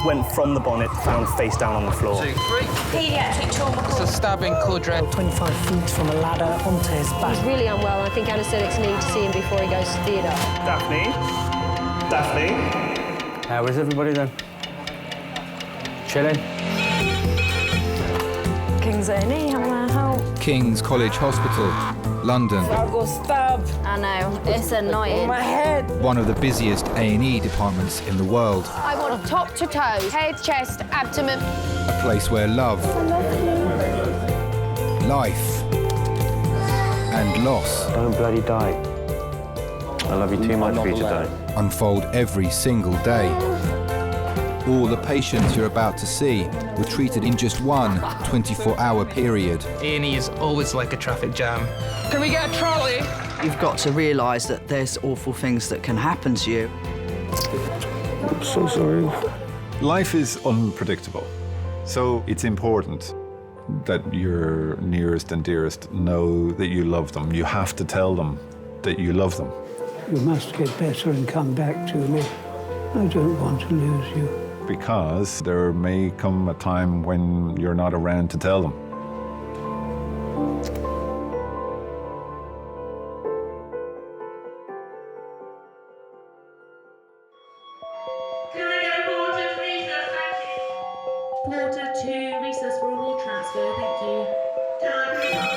went from the bonnet, found face down on the floor. 2, 3. Paediatric trauma It's call. a stabbing quadrant. 25 feet from a ladder onto his back. He's really unwell. I think anaesthetics need to see him before he goes to theatre. Daphne? Daphne? How is everybody then? Chilling? King's A&E, how can I help? King's College Hospital, London. I got stabbed. I know, it's annoying. My head. One of the busiest A&E departments in the world. I want top to toe, head, chest, abdomen. A place where love, life and loss Don't bloody die. I love you too much for you to die. unfold every single day. All the patients you're about to see were treated in just one 24-hour period. A&E is always like a traffic jam. Can we get a trolley? You've got to realise that there's awful things that can happen to you. I'm so sorry. Life is unpredictable, so it's important that your nearest and dearest know that you love them. You have to tell them that you love them. You must get better and come back to me. I don't want to lose you. Because there may come a time when you're not around to tell them. Can I get a porter to recess, thank you? Porter to recess for a ward transfer, thank you. Can I bring up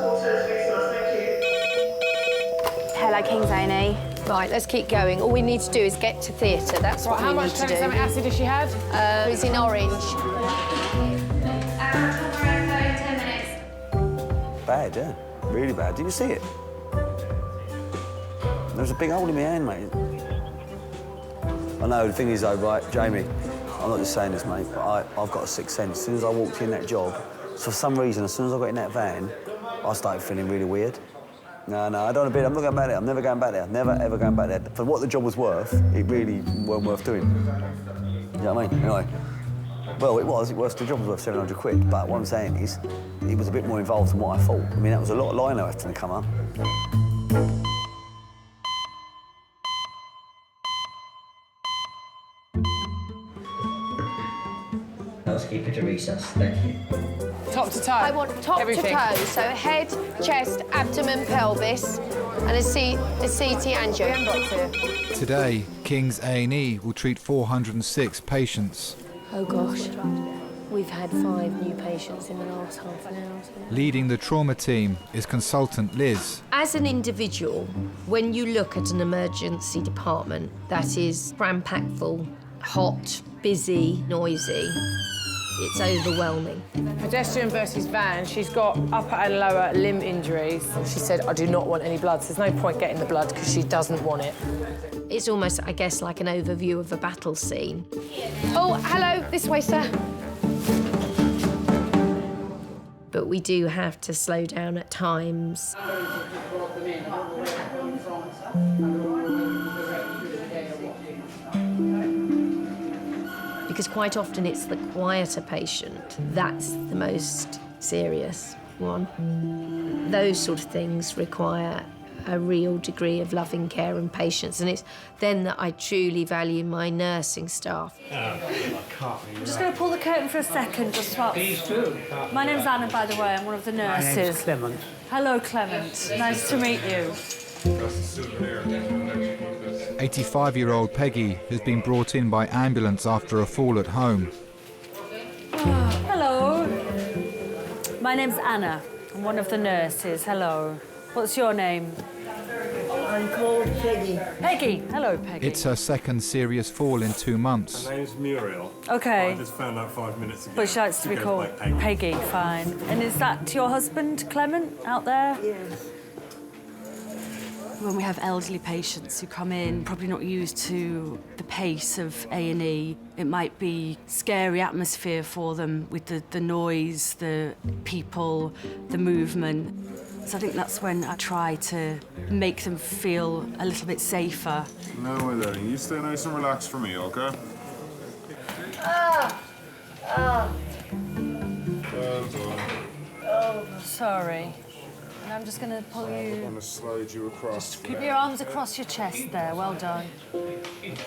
porter to recess, thank you? Hello, King's A&E. Right, let's keep going. All we need to do is get to theatre. That's what we need to do. How much acid has she had? It's in orange. Bad, yeah. Really bad. Did you see it? There was a big hole in my hand, mate. I know, the thing is, though, right, Jamie, I'm not just saying this, mate, but I've got a sixth sense. As soon as I walked in that job, for some reason, as soon as I got in that van, I started feeling really weird. No, I don't want to be. I'm not going back there. I'm never going back there. Never, ever going back there. For what the job was worth, it really weren't worth doing. You know what I mean? Anyway. Well, it was. The job was worth 700 quid. But what I'm saying is, it was a bit more involved than what I thought. I mean, that was a lot of lino having to come up. Housekeeper to recess, thank you. Top to toe. I want top Everything. to toe, so head, chest, abdomen, pelvis, and a CT angio. Today, King's A&E will treat 406 patients. Oh gosh, we've had 5 new patients in the last half an hour. Leading the trauma team is consultant Liz. As an individual, when you look at an emergency department that is cram-packed full, hot, busy, noisy, it's overwhelming. Pedestrian versus van, she's got upper and lower limb injuries. She said, I do not want any blood, so there's no point getting the blood because she doesn't want it. It's almost, I guess, like an overview of a battle scene. Oh, hello, this way, sir. But we do have to slow down at times. Because quite often it's the quieter patient that's the most serious one. Those sort of things require a real degree of loving care and patience, and it's then that I truly value my nursing staff. I'm just going to pull the curtain for a second, just swap. My name's Anna, by the way. I'm one of the nurses. My name's Clement. Hello, Clement. Nice to meet you. 85-year-old Peggy has been brought in by ambulance after a fall at home. Hello. My name's Anna. I'm one of the nurses. Hello. What's your name? I'm called Peggy. Peggy. Hello, Peggy. It's her second serious fall in 2 months. My name's Muriel. OK. I just found out 5 minutes ago. But she likes to be called Peggy. Fine. And is that your husband, Clement, out there? Yes. When we have elderly patients who come in, probably not used to the pace of A&E, it might be scary atmosphere for them with the noise, the people, the movement. So I think that's when I try to make them feel a little bit safer. No way, darling. You stay nice and relaxed for me, OK? Well done. Oh, sorry. And I'm just going to pull you... I'm going to slide you across. Just keep your arms across your chest there. Well done.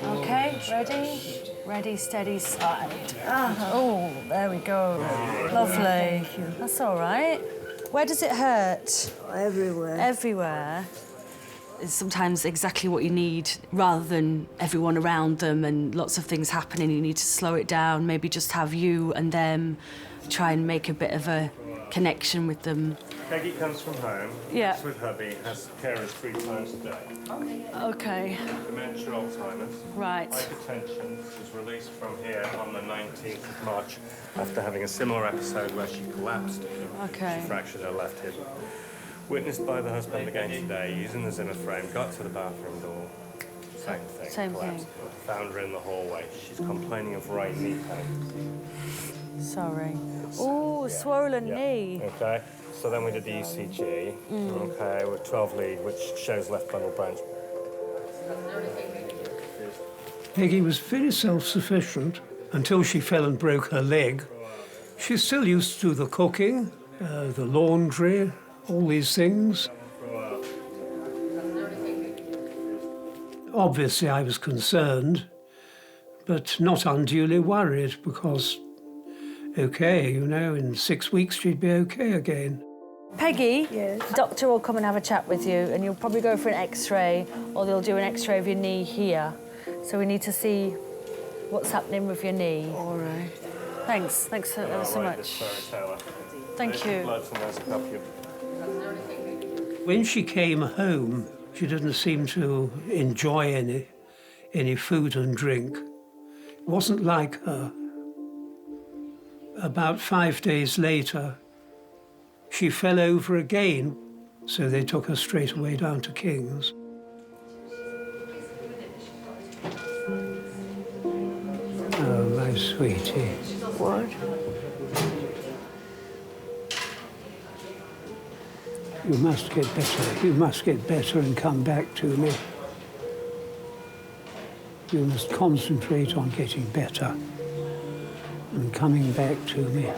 OK, ready? Ready, steady, slide. Oh, there we go. Lovely. That's all right. Where does it hurt? Everywhere. Everywhere. It's sometimes exactly what you need, rather than everyone around them and lots of things happening. You need to slow it down, maybe just have you and them, try and make a bit of a connection with them. Peggy comes from home. Yeah. Lives with hubby, has carers 3 times a day. OK. Dementia, Alzheimer's. Right. Hypertension was released from here on the 19th of March after having a similar episode where she collapsed. OK. She fractured her left hip. Witnessed by the husband again today, using the Zimmer frame, got to the bathroom door. Same thing. Same collapsed. thing. Found her in the hallway. She's complaining of right knee pain. Sorry. Oh, swollen knee. Okay. So then we did the ECG. Okay, with 12 lead, which shows left bundle branch. Peggy was very self-sufficient until she fell and broke her leg. She still used to do the cooking, the laundry, all these things. Obviously, I was concerned, but not unduly worried because, OK, you know, in 6 weeks she'd be OK again. Peggy, Yes. the doctor will come and have a chat with you, and you'll probably go for an X-ray, or they'll do an X-ray of your knee here. So we need to see what's happening with your knee. All right. Thanks so much. Thank you. When she came home, she didn't seem to enjoy any food and drink. It wasn't like her. About 5 days later, she fell over again, so they took her straight away down to King's. Oh, my sweetie. What? You must get better. You must get better and come back to me. You must concentrate on getting better and coming back to me.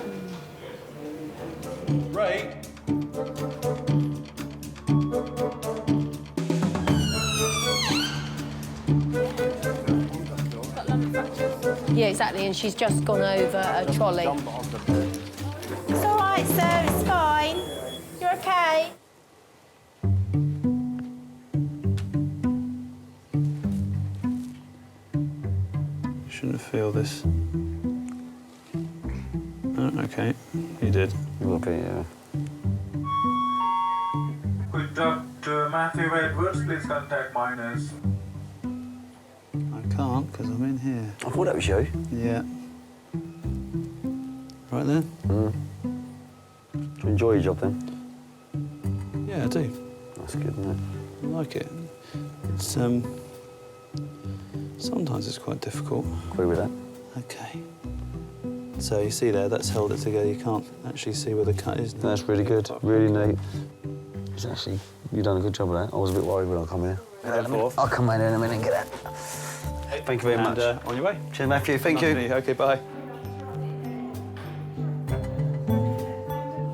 Ray. Yeah, exactly, and she's just gone over a trolley. It's all right, sir, it's fine. You're okay. Shouldn't feel this. Oh, OK, you did. Okay, yeah. Could Dr. Matthew Edwards please contact minors? I can't, because I'm in here. I thought that was you. Yeah. Right then? Do you enjoy your job then? Yeah, I do. That's good, isn't it? I like it. It's, sometimes it's quite difficult. Agree with that. OK. So you see there, that's held it together. You can't actually see where the cut is. That's really good, really neat. It's actually, you've done a good job of that. I was a bit worried when I come here. I'll come in a minute and get that. Thank you very much. On your way. Cheers, Matthew. Thank you. OK, bye.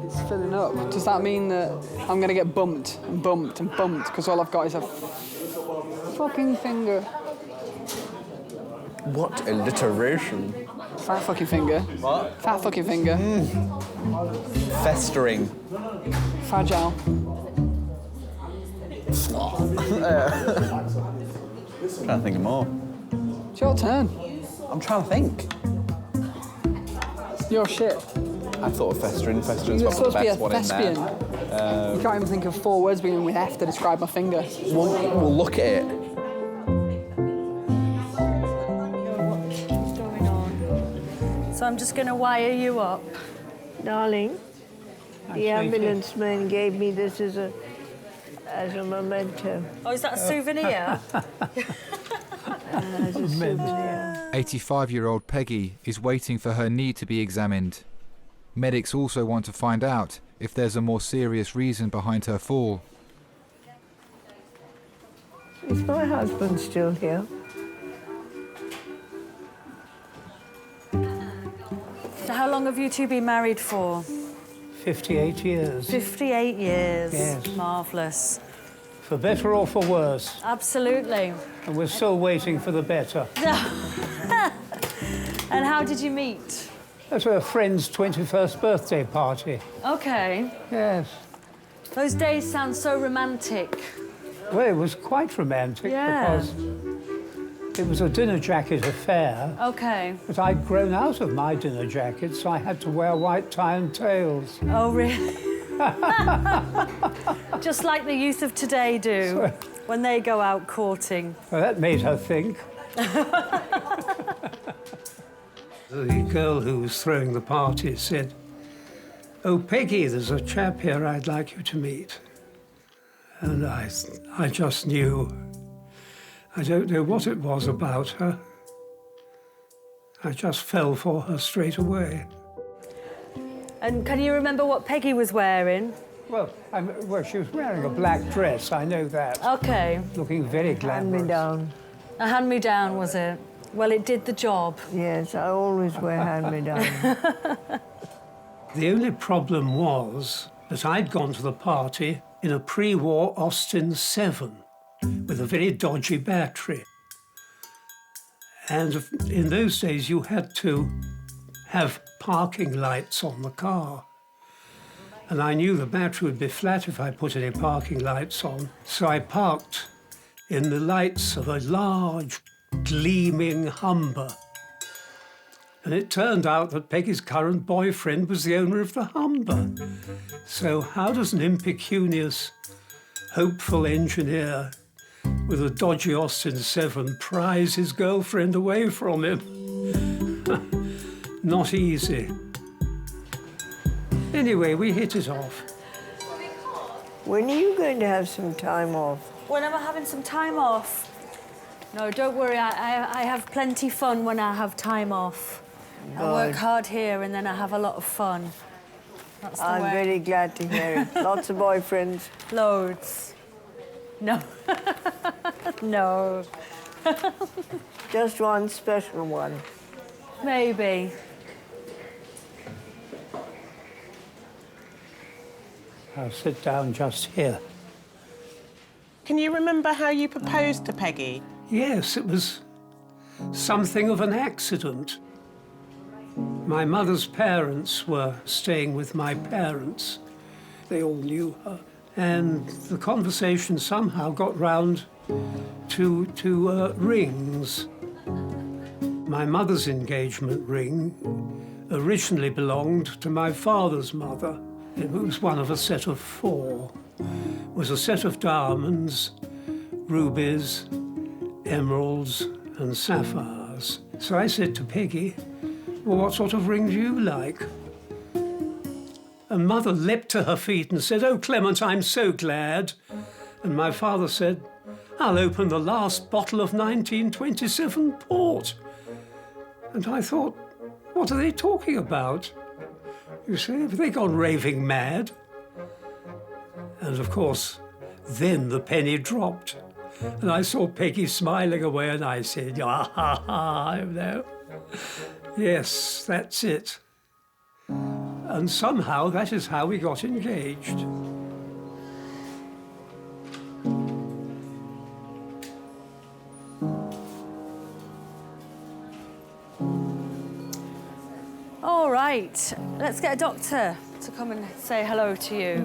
It's filling up. Does that mean that I'm going to get bumped and bumped and bumped because all I've got is a fucking finger? What alliteration. Fat fucking finger. What? Fat fucking finger. Festering. Fragile. Trying to think of more. It's your turn. I'm trying to think. Your shit. I thought of festering. Festering's You're probably the supposed to be best a one in thespian. there. You can't even think of 4 words beginning with F to describe my finger. We'll look at it. So I'm just going to wire you up. Darling, the ambulance man gave me this as a memento. Oh, is that a souvenir? As a souvenir. 85-year-old Peggy is waiting for her knee to be examined. Medics also want to find out if there's a more serious reason behind her fall. Is my husband still here? So how long have you two been married for? 58 years. 58 years. Yes. Marvellous. For better or for worse. Absolutely. And we're still waiting for the better. And how did you meet? At a friend's 21st birthday party. Okay. Yes. Those days sound so romantic. Well, it was quite romantic because it was a dinner jacket affair. Okay. But I'd grown out of my dinner jacket, so I had to wear white tie and tails. Oh, really? Just like the youth of today do when they go out courting. Well, that made her think. The girl who was throwing the party said, "Oh, Peggy, there's a chap here I'd like you to meet." And I just knew. I don't know what it was about her. I just fell for her straight away. And can you remember what Peggy was wearing? Well, she was wearing a black dress, I know that. Okay. Looking very glamorous. Hand-me-down. A hand-me-down, was it? Well, it did the job. Yes, I always wear hand-me-down. The only problem was that I'd gone to the party in a pre-war Austin 7 with a very dodgy battery. And in those days, you had to have parking lights on the car. And I knew the battery would be flat if I put any parking lights on. So I parked in the lights of a large, gleaming Humber. And it turned out that Peggy's current boyfriend was the owner of the Humber. So how does an impecunious, hopeful engineer with a dodgy Austin 7 prize his girlfriend away from him? Not easy. Anyway, we hit it off. When are you going to have some time off? When am I having some time off? No, don't worry, I have plenty fun when I have time off. I work hard here and then I have a lot of fun. That's the way. I'm very glad to hear it. Lots of boyfriends? Loads. No. No. Just one special one? Maybe. I'll sit down just here. Can you remember how you proposed to Peggy? Yes, it was something of an accident. My mother's parents were staying with my parents. They all knew her. And the conversation somehow got round to rings. My mother's engagement ring originally belonged to my father's mother. It was one of a set of 4. It was a set of diamonds, rubies, emeralds, and sapphires. So I said to Peggy, "Well, what sort of ring do you like?" And Mother leapt to her feet and said, "Oh, Clement, I'm so glad." And my father said, "I'll open the last bottle of 1927 port." And I thought, what are they talking about? You see, have they gone raving mad? And of course, then the penny dropped. And I saw Peggy smiling away and I said, "Ah, ha, ha, no. Yes, that's it." And somehow that is how we got engaged. All right, let's get a doctor to come and say hello to you.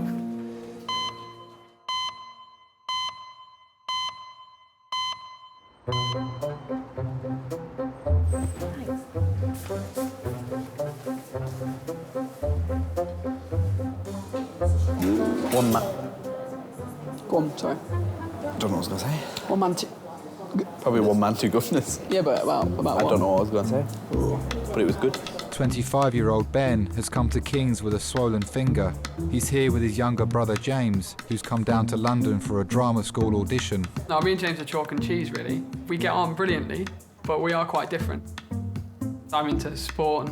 One man. Go on, sorry. I don't know what I was going to say. One man, Probably one man, two governors. yeah, but about I what? don't know what I was going to say. But it was good. 25-year-old Ben has come to King's with a swollen finger. He's here with his younger brother James, who's come down to London for a drama school audition. No, me and James are chalk and cheese, really. We get on brilliantly, but we are quite different. I'm into sport,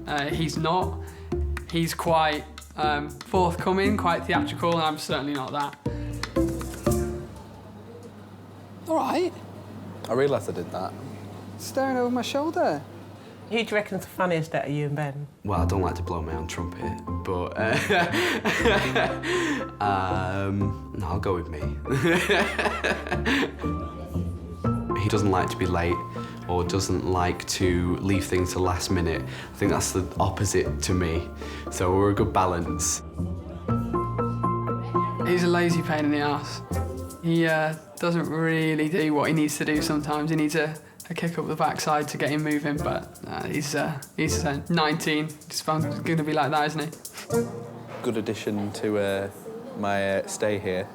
and he's not. He's quite forthcoming, quite theatrical, and I'm certainly not that. All right. I realised I did that. Staring over my shoulder. Who do you reckon's the funniest out of you and Ben? Well, I don't like to blow my own trumpet, but no, I'll go with me. He doesn't like to be late or doesn't like to leave things to last minute. I think that's the opposite to me, so we're a good balance. He's a lazy pain in the ass. He doesn't really do what he needs to do sometimes. He needs a kick up the backside to get him moving, but he's 19. He's going to be like that, isn't he? Good addition to my stay here.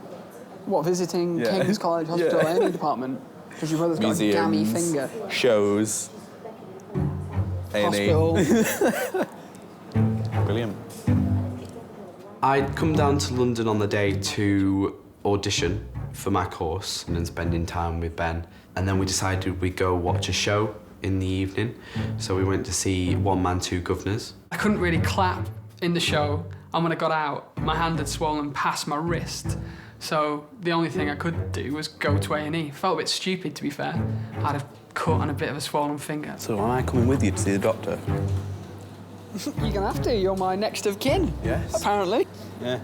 What, visiting King's College Hospital A&E department? Because your brother's got a gammy finger. Shows. A&E. Hospital. Brilliant. I'd come down to London on the day to audition for my course and then spending time with Ben. And then we decided we'd go watch a show in the evening. So we went to see One Man, Two Guvnors. I couldn't really clap in the show, and when I got out, my hand had swollen past my wrist. So the only thing I could do was go to A&E. Felt a bit stupid, to be fair. I had a cut and a bit of a swollen finger. So am I coming with you to see the doctor? You're gonna have to. You're my next of kin. Yes. Apparently. Yeah.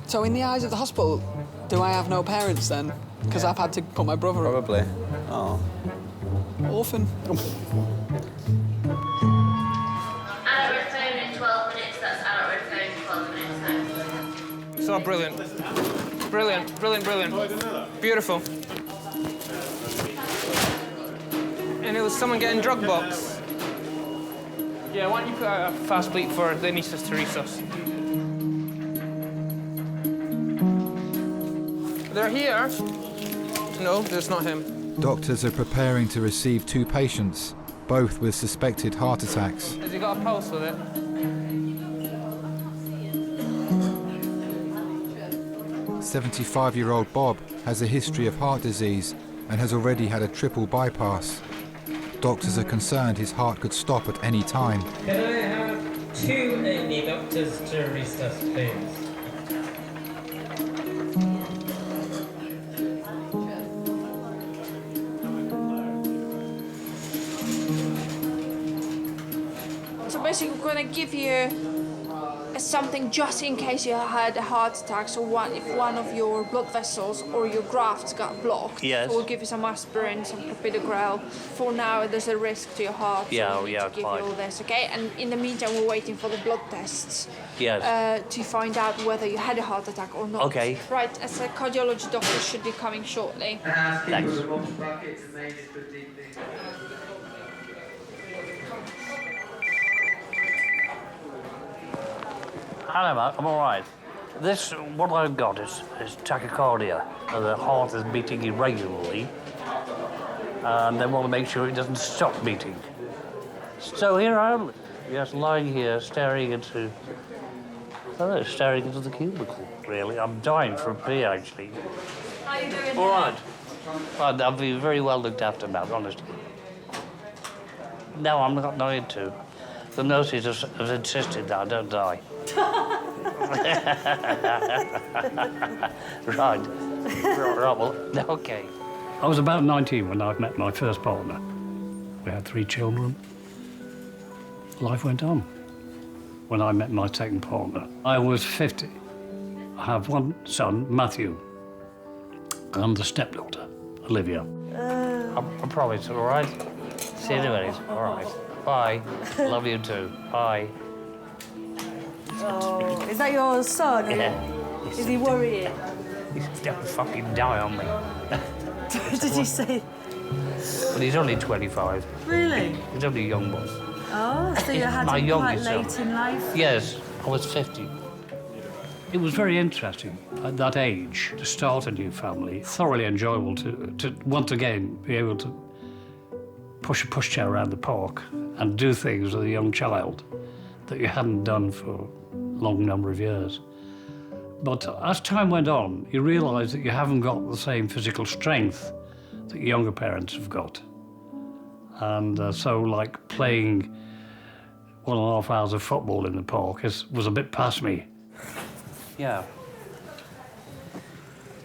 So in the eyes of the hospital, do I have no parents then? Because I've had to put my brother up. Probably. Oh. Orphan. Adult red phone in 12 minutes, that's adult red phone, 12 minutes now. So brilliant. Brilliant, brilliant, brilliant. Beautiful. And it was someone getting drug box. Yeah, why don't you put out a fast bleep for the Nieces to resus? They're here. No, that's not him. Doctors are preparing to receive 2 patients, both with suspected heart attacks. Has he got a pulse with it? 75-year-old Bob has a history of heart disease and has already had a triple bypass. Doctors are concerned his heart could stop at any time. Can I have 2 A&E doctors to resus, please? So basically, we're going to give you something just in case you had a heart attack. So if one of your blood vessels or your grafts got blocked, Yes. so we'll give you some aspirin, some clopidogrel. For now, there's a risk to your heart. Yeah, so we need to give fine. you all this, okay? And in the meantime, we're waiting for the blood tests. Yes. To find out whether you had a heart attack or not. Okay. Right, as a cardiology doctor should be coming shortly. Thanks. Hello, Mark. I'm all right. What I've got is tachycardia. The heart is beating irregularly, and they want to make sure it doesn't stop beating. So here I am, just lying here, staring into the cubicle, really. I'm dying for a pee, actually. How are you doing? All right. Well, I've been very well looked after, Matt, honestly. No, I'm not going to. The nurses have insisted that I don't die. Right. Well, OK. I was about 19 when I met my first partner. We had 3 children. Life went on. When I met my second partner, I was 50. I have 1 son, Matthew, and a stepdaughter, Olivia. I promise, all right? See you in a minute. All right. Bye. Love you too. Bye. Oh, is that your son? Yeah. Is he worrying? He's gonna fucking die on me. Did you say? But he's only 25. Really? He's only a young boy. Oh, so you had My him quite youngest late son. in life? Yes, I was 50. It was very interesting at that age to start a new family. Thoroughly enjoyable to once again be able to push a pushchair around the park and do things with a young child that you hadn't done for a long number of years. But as time went on, you realise that you haven't got the same physical strength that younger parents have got. And so, like, playing 1.5 hours of football in the park was a bit past me. Yeah.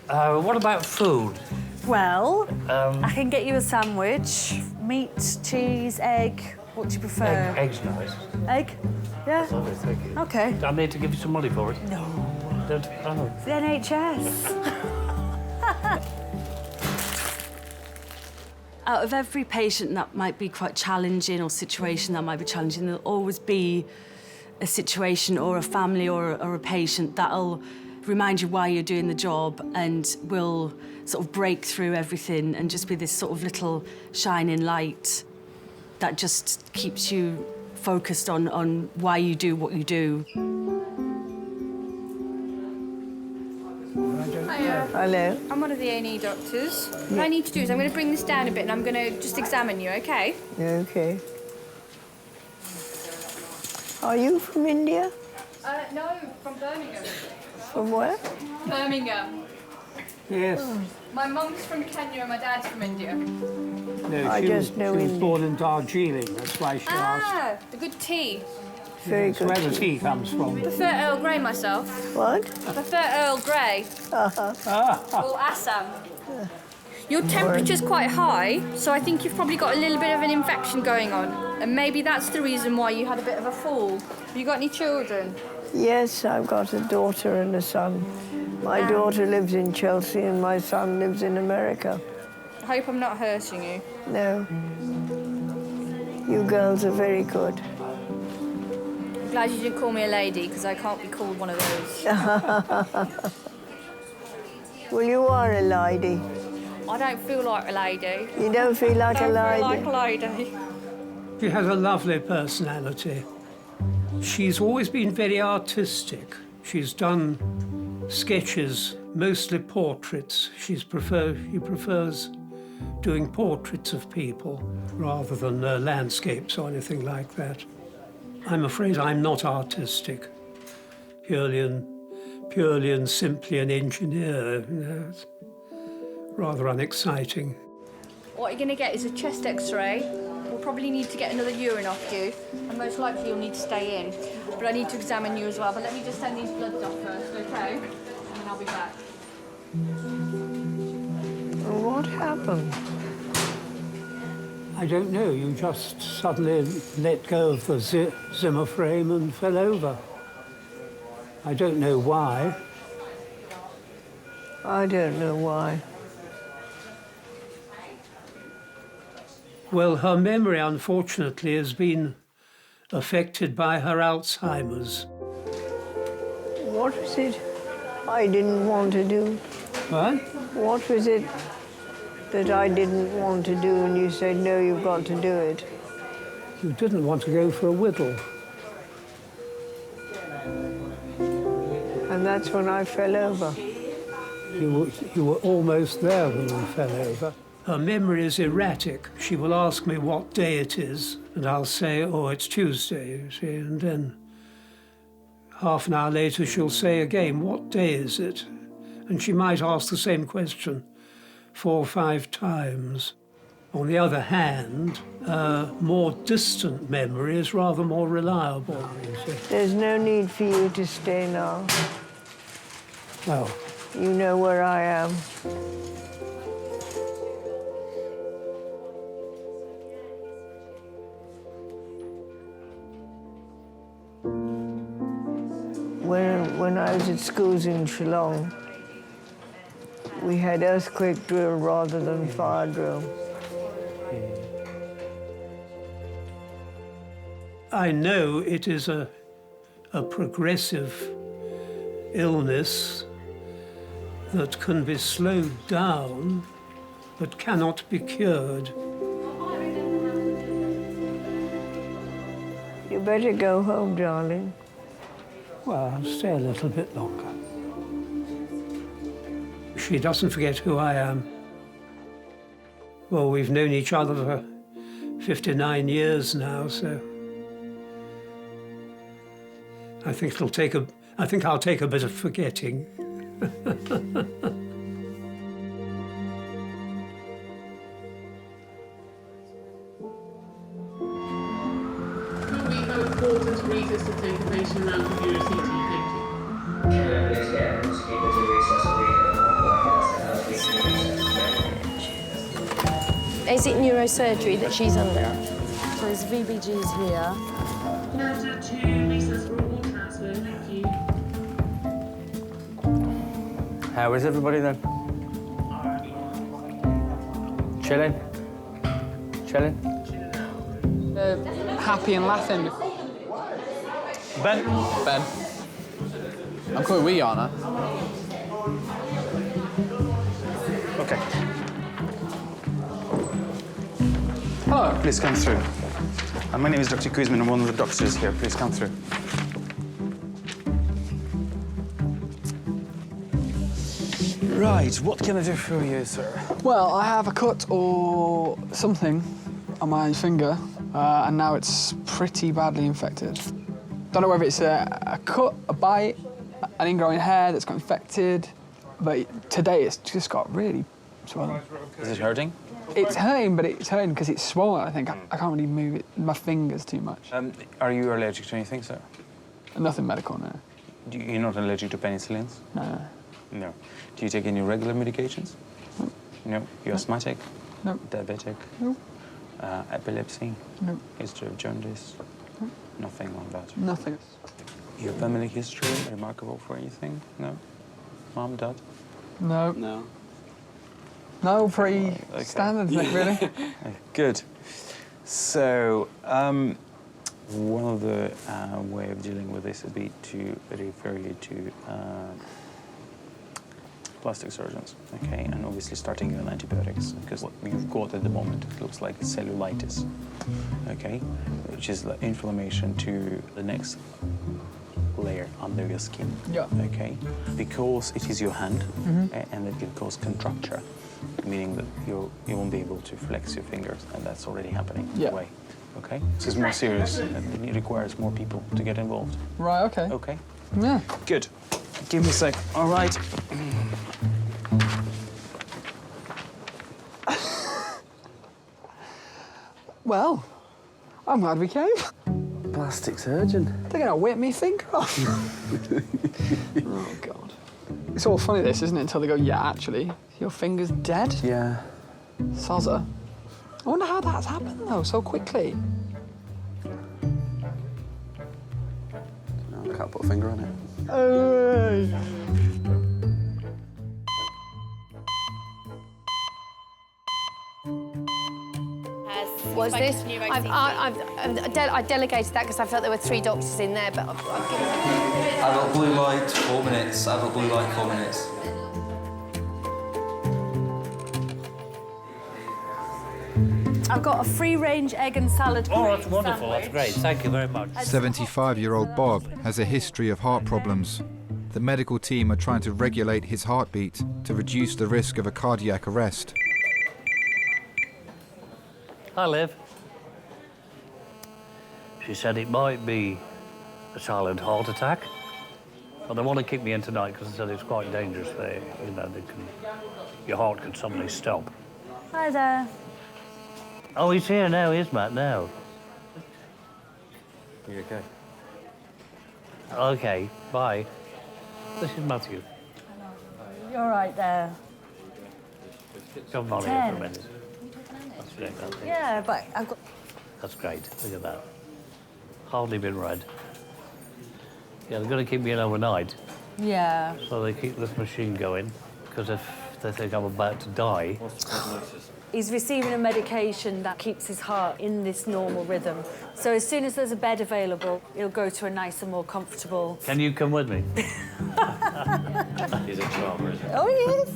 What about food? Well, I can get you a sandwich. Meat, cheese, egg, What do you prefer? Egg's nice. Egg? Yeah? Lovely, thank you. OK. Do I need to give you some money for it? No. Don't, oh. It's the NHS. Out of every patient that might be quite challenging or situation that might be challenging, there'll always be a situation or a family or a patient that'll remind you why you're doing the job and will sort of break through everything and just be this sort of little shining light that just keeps you focused on why you do what you do. Hello. I'm one of the A&E doctors. What I need to do is I'm going to bring this down a bit and I'm going to just examine you, OK? Okay. Are you from India? No, from Birmingham. From where? Birmingham. Yes. My mum's from Kenya and my dad's from India. No, I just know she was India. born in Darjeeling, that's why she asked. The good tea. Very That's good. where the tea comes from. I prefer Earl Grey myself. What? I prefer Earl Grey. Or Assam. Your temperature's quite high, so I think you've probably got a little bit of an infection going on. And maybe that's the reason why you had a bit of a fall. Have you got any children? Yes, I've got a daughter and a son. My daughter lives in Chelsea and my son lives in America. I hope I'm not hurting you. No. You girls are very good. I'm glad you didn't call me a lady, because I can't be called one of those. Well, you are a lady. I don't feel like a lady. You don't feel like a lady? I don't feel like a lady. She has a lovely personality. She's always been very artistic. She's done sketches, mostly portraits. She prefers doing portraits of people rather than landscapes or anything like that. I'm afraid I'm not artistic, purely and simply an engineer. You know, it's rather unexciting. What you're going to get is a chest X-ray. We'll probably need to get another urine off you, and most likely you'll need to stay in. But I need to examine you as well. But let me just send these bloods off first, okay? And then I'll be back. What happened? I don't know, you just suddenly let go of the Zimmer frame and fell over. I don't know why. I don't know why. Well, her memory, unfortunately, has been affected by her Alzheimer's. What was it I didn't want to do? What? What was it that I didn't want to do and you said, no, you've got to do it? You didn't want to go for a whittle. And that's when I fell over. You were almost there when you fell over. Her memory is erratic. She will ask me what day it is, and I'll say, oh, it's Tuesday, you see, and then half an hour later she'll say again, what day is it? And she might ask the same question 4 or 5 times. On the other hand, more distant memory is rather more reliable. There's no need for you to stay now. Well, you know where I am. When I was at schools in Shillong, we had earthquake drill rather than fire drill. I know it is a progressive illness that can be slowed down but cannot be cured. You better go home, darling. Well, I'll stay a little bit longer. She doesn't forget who I am. Well, we've known each other for 59 years now, so I think I'll take a bit of forgetting. Could we hope Porter to read us to take the patient around for UCT? Thank you. Is it neurosurgery that she's under? So there's VBGs here. Quarter to recess for a ward transfer, thank you. How is everybody then? Chilling? Chilling? Happy and laughing. Ben? Ben. I'm calling we, aren't I? Okay. Hello. Please come through. My name is Dr. Kuzmin. I'm one of the doctors here. Please come through. Right, what can I do for you, sir? Well, I have a cut or something on my finger, and now it's pretty badly infected. Don't know whether it's a cut, a bite, an ingrowing hair that's got infected, but today it's just got really swollen. Is it hurting? It's hurting, but it's hurting because it's swollen, I think. I can't really move it, my fingers too much. Are you allergic to anything, sir? Nothing medical, no. You're not allergic to penicillins? No. No. Do you take any regular medications? No. No. You're asthmatic? No. Diabetic? No. Epilepsy? No. History of jaundice? No. Nothing like that? Nothing. Your family history, remarkable for anything? No? Mom, dad? No. No. No, pretty standard, really. Good. So, one of the way of dealing with this would be to refer you to plastic surgeons, okay? And obviously starting you on antibiotics, because what you've got at the moment, it looks like cellulitis, okay? Which is the inflammation to the next layer under your skin, okay? Because it is your hand, and it can cause contracture, meaning that you won't be able to flex your fingers, and that's already happening away, okay? This is more serious, and it requires more people to get involved. Right, okay. Okay? Yeah. Good. Give me a sec. All right. Well, I'm glad we came. Plastic surgeon. They're gonna whip me finger off. Oh, God. It's all funny, this, isn't it? Until they go, yeah, actually, your finger's dead. Yeah. Sozza. I wonder how that's happened, though, so quickly. No, I can't put a finger on it. Was this? I delegated that because I felt there were 3 doctors in there, but I've given Adult blue light, 4 minutes. Adult blue light, 4 minutes. I've got a free-range egg and salad. Oh, that's wonderful. That's great. Thank you very much. 75-year-old Bob has a history of heart problems. The medical team are trying to regulate his heartbeat to reduce the risk of a cardiac arrest. Hi, Liv. She said it might be a silent heart attack, but they want to keep me in tonight because they said it's quite dangerous. Your heart could suddenly stop. Hi there. Oh, he's here now, is Matt, now? Are you okay? Okay, bye. This is Matthew. You're right there. Come on here for a minute. Yeah, but I've got... That's great. Look at that. Hardly been read. Yeah, they're going to keep me in overnight. Yeah. So they keep this machine going, because if they think I'm about to die... What's the prognosis? He's receiving a medication that keeps his heart in this normal rhythm. So as soon as there's a bed available, he'll go to a nicer, more comfortable... Can you come with me? He's a charmer, isn't he? Oh, he is.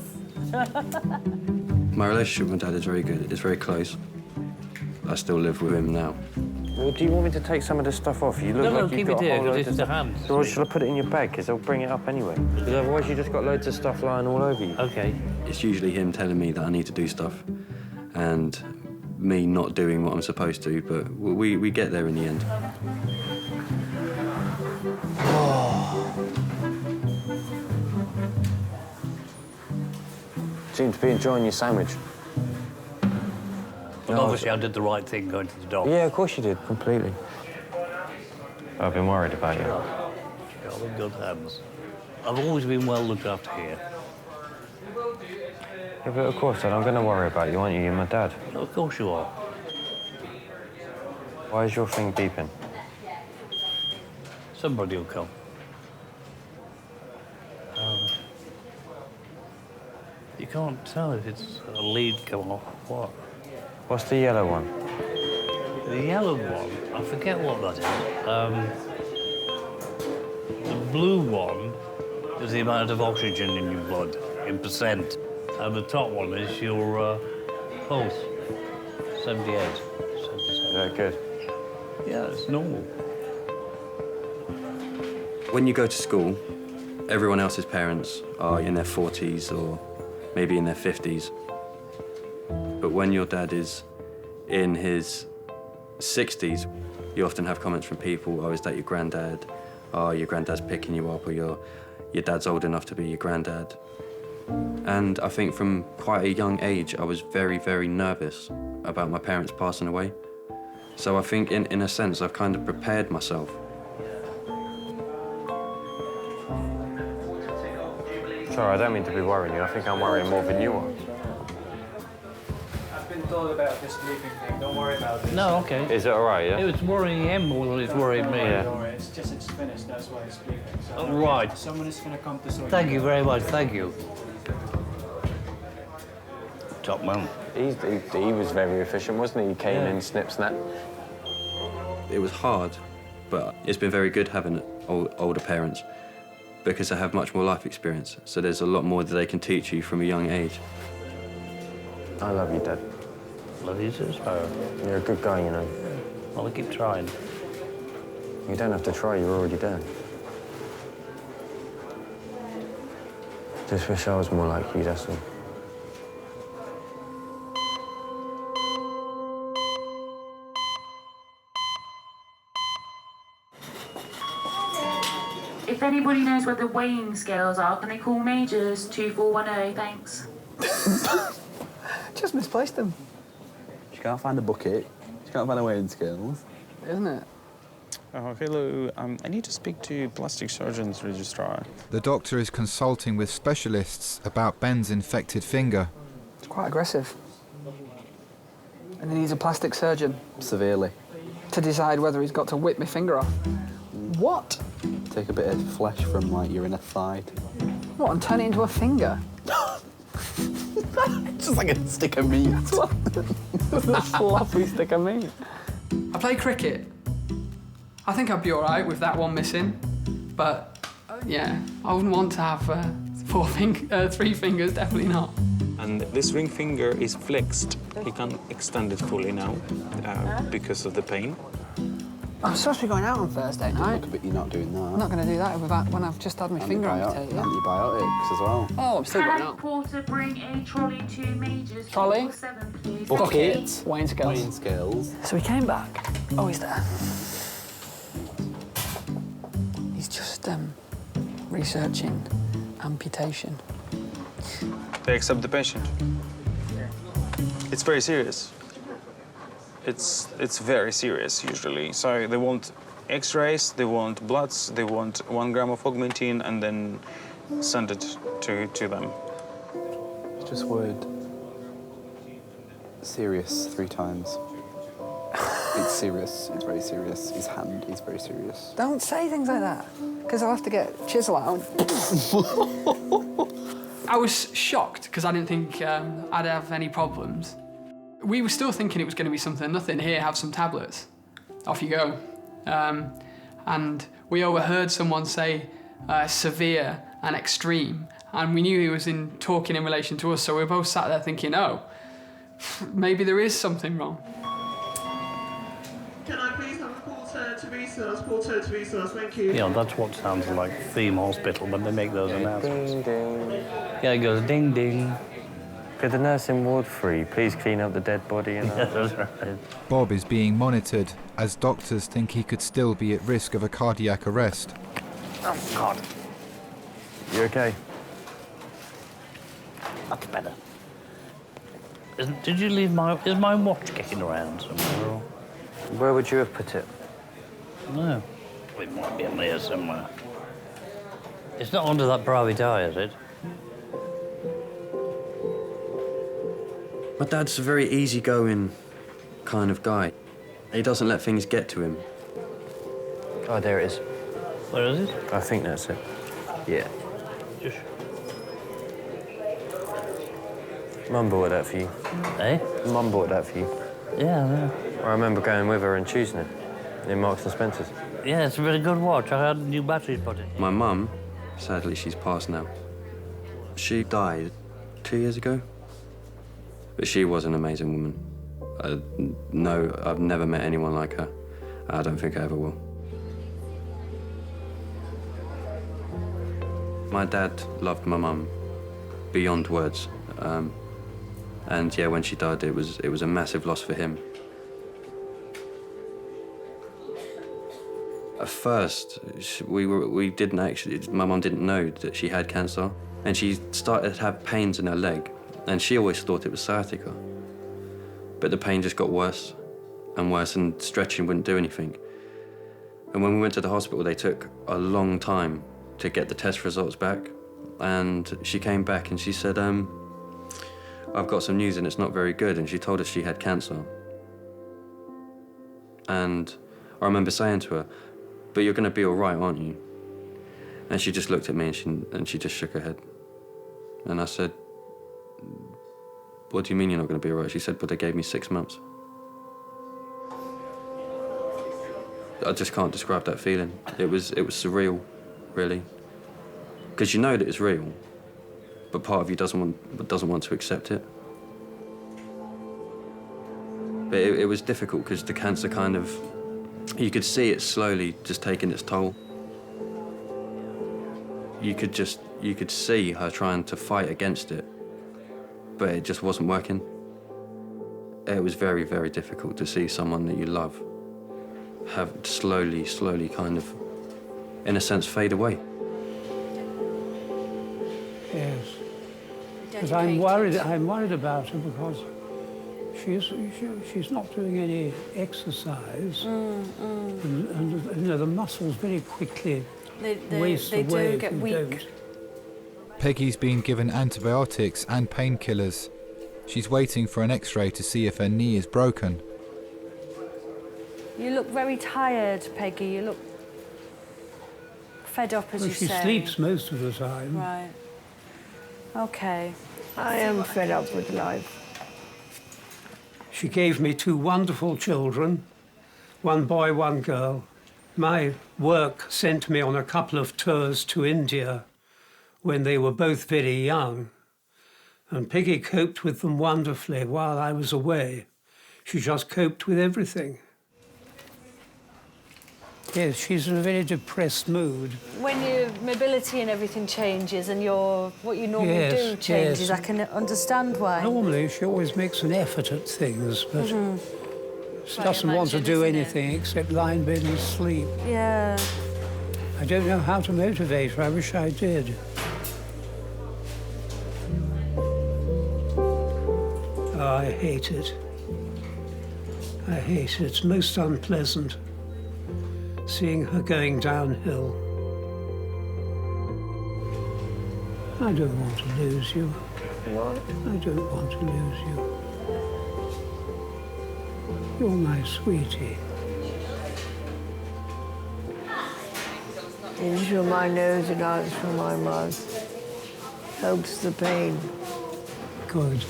My relationship with my dad is very good. It's very close. I still live with him now. Well, do you want me to take some of this stuff off? You look No, like keep you've it got a here, whole because load this of is the stuff. hand. So shall I put it in your bag? Because they'll bring it up anyway. Because otherwise you just got loads of stuff lying all over you. Okay. It's usually him telling me that I need to do stuff and me not doing what I'm supposed to, but we get there in the end. Seem to be enjoying your sandwich. But obviously I did the right thing going to the doctor. Yeah, of course you did, completely. I've been worried about you. You're in good hands. I've always been well looked after here. Yeah, but of course, Dad, I'm going to worry about you, aren't you? You're my dad. Of course you are. Why is your thing beeping? Somebody will come. You can't tell if it's a lead going off or what. What's the yellow one? The yellow one, I forget what that is. The blue one is the amount of oxygen in your blood, in percent. And the top one is your pulse, 78, 77. Is that good? Yeah, it's normal. When you go to school, everyone else's parents are in their 40s or maybe in their 50s. But when your dad is in his 60s, you often have comments from people, oh, is that your granddad? Oh, your granddad's picking you up, or your dad's old enough to be your granddad. And I think from quite a young age, I was very, very nervous about my parents passing away. So I think in a sense, I've kind of prepared myself. Sorry, I don't mean to be worrying you. I think I'm worrying more than you are. I've been told about this sleeping thing. Don't worry about it. No, okay. Is it all right, yeah? It's worrying him more than it's worrying me. Don't worry, it's just it's finished. That's why it's sleeping. So Oh, right. Someone is going to come to sort Thank you very much, thank you. Top man. He was very efficient, wasn't he? He came in, snip, snap. It was hard, but it's been very good having older parents because they have much more life experience. So there's a lot more that they can teach you from a young age. I love you, Dad. Love you too, Sparrow. You're a good guy, you know. I'll keep trying. You don't have to try, you're already there. Just wish I was more like you, that's all. If anybody knows where the weighing scales are, can they call Majors 2410? Thanks. Just misplaced them. She can't find a bucket. She can't find a weighing scales. Isn't it? Hello, I need to speak to plastic surgeon's registrar. The doctor is consulting with specialists about Ben's infected finger. It's quite aggressive. And he needs a plastic surgeon. Severely. To decide whether he's got to whip my finger off. What? Take a bit of flesh from, like, your inner thigh. What, and turn it into a finger? It's just like a stick of meat. It's a sloppy stick of meat. I play cricket. I think I'd be all right with that one missing, but yeah, I wouldn't want to have 3 fingers, definitely not. And this ring finger is flexed. He can't extend it fully now because of the pain. I'm supposed to be going out on Thursday night. But you're not doing that. I'm not going to do that when I've just had my finger amputated. Antibiotics as well. Oh, I'm still going Can out. Porter bring a trolley to Majors Trolley? 247, please? Bucket. Weighing scales. Weighing scales. So he came back. Oh, he's there. He's just researching amputation. They accept the patient. It's very serious. It's very serious usually. So they want X-rays, they want bloods, they want 1 gram of augmentin, and then send it to them. It's just word serious 3 times. It's serious. It's very serious. His hand is very serious. Don't say things like that, because I'll have to get chisel out. I was shocked because I didn't think I'd have any problems. We were still thinking it was going to be something, nothing here, have some tablets. Off you go. And we overheard someone say severe and extreme, and we knew he was talking in relation to us, so we were both sat there thinking, oh, maybe there is something wrong. Can I please have Porter to resource, thank you. Yeah, that's what sounds like Theme Hospital when they make those announcements. Ding, ding. Yeah, it goes ding, ding. Could the nurse in Ward 3 please clean up the dead body? And Yeah, that's right. Bob is being monitored as doctors think he could still be at risk of a cardiac arrest. Oh, God. You okay? That's better. Did you leave is my watch kicking around somewhere? Or? Where would you have put it? No. It might be in there somewhere. It's not under that private eye, is it? My dad's a very easygoing kind of guy. He doesn't let things get to him. Oh, there it is. Where is it? I think that's it. Yeah. Just... Mum bought that for you. Eh? Mum bought that for you. Yeah. I remember going with her and choosing it in Marks and Spencer's. Yeah, it's a very good watch. I had new batteries put in. My mum, sadly, she's passed now. She died 2 years ago. But she was an amazing woman. No, I've never met anyone like her. I don't think I ever will. My dad loved my mum beyond words. And yeah, when she died, it was a massive loss for him. At first, we didn't actually, my mum didn't know that she had cancer, and she started to have pains in her leg, and she always thought it was sciatica. But the pain just got worse and worse, and stretching wouldn't do anything. And when we went to the hospital, they took a long time to get the test results back, and she came back and she said, I've got some news and it's not very good, and she told us she had cancer. And I remember saying to her, but you're going to be all right, aren't you? And she just looked at me and she just shook her head. And I said, what do you mean you're not going to be all right? She said, but they gave me 6 months. I just can't describe that feeling. It was surreal, really. Because you know that it's real, but part of you doesn't want to accept it. But it was difficult because the cancer kind of, you could see it slowly just taking its toll. You could see her trying to fight against it, but it just wasn't working. It was very, very difficult to see someone that you love have slowly kind of, in a sense, fade away. Yes. But I'm worried about her because she's not doing any exercise. And you know, the muscles very quickly waste away do if get you weak. don't. Peggy's been given antibiotics and painkillers. She's waiting for an X-ray to see if her knee is broken. You look very tired, Peggy. You look fed up, as Well, you she say. sleeps most of the time. Right. Okay. I am fed up with life. She gave me 2 wonderful children, 1 boy, 1 girl. My work sent me on a couple of tours to India when they were both very young, and Peggy coped with them wonderfully while I was away. She just coped with everything. Yes, she's in a very depressed mood. When your mobility and everything changes and what you normally do changes, I can understand why. Normally, she always makes an effort at things, but she doesn't want to do anything except lie in bed and sleep. Yeah. I don't know how to motivate her. I wish I did. Oh, I hate it. I hate it. It's most unpleasant seeing her going downhill. I don't want to lose you. What? I don't want to lose you. You're my sweetie. In through my nose and out through my mouth. Helps the pain. Good.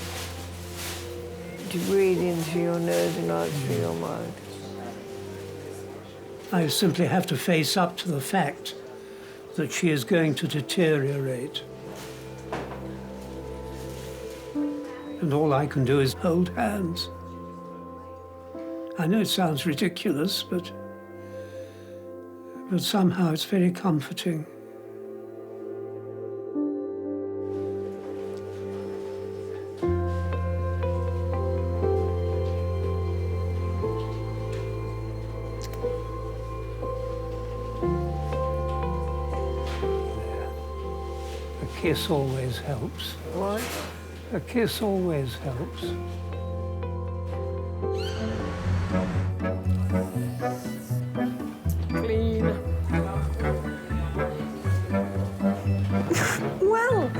To breathe in through your nose and out through your mouth. I simply have to face up to the fact that she is going to deteriorate. And all I can do is hold hands. I know it sounds ridiculous, but somehow it's very comforting. A kiss always helps. What? A kiss always helps. Clean. Well,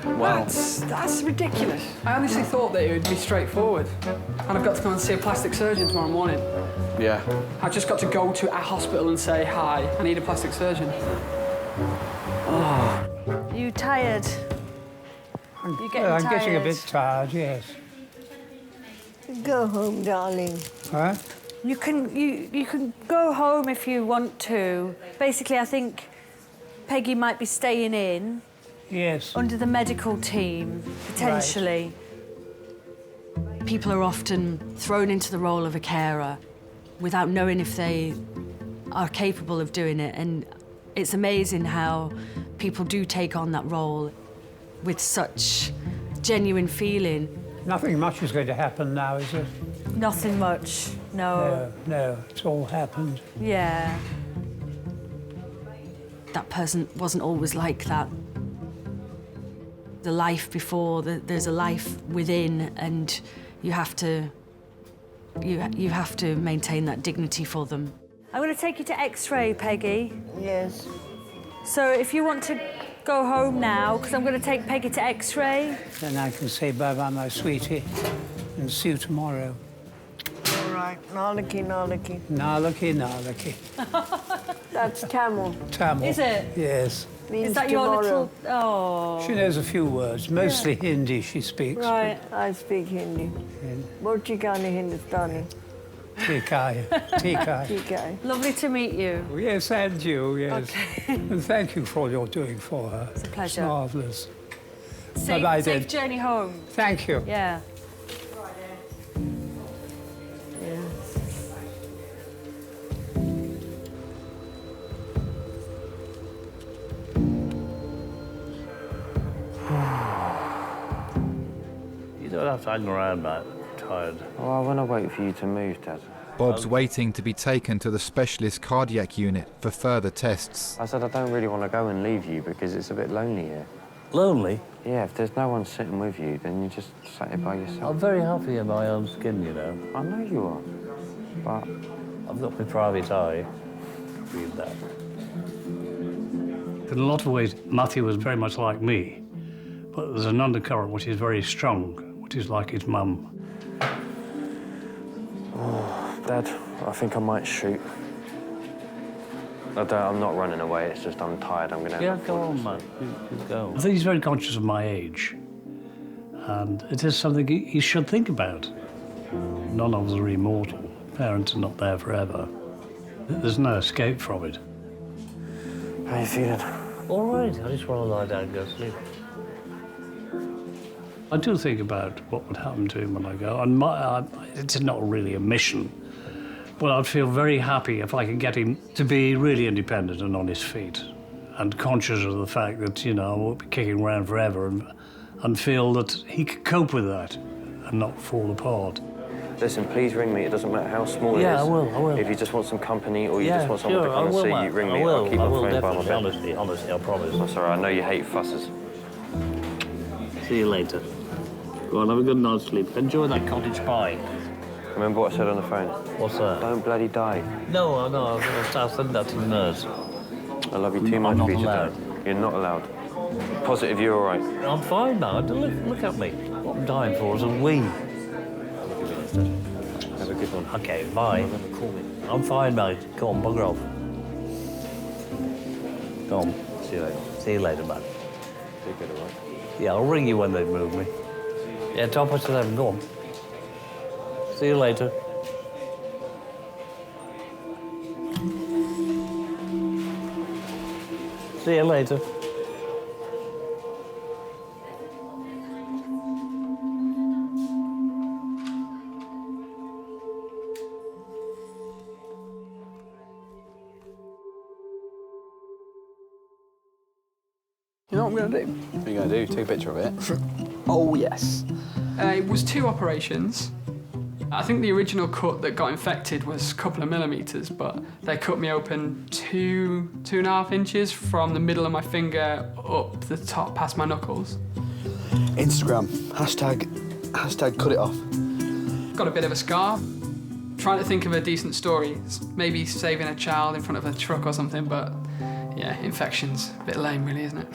Wow. that's That's ridiculous. I honestly thought that it would be straightforward. And I've got to go and see a plastic surgeon tomorrow morning. Yeah. I've just got to go to a hospital and say, hi, I need a plastic surgeon. Are you tired? You getting I'm tired? getting a bit tired, yes. Go home, darling. Huh? You can go home if you want to. Basically, I think Peggy might be staying in. Yes. Under the medical team, potentially. Right. People are often thrown into the role of a carer without knowing if they are capable of doing it. And it's amazing how people do take on that role with such genuine feeling. Nothing much is going to happen now, is it? Nothing much, no. No, it's all happened. Yeah. That person wasn't always like that. The life before, there's a life within, and you have to maintain that dignity for them. I'm going to take you to X-ray, Peggy. Yes. So if you want to go home now, because I'm going to take Peggy to X-ray. Then I can say bye-bye, my sweetie, and see you tomorrow. All right. Nalaki, nalaki. Nalaki, nalaki. That's Tamil. Tamil. Is it? Yes. Means Is that tomorrow. your little... Oh. She knows a few words, mostly Hindi she speaks. Right. I speak Hindi. Borchikani Hindustani. Tikai. Tikai. Tikai. Lovely to meet you. Yes, and you, yes. Okay. And thank you for all you're doing for her. It's a pleasure. It's marvellous. Safe, safe journey home. Thank you. Yeah. You don't have to hang around, mate. I'm tired. Oh, I want to wait for you to move, Dad. Bob's waiting to be taken to the specialist cardiac unit for further tests. I said I don't really want to go and leave you because it's a bit lonely here. Lonely? Yeah, if there's no one sitting with you, then you just sat here by yourself. I'm very happy in my own skin, you know. I know you are, but... I've got my private eye. Read that. In a lot of ways, Matthew was very much like me, but there's an undercurrent which is very strong, which is like his mum. Oh, Dad, I think I might shoot. I'm not running away, it's just I'm tired, I'm gonna... Yeah, go on, man. You go. I think he's very conscious of my age, and it is something he should think about. None of us are immortal. Parents are not there forever. There's no escape from it. How are you feeling? All right, I just want to lie down and go to sleep. I do think about what would happen to him when I go, and it's not really a mission, but I'd feel very happy if I could get him to be really independent and on his feet, and conscious of the fact that, you know, I won't be kicking around forever, and feel that he could cope with that and not fall apart. Listen, please ring me. It doesn't matter how small it is. Yeah, I will. If you just want some company or you Yeah, just want someone to come and see you, ring me. I'll keep my phone by my bed. Honestly, I promise. That's all right. I know you hate fusses. See you later. Go on, have a good night's sleep. Enjoy that cottage pie. Remember what I said on the phone? What's that? Don't bloody die. No, I'll send that to the nurse. I love you too much, not Peter. allowed. You're not allowed. Positive, you're all right. I'm fine now. Look at me. What I'm dying for is a wee. Have a good one. Okay, bye. I'm fine, mate. Go on, bugger off. Go on. See you later. See you later, man. Take it, all right? Yeah, I'll ring you when they move me. Yeah, 11:30. Go on. See you later. See you later. You know what I'm going to do? What are you going to do? Take a picture of it? Oh, yes. It was 2 operations. I think the original cut that got infected was a couple of millimetres, but they cut me open 2.5 inches from the middle of my finger up the top past my knuckles. Instagram, hashtag cut it off. Got a bit of a scar. Trying to think of a decent story. Maybe saving a child in front of a truck or something, but yeah, infection's a bit lame really, isn't it?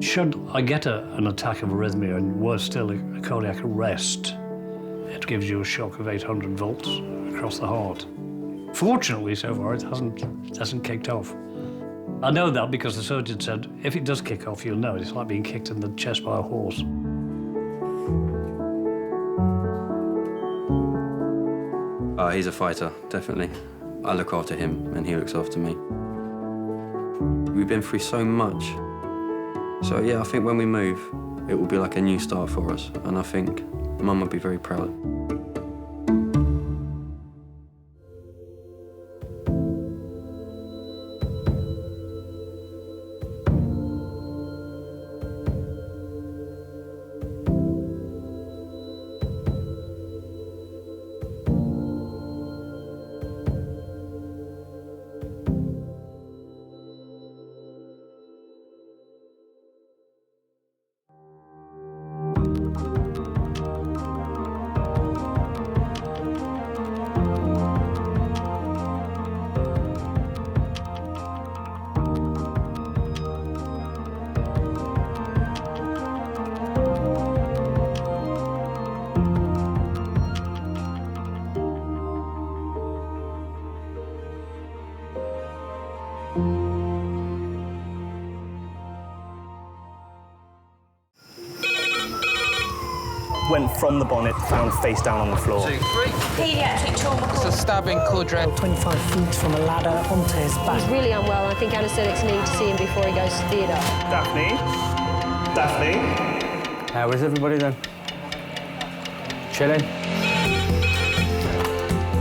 Should I get an attack of arrhythmia and worse still, a cardiac arrest, it gives you a shock of 800 volts across the heart. Fortunately, so far, it hasn't kicked off. I know that because the surgeon said, if it does kick off, you'll know it. It's like being kicked in the chest by a horse. He's a fighter, definitely. I look after him and he looks after me. We've been through so much. So yeah, I think when we move, it will be like a new start for us. And I think Mum would be very proud. Went from the bonnet, found face down on the floor. 2, 3. Paediatric trauma It's a stabbing Cordray. 25 feet from a ladder onto his back. He's really unwell. I think anaesthetics need to see him before he goes to theatre. Daphne? Daphne? How is everybody then? Chilling?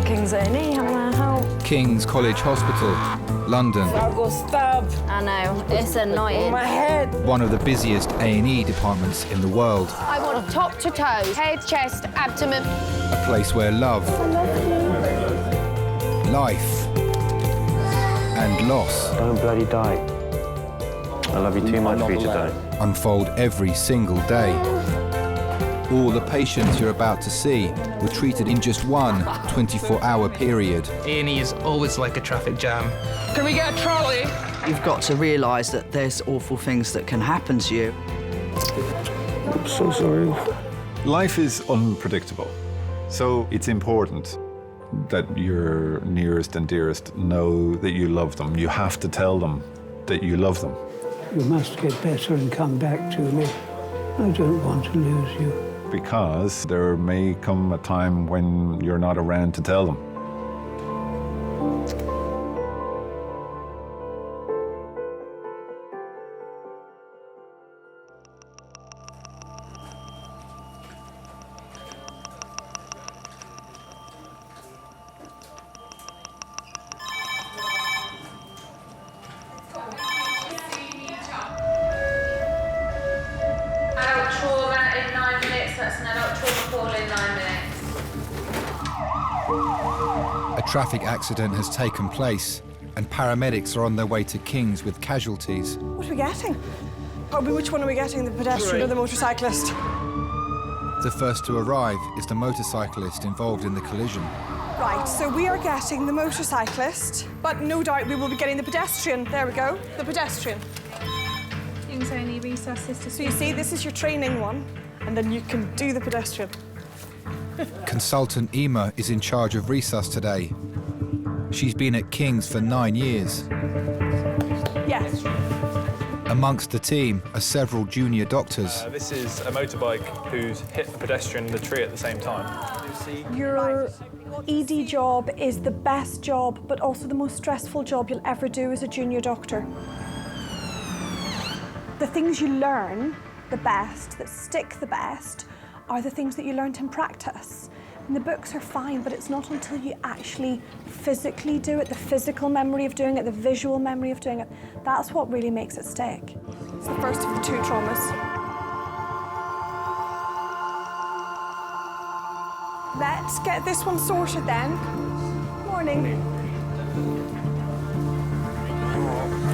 King's A&E, how may I help? King's College Hospital, London. I got stabbed. I know, it's annoying. My head. One of the busiest A&E departments in the world. I want top to toe, head, chest, abdomen. A place where love, life, and loss Don't bloody die. I love you too much for you to die. unfold every single day. All the patients you're about to see were treated in just one 24-hour period. A&E is always like a traffic jam. Can we get a trolley? You've got to realise that there's awful things that can happen to you. I'm so sorry. Life is unpredictable, so it's important that your nearest and dearest know that you love them. You have to tell them that you love them. You must get better and come back to me. I don't want to lose you. Because there may come a time when you're not around to tell them. Adult trauma in 9 minutes. That's an adult trauma call in 9 minutes. A traffic accident has taken place, and paramedics are on their way to King's with casualties. What are we getting? Which one are we getting, the pedestrian or the motorcyclist? The first to arrive is the motorcyclist involved in the collision. Right, so we are getting the motorcyclist, but no doubt we will be getting the pedestrian. There we go, the pedestrian. King's A&E resus sister. So you see, this is your training one, and then you can do the pedestrian. Consultant Ema is in charge of resus today. She's been at King's for 9 years. Yes. Amongst the team are several junior doctors. This is a motorbike who's hit the pedestrian and the tree at the same time. Your ED job is the best job, but also the most stressful job you'll ever do as a junior doctor. The things you learn the best, that stick the best, are the things that you learned in practice. And the books are fine, but it's not until you actually physically do it, the physical memory of doing it, the visual memory of doing it, that's what really makes it stick. It's the first of the 2 traumas. Let's get this one sorted then. Morning.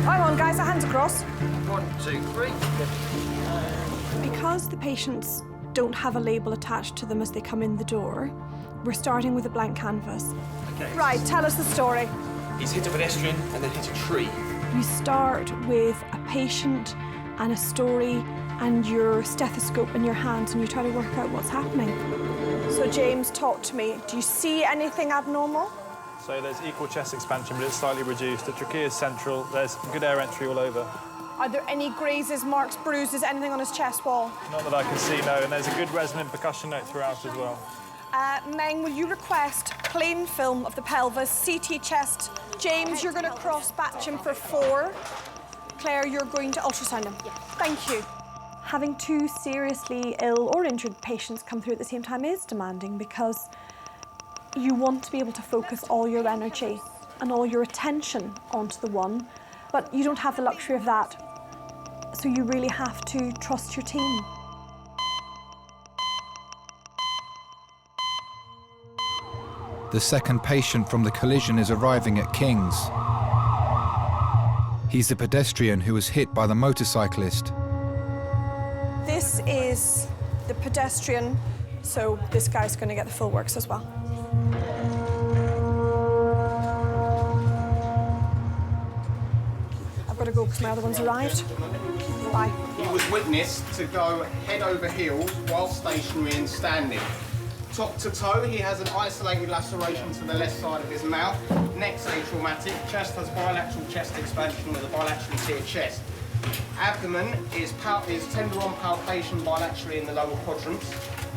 Hang on, guys, hands across. 1, 2, 3. Because the patients don't have a label attached to them as they come in the door, we're starting with a blank canvas. Okay. Right, tell us the story. He's hit a pedestrian and then hit a tree. We start with a patient and a story and your stethoscope in your hands and you try to work out what's happening. So James, talk to me. Do you see anything abnormal? So there's equal chest expansion, but it's slightly reduced. The trachea is central. There's good air entry all over. Are there any grazes, marks, bruises, anything on his chest wall? Not that I can see, no. And there's a good resonant percussion note throughout as well. Meng, will you request plain film of the pelvis, CT chest? James, you're going to cross-batch him for 4. Claire, you're going to ultrasound him. Thank you. Having 2 seriously ill or injured patients come through at the same time is demanding because you want to be able to focus all your energy and all your attention onto the one, but you don't have the luxury of that. So you really have to trust your team. The second patient from the collision is arriving at King's. He's the pedestrian who was hit by the motorcyclist. This is the pedestrian, so this guy's going to get the full works as well. I've got to go because my other one's arrived. Bye. He was witnessed to go head over heels while stationary and standing. Top to toe, he has an isolated laceration to the left side of his mouth. Neck's atraumatic. Chest has bilateral chest expansion with a bilaterally tiered chest. Abdomen is tender on palpation bilaterally in the lower quadrants.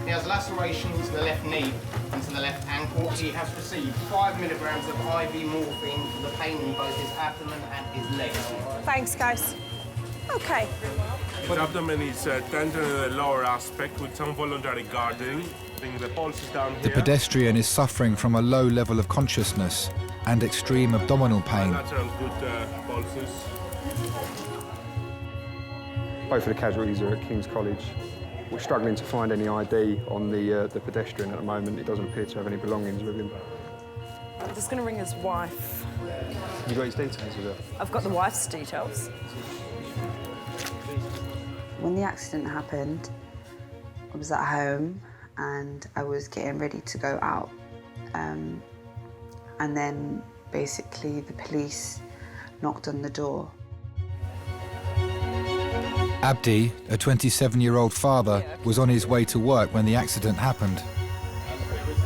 He has lacerations to the left knee and to the left ankle. He has received 5 milligrams of IV morphine for the pain in both his abdomen and his legs. Thanks, guys. Okay. The abdomen is tender in the lower aspect with some voluntary guarding. The pulse is down here. The pedestrian is suffering from a low level of consciousness and extreme abdominal pain. Natural good pulses. Both of the casualties are at King's College. We're struggling to find any ID on the pedestrian at the moment. It doesn't appear to have any belongings with him. I'm just going to ring his wife. You got his details with her? I've got the wife's details. When the accident happened, I was at home and I was getting ready to go out. And then basically the police knocked on the door. Abdi, a 27-year-old father, was on his way to work when the accident happened.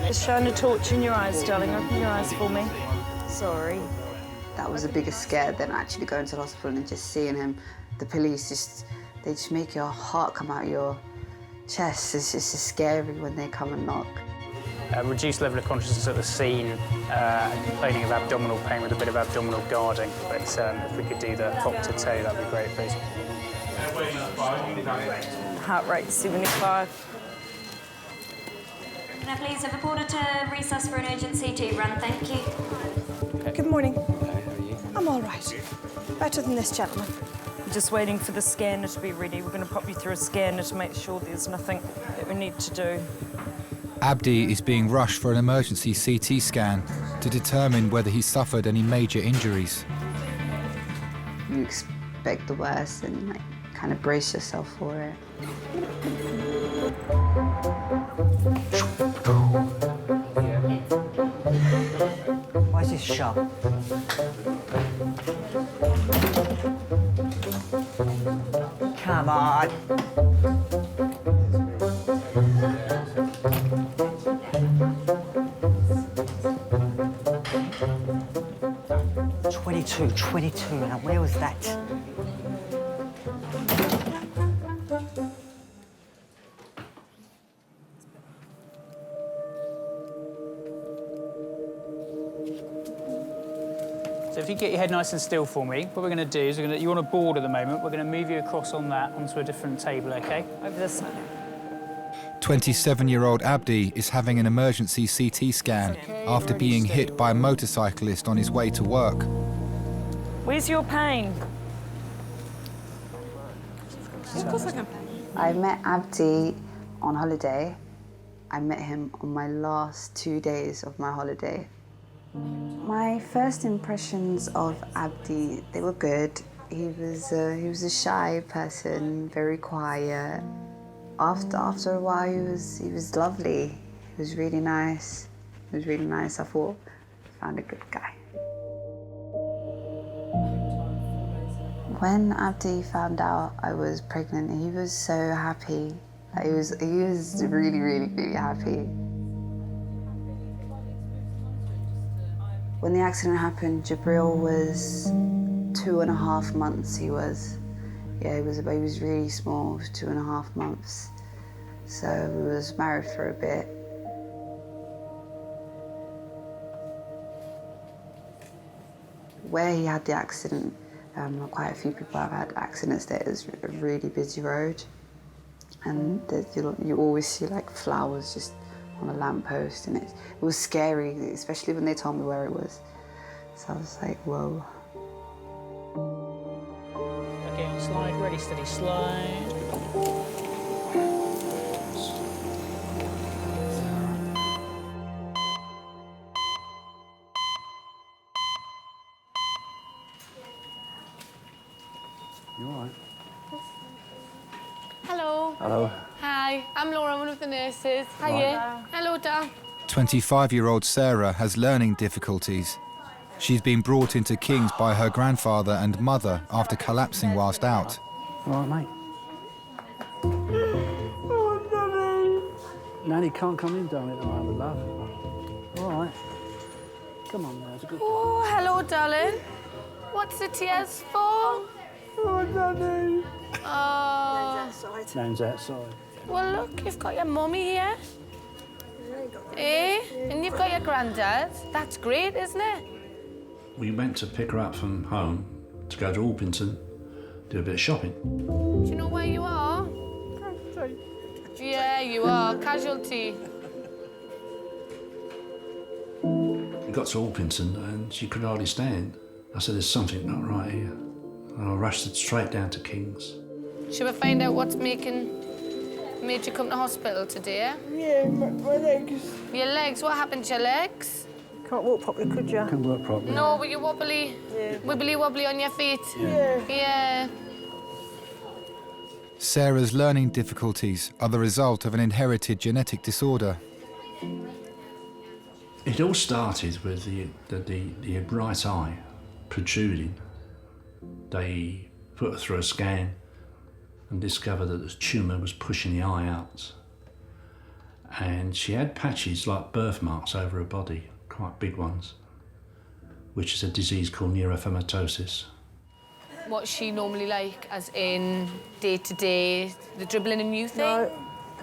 It's showing a torch in your eyes, darling. Open your eyes for me. Sorry. That was a bigger scare than actually going to the hospital and just seeing him. The police they just make your heart come out your chest. It's just scary when they come and knock. Reduced level of consciousness at the scene, complaining of abdominal pain with a bit of abdominal guarding. But if we could do the top to toe, that'd be great, please. Heart rate 75. Can I please have a porter to resus for an urgent CT run? Thank you. Good morning. I'm all right. Better than this gentleman. I'm just waiting for the scanner to be ready. We're going to pop you through a scanner to make sure there's nothing that we need to do. Abdi is being rushed for an emergency CT scan to determine whether he suffered any major injuries. You expect the worst and kind of brace yourself for it. Why is this sharp? Come on. $22. Now, where was that? So if you get your head nice and still for me, what we're going to do is you're on a board at the moment. We're going to move you across on that onto a different table, OK? Over this side. 27-year-old Abdi is having an emergency CT scan after being hit by a motorcyclist on his way to work. Where's your pain? Of course I can. I met Abdi on holiday. I met him on my last 2 days of my holiday. My first impressions of Abdi, they were good. He was a shy person, very quiet. After a while, he was lovely. He was really nice. He was really nice. I thought, I found a good guy. When Abdi found out I was pregnant, he was so happy. He was really, really, really happy. When the accident happened, Jabril was 2.5 months. He was really small, 2.5 months. So we was married for a bit. Where he had the accident, quite a few people have had accidents there. It's a really busy road, and you always see like flowers just on a lamppost, and it was scary, especially when they told me where it was. So I was like, whoa. Okay, on slide, ready, steady, slide. You all right? Hello. Hello. Hi, I'm Laura, one of the nurses. Hiya. Hello, Dad. 25-year-old Sarah has learning difficulties. She's been brought into King's by her grandfather and mother after collapsing whilst out. All right, mate. Nanny can't come in, darling, at the moment, love. All right. Come on, now, it's a good day. Oh, hello, darling. What's the tears for? Oh, Nanny. Oh. Nan's outside. Well, look, you've got your mummy here. Eh? And you've got your granddad. That's great, isn't it? We went to pick her up from home to go to Orpington, do a bit of shopping. Do you know where you are? Yeah, you are. Casualty. We got to Orpington and she could hardly stand. I said, there's something not right here. And I rushed straight down to King's. Should we find out what's made you come to hospital today? Yeah, my legs. Your legs? What happened to your legs? Can't walk properly, could you? Can't work properly. No, were you wobbly? Yeah. Wibbly wobbly on your feet? Yeah. Yeah. Sarah's learning difficulties are the result of an inherited genetic disorder. It all started with the right eye protruding. They put her through a scan and discovered that the tumour was pushing the eye out. And she had patches like birthmarks over her body, quite big ones, which is a disease called neurofibromatosis. What's she normally like, as in day-to-day, the dribbling a new thing? No,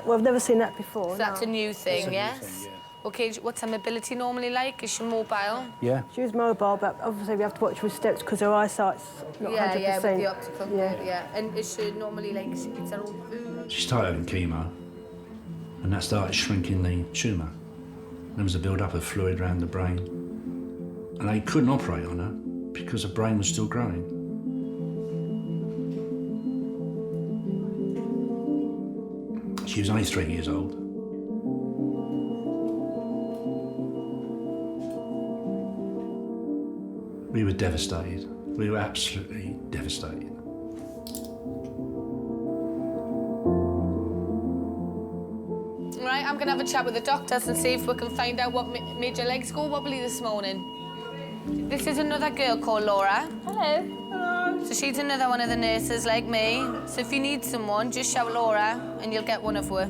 well, I've never seen that before. So that's a new thing, That's a new yes? thing, yeah. OK, what's her mobility normally like? Is she mobile? Yeah. She was mobile, but obviously we have to watch her with steps because her eyesight's not 100%. Yeah, with the optical. Yeah. And is she normally like, she eats her own food? She started having chemo, and that started shrinking the tumour. There was a build-up of fluid around the brain. And they couldn't operate on her because her brain was still growing. She was only 3 years old. We were devastated. We were absolutely devastated. Right, I'm going to have a chat with the doctors and see if we can find out what made your legs go wobbly this morning. This is another girl called Laura. Hello. Hello. So she's another one of the nurses like me. So if you need someone, just shout Laura and you'll get one of her.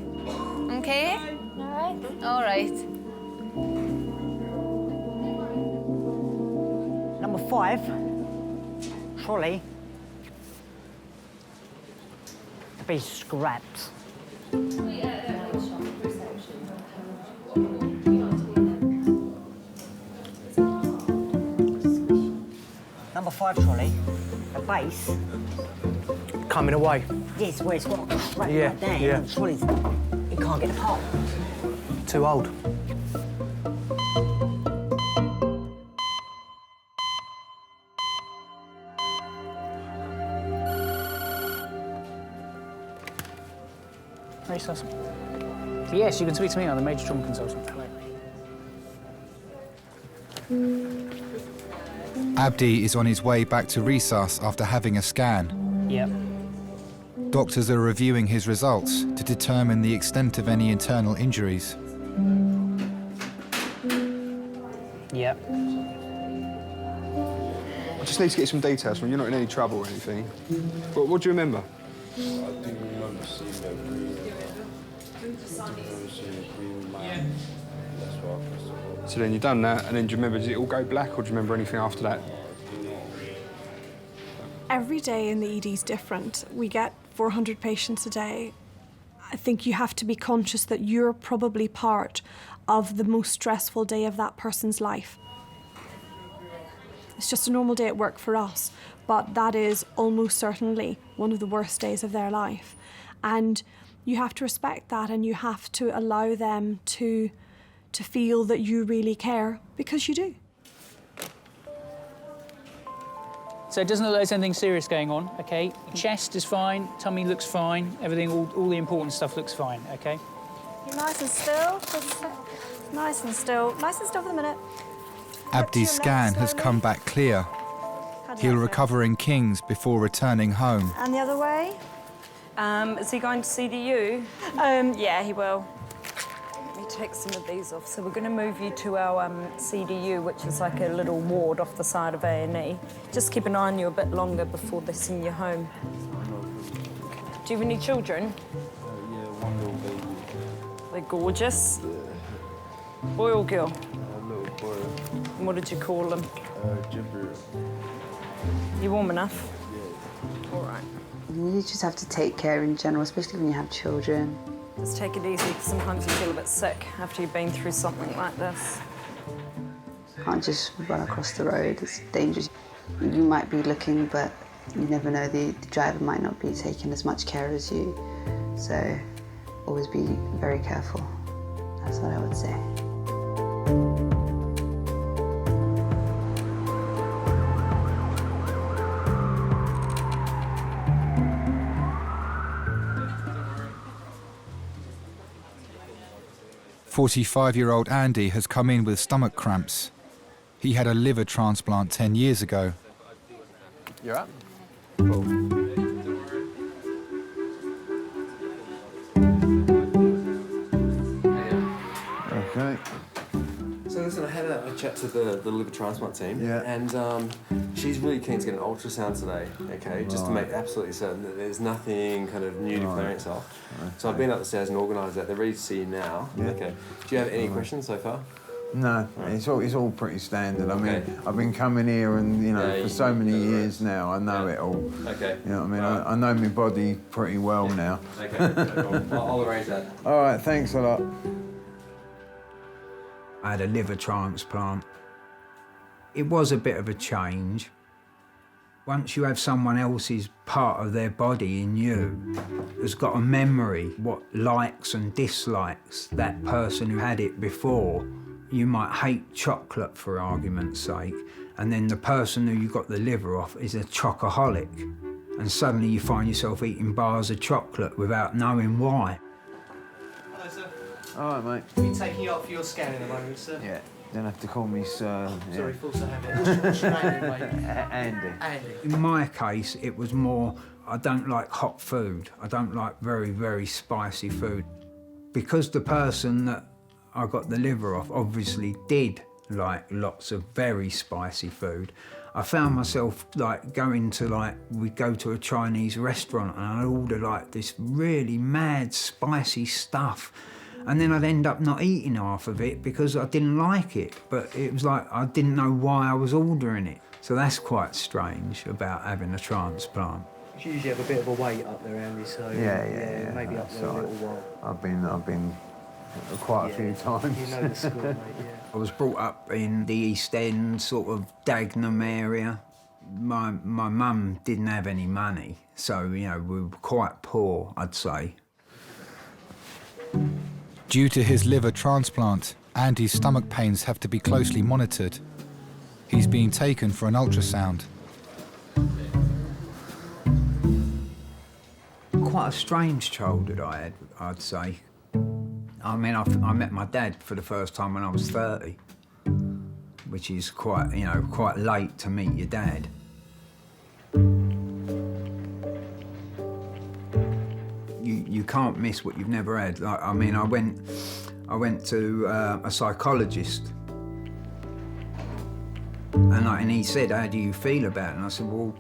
OK? All right. All right. Number 5, trolley, to be scrapped. Number 5 trolley, the base. Coming away. Yes, where it's got a strap Yeah, right there. yeah. And the trolley's, it can't get apart. Too old. Resus. So yes, you can speak to me. I'm the major trauma consultant. Hello. Abdi is on his way back to Resus after having a scan. Yep. Doctors are reviewing his results to determine the extent of any internal injuries. Yep. I just need to get some details from you. You're not in any trouble or anything. But what do you remember? I do remember seeing that green. That's why I pressed the button. So then you've done that, and then do you remember, did it all go black, or do you remember anything after that? Every day in the ED is different. We get 400 patients a day. I think you have to be conscious that you're probably part of the most stressful day of that person's life. It's just a normal day at work for us, but that is almost certainly one of the worst days of their life. And you have to respect that, and you have to allow them to feel that you really care, because you do. So it doesn't look like there's anything serious going on, OK? Chest is fine, tummy looks fine, everything, all the important stuff looks fine, OK? You're nice and still. Nice and still. Nice and still for the minute. Abdi's scan has come back clear. He'll recover in King's before returning home. And the other way? Is he going to CDU? Yeah, he will. Let me take some of these off. So we're going to move you to our CDU, which is like a little ward off the side of A&E. Just keep an eye on you a bit longer before they send you home. Do you have any children? Yeah, one little baby. They're gorgeous. Boy or girl? A little boy. And what did you call them? Jibber. You warm enough? Yeah. All right. You just have to take care in general, especially when you have children. Just take it easy, because sometimes you feel a bit sick after you've been through something like this. Can't just run across the road, it's dangerous. You might be looking, but you never know, the driver might not be taking as much care as you. So always be very careful. That's what I would say. 45-year-old Andy has come in with stomach cramps. He had a liver transplant 10 years ago. You're up. Okay. So listen, I had a chat to the liver transplant team, and she's really keen to get an ultrasound today, okay, just to make absolutely certain that there's nothing kind of new declaring itself. So I've been up the stairs and organised that. They're ready to see you now. Okay. Do you have any questions so far? No, it's all pretty standard. I mean, I've been coming here and, for so many years now, I know it all. Okay. You know what I mean? I know my body pretty well now. Okay, no problem. I'll arrange that. All right, thanks a lot. I had a liver transplant. It was a bit of a change. Once you have someone else's part of their body in you, has got a memory, what likes and dislikes that person who had it before. You might hate chocolate, for argument's sake, and then the person who you got the liver off is a chocoholic, and suddenly you find yourself eating bars of chocolate without knowing why. Hello, sir. All right, mate. We'll be taking you up for your scan in a moment, sir. Yeah, don't have to call me sir. Sorry, false habit. What's your name, mate? Andy. Andy. In my case, it was more, I don't like hot food. I don't like very, very spicy food. Because the person that I got the liver off obviously did like lots of very spicy food, I found myself going to we'd go to a Chinese restaurant and I'd order this really mad spicy stuff. And then I'd end up not eating half of it because I didn't like it. But it was I didn't know why I was ordering it. So that's quite strange about having a transplant. You usually have a bit of a wait up there, Andy, so Yeah. maybe up there a little while. I've been quite a few times. You know the score, mate, yeah. I was brought up in the East End, sort of Dagenham area. My mum didn't have any money, so, we were quite poor, I'd say. Due to his liver transplant, Andy's stomach pains have to be closely monitored. He's being taken for an ultrasound. Quite a strange childhood I had, I'd say. I mean, I met my dad for the first time when I was 30, which is quite late to meet your dad. You can't miss what you've never had. I went to a psychologist, And he said, how do you feel about it? And I said, well,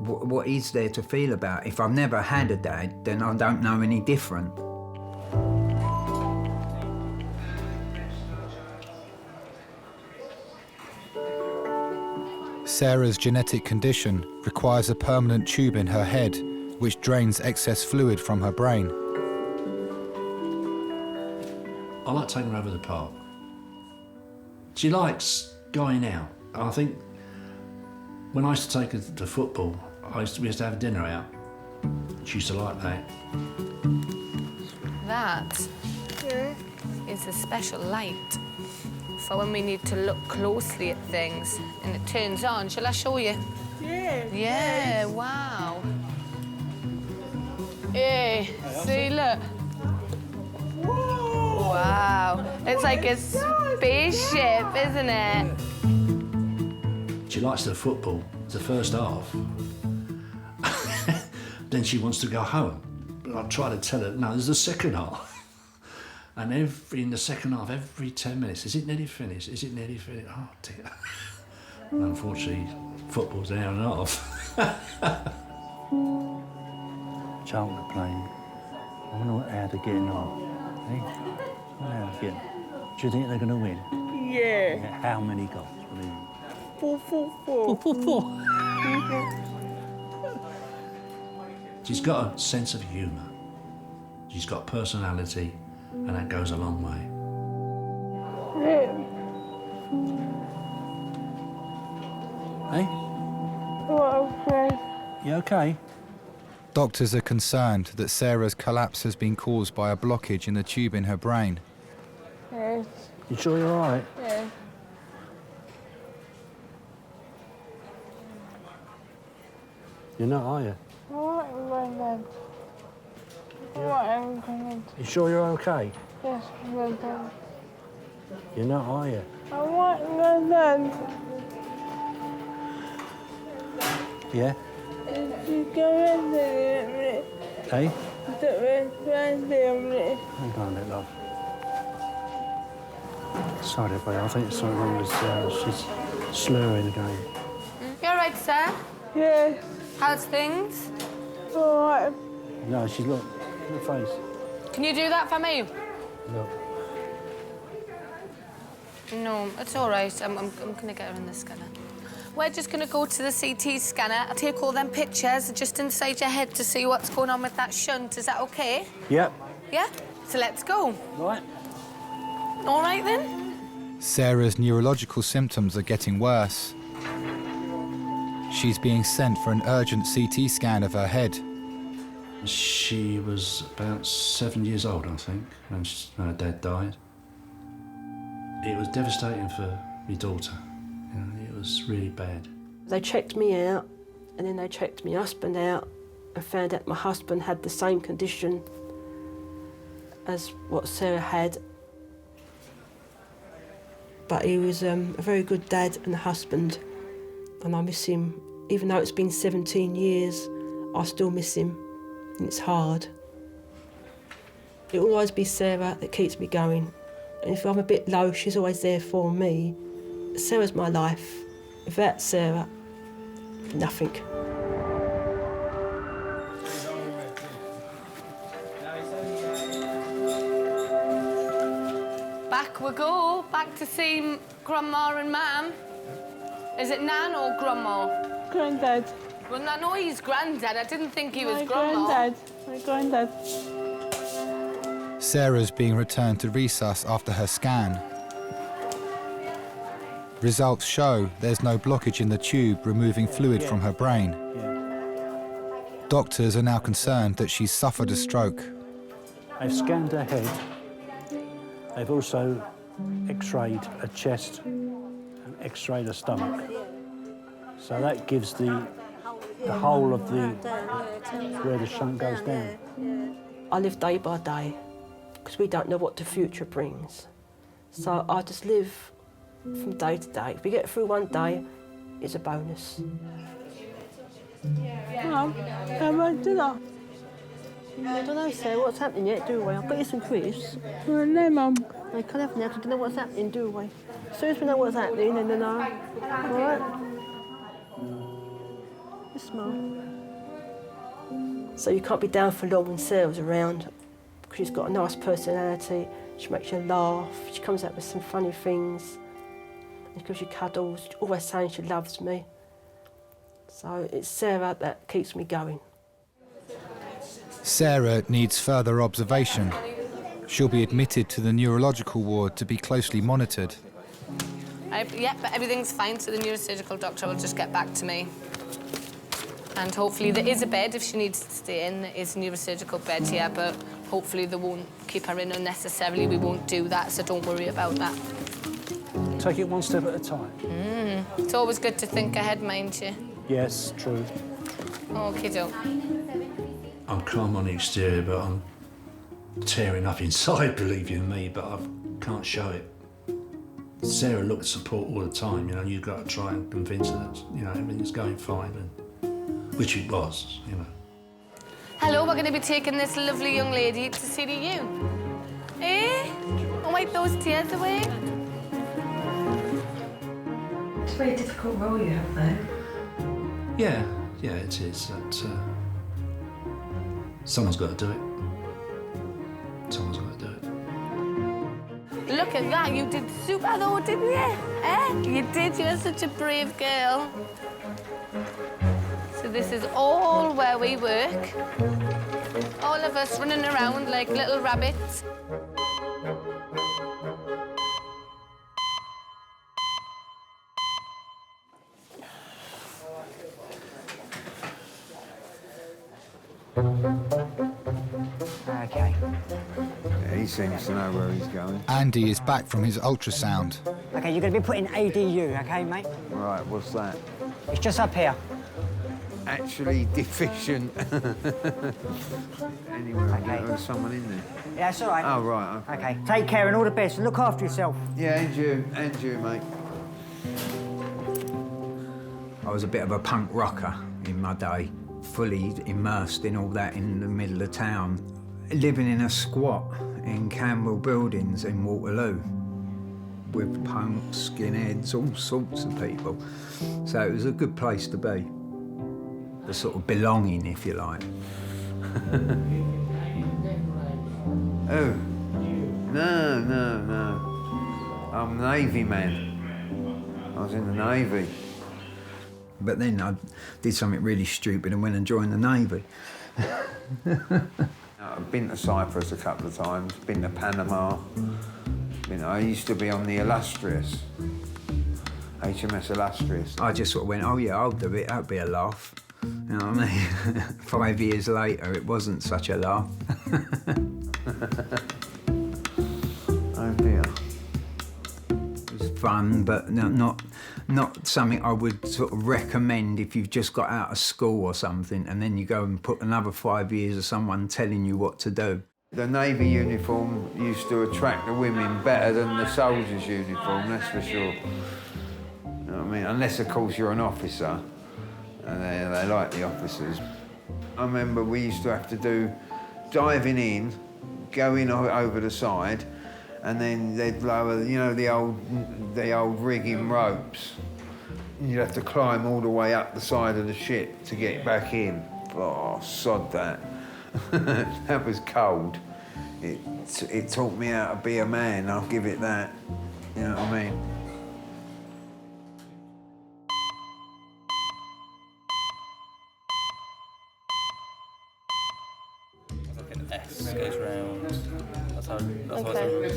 what is there to feel about? If I've never had a dad, then I don't know any different. Sarah's genetic condition requires a permanent tube in her head, which drains excess fluid from her brain. I like taking her over the park. She likes going out. I think when I used to take her to football, we used to have dinner out. She used to like that. That is a special light for when we need to look closely at things, and it turns on. Shall I show you? Yeah. Yeah, wow. Hey, see, look. Whoa. Wow. It's like a spaceship, isn't it? She likes the football, the first half. Then she wants to go home. But I try to tell her, no, there's the second half. And in the second half, every 10 minutes, is it nearly finished? Is it nearly finished? Oh, dear. And unfortunately, football's an hour and a half. Charlton are playing. I wonder how they're getting on. Hey? I wonder how they're getting. Do you think they're going to win? Yeah. How many goals will they win? 4. 4. She's got a sense of humour. She's got personality, and that goes a long way. Hey? You okay? Doctors are concerned that Sarah's collapse has been caused by a blockage in the tube in her brain. Yes. You sure you're all right? Yes. You're not, are you? You sure you're okay? Yes, You're not, are you? I want London. Yeah? If you go in there, Hey? family. Hang on a minute, love. Sorry, babe. I think something wrong with she's slurring again. You all right, sir? Yes. How's things? All right. No, she's look at her face. Can you do that for me? No. No, it's all right. I'm gonna get her in the scanner. We're just gonna go to the CT scanner. I'll take all them pictures just inside your head to see what's going on with that shunt. Is that okay? Yep. Yeah? So let's go. Right. All right, then? Sarah's neurological symptoms are getting worse. She's being sent for an urgent CT scan of her head. She was about 7 years old, I think, when her dad died. It was devastating for my daughter. You know, it was really bad. They checked me out, and then they checked my husband out and found out my husband had the same condition as what Sarah had. But he was a very good dad and husband, and I miss him. Even though it's been 17 years, I still miss him, and it's hard. It will always be Sarah that keeps me going. And if I'm a bit low, she's always there for me. Sarah's my life. Without Sarah, nothing. Back we go. Back to see Grandma and Mam. Is it Nan or Grandma? Granddad. Well, I know he's Granddad. I didn't think he was My Grandma. granddad. My granddad. Sarah's being returned to resus after her scan. Results show there's no blockage in the tube removing fluid from her brain. Doctors are now concerned that she's suffered a stroke. They've scanned her head. They've also x-rayed her chest and x-rayed her stomach. So that gives the whole of where the shunt goes down. I live day by day because we don't know what the future brings. So I just live from day to day. If we get through one day, it's a bonus. Mum, how about dinner? I don't know, Sarah, what's happening yet, do we? I've got you some crisps. Oh, no, Mum. I can't have now, I don't know what's happening, do we? As soon as we know what's happening, then know. All right? Yes, Mum. So you can't be down for long when Sarah's around, because she's got a nice personality. She makes you laugh. She comes out with some funny things. She gives you cuddles. She's always saying she loves me. So it's Sarah that keeps me going. Sarah needs further observation. She'll be admitted to the neurological ward to be closely monitored. Yeah, but everything's fine, so the neurosurgical doctor will just get back to me. And hopefully there is a bed if she needs to stay in. There is a neurosurgical bed here, but hopefully they won't keep her in unnecessarily. We won't do that, so don't worry about that. Take it one step at a time. It's always good to think ahead, mind you. Yes, true. Okie-doke. I'm calm on the exterior, but I'm tearing up inside, believe you me, but I can't show it. Sarah looked at support all the time, you know, you've got to try and convince her that, you know, everything's going fine, and, which it was, you know. Hello, we're going to be taking this lovely young lady to see the U. Eh? I'll wipe those tears away. It's a very difficult role you have, though. Yeah, it is. That, someone's got to do it. Someone's got to do it. Look at that, you did super though, didn't you? Eh? You did, you're such a brave girl. So this is all where we work. All of us running around like little rabbits. Okay. Yeah, he seems to know where he's going. Andy is back from his ultrasound. Okay, you're going to be put in ADU, okay, mate? Right, what's that? It's just up here. Actually deficient. Anyway, Okay. there's someone in there. Yeah, it's all right. Oh, right, okay. Okay, take care and all the best. Look after yourself. Yeah, and you, mate. I was a bit of a punk rocker in my day, fully immersed in all that in the middle of town. Living in a squat in Camberwell Buildings in Waterloo with punks, skinheads, all sorts of people. So it was a good place to be. The sort of belonging, if you like. Oh, no. I'm a Navy man. I was in the Navy. But then I did something really stupid and went and joined the Navy. I've been to Cyprus a couple of times, been to Panama. I used to be on the Illustrious, HMS Illustrious. I just sort of went, oh yeah, I'll do it, that'll be a laugh. You know what I mean? 5 years later, it wasn't such a laugh. Oh dear. It was fun, but not something I would sort of recommend if you've just got out of school or something, and then you go and put another 5 years of someone telling you what to do. The Navy uniform used to attract the women better than the soldiers' uniform, that's for sure. You know what I mean? Unless, of course, you're an officer, and they like the officers. I remember we used to have to do diving in, going over the side, and then they'd lower, you know, the old rigging ropes. You'd have to climb all the way up the side of the ship to get back in. Oh, sod that. That was cold. It taught me how to be a man, I'll give it that. You know what I mean? S goes round. That's how Okay.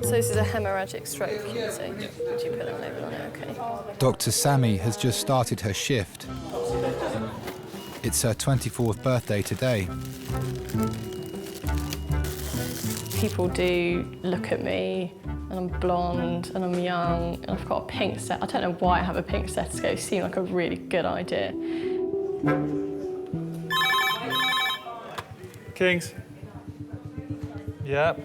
So this is a hemorrhagic stroke, you say? Would you put that label on it? Okay. Dr. Sammy has just started her shift. It's her 24th birthday today. People do look at me, and I'm blonde, and I'm young, and I've got a pink set. I don't know why I have a pink stethoscope. It seemed like a really good idea. Kings. Yep.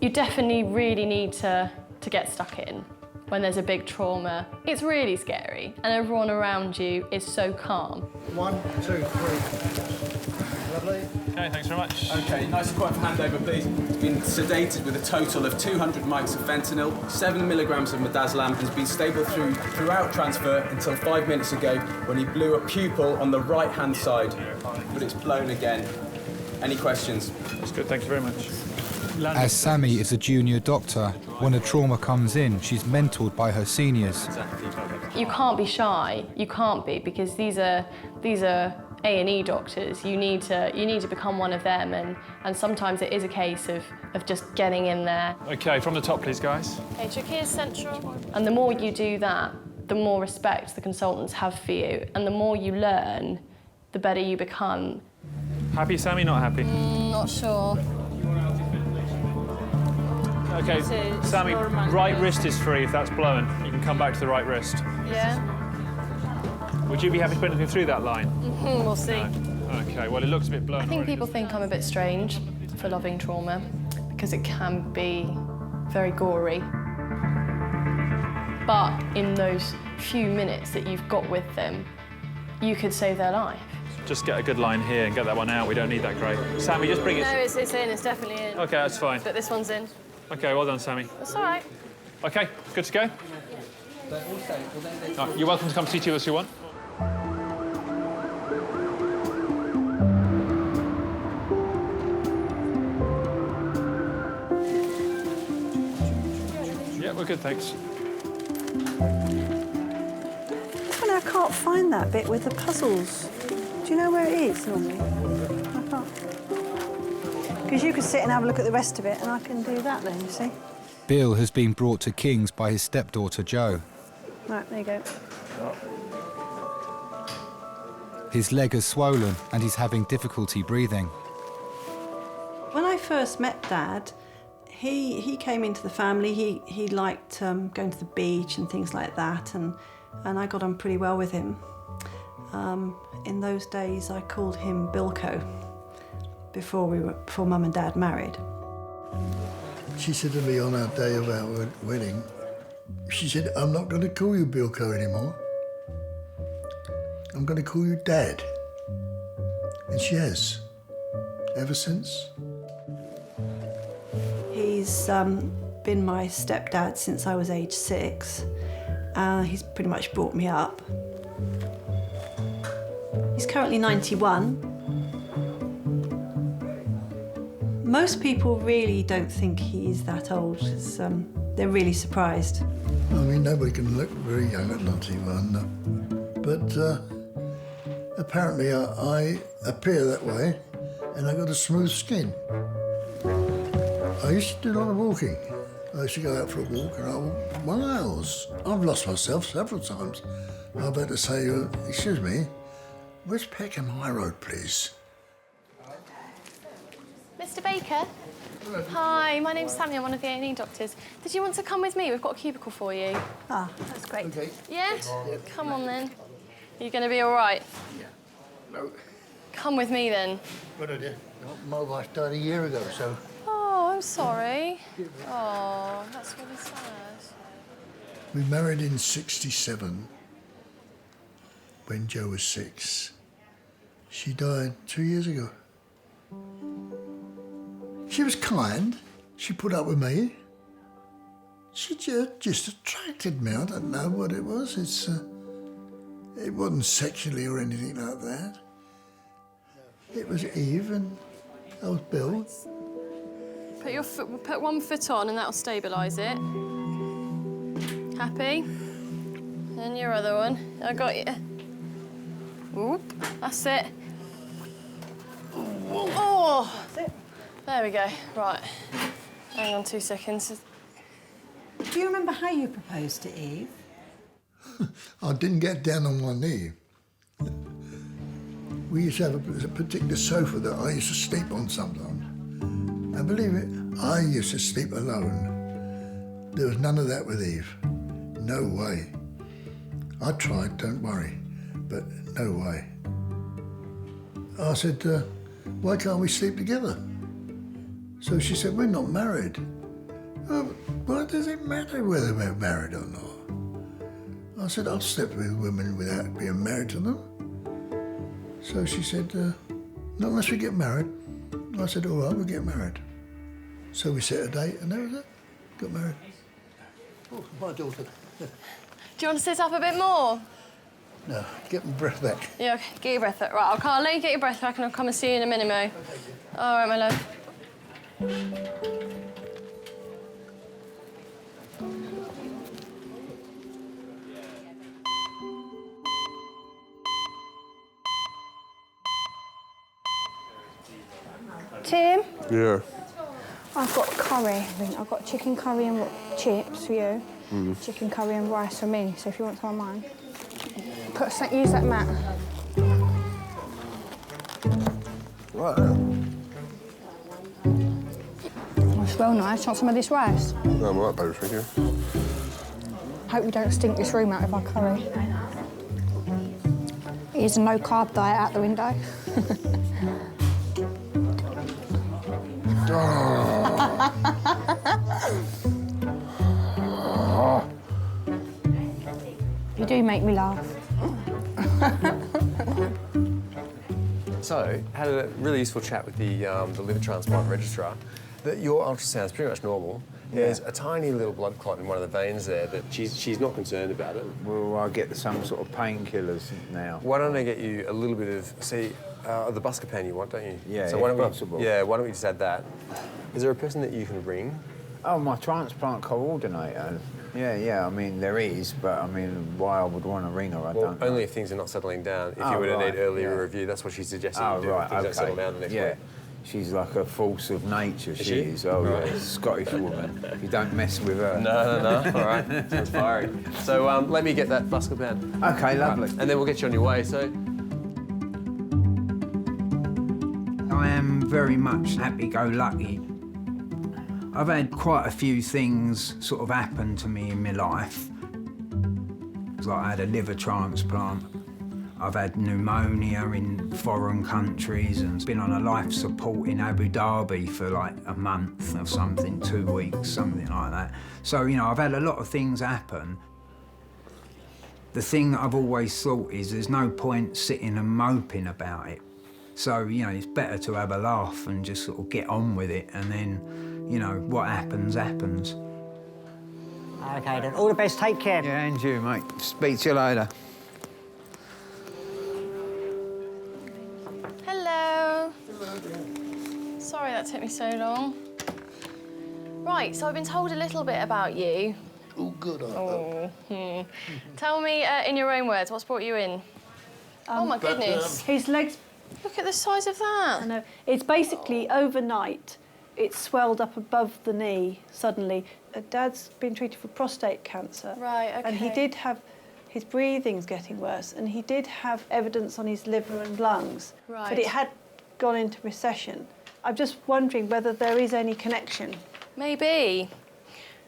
You definitely really need to get stuck in when there's a big trauma. It's really scary, and everyone around you is so calm. 1, 2, 3. Lovely. Okay, thanks very much. Okay, nice and quiet for handover, please. He's been sedated with a total of 200 mics of fentanyl, 7 milligrams of midazolam, and has been stable throughout transfer until 5 minutes ago when he blew a pupil on the right-hand side, but it's blown again. Any questions? That's good, thank you very much. As Sammy is a junior doctor, when a trauma comes in, she's mentored by her seniors. You can't be shy. You can't be, because these are A&E doctors. You need to become one of them, and sometimes it is a case of just getting in there. Okay, from the top, please, guys. Okay, trachea central. And the more you do that, the more respect the consultants have for you, and the more you learn, the better you become. Happy, Sammy? Not happy? Not sure. Okay, Sammy, right wrist is free if that's blown. You can come back to the right wrist. Yeah. Would you be happy to put anything through that line? We'll see. No. Okay, well, it looks a bit blown. I think already, people think I'm a bit strange for loving trauma because it can be very gory. But in those few minutes that you've got with them, you could save their life. Just get a good line here and get that one out. We don't need that grey. Sammy, just bring it. No, it's in. It's definitely in. Okay, that's fine. But this one's in. Okay, well done, Sammy. That's all right. Okay, good to go? Oh, you're welcome to come see to us if you want. Yeah, we're good, thanks. I can't find that bit with the puzzles. Do you know where it is normally? I can't. Because you could sit and have a look at the rest of it, and I can do that then, you see. Bill has been brought to King's by his stepdaughter Jo. Right, there you go. His leg is swollen and he's having difficulty breathing. When I first met Dad, he came into the family. He liked going to the beach and things like that, and I got on pretty well with him. In those days, I called him Bilko before Mum and Dad married. She said to me on our day of our wedding, she said, "I'm not going to call you Bilko anymore. I'm going to call you Dad." And she has, ever since. He's been my stepdad since I was age 6. He's pretty much brought me up. He's currently 91. Most people really don't think he's that old. They're really surprised. I mean, nobody can look very young at 91, but apparently I appear that way, and I've got a smooth skin. I used to do a lot of walking. I used to go out for a walk, and I walk miles. I've lost myself several times. I've had to say, "Excuse me, where's Peckham High Road, please?" Mr. Baker? Hi, my name's Sammy. I'm one of the A&E doctors. Did you want to come with me? We've got a cubicle for you. Ah, that's great. Okay. Yeah? Come on, then. Are you going to be all right? Yeah. No. Come with me, then. Good idea. My wife died a year ago, so... Oh, I'm sorry. Oh, that's really sad. We married in '67, when Jo was 6. She died 2 years ago. She was kind. She put up with me. She just attracted me. I don't know what it was. It wasn't sexually or anything like that. It was Eve and I was Bill. Put one foot on and that'll stabilise it. Happy? And your other one. I got you. Whoop. That's it. Oh! That's it. There we go. Right. Hang on 2 seconds. Do you remember how you proposed to Eve? I didn't get down on one knee. We used to have a particular sofa that I used to sleep on sometimes. And believe it, I used to sleep alone. There was none of that with Eve. No way. I tried, don't worry, but no way. I said, why can't we sleep together? So she said, we're not married. Oh, why does it matter whether we're married or not? I said, I've slept with women without being married to them. So she said, Not unless we get married. I said, all right, we'll get married. So we set a date and that was it. Got married. Oh, my daughter. Do you want to sit up a bit more? No, get my breath back. Yeah, okay. Get your breath back. Right, I'll let you get your breath back and I'll come and see you in a minute, Mo. All right, my love. Tim, Yeah. I've got curry. I've got chicken curry and chips for you. Chicken curry and rice for me. So if you want some of mine, use that mat. Right. Oh, it's well nice. Want some of this rice? No, I'm all right, baby, thank you. Hope we don't stink this room out with our curry. Here's a no-carb diet out the window. You do make me laugh. So, had a really useful chat with the liver transplant registrar. That your ultrasound's pretty much normal. There's a tiny little blood clot in one of the veins there, but she's not concerned about it. Well, I'll get some sort of painkillers now. Why don't I get you a little bit of, the buscapan you want, don't you? Yeah, so why don't possible. why don't we just add that? Is there a person that you can ring? Oh, my transplant coordinator. Yeah, I mean, there is, but I mean, why I would want to ring her, I don't know. Only if things are not settling down. If you were to need earlier review, that's what she suggested you do. If things don't settle down the next week. She's like a force of nature, she is. Oh, Right. yeah, Scottish woman. You don't mess with her. No. All right. Sounds fiery. So let me get that buscapan. OK, lovely. And then we'll get you on your way, so... I am very much happy-go-lucky. I've had quite a few things sort of happen to me in my life. Like I had a liver transplant. I've had pneumonia in foreign countries and been on a life support in Abu Dhabi for like a month or something, 2 weeks, something like that. So, you know, I've had a lot of things happen. The thing that I've always thought is there's no point sitting and moping about it. So, you know, it's better to have a laugh and just sort of get on with it, and then, you know, what happens, happens. OK, then. All the best. Take care. Yeah, and you, mate. Speak to you later. Hello. Sorry that took me so long. Right, so I've been told a little bit about you. Oh, good. Tell me, in your own words, what's brought you in? Oh, my goodness. His legs... Look at the size of that. I know. It's basically overnight. It's swelled up above the knee suddenly. Dad's been treated for prostate cancer. Right, OK. And he did have... His breathing's getting worse, and he did have evidence on his liver and lungs. Right. But it had gone into recession. I'm just wondering whether there is any connection. Maybe.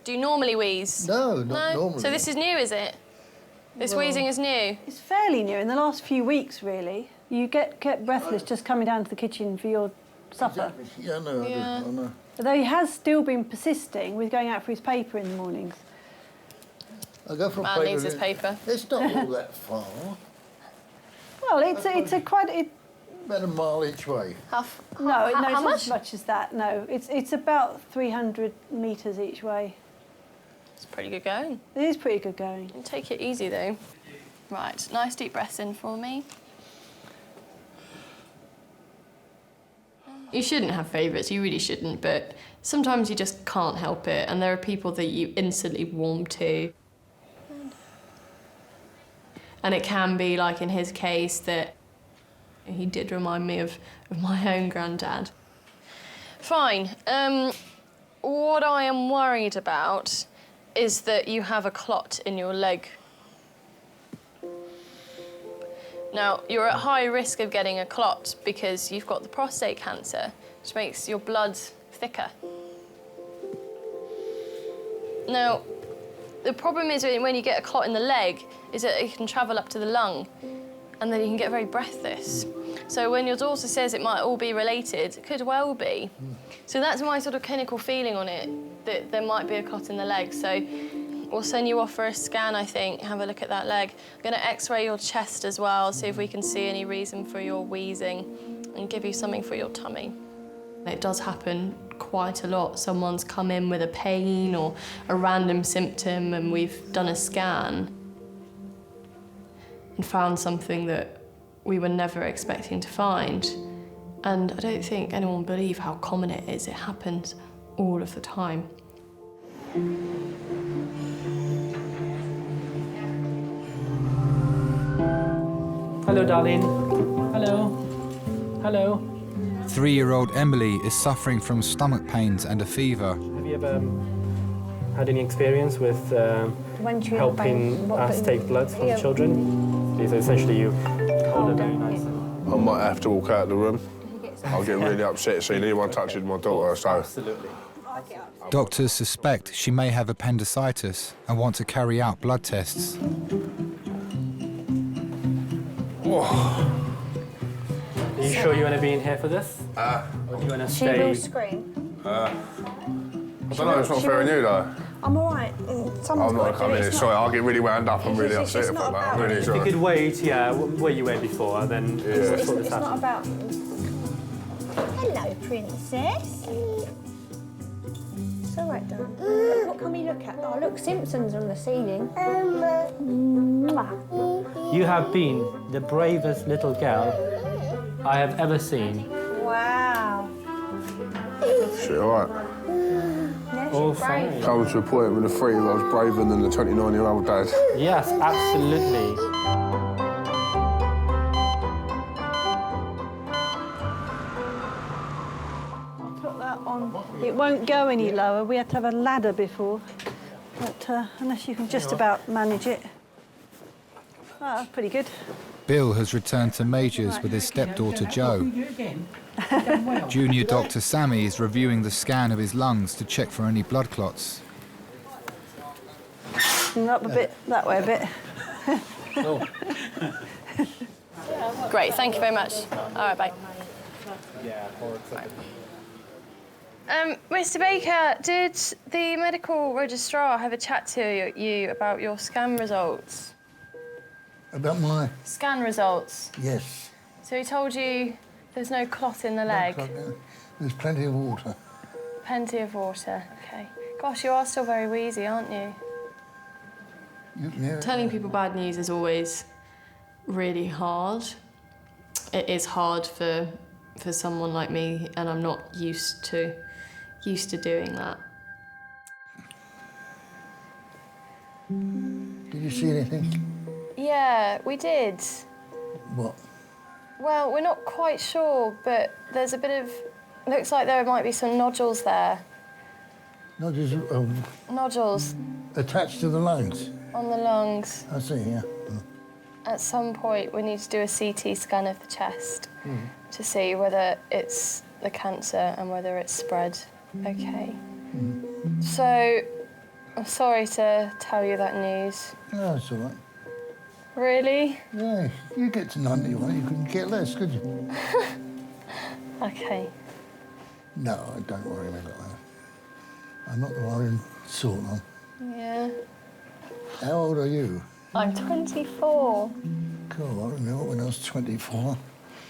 Do you normally wheeze? No, not normally. So this is new, is it? This wheezing is new? It's fairly new, in the last few weeks, really. You get breathless just coming down to the kitchen for your supper. Exactly. Yeah, no, I know. Although he has still been persisting with going out for his paper in the mornings. I go for Man needs his paper. It's not all that far. Well, it's a quite... About a mile each way. No, it's not as much as that, no. It's about 300 metres each way. It's pretty good going. It is pretty good going. Take it easy, though. Right, nice deep breaths in for me. You shouldn't have favourites, you really shouldn't, but sometimes you just can't help it, and there are people that you instantly warm to. And it can be, like in his case, that he did remind me of my own granddad. Fine. What I am worried about is that you have a clot in your leg. Now, you're at high risk of getting a clot because you've got the prostate cancer, which makes your blood thicker. Now, the problem is when you get a clot in the leg is that it can travel up to the lung, and then you can get very breathless. So when your daughter says it might all be related, it could well be. So that's my sort of clinical feeling on it, that there might be a clot in the leg. So we'll send you off for a scan, I think, have a look at that leg. I'm going to x-ray your chest as well, see if we can see any reason for your wheezing. and give you something for your tummy. It does happen quite a lot. Someone's come in with a pain or a random symptom and we've done a scan and found something that we were never expecting to find. And I don't think anyone will believe how common it is. It happens all of the time. Hello, darling. Hello. Hello. 3-year-old Emily is suffering from stomach pains and a fever. Have you ever had any experience with helping us take blood from children? So essentially you hold it very nice. I might have to walk out of the room. I'll get really upset seeing anyone touching my daughter, so... Absolutely. Doctors suspect she may have appendicitis and want to carry out blood tests. Are you sure you want to be in here for this? Or do you want to stay? She will scream. I don't know, it's not fair on you, though. I'm all right. I'm not coming in. Sorry, I'll get really wound up. I'm really upset about that. I'm really If you sorry. could wait, yeah, where you were before, then Yeah. sort this It's out. not about... Hello, princess. It's all right, darling. What can we look at? Oh, look, Simpsons on the ceiling. Mwah. You have been the bravest little girl I have ever seen. Wow. Shit, all right. All fine. Comes to a point when the 3-year-old's braver than the 29-year-old dad. Yes, absolutely. Put that on. It won't go any lower. We had to have a ladder before, but unless you can just about manage it. Oh, that's pretty good. Bill has returned to Majors with his stepdaughter Jo. Junior Dr. Sammy is reviewing the scan of his lungs to check for any blood clots. And up a bit, that way a bit. Great, thank you very much. All right, bye. Mr. Baker, did the medical registrar have a chat to you about your scan results? About my... Scan results? Yes. So he told you there's no clot in the leg? There's plenty of water. Plenty of water, OK. Gosh, you are still very wheezy, aren't you? You can hear it. Telling people bad news is always really hard. It is hard for someone like me, and I'm not used to doing that. Did you see anything? Yeah, we did. What? Well, we're not quite sure, but there's a bit of... Looks like there might be some nodules there. Nodules Nodules attached to the lungs? on the lungs. I see, yeah. At some point, we need to do a CT scan of the chest to see whether it's the cancer and whether it's spread. OK. So, I'm sorry to tell you that news. No, it's all right. Really? Yeah, you get to 91, you couldn't get less, could you? OK. No, don't worry about that. I'm not the worrying sort of. Yeah. How old are you? I'm 24. Cool, I remember when I was 24.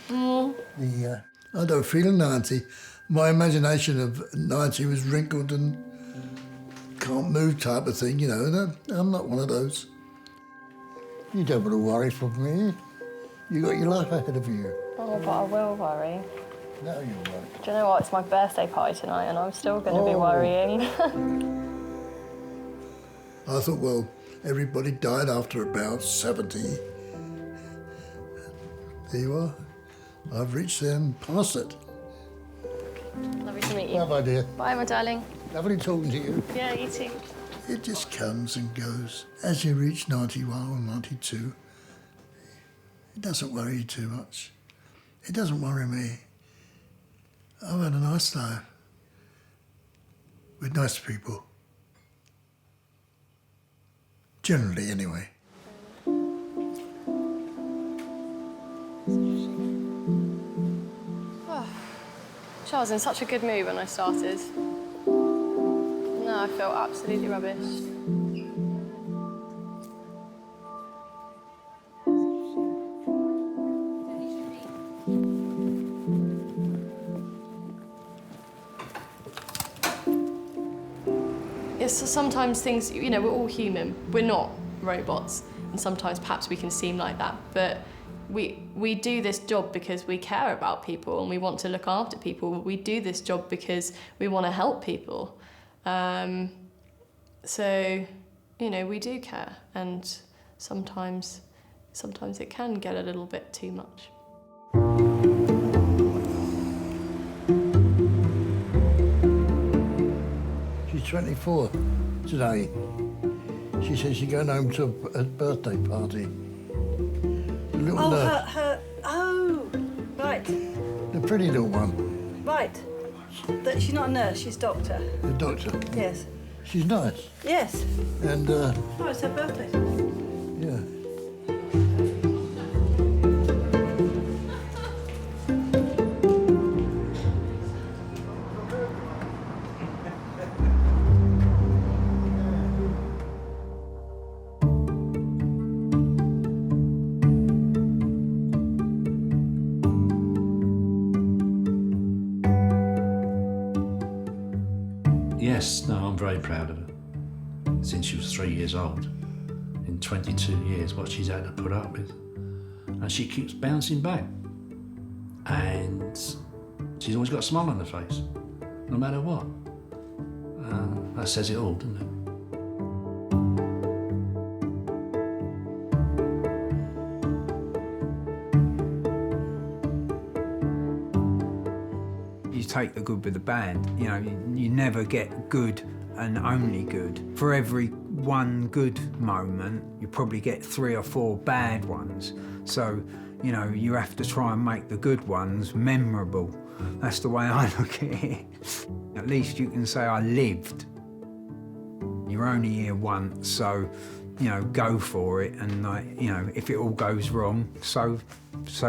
Mm. I don't feel 90. My imagination of 90 was wrinkled and can't move type of thing, you know. And I'm not one of those. You don't want to worry for me. You got your life ahead of you. Oh, but I will worry. No, you won't. Do you know what? It's my birthday party tonight, and I'm still going to be worrying. I thought, well, everybody died after about 70. There you are. I've reached them past it. Lovely to meet you. Bye-bye, dear. Bye, my darling. Lovely talking to you. Yeah, you too. It just comes and goes. As you reach 91 or 92, it doesn't worry you too much. It doesn't worry me. I've had a nice life with nice people. Generally, anyway. I was in such a good mood when I started. Now I feel absolutely rubbish. Because sometimes things, you know, we're all human. We're not robots, and sometimes perhaps we can seem like that. But we do this job because we care about people and we want to look after people. We do this job because we want to help people. So, you know, we do care, and sometimes it can get a little bit too much. She's 24 today. She says she's going home to a birthday party. The little nurse. Right. The pretty little one. Right. She's not a nurse, she's doctor. The doctor. Yes. She's nice. Yes. And, Oh, it's her birthday. yeah. Yes, no, I'm very proud of her. Since she was 3 years old, in 22 years, what she's had to put up with. And she keeps bouncing back. And she's always got a smile on her face, no matter what. That says it all, doesn't it? You take the good with the bad. You know, you never get good and only good. For every one good moment, you probably get 3 or 4 bad ones. So, you know, you have to try and make the good ones memorable. That's the way I look at it. At least you can say, I lived. You're only here once, so, you know, go for it. And, like, you know, if it all goes wrong, so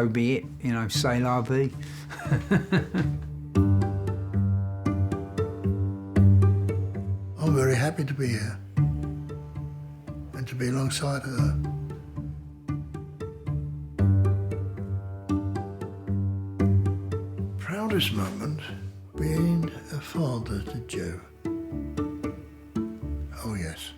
be it. You know, c'est la vie. I'm very happy to be here and to be alongside her. Proudest moment being a father to Joe. Oh yes.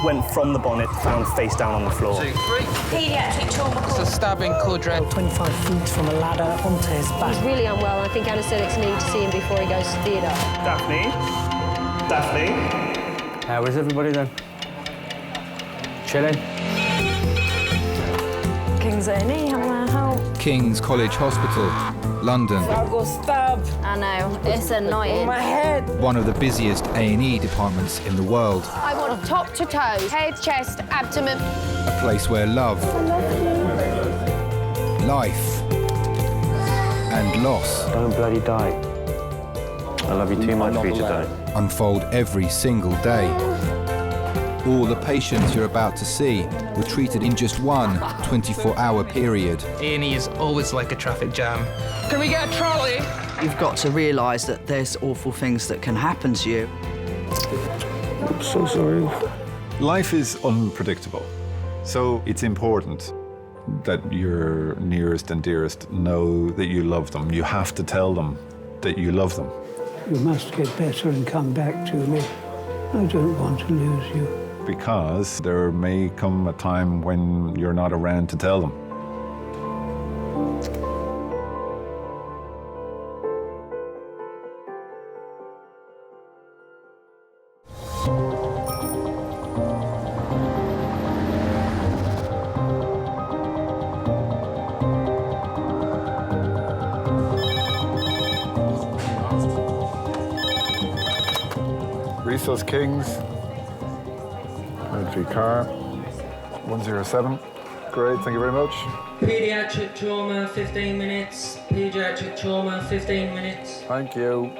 Went from the bonnet, found face down on the floor. 2, 3. Paediatric trauma call. It's a stabbing cordra. 25 feet from a ladder onto his back. He's really unwell. I think anaesthetics need to see him before he goes to theatre. Daphne? Daphne? How is everybody then? Chilling? King's A&E, how may I help? King's College Hospital, London. I got stabbed. I know, it's annoying. My head. One of the busiest A&E departments in the world. I want top to toe, head, chest, abdomen. A place where love, life, and loss. Don't bloody die. I love you too much for you to die. Unfold every single day. All the patients you're about to see were treated in just one 24-hour period. A&E is always like a traffic jam. Can we get a trolley? You've got to realise that there's awful things that can happen to you. I'm so sorry. Life is unpredictable, so it's important that your nearest and dearest know that you love them. You have to tell them that you love them. You must get better and come back to me. I don't want to lose you. Because there may come a time when you're not around to tell them. Resource Kings, entry car, 107. Great, thank you very much. Pediatric trauma, 15 minutes. Pediatric trauma, 15 minutes. Thank you.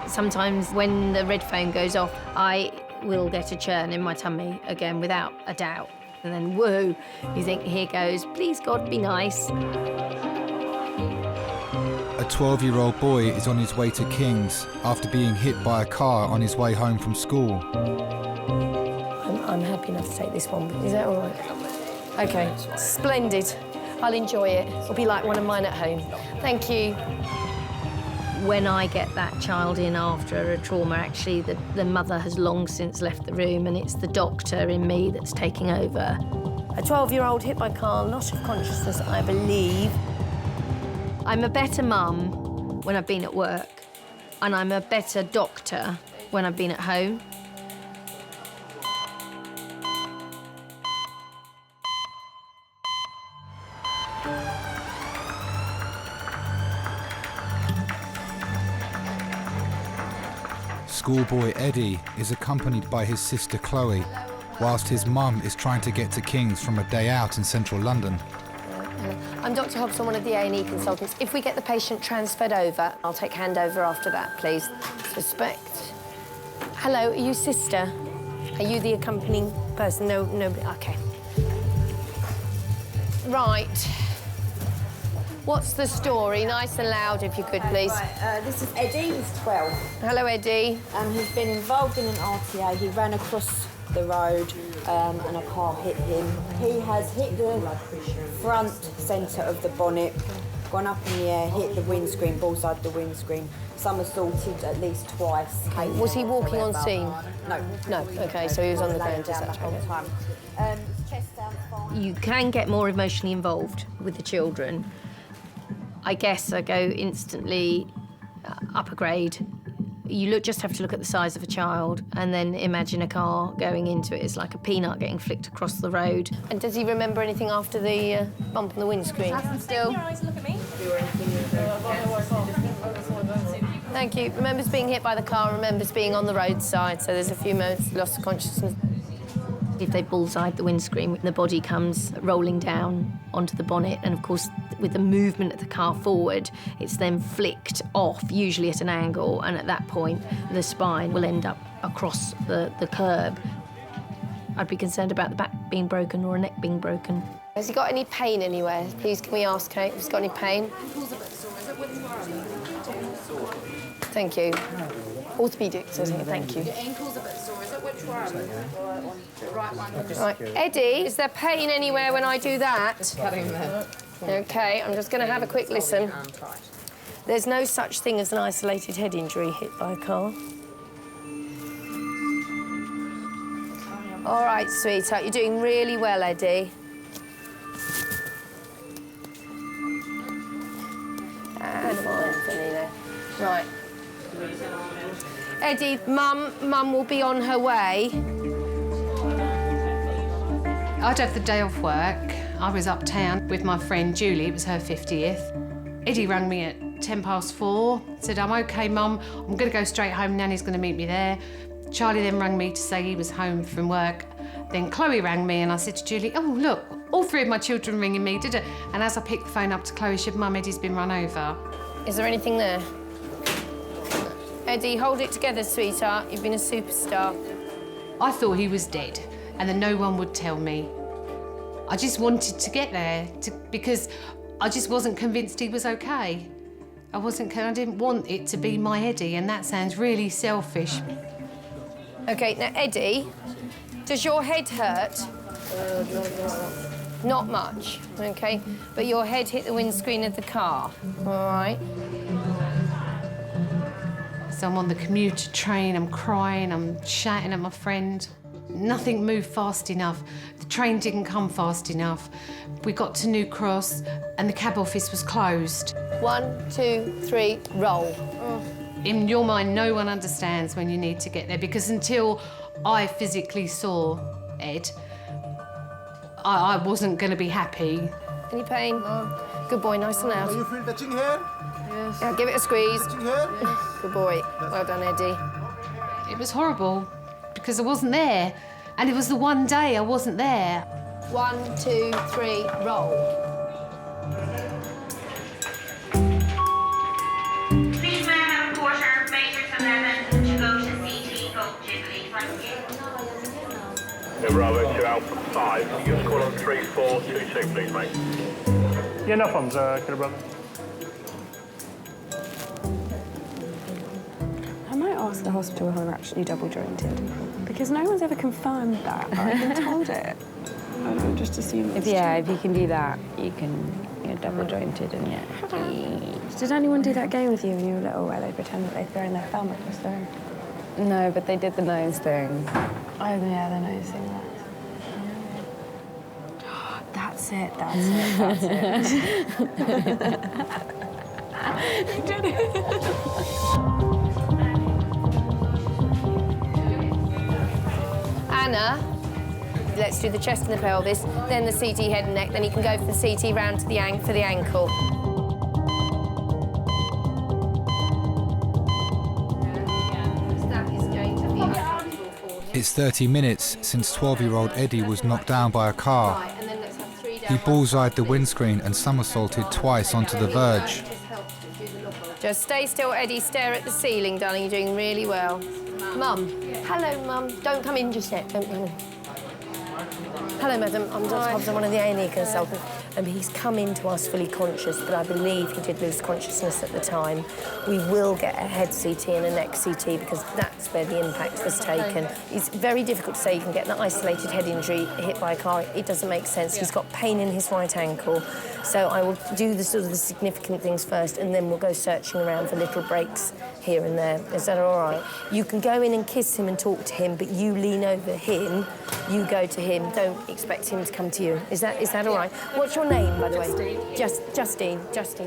Sometimes when the red phone goes off, I will get a churn in my tummy again, without a doubt. And then, whoa, you think, here goes, please God, be nice. A 12-year-old boy is on his way to King's after being hit by a car on his way home from school. I'm happy enough to take this one. Is that all right? OK, splendid. I'll enjoy it. It'll be like one of mine at home. Thank you. When I get that child in after a trauma, actually, the mother has long since left the room, and it's the doctor in me that's taking over. A 12-year-old hit by car, loss of consciousness, I believe. I'm a better mum when I've been at work, and I'm a better doctor when I've been at home. Schoolboy Eddie is accompanied by his sister Chloe, whilst his mum is trying to get to King's from a day out in central London. I'm Dr. Hobson, one of the A&E consultants. If we get the patient transferred over, I'll take handover after that, please. Suspect. Hello, are you sister? Are you the accompanying person? No, nobody. OK. Right. What's the story? Nice and loud, if you could, please. Right, this is Eddie, he's 12. Hello, Eddie. He's been involved in an RTA. He ran across the road and a car hit him. He has hit the front centre of the bonnet, gone up in the air, hit the windscreen, bullseyed the windscreen, somersaulted at least twice. Okay. Was he walking on scene? No. No, OK, so he was on the ground down the whole time. Chest down fine. You can get more emotionally involved with the children. I guess I go instantly up a grade. You just have to look at the size of a child and then imagine a car going into it. It's like a peanut getting flicked across the road. And does he remember anything after the bump on the windscreen? Still. Look at me. Thank you. Remembers being hit by the car, remembers being on the roadside, so there's a few moments lost of consciousness. If they bullseyed the windscreen, the body comes rolling down onto the bonnet, and of course, with the movement of the car forward, it's then flicked off, usually at an angle, and at that point, the spine will end up across the curb. I'd be concerned about the back being broken or a neck being broken. Has he got any pain anywhere? Please, can we ask Kate if he's got any pain? Thank you. Orthopaedics, I think. Thank you. Your ankle's a bit sore. Is it which one? The right one. Right, Eddie, is there pain anywhere when I do that? Cutting there. OK, I'm just going to have a quick listen. There's no such thing as an isolated head injury hit by a car. All right, sweetheart, you're doing really well, Eddie. Right. Eddie, Mum will be on her way. I'd have the day off work. I was uptown with my friend Julie, it was her 50th. Eddie rang me at 4:10, said, I'm OK, Mum, I'm going to go straight home, Nanny's going to meet me there. Charlie then rang me to say he was home from work. Then Chloe rang me and I said to Julie, oh, look, all three of my children ringing me, did it? And as I picked the phone up to Chloe, she said, Mum, Eddie's been run over. Is there anything there? Eddie, hold it together, sweetheart. You've been a superstar. I thought he was dead and then no one would tell me. I just wanted to get there because I just wasn't convinced he was OK. I didn't want it to be my Eddie, and that sounds really selfish. OK, now, Eddie, does your head hurt? Not much, OK? But your head hit the windscreen of the car, all right? So I'm on the commuter train, I'm crying, I'm shouting at my friend. Nothing moved fast enough. The train didn't come fast enough. We got to New Cross and the cab office was closed. 1, 2, 3, roll. In your mind, no one understands when you need to get there, because until I physically saw Ed, I wasn't going to be happy. Any pain? No. Good boy, nice and loud. You feel touching here? Yes. Yeah, give it a squeeze. Touching here? Good boy. Well done, Eddie. It was horrible because I wasn't there. And it was the one day I wasn't there. 1, 2, 3, roll. Please may I have a quarter, matrix 11, to go to CT, please, thank you. Bravo 2 Alpha 5, can you just call on 3422, please, mate? Yeah, no problems, Killer Brother. I might ask the hospital who are actually double jointed, because no one's ever confirmed that. I've been told it. I don't just assume it's true. If you can do that, you're double jointed and yeah. Did anyone do that game with you when you were little where they pretend that they throw in their thumb at the stone? No, but they did the nose thing. Oh yeah, the nose thing. That's it. You did it. Anna, let's do the chest and the pelvis, then the CT head and neck, then you can go for the CT round to the for the ankle. It's 30 minutes since 12-year-old Eddie was knocked down by a car. He bullseyed the windscreen and somersaulted twice onto the verge. Just stay still, Eddie. Stare at the ceiling, darling. You're doing really well. Mum. Hello, Mum. Don't come in just yet. Don't come in. Hello, madam. I'm Dr. Hobbs. I'm one of the A&E consultants. He's come in to us fully conscious, but I believe he did lose consciousness at the time. We will get a head CT and a neck CT because that's where the impact was taken. It's very difficult to say you can get an isolated head injury hit by a car. It doesn't make sense. He's got pain in his right ankle. So I will do the significant things first, and then we'll go searching around for little breaks here and there. Is that all right? You can go in and kiss him and talk to him, but you lean over him, you go to him. Don't expect him to come to you. Is that all right? What's your name, by the way? Justine.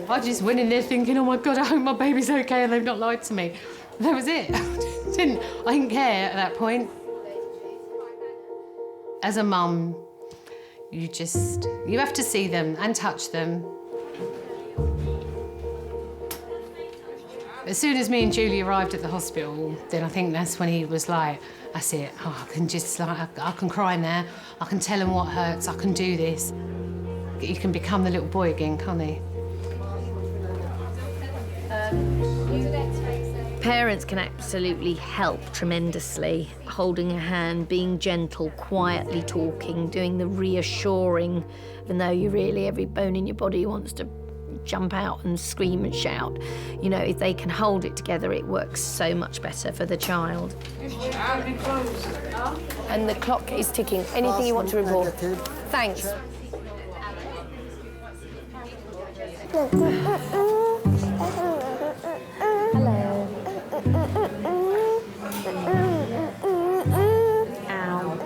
I just went in there thinking, oh my God, I hope my baby's okay and they've not lied to me. That was it. I didn't care at that point. As a mum, you have to see them and touch them. As soon as me and Julie arrived at the hospital, then I think that's when he was like, that's it. Oh, I can I can cry now. I can tell him what hurts. I can do this. He can become the little boy again, can't he? Parents can absolutely help tremendously. Holding a hand, being gentle, quietly talking, doing the reassuring, even though every bone in your body wants to jump out and scream and shout. You know, if they can hold it together, it works so much better for the child. And the clock is ticking. Anything you want to report? Thanks. Hello. Ow.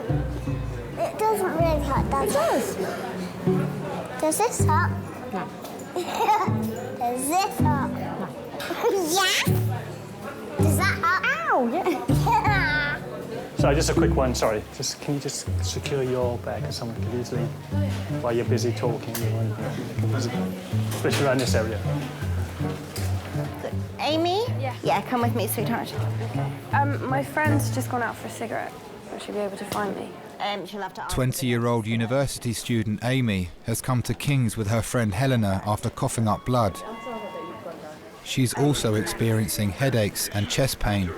It doesn't really hurt, does it? It does. Does this hurt? No. Does this hurt? No. Yeah? Does that hurt? Ow, yeah. So just a quick one, sorry. Can you just secure your bag because someone can easily, while you're busy talking, especially around this area. Amy? Yeah. Yeah, come with me, sweetheart. Okay. My friend's just gone out for a cigarette. Will she be able to find me? She'll have to. 20-year-old university student Amy has come to King's with her friend Helena after coughing up blood. She's also experiencing headaches and chest pain.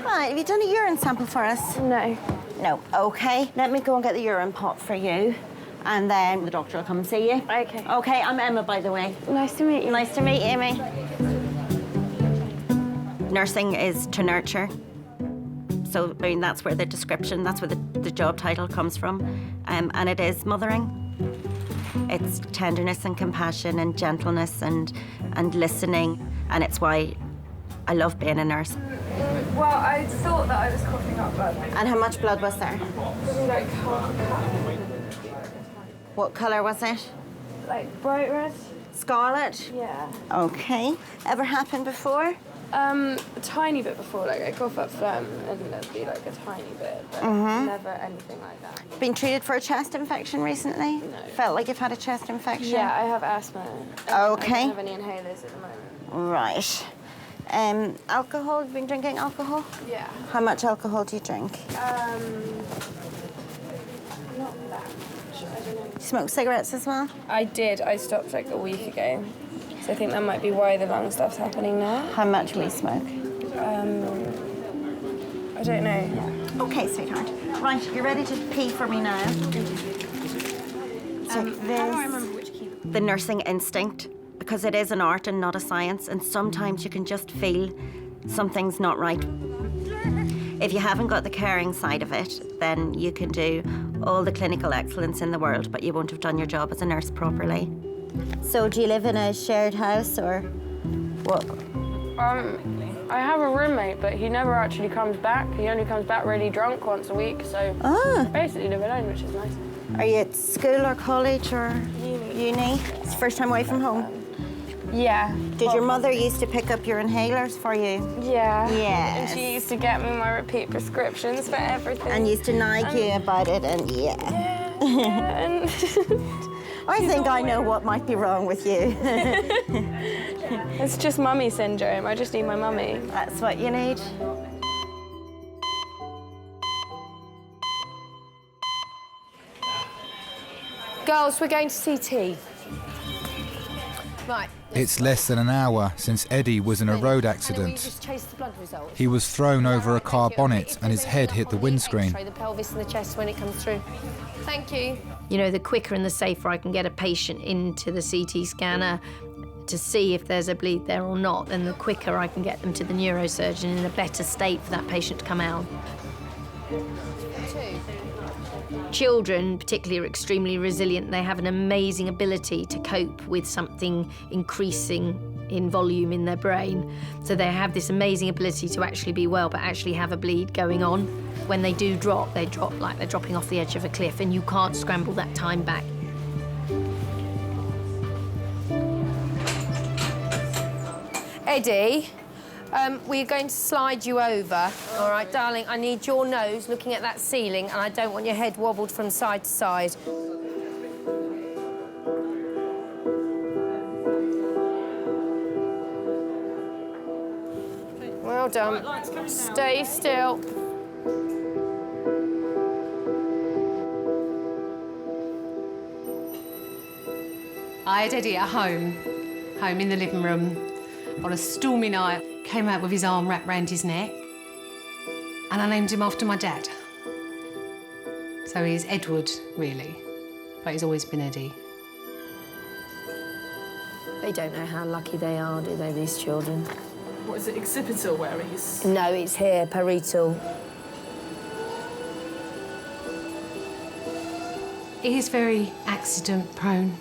Right, have you done a urine sample for us? No. No, okay. Let me go and get the urine pot for you, and then the doctor will come and see you. Okay. Okay, I'm Emma, by the way. Nice to meet you. Nice to meet you, Amy. Nursing is to nurture. So, I mean, that's where the description, that's where the job title comes from. And it is mothering. It's tenderness and compassion and gentleness and listening. And it's why I love being a nurse. Well, I thought that I was coughing up blood. And how much blood was there? Maybe like half a cup. What colour was it? Like bright red. Scarlet? Yeah. Okay. Ever happened before? A tiny bit before, like I cough up phlegm and there'd be like a tiny bit, but never anything like that. Been treated for a chest infection recently? No. Felt like you've had a chest infection? Yeah, I have asthma. Okay. I don't have any inhalers at the moment. Right. Alcohol? Have you been drinking alcohol? Yeah. How much alcohol do you drink? Not that much. I don't know. Smoke cigarettes as well? I did. I stopped like a week ago. So I think that might be why the lung stuff's happening now. How much will you smoke? I don't know. Okay, sweetheart. Right, you're ready to pee for me now. How do I remember which key? The nursing instinct, because it is an art and not a science, and sometimes you can just feel something's not right. If you haven't got the caring side of it, then you can do all the clinical excellence in the world, but you won't have done your job as a nurse properly. So do you live in a shared house or what? I have a roommate, but he never actually comes back. He only comes back really drunk once a week, so I basically live alone, which is nice. Are you at school or college or uni? It's the first time away from home? Yeah. Did your mother used to pick up your inhalers for you? Yeah. Yes. And she used to get me my repeat prescriptions for everything. And used to nag you about it, and and I think I know what might be wrong with you. It's just mummy syndrome. I just need my mummy. That's what you need. Girls, we're going to CT. Right. It's less than an hour since Eddie was in a road accident. Just chase the blood results. He was thrown over a car bonnet and his head hit the windscreen. X-ray the pelvis and the chest when it comes through. Thank you. You know, the quicker and the safer I can get a patient into the CT scanner to see if there's a bleed there or not, then the quicker I can get them to the neurosurgeon in a better state for that patient to come out. Children, particularly, are extremely resilient. They have an amazing ability to cope with something increasing in volume in their brain. So they have this amazing ability to actually be well, but actually have a bleed going on. When they do drop, they drop like they're dropping off the edge of a cliff, and you can't scramble that time back. Eddie, we're going to slide you over. All right, darling, I need your nose looking at that ceiling, and I don't want your head wobbled from side to side. Well done. Stay still. I had Eddie at home in the living room, on a stormy night. Came out with his arm wrapped round his neck, and I named him after my dad. So he's Edward, really, but he's always been Eddie. They don't know how lucky they are, do they, these children? What is it, occipital where he's... No, it's here, parietal. He is very accident-prone.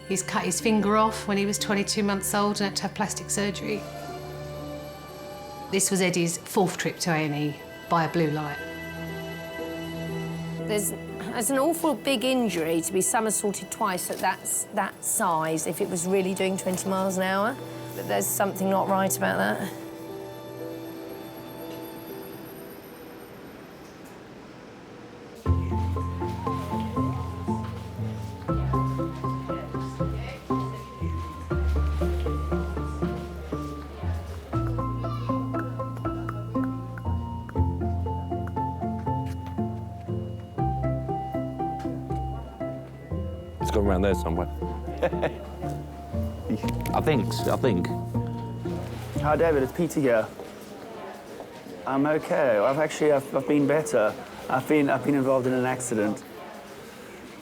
He's cut his finger off when he was 22 months old and had to have plastic surgery. This was Eddie's 4th trip to A&E by a blue light. There's an awful big injury to be somersaulted twice at that size if it was really doing 20 miles an hour. But there's something not right about that. It's gone around there somewhere. I think. Hi, David. It's Peter here. I'm okay. I've been better. I've been involved in an accident.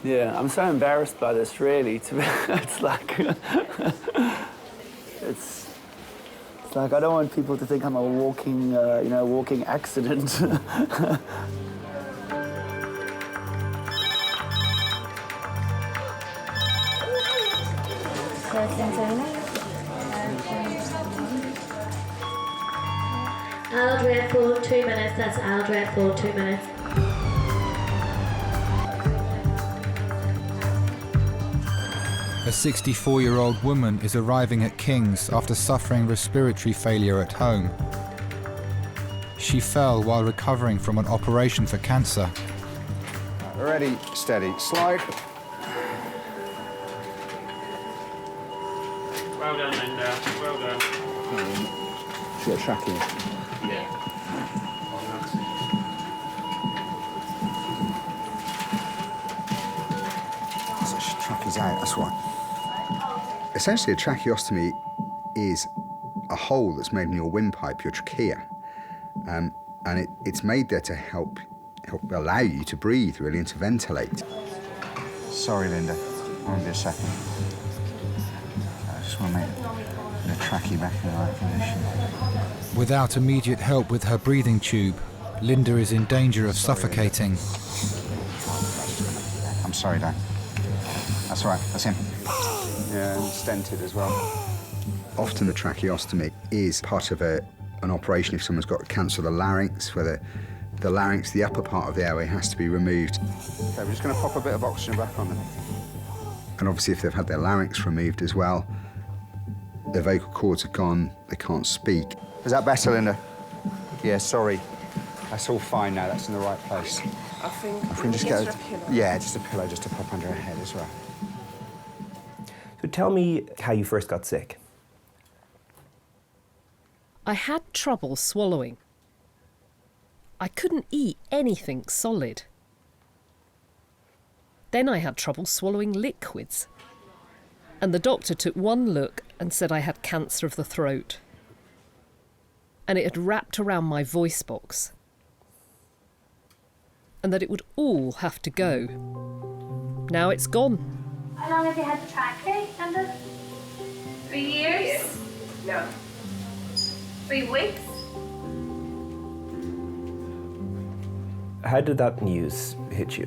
Yeah, I'm so embarrassed by this. Really, it's like it's like I don't want people to think I'm a walking, walking accident. Aldred for 2 minutes, that's Aldred for 2 minutes. A 64-year-old woman is arriving at King's after suffering respiratory failure at home. She fell while recovering from an operation for cancer. Ready, steady, slide. Well done, Linda. Well actually a trachea. Yeah. So trachea's out, that's why. Essentially, a tracheostomy is a hole that's made in your windpipe, your trachea. And it's made there to help allow you to breathe, really, and to ventilate. Sorry, Linda. Won't be a second. I just want to make the trachea back in the right position. Without immediate help with her breathing tube, Linda is in danger of suffocating. I'm sorry, Dan. That's all right, that's him. Yeah, and stented as well. Often the tracheostomy is part of an operation if someone's got cancer of the larynx, where the larynx, the upper part of the airway, has to be removed. Okay, we're just going to pop a bit of oxygen back on them. And obviously if they've had their larynx removed as well, their vocal cords are gone, they can't speak. Is that better, Linda? Yeah, sorry. That's all fine now, that's in the right place. I think If we can just get yeah, just a pillow just to pop under her head as well. So tell me how you first got sick. I had trouble swallowing. I couldn't eat anything solid. Then I had trouble swallowing liquids. And the doctor took one look and said I had cancer of the throat. And it had wrapped around my voice box. And that it would all have to go. Now it's gone. How long have you had the trachea, Linda? 3 years? No. 3 weeks? How did that news hit you?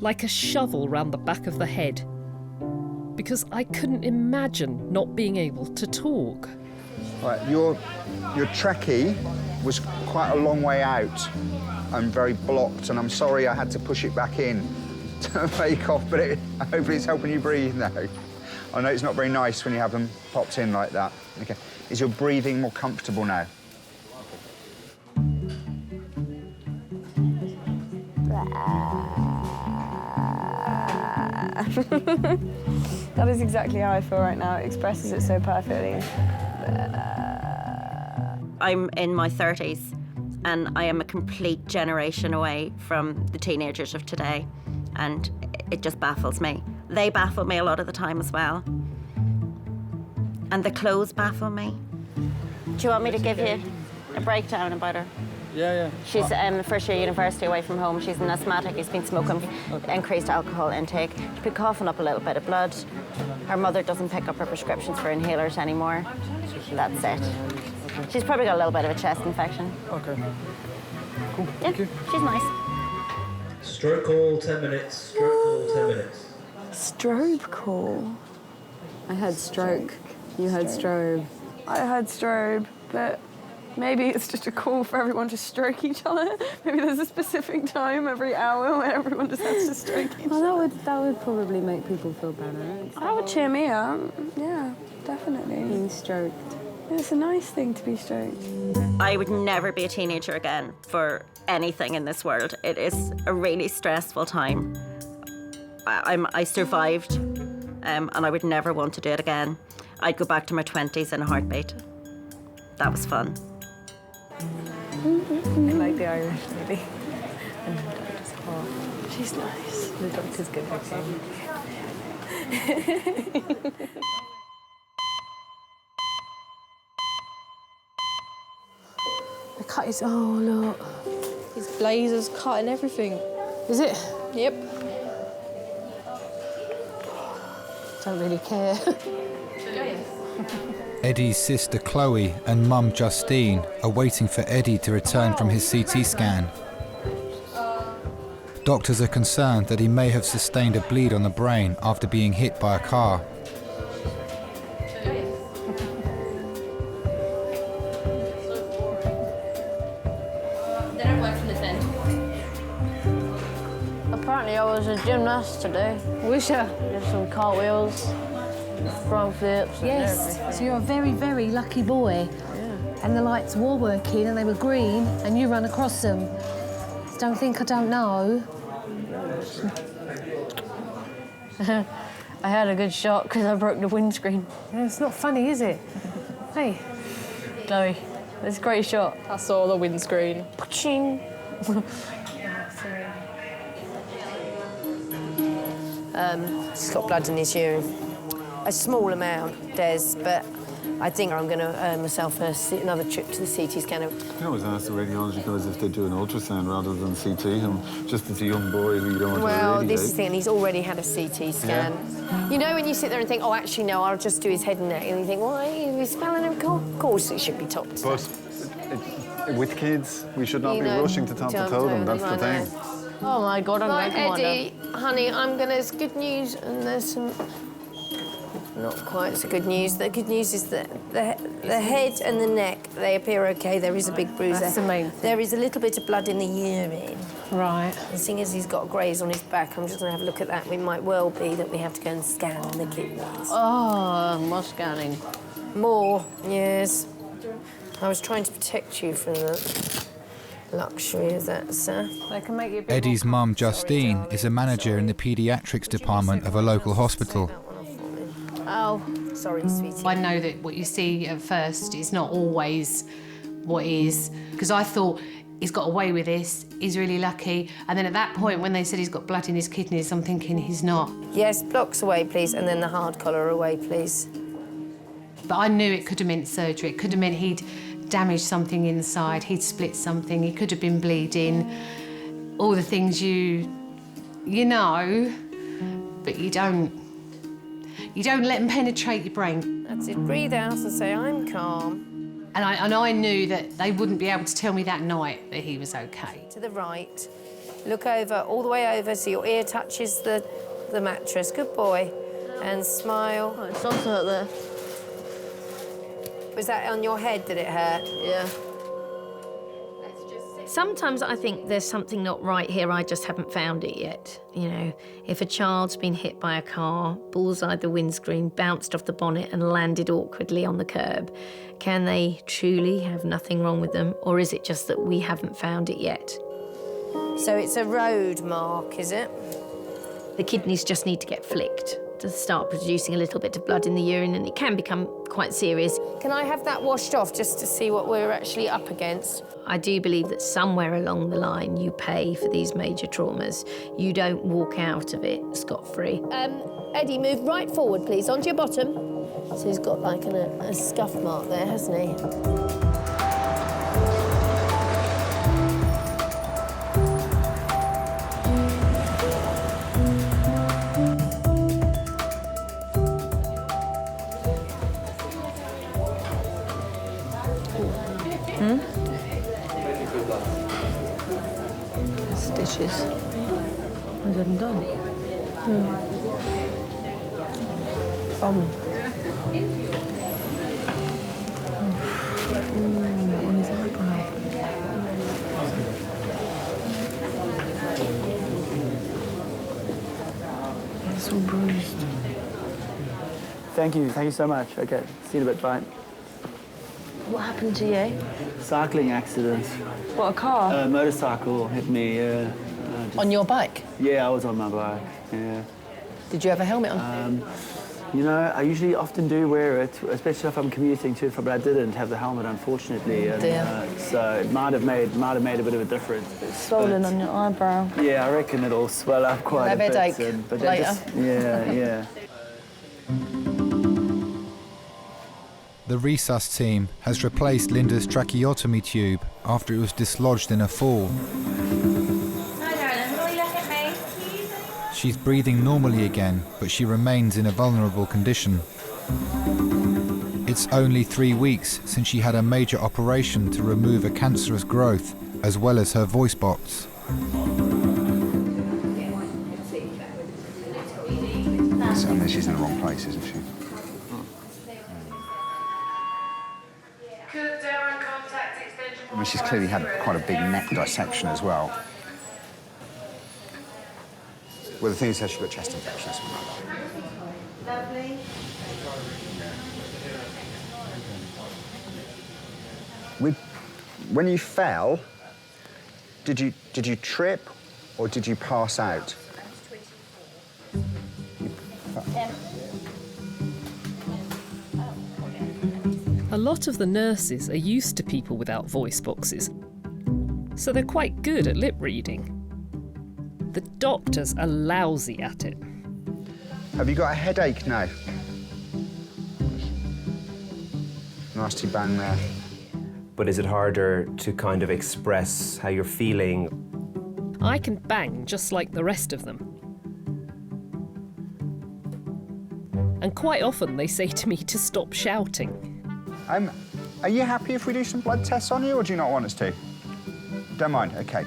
Like a shovel round the back of the head. Because I couldn't imagine not being able to talk. Right, your trachea was quite a long way out and very blocked, and I'm sorry I had to push it back in to make off, but hopefully it's helping you breathe now. I know it's not very nice when you have them popped in like that. Okay, is your breathing more comfortable now? That is exactly how I feel right now. It expresses it so perfectly. I'm in my 30s and I am a complete generation away from the teenagers of today, and it just baffles me. They baffle me a lot of the time as well. And the clothes baffle me. Do you want me to give you a breakdown about her? Yeah. She's first year university away from home. She's an asthmatic. She's been smoking, increased alcohol intake. She's been coughing up a little bit of blood. Her mother doesn't pick up her prescriptions for inhalers anymore. That's it. She's probably got a little bit of a chest infection. Okay. Cool. Yeah, she's nice. Stroke call, 10 minutes. Stroke call, 10 minutes. Strobe call. I heard stroke. You heard strobe. I heard strobe, but maybe it's just a call for everyone to stroke each other. Maybe there's a specific time every hour where everyone just has to stroke each other. Well, that would probably make people feel better. That would cheer me up. Yeah, definitely. Being stroked. It's a nice thing to be stroked. I would never be a teenager again for anything in this world. It is a really stressful time. I survived, and I would never want to do it again. I'd go back to my 20s in a heartbeat. That was fun. I like the Irish lady. And the doctor's hot. She's nice. The doctor's good looking. The cut is, oh look. His blazer's cutting everything. Is it? Yep. Don't really care. Eddie's sister Chloe and mum Justine are waiting for Eddie to return from his CT scan. Doctors are concerned that he may have sustained a bleed on the brain after being hit by a car. Apparently I was a gymnast today. Was you? Did some cartwheels, front flips. Yes, so you're a very, very lucky boy. Yeah. And the lights were working and they were green and you ran across them. So don't think I don't know. I had a good shot because I broke the windscreen. Yeah, it's not funny, is it? Hey, Chloe, this is a great shot. I saw the windscreen. Ching. He's got blood in his urine. A small amount, Des, but I think I'm going to earn myself another trip to the CT scanner. I always ask the radiology guys if they do an ultrasound rather than CT, and just as a young boy who you don't want to Well, radiate. this is the thing, he's already had a CT scan. Yeah. You know when you sit there and think, oh, actually, no, I'll just do his head and neck, and you think, why? He's smelling him? Of course it should be top to But with kids, we should not You be know, rushing to top to toe them, that's the thing. Oh my God, I'm Right, going to Eddie, honey, there's good news and there's some not quite so good news. The good news is that the head and the neck, they appear okay. There is a big bruise That's there. the main thing. There is a little bit of blood in the urine. Right. And seeing as he's got a graze on his back, I'm just going to have a look at that. It might well be that we have to go and scan the kidneys. Oh, more scanning. More, yes. I was trying to protect you from the luxury of that, sir. They can make you a bit Eddie's mum, Justine, is a manager in the paediatrics department of a local hospital. Oh, sorry, sweetie. I know that what you see at first is not always what is, because I thought he's got away with this, he's really lucky, and then at that point when they said he's got blood in his kidneys, I'm thinking he's not. Yes, blocks away, please, and then the hard collar away, please. But I knew it could have meant surgery. It could have meant he'd damaged something inside, he'd split something, he could have been bleeding. All the things you know, but you don't let them penetrate your brain. That's it. Breathe out and say, I'm calm. And I knew that they wouldn't be able to tell me that night that he was okay. To the right. Look over, all the way over, so your ear touches the mattress. Good boy. And smile. Oh, it's also hurt there. Was that on your head that it hurt? Yeah. Sometimes I think there's something not right here, I just haven't found it yet. You know, if a child's been hit by a car, bullseyed the windscreen, bounced off the bonnet and landed awkwardly on the curb, can they truly have nothing wrong with them, or is it just that we haven't found it yet? So it's a road mark, is it? The kidneys just need to get flicked to start producing a little bit of blood in the urine, and it can become quite serious. Can I have that washed off just to see what we're actually up against? I do believe that somewhere along the line you pay for these major traumas. You don't walk out of it scot-free. Eddie, move right forward, please, onto your bottom. So he's got like a scuff mark there, hasn't he? Stitches. I didn't done. That one is eyebrow. It's all bruised. Thank you so much. Okay, see you in a bit, bye. What happened to you? Cycling accident. What, a car? Motorcycle hit me, On your bike? Yeah, I was on my bike, yeah. Did you have a helmet on? You know, I usually often do wear it, especially if I'm commuting to it, but I didn't have the helmet, unfortunately. And, so it might have made a bit of a difference. It's swollen on your eyebrow. Yeah, I reckon it'll swell up quite a bit. Headache But later. Yeah. The resus team has replaced Linda's tracheotomy tube after it was dislodged in a fall. Hi, darling. Will you look at me? She's breathing normally again, but she remains in a vulnerable condition. It's only 3 weeks since she had a major operation to remove a cancerous growth, as well as her voice box. So, I mean, she's in the wrong place, isn't she? I mean, she's clearly had quite a big neck dissection as well. Well, the thing is that she's got chest infection or something like that. Lovely. When you fell, did you trip or did you pass out? A lot of the nurses are used to people without voice boxes, so they're quite good at lip reading. The doctors are lousy at it. Have you got a headache now? Nasty bang there. But is it harder to kind of express how you're feeling? I can bang just like the rest of them. And quite often they say to me to stop shouting. Are you happy if we do some blood tests on you, or do you not want us to? Don't mind, okay.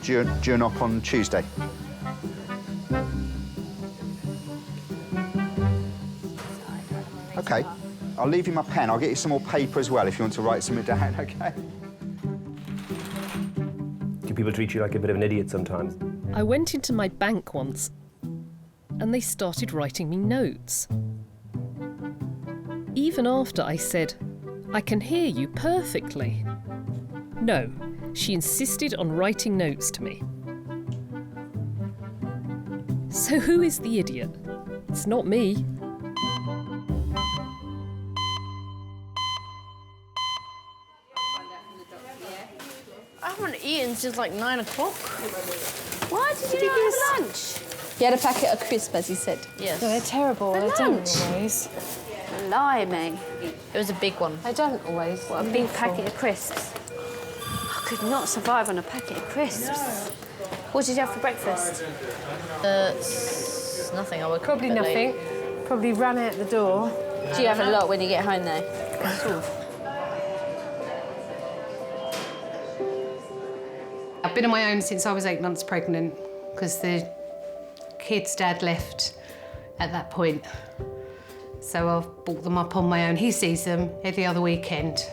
Do you knock on Tuesday? Okay, I'll leave you my pen. I'll get you some more paper as well if you want to write something down, okay? Do people treat you like a bit of an idiot sometimes? I went into my bank once and they started writing me notes. Even after I said, "I can hear you perfectly." No, she insisted on writing notes to me. So who is the idiot? It's not me. I haven't eaten since like 9 o'clock. Why did you not have lunch? He had a packet of crisps, as he said. Yes. No, they're terrible. For They lunch? don't always. Lie, me. It was a big one. They don't always. What, a big packet of crisps? I could not survive on a packet of crisps. No. What did you have for breakfast? Nothing. I woke up Probably a bit nothing. late. Probably ran out the door. Do you have a lot when you get home, though? I've been on my own since I was 8 months pregnant because the kid's dad left at that point. So I've brought them up on my own. He sees them every other weekend.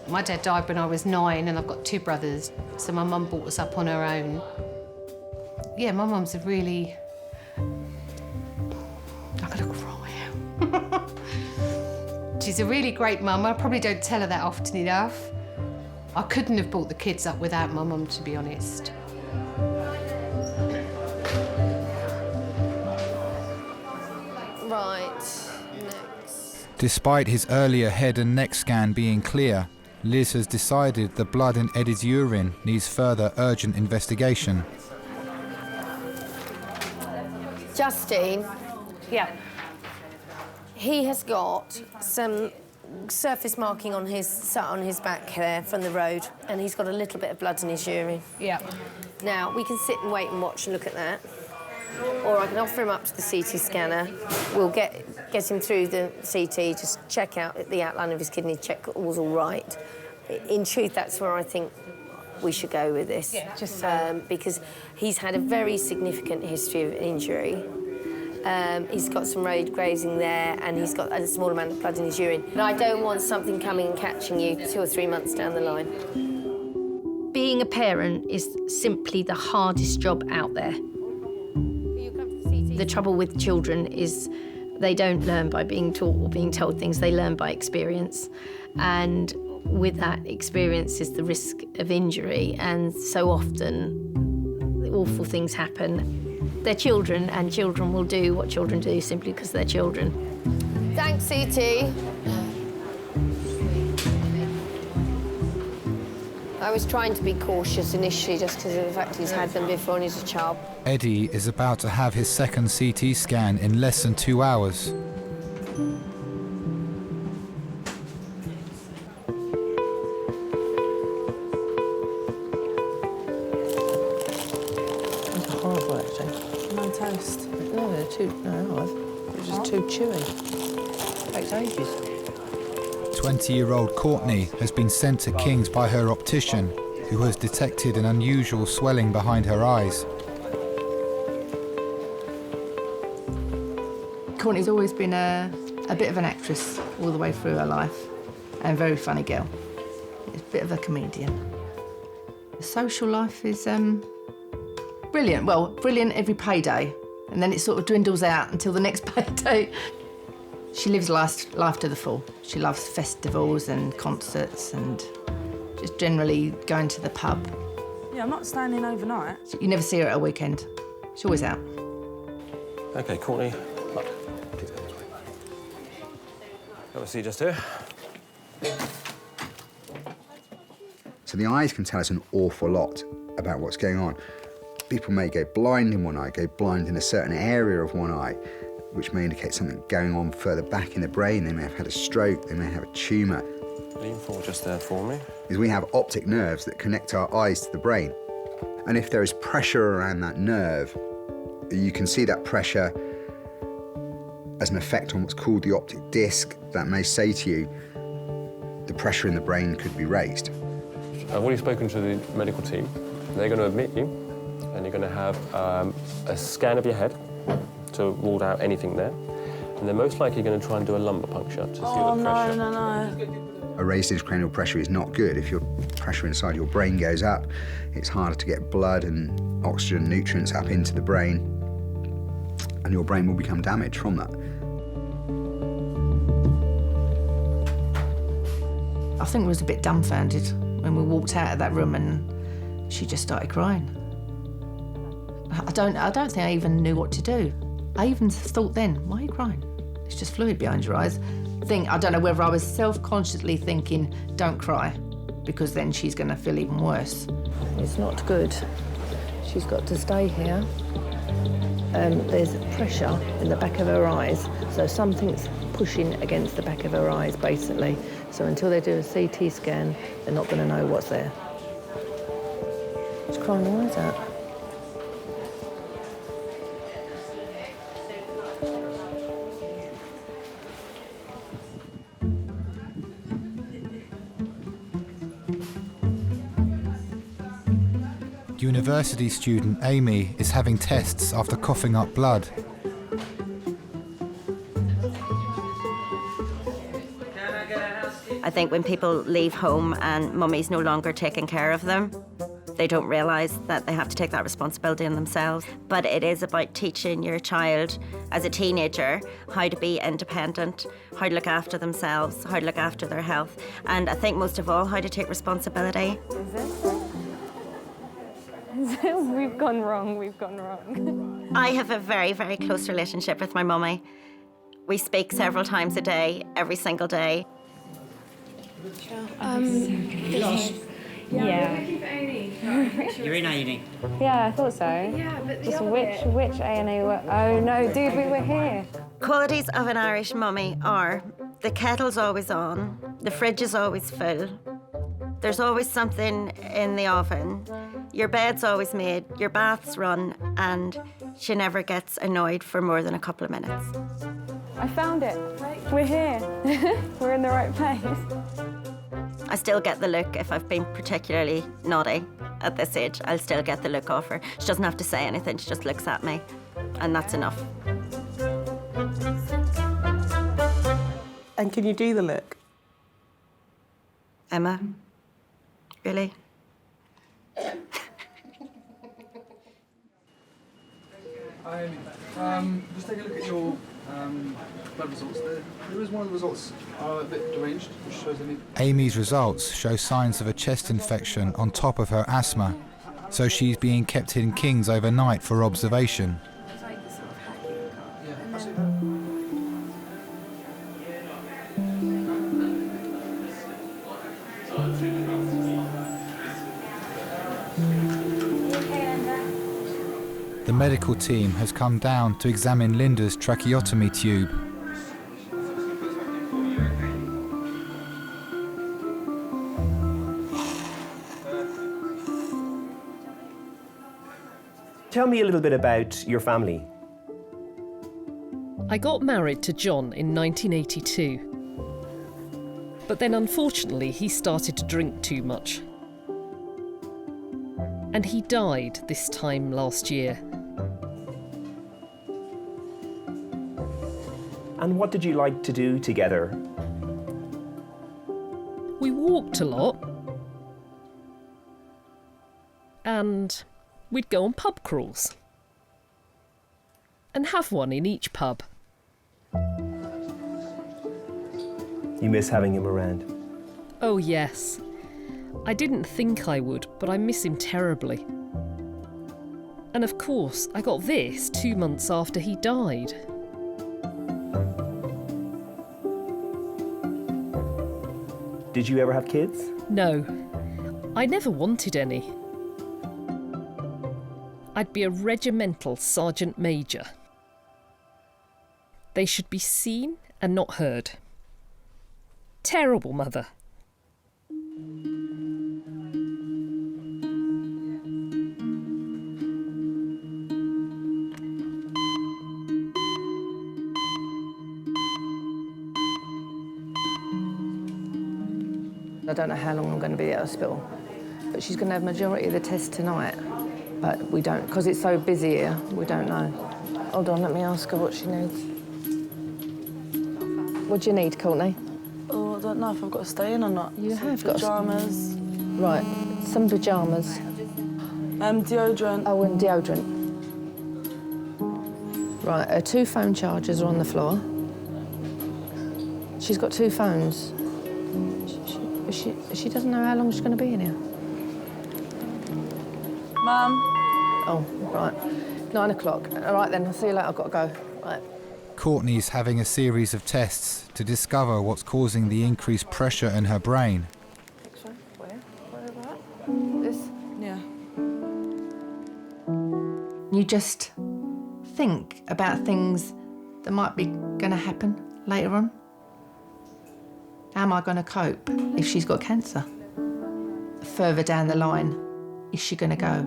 My dad died when I was 9 and I've got 2 brothers, so my mum brought us up on her own. Yeah, my mum's a really... I'm gonna cry. She's a really great mum. I probably don't tell her that often enough. I couldn't have brought the kids up without my mum, to be honest. Right, next. Despite his earlier head and neck scan being clear, Liz has decided the blood in Eddie's urine needs further urgent investigation. Justine. Yeah. He has got some surface marking on his back there from the road, and he's got a little bit of blood in his urine. Yeah. Now, we can sit and wait and watch and look at that, or I can offer him up to the CT scanner. We'll get him through the CT, just check out the outline of his kidney, check all's all right. In truth, that's where I think we should go with this. Yeah, just because he's had a very significant history of injury. He's got some road grazing there, and he's got a small amount of blood in his urine. But I don't want something coming and catching you 2 or 3 months down the line. Being a parent is simply the hardest job out there. The trouble with children is they don't learn by being taught or being told things, they learn by experience. And with that experience is the risk of injury, and so often awful things happen. They're children, and children will do what children do simply because they're children. Thanks, CT. I was trying to be cautious initially just because of the fact he's had them before and he's a child. Eddie is about to have his second CT scan in less than 2 hours. Horrible, actually. No toast. No, they're they're just too chewy. Takes ages. 20-year-old Courtney has been sent to King's by her optician, who has detected an unusual swelling behind her eyes. Courtney's always been a bit of an actress all the way through her life, and a very funny girl. She's a bit of a comedian. The social life is brilliant. Well, brilliant every payday, and then it sort of dwindles out until the next payday. She lives life to the full. She loves festivals and concerts and just generally going to the pub. Yeah, I'm not standing overnight. You never see her at a weekend. She's always out. OK, Courtney, look. Have a seat just here. So the eyes can tell us an awful lot about what's going on. People may go blind in one eye, go blind in a certain area of one eye, which may indicate something going on further back in the brain. They may have had a stroke, they may have a tumour. Lean forward just there for me. Is we have optic nerves that connect our eyes to the brain. And if there is pressure around that nerve, you can see that pressure as an effect on what's called the optic disc. That may say to you the pressure in the brain could be raised. I've already spoken to the medical team. They're going to admit you, and you're going to have a scan of your head to rule out anything there. And they're most likely going to try and do a lumbar puncture to see the pressure. No. A raised intracranial pressure is not good. If your pressure inside your brain goes up, it's harder to get blood and oxygen nutrients up into the brain, and your brain will become damaged from that. I think we was a bit dumbfounded when we walked out of that room and she just started crying. I don't think I even knew what to do. I even thought then, why are you crying? It's just fluid behind your eyes. I don't know whether I was self-consciously thinking, don't cry, because then she's going to feel even worse. It's not good. She's got to stay here. There's pressure in the back of her eyes, so something's pushing against the back of her eyes, basically. So until they do a CT scan, they're not going to know what's there. She's crying her eyes out. University student Amy is having tests after coughing up blood. I think when people leave home and mummy's no longer taking care of them, they don't realise that they have to take that responsibility on themselves. But it is about teaching your child as a teenager how to be independent, how to look after themselves, how to look after their health, and I think most of all, how to take responsibility. We've gone wrong. I have a very, very close relationship with my mummy. We speak several times a day, every single day. Yeah. You're in A&E? Yeah, I thought so. Yeah, but just which A&E were... Oh, no, dude, we were here. Qualities of an Irish mummy are the kettle's always on, the fridge is always full, there's always something in the oven, your bed's always made, your bath's run, and she never gets annoyed for more than a couple of minutes. I found it. We're here. We're in the right place. I still get the look if I've been particularly naughty at this age. I'll still get the look off her. She doesn't have to say anything, she just looks at me, and that's enough. And can you do the look? Emma? Really? Just take a look at your blood results. There is one of the results a bit deranged, which shows any... Amy's results show signs of a chest infection on top of her asthma, so she's being kept in King's overnight for observation. The medical team has come down to examine Linda's tracheotomy tube. Tell me a little bit about your family. I got married to John in 1982. But then unfortunately he started to drink too much. And he died this time last year. And what did you like to do together? We walked a lot. And we'd go on pub crawls. And have one in each pub. You miss having him around? Oh yes. I didn't think I would, but I miss him terribly. And of course, I got this 2 months after he died. Did you ever have kids? No, I never wanted any. I'd be a regimental sergeant major. They should be seen and not heard. Terrible mother. I don't know how long I'm going to be at hospital, but she's going to have majority of the tests tonight. But we don't, because it's so busy here, we don't know. Hold on, let me ask her what she needs. What do you need, Courtney? Oh, I don't know if I've got to stay in or not. You Some have got pyjamas. Right, some pyjamas. Deodorant. Oh, and deodorant. Right, her 2 phone chargers are on the floor. She's got 2 phones. She doesn't know how long she's going to be in here. Mum. Oh, right. 9 o'clock. All right then, I'll see you later. I've got to go. Right. Courtney's having a series of tests to discover what's causing the increased pressure in her brain. This? Yeah. You just think about things that might be going to happen later on. How am I going to cope if she's got cancer? Further down the line, is she going to go?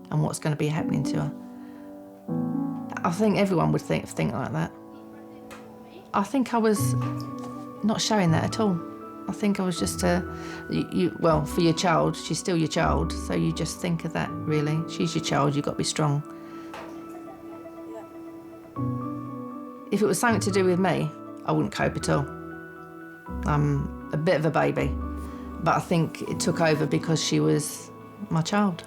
And what's going to be happening to her? I think everyone would think like that. I think I was not showing that at all. I think I was just well, for your child, she's still your child, so you just think of that, really. She's your child, you've got to be strong. If it was something to do with me, I wouldn't cope at all. I'm a bit of a baby, but I think it took over because she was my child.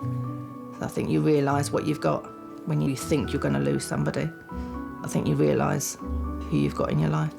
So I think you realise what you've got when you think you're going to lose somebody. I think you realise who you've got in your life.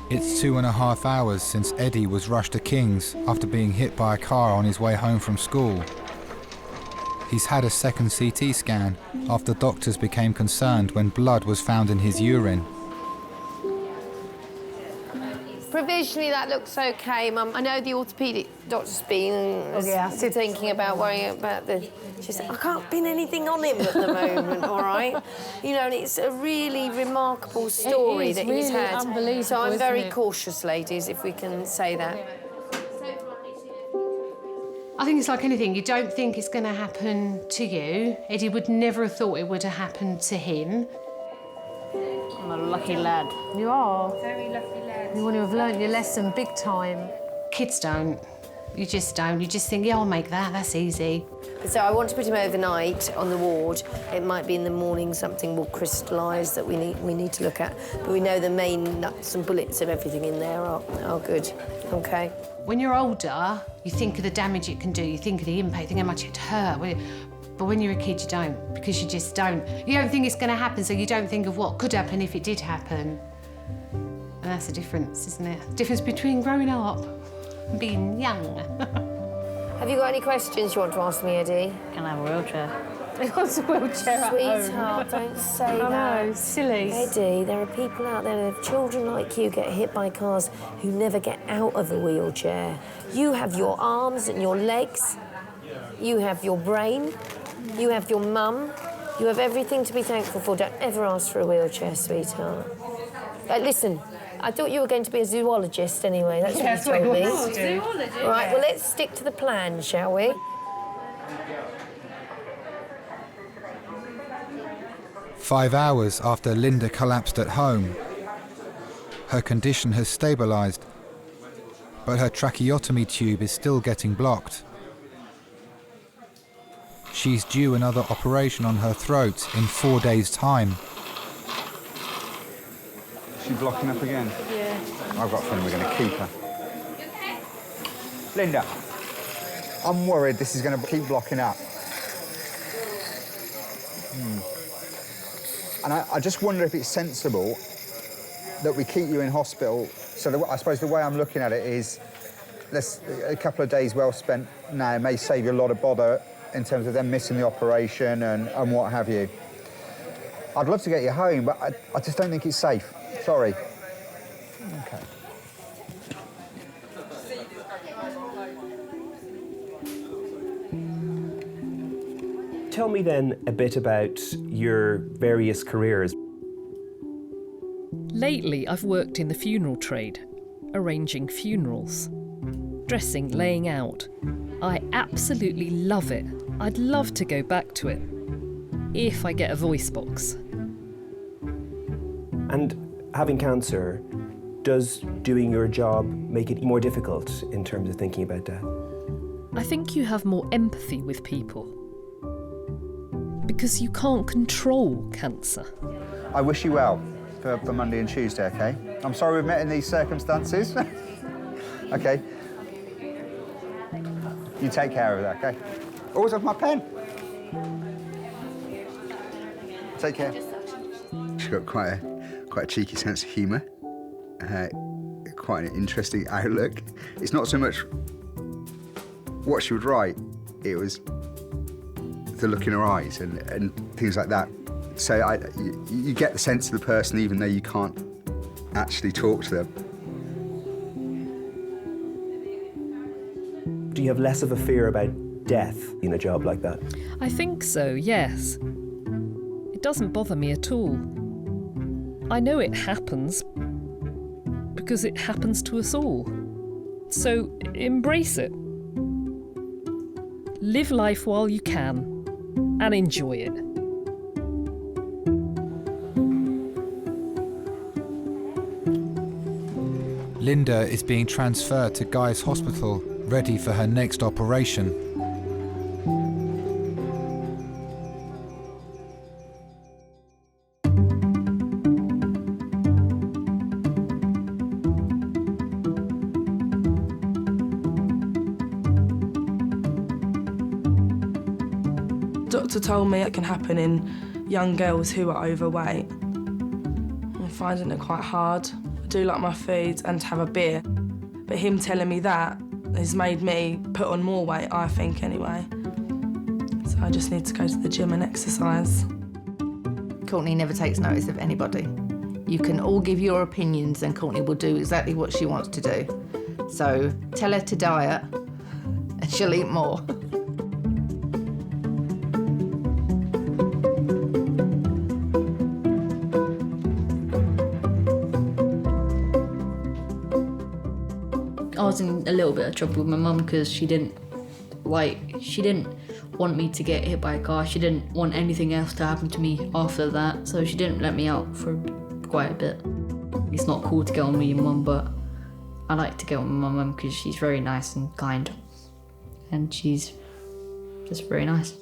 It's 2.5 hours since Eddie was rushed to King's after being hit by a car on his way home from school. He's had a second CT scan after doctors became concerned when blood was found in his urine. Provisionally, that looks okay, Mum. I know the orthopaedic doctor's been thinking about worrying about the... She said, I can't pin anything on him at the moment, all right? You know, and it's a really remarkable story that he's had. Unbelievable, so I'm very isn't it? cautious, ladies, if we can say that. I think it's like anything. You don't think it's going to happen to you. Eddie would never have thought it would have happened to him. I'm a lucky lad. You are. Very lucky lad. You want to have learnt your lesson big time. Kids don't. You just don't. You just think, yeah, I'll make that. That's easy. So I want to put him overnight on the ward. It might be in the morning something will crystallise that we need to look at. But we know the main nuts and bullets of everything in there are good. OK. When you're older, you think of the damage it can do. You think of the impact, you think how much it hurt. But when you're a kid, you don't, because you just don't. You don't think it's going to happen, so you don't think of what could happen if it did happen. And that's the difference, isn't it? The difference between growing up and being young. Have you got any questions you want to ask me, Eddie? Can I have a wheelchair? He wants a wheelchair at home. Sweetheart, don't say I that. know, silly. Eddie, there are people out there, children like you get hit by cars who never get out of a wheelchair. You have your arms and your legs. You have your brain. You have your mum. You have everything to be thankful for. Don't ever ask for a wheelchair, sweetheart. Listen, I thought you were going to be a zoologist anyway. That's what you told me. Zoologist? All right, well, let's stick to the plan, shall we? "5 hours after Linda collapsed at home, her condition has stabilised, but her tracheotomy tube is still getting blocked. She's due another operation on her throat in 4 days' time. Is she blocking up again? Yeah. I've got a feeling we're going to keep her. Linda, I'm worried this is going to keep blocking up. And I just wonder if it's sensible that we keep you in hospital. So I suppose the way I'm looking at it is, a couple of days well spent now may save you a lot of bother in terms of them missing the operation and what have you. I'd love to get you home, but I just don't think it's safe. Sorry. Okay. Tell me then a bit about your various careers. Lately, I've worked in the funeral trade, arranging funerals, dressing, laying out. I absolutely love it. I'd love to go back to it, if I get a voice box. And having cancer, does doing your job make it more difficult in terms of thinking about death? I think you have more empathy with people, because you can't control cancer. I wish you well for Monday and Tuesday, OK? I'm sorry we've met in these circumstances. OK. You take care of that, OK? Always have my pen. Take care. She's got quite a cheeky sense of humour. Quite an interesting outlook. It's not so much what she would write, it was the look in her eyes and things like that. So you get the sense of the person even though you can't actually talk to them. Do you have less of a fear about death in a job like that? I think so, yes. It doesn't bother me at all. I know it happens because it happens to us all. So embrace it. Live life while you can and enjoy it. Linda is being transferred to Guy's Hospital, ready for her next operation. Doctor told me it can happen in young girls who are overweight. I'm finding it quite hard. I do like my food and to have a beer, but him telling me that has made me put on more weight, I think, anyway. So I just need to go to the gym and exercise. Courtney never takes notice of anybody. You can all give your opinions and Courtney will do exactly what she wants to do. So tell her to diet and she'll eat more. I was in a little bit of trouble with my mum because she didn't want me to get hit by a car. She didn't want anything else to happen to me after that, so she didn't let me out for quite a bit. It's not cool to get on with your mum, but I like to get on with my mum because she's very nice and kind, and she's just very nice.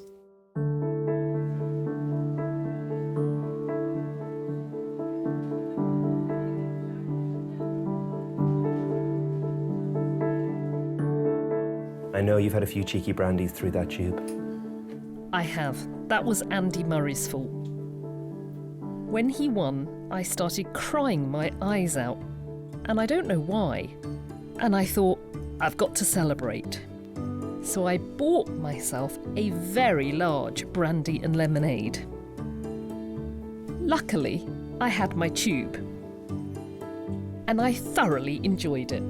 I know you've had a few cheeky brandies through that tube. I have. That was Andy Murray's fault. When he won, I started crying my eyes out, and I don't know why. And I thought, I've got to celebrate. So I bought myself a very large brandy and lemonade. Luckily, I had my tube, and I thoroughly enjoyed it.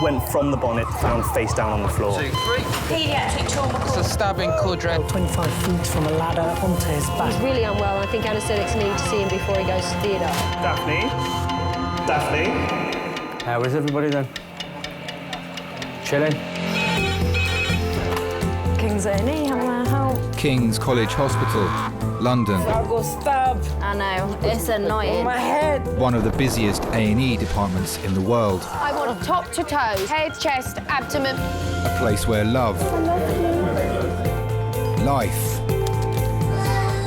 went from the bonnet, found face down on the floor. 2, 3. Paediatric trauma. It's a stabbing quadrant. 25 feet from a ladder onto his back. He's really unwell, and I think anaesthetics need to see him before he goes to theatre. Daphne? Daphne? How is everybody then? Chilling? King's A&E, how may I help? King's College Hospital, London. I got stabbed. I know, it's annoying. On my head. One of the busiest A&E departments in the world. I want top to toe, head, chest, abdomen. A place where love, life,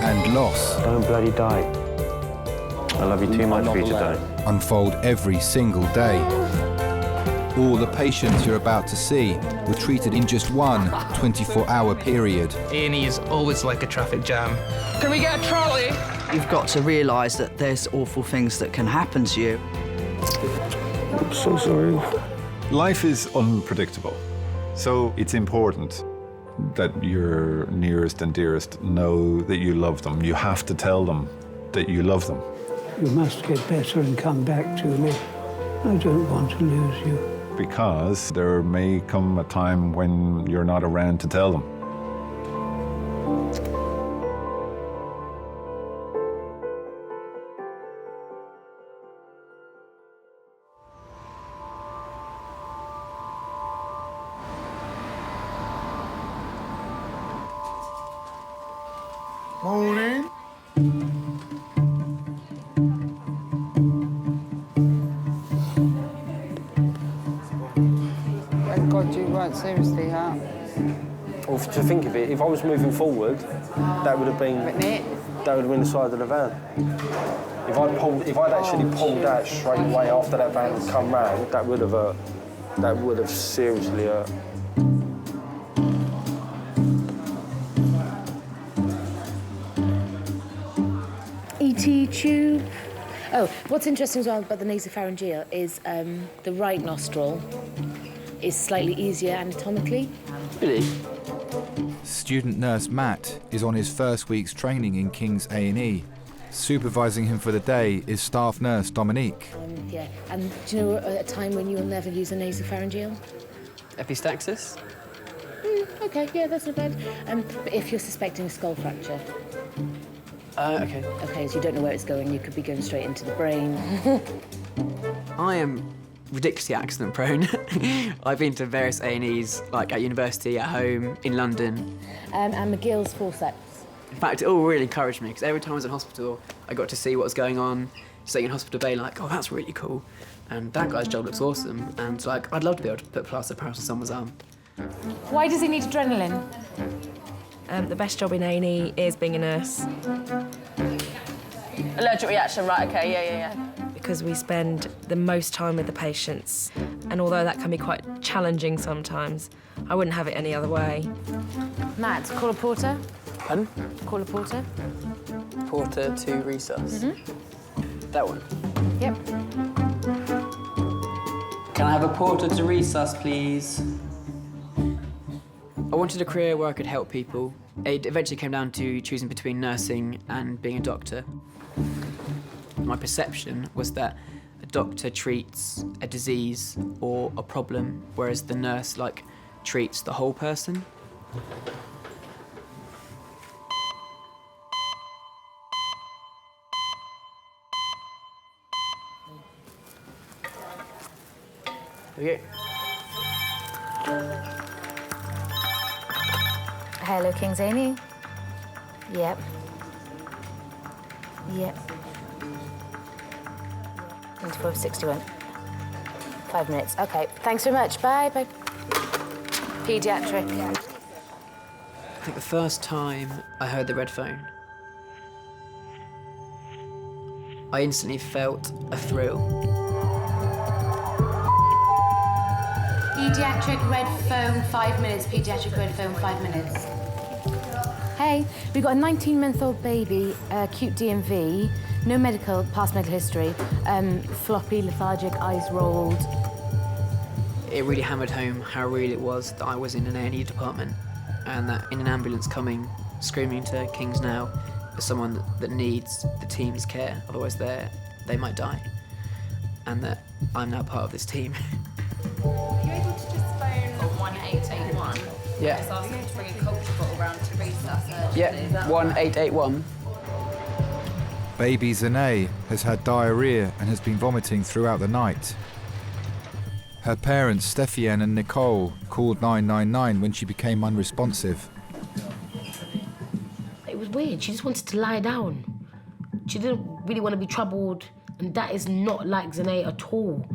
and loss Don't bloody die. I love you too much for you to die. unfold every single day. All the patients you're about to see were treated in just one 24-hour period. A&E is always like a traffic jam. Can we get a trolley? You've got to realise that there's awful things that can happen to you. I'm so sorry. Life is unpredictable, so it's important that your nearest and dearest know that you love them. You have to tell them that you love them. You must get better and come back to me. I don't want to lose you. Because there may come a time when you're not around to tell them. Morning. Thank God you weren't seriously hurt. Well, to think of it, if I was moving forward, that would have been the side of the van. If I'd actually pulled out straight away after that van had come round, that would have seriously hurt. ET tube. Oh, what's interesting as well about the nasopharyngeal is the right nostril is slightly easier anatomically. Really? Student nurse Matt is on his first week's training in King's A&E. Supervising him for the day is staff nurse Dominique. Yeah, and do you know a time when you will never use a nasopharyngeal? Epistaxis? Okay, yeah, that's not bad. But if you're suspecting a skull fracture. Okay. Okay, so you don't know where it's going, you could be going straight into the brain. I am ridiculously accident prone. I've been to various A&Es, like at university, at home, in London. And McGill's forceps. In fact, it all really encouraged me, because every time I was in hospital, I got to see what was going on, sitting in hospital bay like, oh, that's really cool. And that guy's job looks awesome. And like, I'd love to be able to put plaster of Paris on someone's arm. Why does he need adrenaline? The best job in A&E is being a nurse. Allergic reaction, right, okay, yeah. Because we spend the most time with the patients. And although that can be quite challenging sometimes, I wouldn't have it any other way. Matt, call a porter. Pardon? Call a porter. Porter to resus. That one? Yep. Can I have a porter to resus, please? I wanted a career where I could help people. It eventually came down to choosing between nursing and being a doctor. My perception was that a doctor treats a disease or a problem, whereas the nurse, treats the whole person. Okay. Hello, King's A&E. Yep. 2461. 5 minutes. Okay. Thanks very much. Bye. Paediatric. I think the first time I heard the red phone, I instantly felt a thrill. Paediatric red phone, 5 minutes. Paediatric red phone, 5 minutes. Hey, we've got a 19-month-old baby, acute DMV, no past medical history, floppy, lethargic, eyes rolled. It really hammered home how real it was that I was in an A&E department, and that in an ambulance coming, screaming to King's now, as someone that needs the team's care, otherwise they might die, and that I'm now part of this team. 1881. Yeah. Just ask them to bring a culture bottle round to Teresa. Yeah, 1881. Baby Zane has had diarrhea and has been vomiting throughout the night. Her parents, Steffiane and Nicole, called 999 when she became unresponsive. It was weird. She just wanted to lie down. She didn't really want to be troubled, and that is not like Zane at all.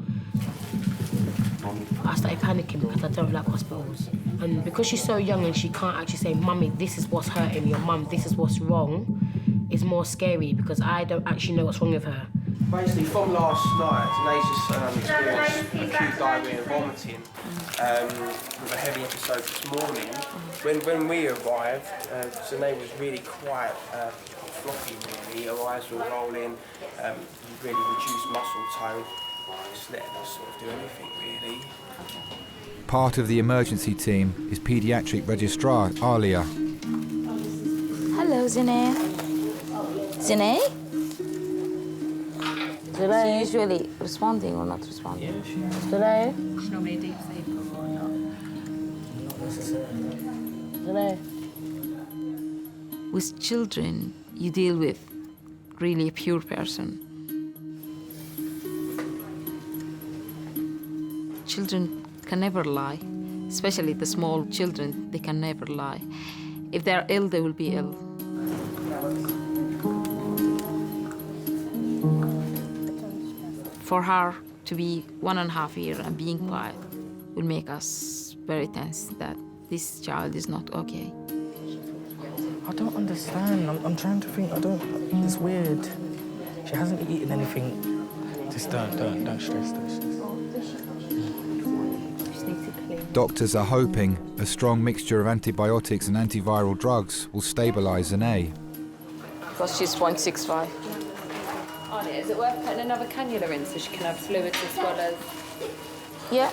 I started panicking because I don't like hospitals. And because she's so young and she can't actually say, Mummy, this is what's hurting me, or Mum, this is what's wrong, it's more scary because I don't actually know what's wrong with her. Basically, from last night, Zane's just experienced acute diarrhea and vomiting with a heavy episode this morning. When we arrived, Zane was really quite floppy, really. Her eyes were rolling, really reduced muscle tone. Just letting us sort of do anything, really. Part of the emergency team is paediatric registrar Alia. Hello, Zane. Zane? She usually responding or not responding? Today? She's normally a deep sleeper or not. Not necessarily. Today? With children, you deal with really a pure person. Children can never lie, especially the small children, they can never lie. If they're ill, they will be ill. For her to be 1.5 years and being quiet will make us very tense that this child is not okay. I don't understand. I'm trying to think. It's weird. She hasn't eaten anything. Just don't stress. Doctors are hoping a strong mixture of antibiotics and antiviral drugs will stabilise Zane. Because she's 0.65. Alia, is it worth putting another cannula in so she can have fluids as well as... Yeah.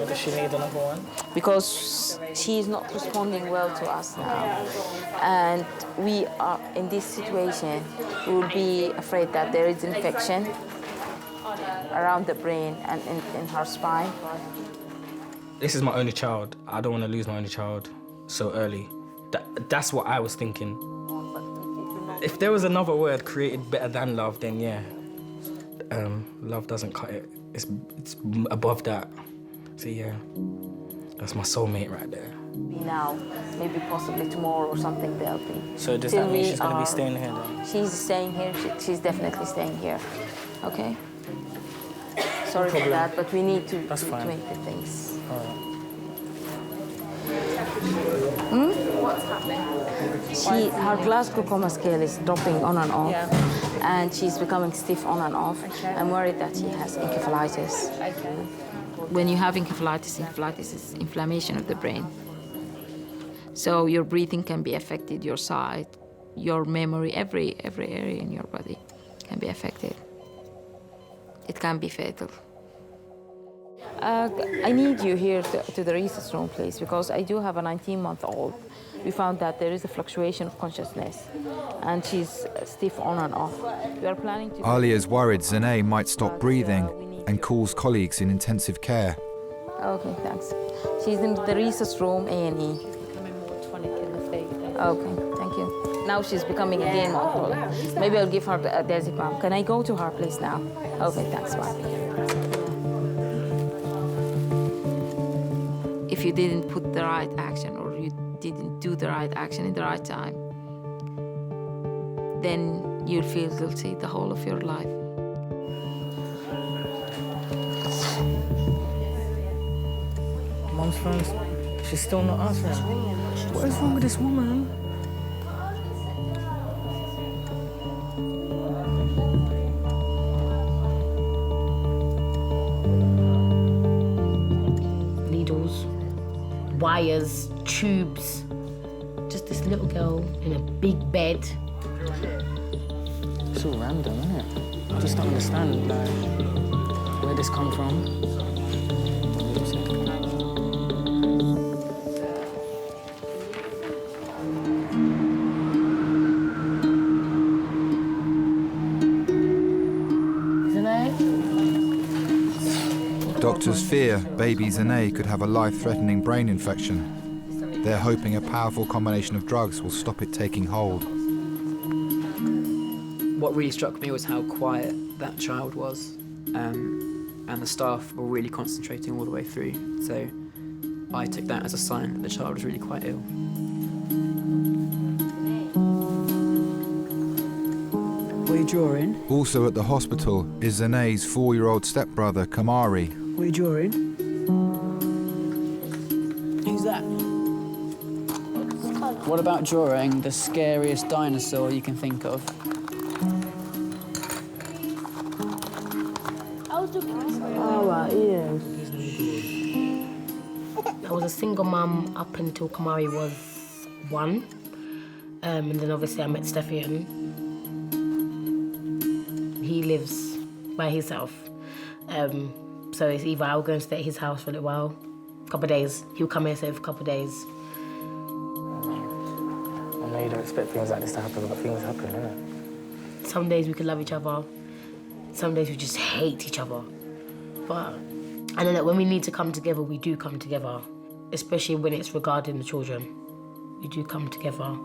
Does she need another one? Because she's not responding well to us now. And we are in this situation, we will be afraid that there is infection around the brain and in her spine. This is my only child. I don't want to lose my only child so early. That's what I was thinking. If there was another word created better than love, then yeah. Love doesn't cut it. It's above that. So yeah, that's my soulmate right there. Now, maybe possibly tomorrow or something they'll be. So does that mean she's going to be staying here then? She's staying here. She's definitely staying here. Okay? Sorry for that, but we need to make the things. What's happening? Her Glasgow coma scale is dropping on and off, and she's becoming stiff on and off. Okay. I'm worried that she has encephalitis. Okay. When you have encephalitis is inflammation of the brain. So your breathing can be affected, your sight, your memory, every area in your body can be affected. It can be fatal. I need you here to the research room, please, because I do have a 19-month-old. We found that there is a fluctuation of consciousness, and she's stiff on and off. We are planning to... Alia's worried Zane might stop breathing and calls colleagues in intensive care. Okay, thanks. She's in the research room, A&E. Becoming more tonic in the face. Okay, thank you. Now she's becoming again more tonic. Maybe I'll give her a diazepam. Can I go to her place now? Okay, thanks, bye. If you didn't put the right action or you didn't do the right action in the right time, then you'll feel guilty the whole of your life. Mom's phone, she's still not answering. What is wrong with this woman? Needles, wires, tubes. Just this little girl in a big bed. It's all random, isn't it? I just don't understand, like, where this come from. Doctors fear baby Zane could have a life-threatening brain infection. They're hoping a powerful combination of drugs will stop it taking hold. What really struck me was how quiet that child was, and the staff were really concentrating all the way through. So I took that as a sign that the child was really quite ill. What are you drawing? Also at the hospital is Zane's 4-year-old stepbrother, Kamari. What are you drawing? Who's that? What about drawing the scariest dinosaur you can think of? Oh, right, yes. I was a single mum up until Kamari was 1. And then obviously I met Stephian. He lives by himself. So it's either I'll go and stay at his house for a little while, a couple of days. He'll come here, stay for a couple of days. I know you don't expect things like this to happen, but things happen, innit? Some days we could love each other. Some days we just hate each other. But I know that when we need to come together, we do come together, especially when it's regarding the children. We do come together.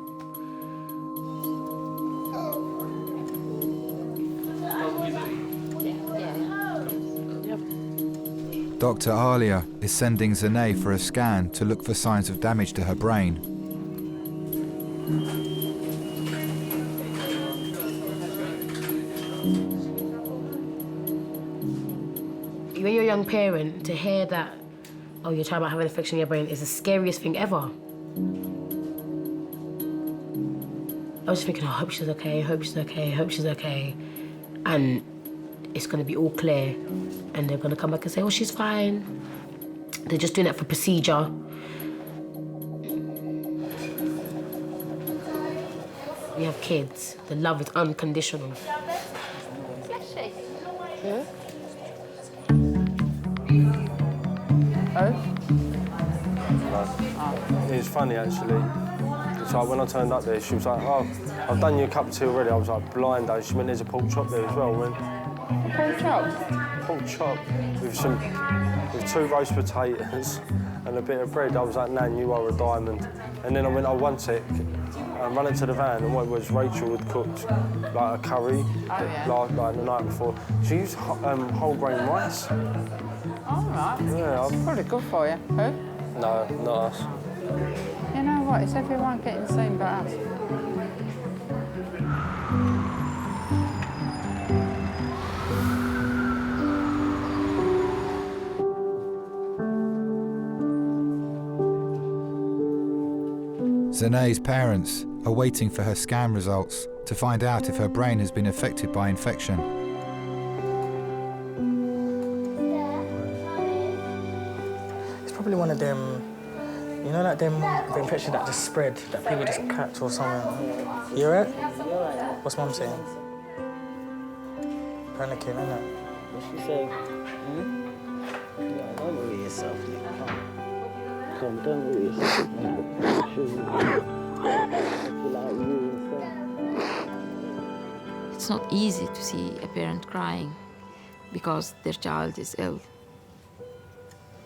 Dr. Alia is sending Zane for a scan to look for signs of damage to her brain. When you're a young parent, to hear that, oh, your child might have an infection in your brain is the scariest thing ever. I was thinking, oh, I hope she's okay, hope she's okay, hope she's okay. And it's gonna be all clear. And they're gonna come back and say, oh, she's fine. They're just doing that for procedure. We have kids. The love is unconditional. Yeah? It was funny, actually. It's like when I turned up there, she was like, oh, I've done you a cup of tea already. I was like, blind, though. She went, there's a pork chop there as well. I went, Pork chop? Pork chop with 2 roast potatoes and a bit of bread. I was like, Nan, you are a diamond. And then I went, oh, one sec. I ran into the van, and what it was, Rachel had cooked like a curry like the night before. She used whole grain rice. All right. Yeah, probably good for you. Who? No, not us. You know what? It's everyone getting the same but us. Zane's parents are waiting for her scan results to find out if her brain has been affected by infection. It's probably one of them, you know, like them the infection that just spread, that people just catch or something. You alright? What's Mum saying? Panicking, innit? What's she saying? Don't worry yourself, Come, don't worry yourself. It's not easy to see a parent crying because their child is ill.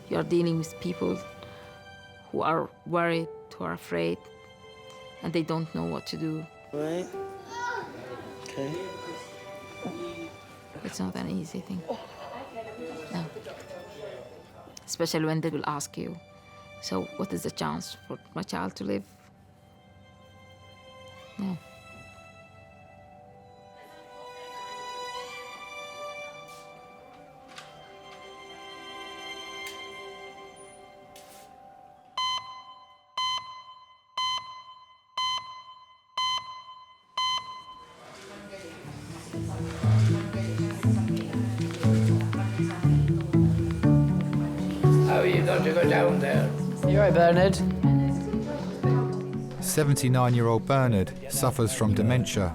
You're dealing with people who are worried, who are afraid, and they don't know what to do. Right? Okay. It's not an easy thing. No. Especially when they will ask you, so what is the chance for my child to live? No. How are you going to go down there? You all right, Bernard? 79-year-old Bernard suffers from dementia.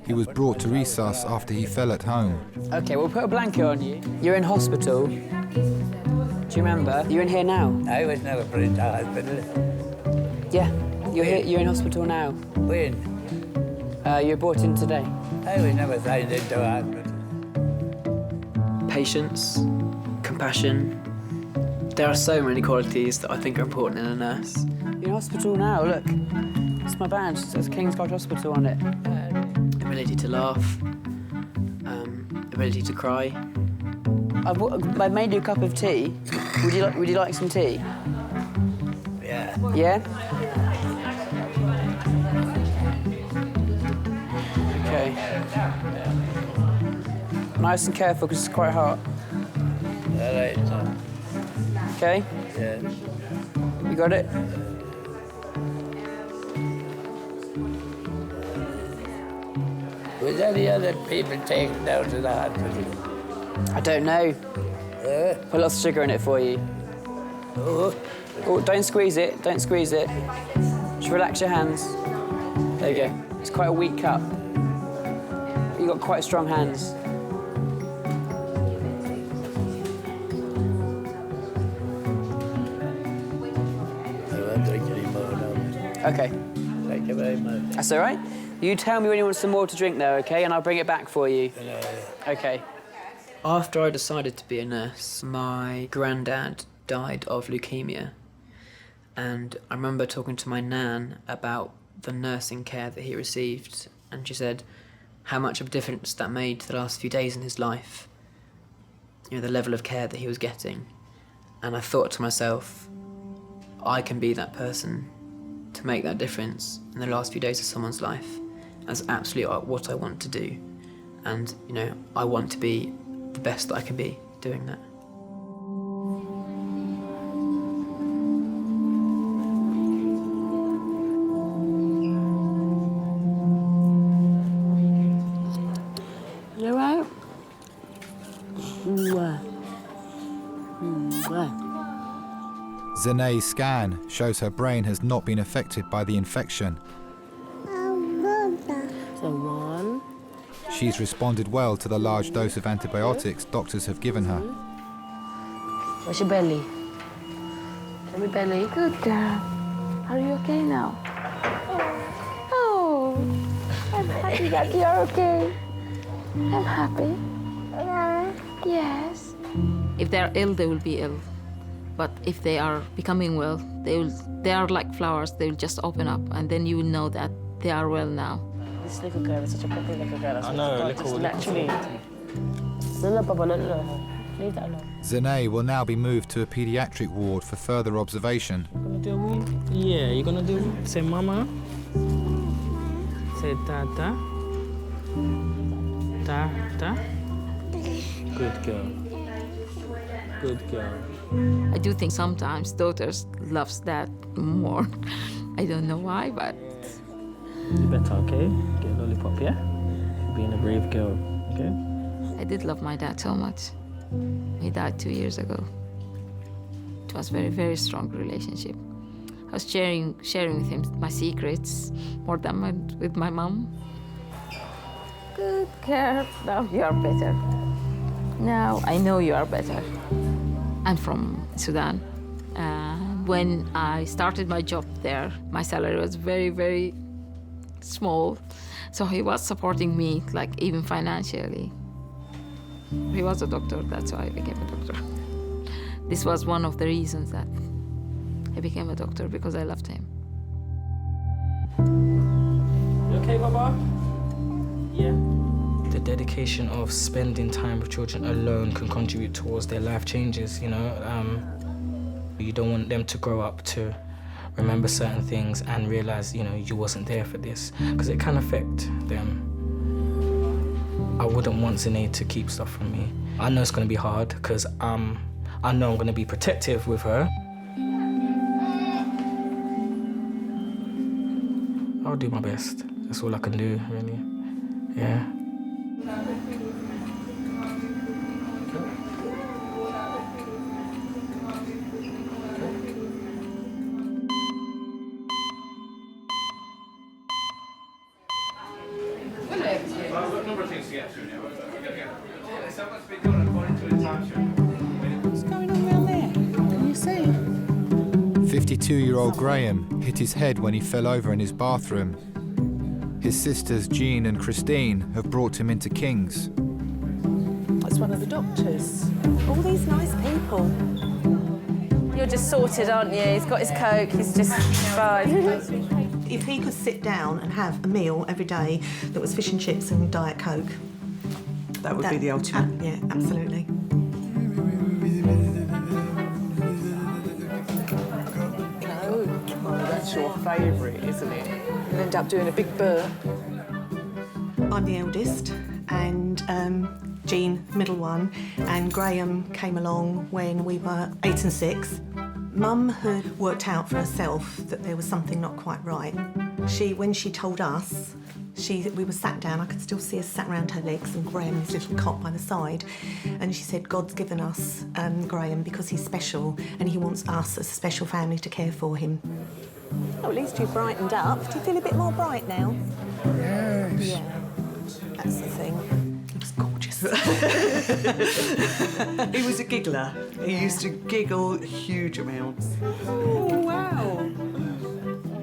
He was brought to resus after he fell at home. OK, we'll put a blanket on you. You're in hospital. Do you remember? You're in here now. I was never put into hospital. Yeah, you're here. You're in hospital now. When? You're brought in today. I was never signed into hospital. Patience, compassion. There are so many qualities that I think are important in a nurse. You're in hospital now, look. It's my badge, it says King's College Hospital on it. Ability to laugh, ability to cry. I made you a cup of tea. Would you like some tea? Yeah. Yeah? Okay. Nice and careful, because it's quite hot. All right. Okay? Yeah. You got it? Was any other people taken down to the hospital? I don't know. Put lots of sugar in it for you. Oh, don't squeeze it, don't squeeze it. Just relax your hands. There you go. It's quite a weak cup. You've got quite strong hands. I won't drink any more now. Okay. Thank you very much. That's all right. You tell me when you want some more to drink, though, okay? And I'll bring it back for you. Okay. After I decided to be a nurse, my granddad died of leukemia. And I remember talking to my nan about the nursing care that he received. And she said how much of a difference that made the last few days in his life. You know, the level of care that he was getting. And I thought to myself, I can be that person to make that difference in the last few days of someone's life. That's absolutely what I want to do. And, you know, I want to be the best that I can be doing that. You all right? Zene's scan shows her brain has not been affected by the infection. So 1. She's responded well to the large dose of antibiotics doctors have given her. Where's your belly? Show me belly. Good girl. Are you okay now? Oh, I'm happy that you're okay. I'm happy. Yes. If they're ill, they will be ill. But if they are becoming well, they are like flowers. They will just open up, and then you will know that they are well now. This little girl is such a proper little girl. I know, little naturally. No, Papa, no. Leave that alone. Zene will now be moved to a paediatric ward for further observation. Gonna do a wee? Yeah, you're gonna do. Say mama. Say tata. Ta. Good girl. Good girl. I do think sometimes daughters loves dad more. I don't know why, but You better, okay? Get a lollipop, yeah? Being a brave girl, okay? I did love my dad so much. He died 2 years ago. It was a very, very strong relationship. I was sharing with him my secrets more than with my mom. Good girl. Now you are better. Now I know you are better. I'm from Sudan. When I started my job there, my salary was very, very small. So he was supporting me, like even financially. He was a doctor, that's why I became a doctor. This was one of the reasons that I became a doctor, because I loved him. You okay, Baba? Yeah. The dedication of spending time with children alone can contribute towards their life changes, you know. You don't want them to grow up to remember certain things and realize, you know, you wasn't there for this, because it can affect them. I wouldn't want Zene to keep stuff from me. I know it's going to be hard, because I know I'm going to be protective with her. I'll do my best. That's all I can do, really. Yeah. What's going on around there? Can you see? 52-year-old Graham hit his head when he fell over in his bathroom. His sisters Jean and Christine have brought him into King's. It's one of the doctors. All these nice people. You're just sorted, aren't you? He's got his Coke, he's just fine. If he could sit down and have a meal every day that was fish and chips and Diet Coke. That would be the ultimate. Yeah, absolutely. Oh, that's your favourite, isn't it? You end up doing a big burp. I'm the eldest, and Jean, middle one, and Graham came along when we were 8 and 6. Mum had worked out for herself that there was something not quite right. When she told us, we were sat down, I could still see us sat around her legs and Graham's little cot by the side, and she said, God's given us Graham because he's special and he wants us as a special family to care for him. Oh, at least you've brightened up. Do you feel a bit more bright now? Yes. Yeah, that's the thing. He was gorgeous. He was a giggler. He used to giggle huge amounts. Oh, wow.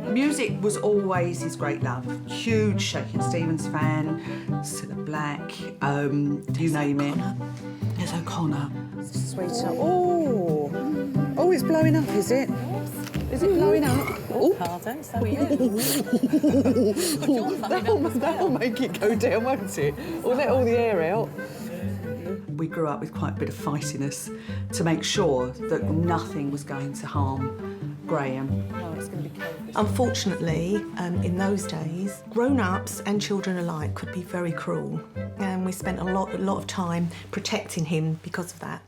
Music was always his great love. Huge Shakin' Stevens fan, Cilla Black, you name it. There's O'Connor. Sweetheart. Oh, it's blowing up, is it? Is it blowing up? Oh, pardon, so are you? That'll make it go down, won't it? Or let all the air out. We grew up with quite a bit of fightiness to make sure that nothing was going to harm Graham. Oh, it's going to be cold. Unfortunately, in those days, grown-ups and children alike could be very cruel, and we spent a lot of time protecting him because of that.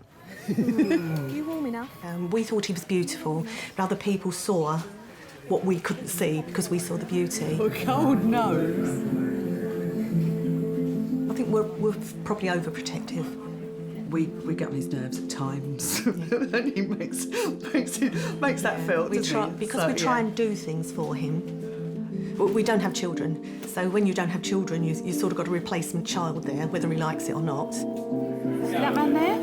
You warm enough? We thought he was beautiful, but other people saw what we couldn't see because we saw the beauty. A cold nose. I think we're probably overprotective. We get on his nerves at times, and he makes that felt. We try and do things for him. Well, we don't have children, so when you don't have children, you sort of got a replacement child there, whether he likes it or not. See that man there?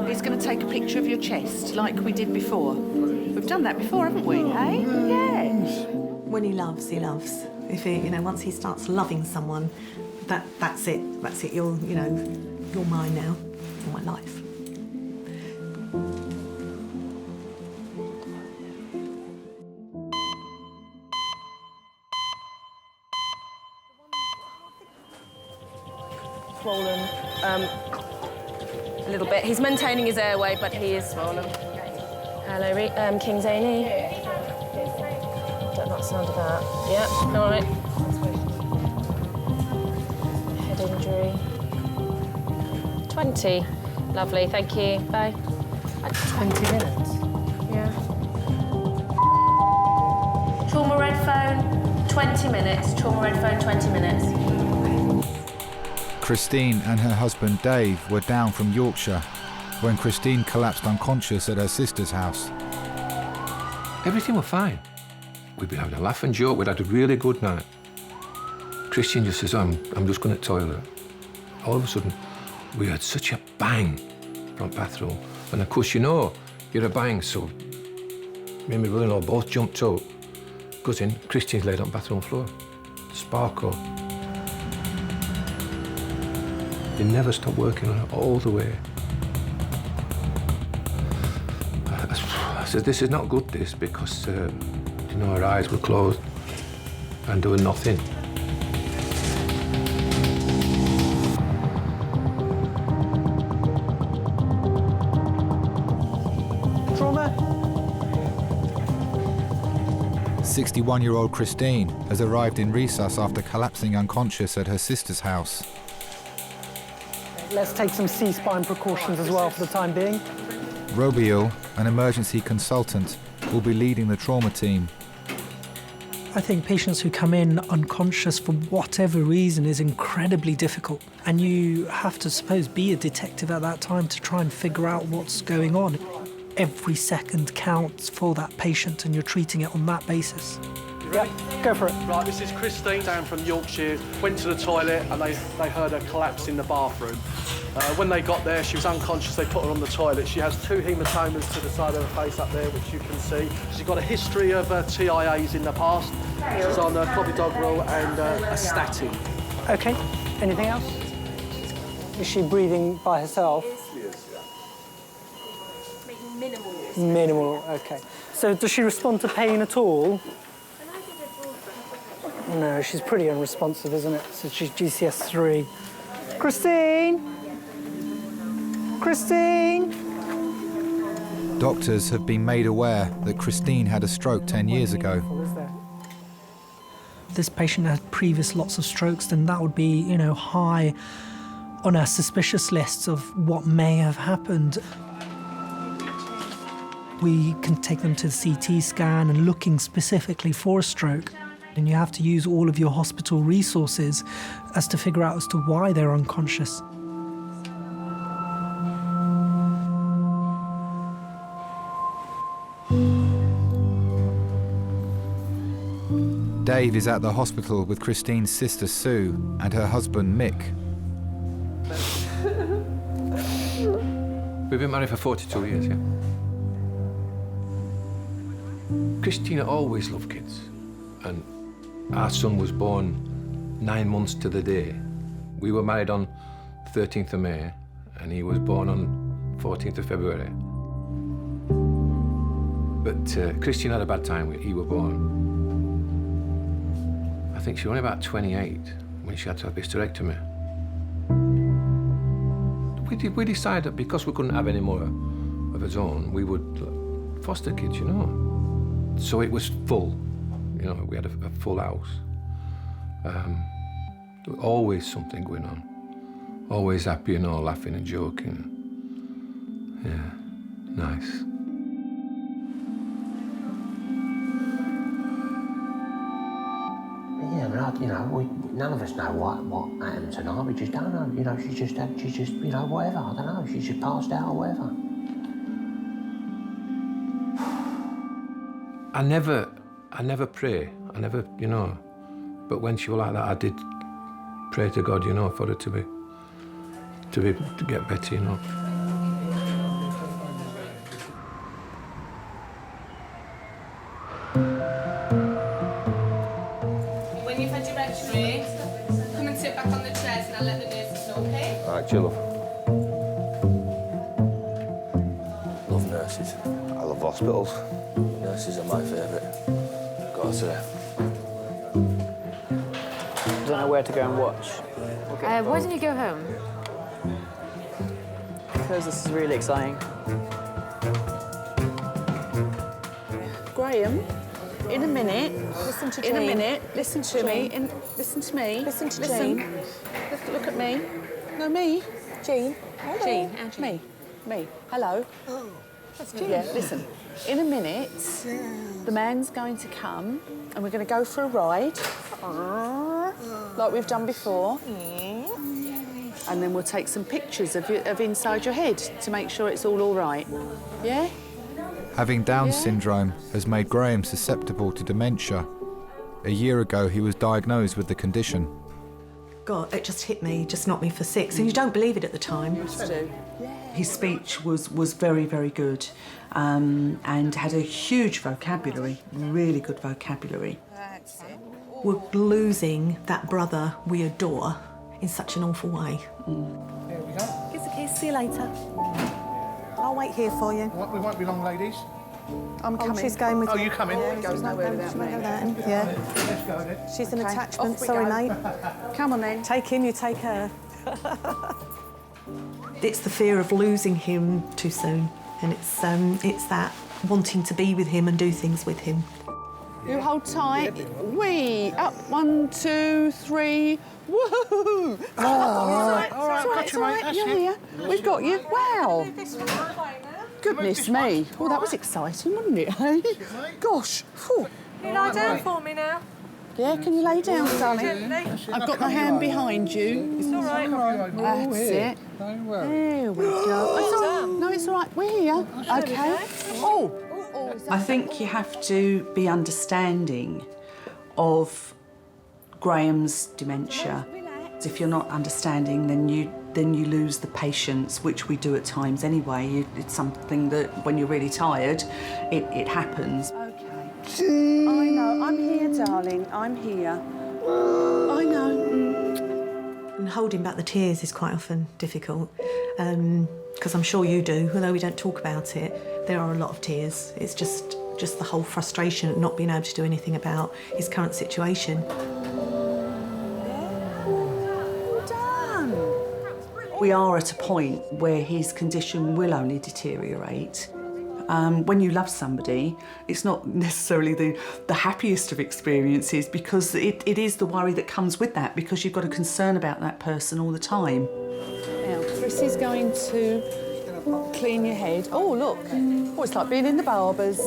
He's going to take a picture of your chest, like we did before. We've done that before, haven't we? Eh? Yes. When he loves, he loves. If he, once he starts loving someone, that's it. That's it. You're mine now. For my life. Swollen, a little bit. He's maintaining his airway, but he is swollen. Hello, King's A&E. Don't like the sound of that. Yeah, all right. Head injury. 20. Lovely, thank you. Bye. 20 minutes? Yeah. Trauma red phone, 20 minutes. Trauma red phone, 20 minutes. Christine and her husband Dave were down from Yorkshire when Christine collapsed unconscious at her sister's house. Everything was fine. We'd been having a laugh and joke. We'd had a really good night. Christian just says, I'm just going to the toilet. All of a sudden, we heard such a bang front bathroom. And of course, you're a bang, so me and my brother-in-law both jumped up. Goes in, Christian's laid on the bathroom floor. Sparkle. They never stopped working on it all the way. I said, this is not good, this, because, her eyes were closed and doing nothing. Trauma. 61-year-old Christine has arrived in resus after collapsing unconscious at her sister's house. Let's take some C-spine precautions as well for the time being. Robiel, an emergency consultant, will be leading the trauma team. I think patients who come in unconscious for whatever reason is incredibly difficult. And you have to, suppose, be a detective at that time to try and figure out what's going on. Every second counts for that patient and you're treating it on that basis. Yeah, go for it. Right, this is Christine down from Yorkshire. Went to the toilet and they heard her collapse in the bathroom. When they got there, she was unconscious. They put her on the toilet. She has 2 hematomas to the side of her face up there, which you can see. She's got a history of TIAs in the past. She's on clopidogrel and a statin. Okay, anything else? Is she breathing by herself? Minimal. Minimal, okay. So does she respond to pain at all? No, she's pretty unresponsive, isn't it? So she's GCS 3. Christine? Christine? Doctors have been made aware that Christine had a stroke 10 years ago. If this patient had previous lots of strokes, then that would be, you know, high on our suspicious lists of what may have happened. We can take them to the CT scan and looking specifically for a stroke. And you have to use all of your hospital resources as to figure out as to why they're unconscious. Dave is at the hospital with Christine's sister Sue and her husband Mick. We've been married for 42 years, yeah? Christina always loved kids, and our son was born 9 months to the day. We were married on 13th of May, and he was born on 14th of February. But Christina had a bad time when he was born. I think she was only about 28 when she had to have a hysterectomy. We decided that because we couldn't have any more of his own, we would foster kids, you know. So it was full, you know, we had a full house. There was always something going on. Always happy, you know, laughing and joking. Yeah, nice. Yeah, but you know, none of us know what happened tonight. We just don't know. You know, she just, you know, whatever. I don't know. She just passed out or whatever. I never pray. I never, you know. But when she was like that, I did pray to God, you know, for her to get better, you know. When you've had your x-ray, come and sit back on the chairs and I'll let the nurses know, okay? All right, chill, love. Love nurses. I love hospitals. Nurses are my favourite. Got to there. Don't know where to go and watch. Why don't you go home? Because this is really exciting. Graham, in a minute. Listen to In a Jane. minute. Listen to me. Jane. Listen to me. Listen to Jane. Look at me. No, me. Jane. Hello. Jane, Angie. Me. Hello. Oh, that's Jane. Yeah, listen. In a minute, the man's going to come and we're going to go for a ride, like we've done before. And then we'll take some pictures of inside your head to make sure it's all right. Yeah? Having Down syndrome has made Graham susceptible to dementia. A year ago, he was diagnosed with the condition. God, it just hit me, just knocked me for six. And you don't believe it at the time. His speech was very, very good and had a huge vocabulary, really good vocabulary. We're losing that brother we adore in such an awful way. There we go. Here's the keys, see you later. I'll wait here for you. We won't be long, ladies. I'm coming. She's going with Oh, you. you coming? Yeah, Goes nowhere without me. Yeah. Let's go then. She's an Okay, attachment. off we Sorry, go. mate. Come on then. Take him, you take her. It's the fear of losing him too soon, and it's that wanting to be with him and do things with him. You hold tight. Wee. Up. 1, 2, 3. Woohoo! All right, got you, mate. That's You're it. here. We've got you. Wow. Goodness me. Oh, that was exciting, wasn't it, hey? Gosh. Phew. Can you lie down for me now? Yeah, can you lay down, darling? Gently. I've got my hand behind you. It's all right. That's it. Don't worry. There we go. It's all right. No, it's all right. We're here. Okay. Oh. I think you have to be understanding of Graham's dementia. If you're not understanding, then you lose the patience, which we do at times anyway. It's something that when you're really tired, it happens. Okay. I know. I'm here, darling. I'm here. I know. And holding back the tears is quite often difficult, because I'm sure you do, although we don't talk about it. There are a lot of tears. It's just the whole frustration at not being able to do anything about his current situation. We are at a point where his condition will only deteriorate. When you love somebody, it's not necessarily the happiest of experiences, because it is the worry that comes with that, because you've got a concern about that person all the time. Now, Chris is going to clean your head. Oh, look. Oh, it's like being in the barber's.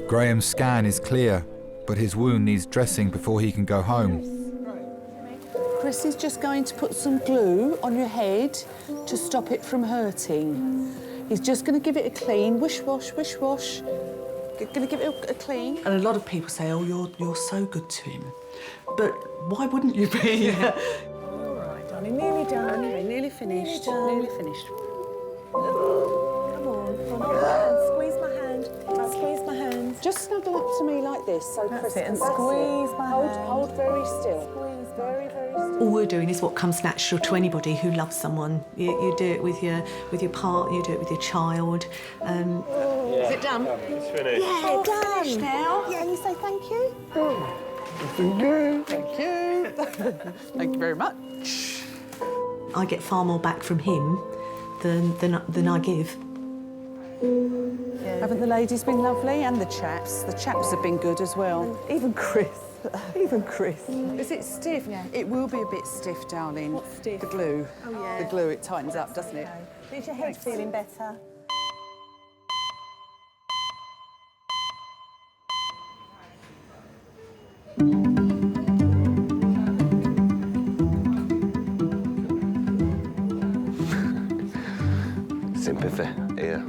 Graham's scan is clear, but his wound needs dressing before he can go home. Chris is just going to put some glue on your head to stop it from hurting. He's just going to give it a clean, wish-wash, wish-wash. Going to give it a clean. And a lot of people say, oh, you're so good to him. But why wouldn't you be? All right, darling, nearly done. Okay, nearly finished. Nearly finished. Come on, squeeze my hand. Squeeze my hand. Just snuggle up to me like this, so Chris can squeeze my hand. Hold very still. Squeeze very, very still. All we're doing is what comes natural to anybody who loves someone. You do it with your partner, you do it with your child. Is it done? It's finished. Yeah, done. Finished now. Yeah, you say thank you. Thank you. Thank you. Thank you very much. I get far more back from him than I give. Yeah. Haven't the ladies been lovely? And the chaps? The chaps have been good as well. Even Chris. Even Chris. Is it stiff? Yeah. It will be a bit stiff, darling. What's stiff? The glue. Oh, yeah. The glue, it tightens up, doesn't it? Is your head feeling better? Sympathy here.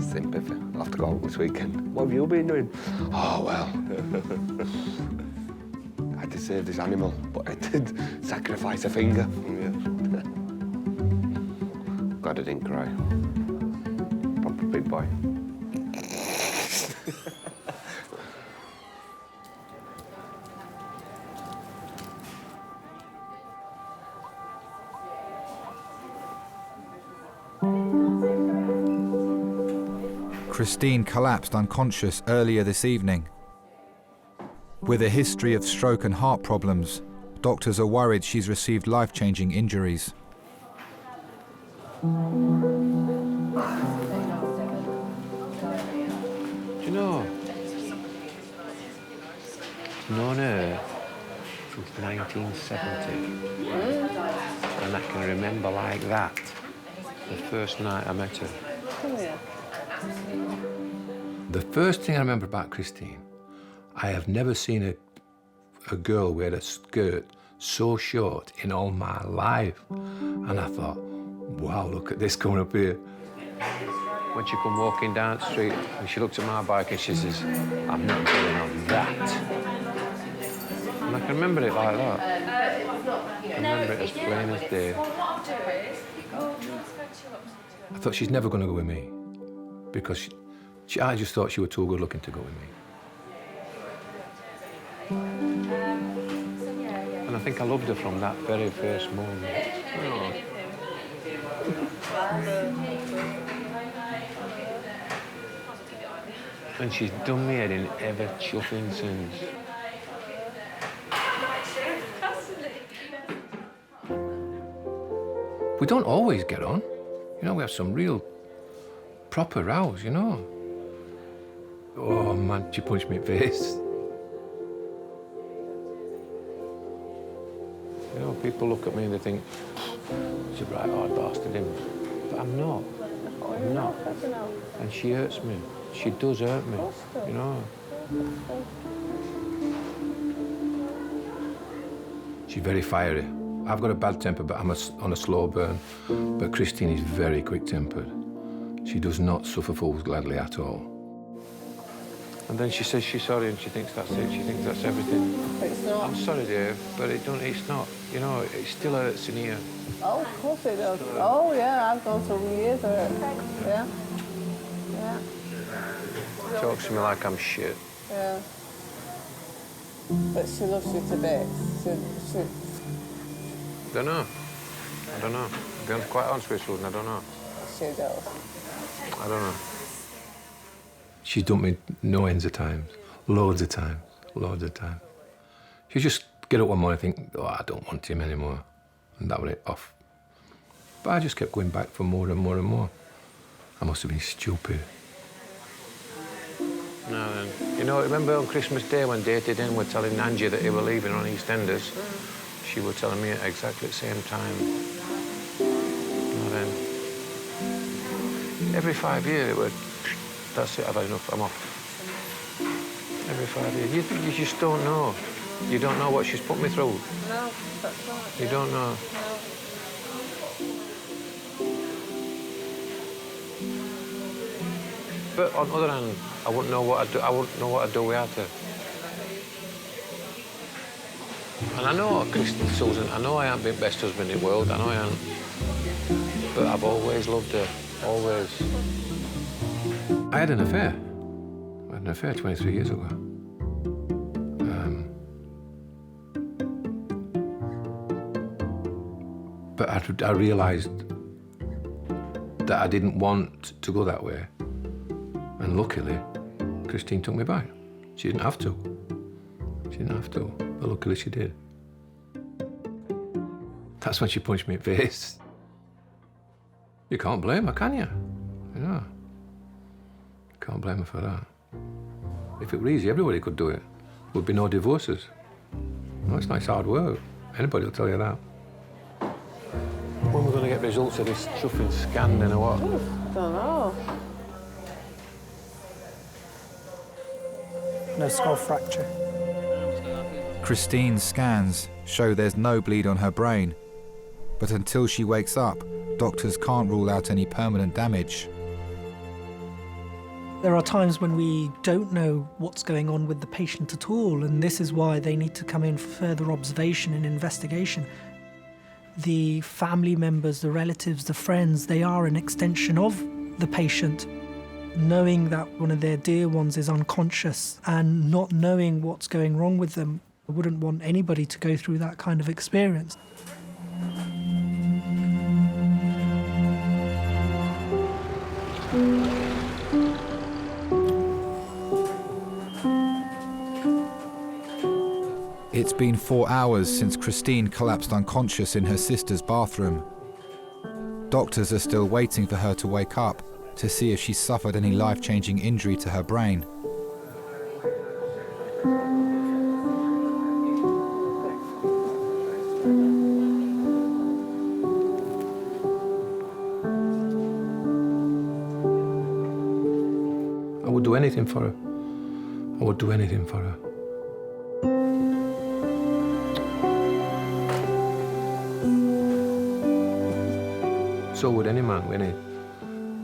Sympathy. I'll have to go out this weekend. What have you been doing? Oh, well. I had to save this animal, but I did sacrifice a finger. Yeah. Glad I didn't cry. Proper big boy. Christine collapsed unconscious earlier this evening. With a history of stroke and heart problems, doctors are worried she's received life-changing injuries. Do you know? Known her since 1970. And I can remember like that the first night I met her. Come here. The first thing I remember about Christine, I have never seen a girl wear a skirt so short in all my life. And I thought, wow, look at this coming up here. When she come walking down the street and she looked at my bike and she says, I'm not going on that. And I can remember it like that. I remember it as plain as day. I thought she's never going to go with me because I just thought she was too good looking to go with me. And I think I loved her from that very first moment. Oh. And she's done me head in ever chuffing since. We don't always get on. You know, we have some real proper rows, you know. Oh, man, she punched me in the face. You know, people look at me and they think, she's a right hard bastard, him. But I'm not. I'm not. And she hurts me. She does hurt me, you know. She's very fiery. I've got a bad temper, but I'm on a slow burn. But Christine is very quick-tempered. She does not suffer fools gladly at all. And then she says she's sorry and she thinks that's it. She thinks that's everything. It's not. I'm sorry, dear, but it's not. You know, it still hurts in here. Oh, of course it does. Oh, yeah, I've gone through years of it. Yeah. Yeah. Talks to me like I'm shit. Yeah. But she loves you to bits. Don't know. I don't know. To be quite honest with you, I don't know. Sure does. I don't know. She's done me no ends of times. Loads of times. Loads of times. She just get up one morning and think, oh, I don't want him anymore. And that was it, off. But I just kept going back for more and more and more. I must have been stupid. No, then. You know, remember on Christmas Day when Dated In were telling Angie that he were leaving on EastEnders? She was telling me at exactly the same time. No, then. Every 5 years it would, that's it, I've had enough, I'm off. Every 5 years. You just don't know. You don't know what she's put me through. No, that's right. You don't know. No. But on the other hand, I wouldn't know what I'd do. I wouldn't know what I'd do without her. And I know, Susan, I know I haven't been best husband in the world. I know I haven't. But I've always loved her. Always. I had an affair. I had an affair 23 years ago. But I realised that I didn't want to go that way. And luckily, Christine took me back. She didn't have to. She didn't have to, but luckily she did. That's when she punched me in the face. You can't blame her, can you? You know. Can't blame her for that. If it were easy, everybody could do it. There would be no divorces. No, it's nice hard work. Anybody will tell you that. When we're going to get results of this chuffing scan then or what? I don't know. No skull fracture. Christine's scans show there's no bleed on her brain, but until she wakes up, doctors can't rule out any permanent damage. There are times when we don't know what's going on with the patient at all, and this is why they need to come in for further observation and investigation. The family members, the relatives, the friends, they are an extension of the patient. Knowing that one of their dear ones is unconscious and not knowing what's going wrong with them, I wouldn't want anybody to go through that kind of experience. It's been 4 hours since Christine collapsed unconscious in her sister's bathroom. Doctors are still waiting for her to wake up to see if she suffered any life-changing injury to her brain. I would do anything for her. I would do anything for her. So would any man,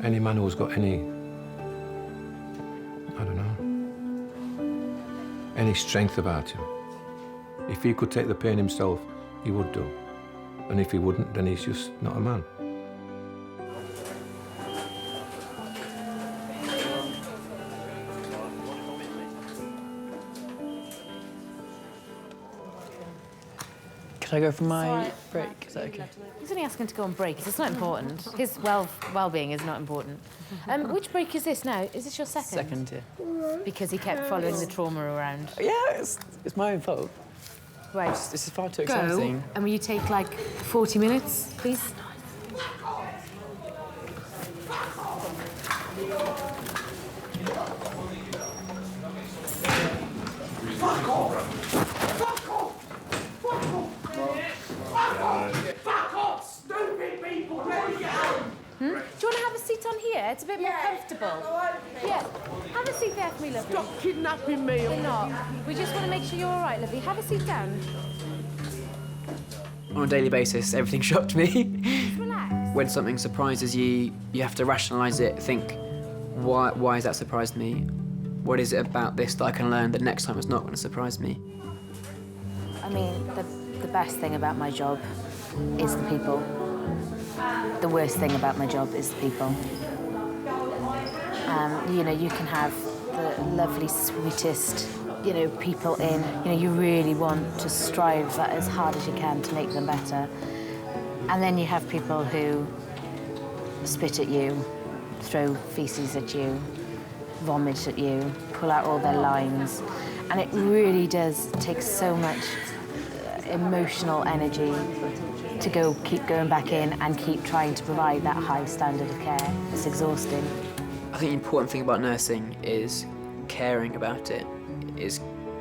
any man who's got any, I don't know, any strength about him. If he could take the pain himself, he would do. And if he wouldn't, then he's just not a man. Could I go for my break? Is that okay? He's only asking to go on break. It's not important. His well-being is not important. Which break is this now? Is this your second? Second, yeah. Because he kept following the trauma around. Yeah, it's my own fault. Right. This is far too Go, exciting. and will you take like 40 minutes, please? Fuck off! Fuck off, stupid people! Let me get home! Do you want to have a seat on here? It's a bit more comfortable. Yeah. Have a seat there for me, lovely. Stop kidnapping me! We're not. We just want to make sure you're all right, lovely. Have a seat down. On a daily basis, everything shocked me. Just relax. When something surprises you, you have to rationalise it, think, why has that surprised me? What is it about this that I can learn that next time it's not going to surprise me? I mean, the best thing about my job is the people. The worst thing about my job is the people. You know, you can have the lovely, sweetest, you know, people in. You know, you really want to strive as hard as you can to make them better. And then you have people who spit at you, throw feces at you, vomit at you, pull out all their lines. And it really does take so much emotional energy to keep going back in and keep trying to provide that high standard of care. It's exhausting. I think the important thing about nursing is caring about it, is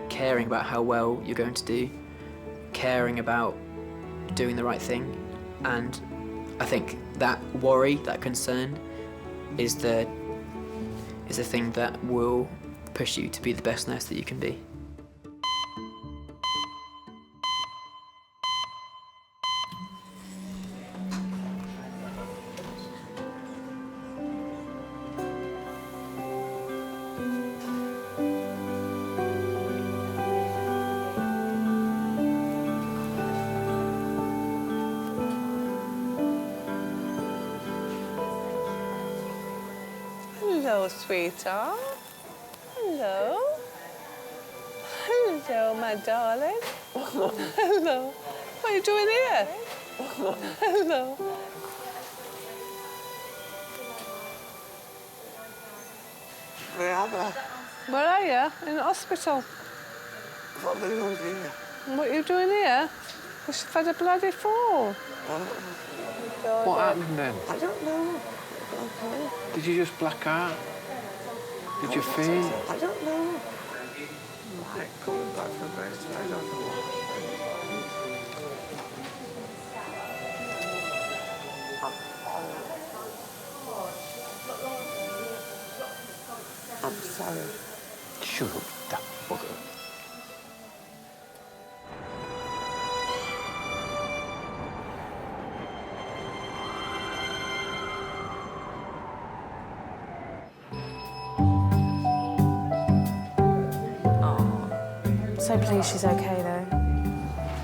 caring about how well you're going to do, caring about doing the right thing. And I think that worry, that concern, is the thing that will push you to be the best nurse that you can be. Hello, sweetheart. Hello. Hello, my darling. Hello. What are you doing here? Hello. Where are you? In the hospital. What are you doing here? What are you doing here? Because you've had a bloody fall. What happened then? I don't know. Did you just black out? Did you faint? I don't know. Like coming back from bed, I don't know. I'm sorry. Shut up, that bugger. So pleased she's okay, though.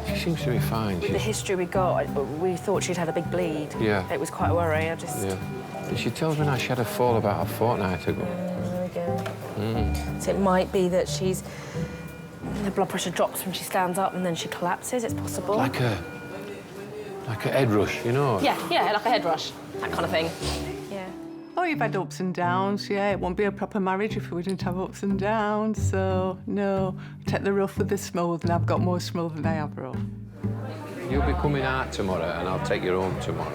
She seems to be fine. With the history we got, we thought she'd had a big bleed. Yeah. It was quite a worry. Yeah. And she tells me now she had a fall about a fortnight ago. There we go. Mm. So it might be that the blood pressure drops when she stands up and then she collapses. It's possible. Like a head rush, you know? Yeah, like a head rush, that kind of thing. Yeah. Oh, you've had ups and downs, yeah. It won't be a proper marriage if we didn't have ups and downs. So, no, take the rough with the smooth, and I've got more smooth than I have rough. You'll be coming out tomorrow, and I'll take you home tomorrow.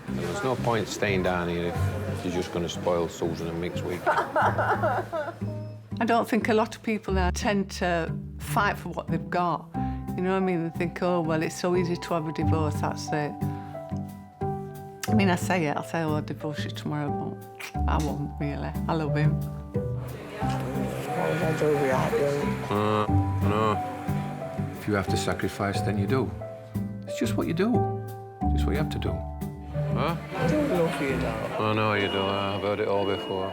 And there's no point staying down here if you're just going to spoil Susan and Mick's week. I don't think a lot of people now tend to fight for what they've got. You know what I mean? They think, oh, well, it's so easy to have a divorce, that's it. I mean, I'll say, oh, I'll divorce you tomorrow, but I won't, really. I love him. No. If you have to sacrifice, then you do. It's just what you do. Just what you have to do. Huh? I don't love you, though. I know you do. I've heard it all before.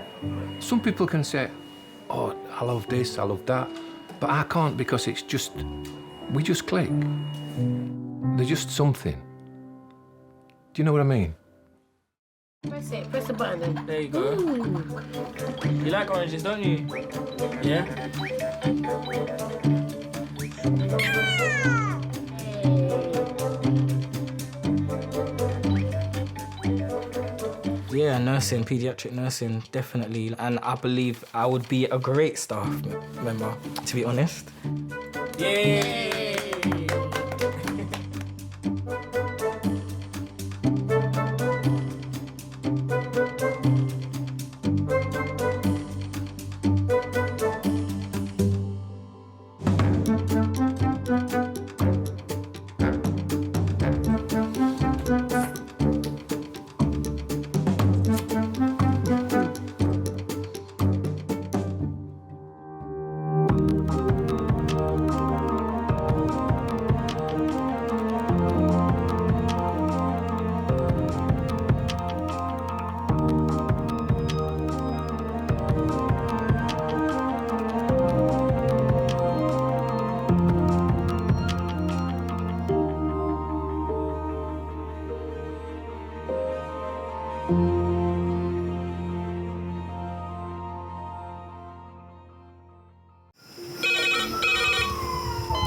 Some people can say, oh, I love this, I love that. But I can't because it's just... We just click. They're just something. Do you know what I mean? Press it. Press the button then. There you go. You like oranges, don't you? Yeah? Yeah, nursing, paediatric nursing, definitely. And I believe I would be a great staff member, to be honest. Yay!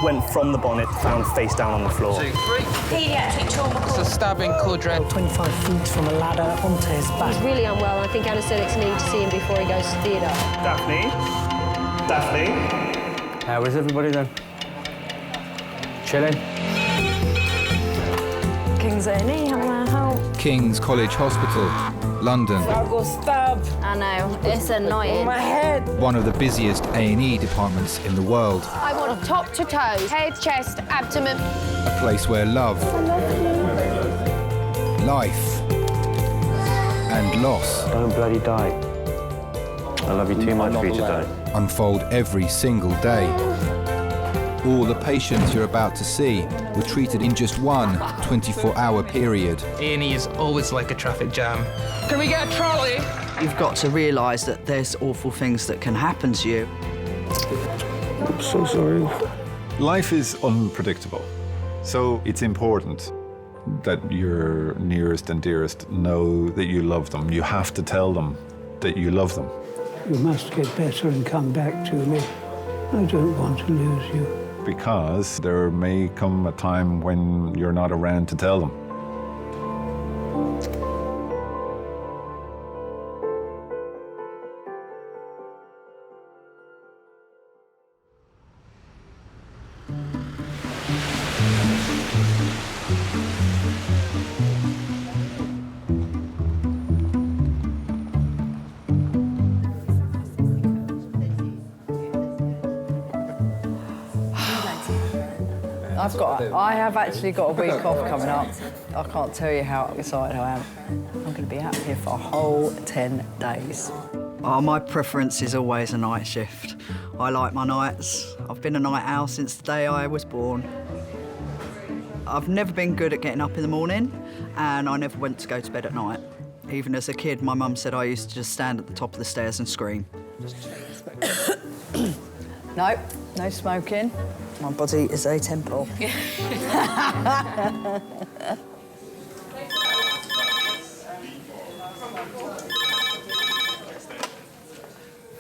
went from the bonnet, found face down on the floor. 2, 3. Paediatric trauma. It's a stabbing, Cordray. 25 feet from a ladder onto his back. He's really unwell. I think anaesthetics need to see him before he goes to theatre. Daphne? Daphne? How is everybody then? Chilling? King's A&E, how may I help? King's College Hospital, London. I got stabbed. I know, it's annoying. My head. One of the busiest A&E departments in the world. I want top to toes, head, chest, abdomen. A place where love, life, and loss. Don't bloody die. I love you too much for you to die. Unfold every single day. All the patients you're about to see were treated in just one 24-hour period. A&E is always like a traffic jam. Can we get a trolley? You've got to realise that there's awful things that can happen to you. I'm so sorry. Life is unpredictable, so it's important that your nearest and dearest know that you love them. You have to tell them that you love them. You must get better and come back to me. I don't want to lose you. Because there may come a time when you're not around to tell them. I have actually got a week off coming up. I can't tell you how excited I am. I'm going to be out here for a whole 10 days. Oh, my preference is always a night shift. I like my nights. I've been a night owl since the day I was born. I've never been good at getting up in the morning, and I never went to go to bed at night. Even as a kid, my mum said I used to just stand at the top of the stairs and scream. No, no smoking. My body is a temple.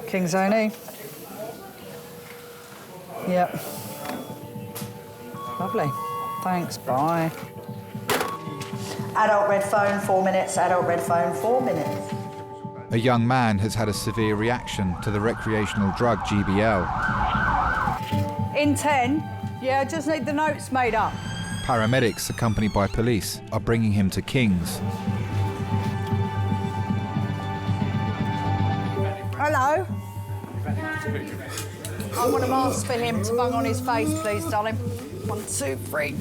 King's A&E. Yep. Lovely. Thanks, bye. Adult red phone, 4 minutes. Adult red phone, 4 minutes. A young man has had a severe reaction to the recreational drug GBL. In 10, yeah, just need the notes made up. Paramedics, accompanied by police, are bringing him to King's. Hello. I want a mask for him to bung on his face, please, darling. 1, 2, 3.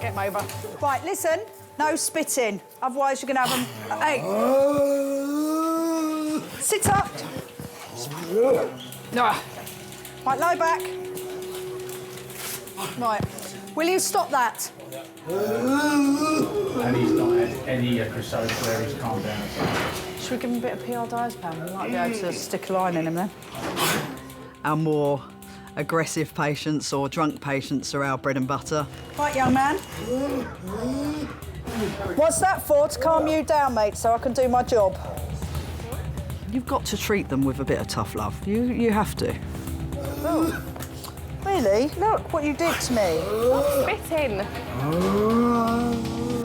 Get him over. Right, listen, no spitting. Otherwise, you're going to have him. Hey. Sit up. No. Right, lie back. Right. Will you stop that? And he's not had any episodes where he's calmed down. Should we give him a bit of PR diazepam? We might be able to stick a line in him then. Our more aggressive patients or drunk patients are our bread and butter. Right, young man. What's that for? To calm you down, mate, so I can do my job. You've got to treat them with a bit of tough love. You have to. Oh. Really? Look what you did to me. Stop spitting.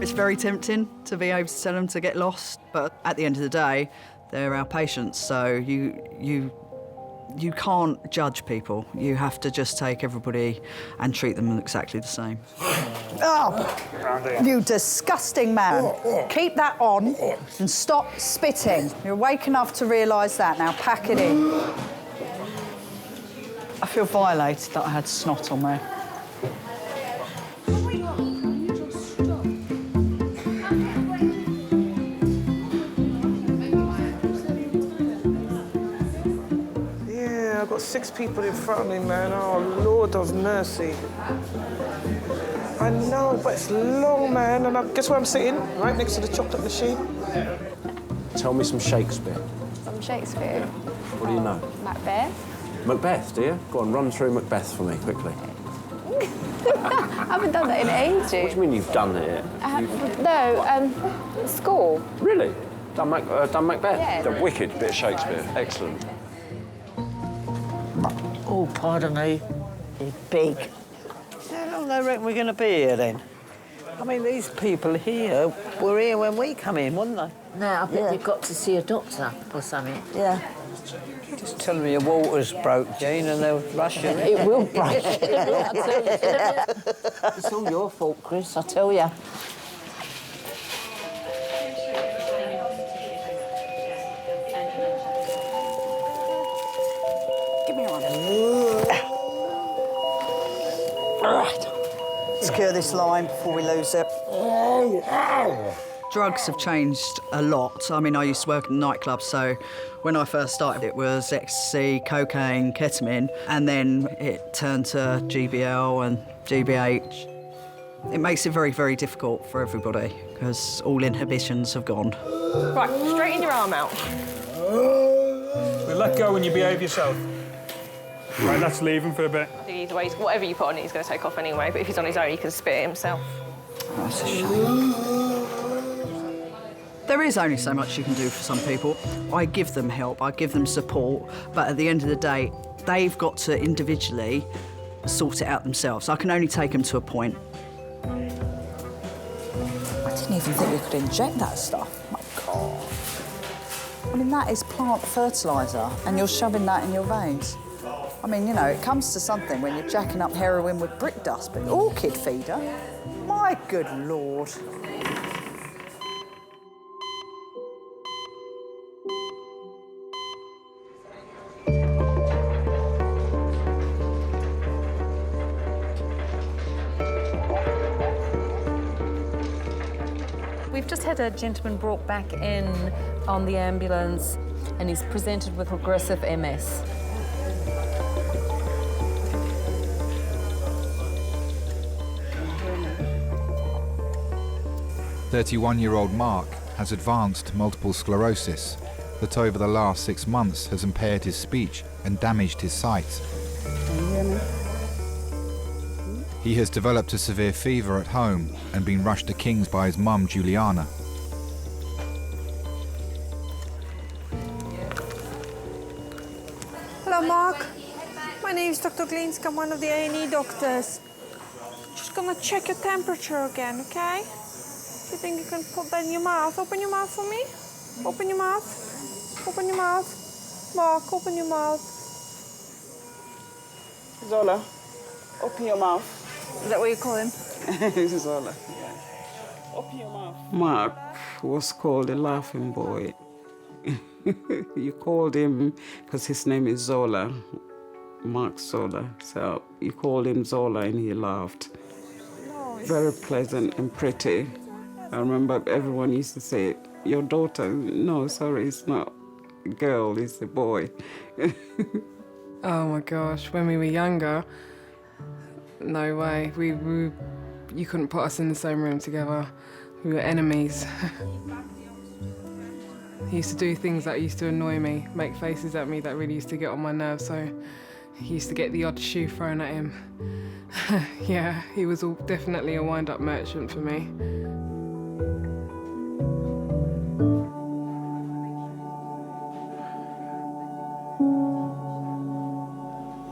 It's very tempting to be able to tell them to get lost, but at the end of the day, they're our patients, so you can't judge people. You have to just take everybody and treat them exactly the same. Oh, you disgusting man. Keep that on and stop spitting. You're awake enough to realise that. Now pack it in. I feel violated that I had snot on me. Yeah, I've got 6 people in front of me, man. Oh, Lord of mercy. I know, but it's long, man. And guess where I'm sitting? Right next to the chocolate machine. Tell me some Shakespeare. Some Shakespeare. What do you know? Macbeth. Macbeth, do you? Go on, run through Macbeth for me, quickly. I haven't done that in ages. What do you mean you've done it? School. Really? Done Macbeth? Yeah. The wicked bit of Shakespeare. Excellent. Oh, pardon me. They're big. How long they reckon we're going to be here then? I mean, these people here were here when we come in, weren't they? No, I bet you've got to see a doctor or something. Yeah. Just tell me your water's broke, Jean, and they'll rush you. It will break. It's all your fault, Chris, I tell you. Give me one. All right. Secure this line before we lose it. Drugs have changed a lot. I mean, I used to work in nightclubs, so when I first started, it was ecstasy, cocaine, ketamine, and then it turned to GBL and GBH. It makes it very, very difficult for everybody because all inhibitions have gone. Right, straighten your arm out. We'll let go when you behave yourself. Right, let's leave him for a bit. Either way, whatever you put on it, he's going to take off anyway, but if he's on his own, he can spit it himself. That's a shame. There is only so much you can do for some people. I give them help, I give them support, but at the end of the day, they've got to individually sort it out themselves. I can only take them to a point. I didn't even think we could inject that stuff. My God. I mean, that is plant fertiliser, and you're shoving that in your veins. I mean, you know, it comes to something when you're jacking up heroin with brick dust, but orchid feeder? My good Lord. We've just had a gentleman brought back in on the ambulance and he's presented with progressive MS. "31-year-old Mark has advanced multiple sclerosis that over the last 6 months has impaired his speech and damaged his sight. He has developed a severe fever at home and been rushed to King's by his mum, Juliana. Hello, Mark. My name is Dr. Glinska. I'm one of the A&E doctors. Just gonna check your temperature again, okay? You think you can put that in your mouth? Open your mouth for me. Open your mouth. Open your mouth. Mark, open your mouth. Zola, open your mouth. Is that what you call him? Zola, yeah. Open your mouth. Mark was called a laughing boy. You called him because his name is Zola, Mark Zola. So you called him Zola and he laughed. No, Very pleasant and pretty. I remember everyone used to say, your daughter, no, sorry, it's not a girl, it's a boy. Oh my gosh, when we were younger, no way. You couldn't put us in the same room together. We were enemies. He used to do things that used to annoy me, make faces at me that really used to get on my nerves, so he used to get the odd shoe thrown at him. Yeah, he was definitely a wind-up merchant for me.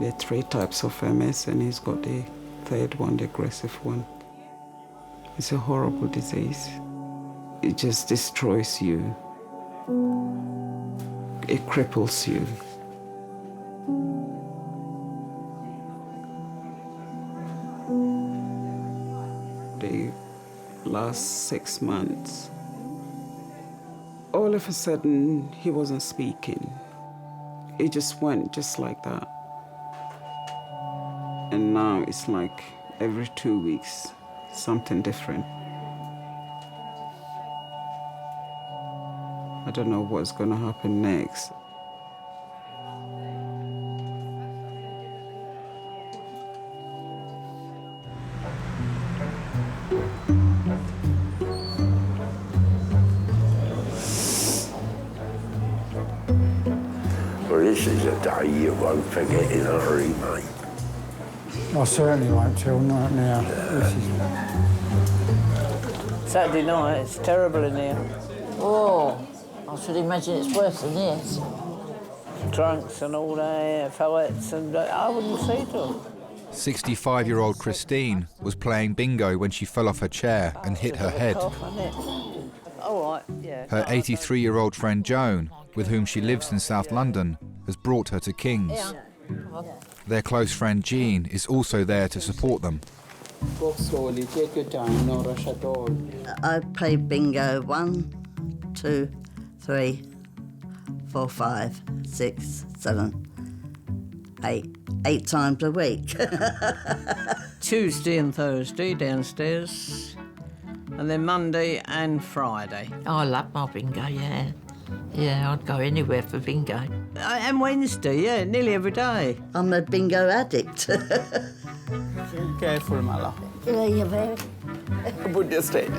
There are 3 types of MS and he's got the 3rd one, the aggressive one. It's a horrible disease. It just destroys you. It cripples you. The last 6 months, all of a sudden, he wasn't speaking. It just went just like that. And now it's like every 2 weeks, something different. I don't know what's going to happen next. Well, this is a day you won't forget in a hurry, mate. I certainly won't tell, not now. Saturday night, it's terrible in here. Oh, I should imagine it's worse than this. Drunks and all that, fights, and I wouldn't say to them. 65-year-old Christine was playing bingo when she fell off her chair and hit her head. All right, yeah. Her 83-year-old friend Joan, with whom she lives in South London, has brought her to King's. Their close friend Jean is also there to support them. Walk slowly, take your time, no rush at all. I play bingo 1, 2, 3, 4, 5, 6, 7, 8. 8 times a week. Tuesday and Thursday downstairs, and then Monday and Friday. Oh, I love my bingo, yeah. Yeah, I'd go anywhere for bingo. And Wednesday, yeah, nearly every day. I'm a bingo addict. Careful, Mala. Yeah, you're very... Put your straight.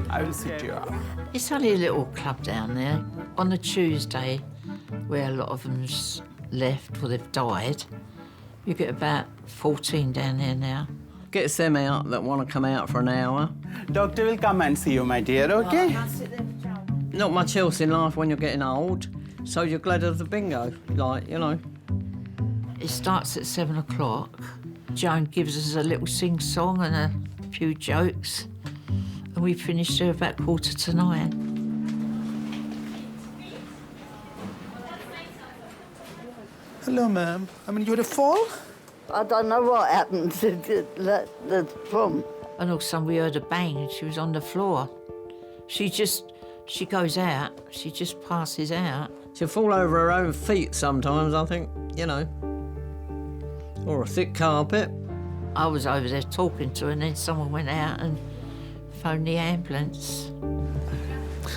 I will sit you up. It's only a little club down there. On a Tuesday, where a lot of them's left or they've died, you get about 14 down there now. Gets them out that want to come out for an hour. Doctor will come and see you, my dear, okay? Not much else in life when you're getting old, so you're glad of the bingo, like, you know. It starts at 7 o'clock. Joan gives us a little sing-song and a few jokes, and we finish there about 8:45. Hello, ma'am. I mean, you had a fall? I don't know what happened to the prom. And all of a sudden we heard a bang and she was on the floor. She goes out, she just passes out. She'll fall over her own feet sometimes, I think, you know. Or a thick carpet. I was over there talking to her and then someone went out and phoned the ambulance.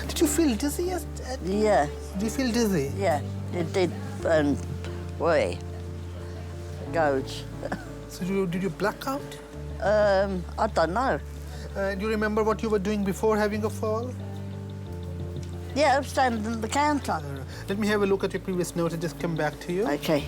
Did you feel dizzy? Yeah. Did you feel dizzy? Yeah, it did. Goes. So did you black out? I don't know. Do you remember what you were doing before having a fall? Yeah, I'm standing at the counter. Let me have a look at your previous notes and just come back to you. Okay.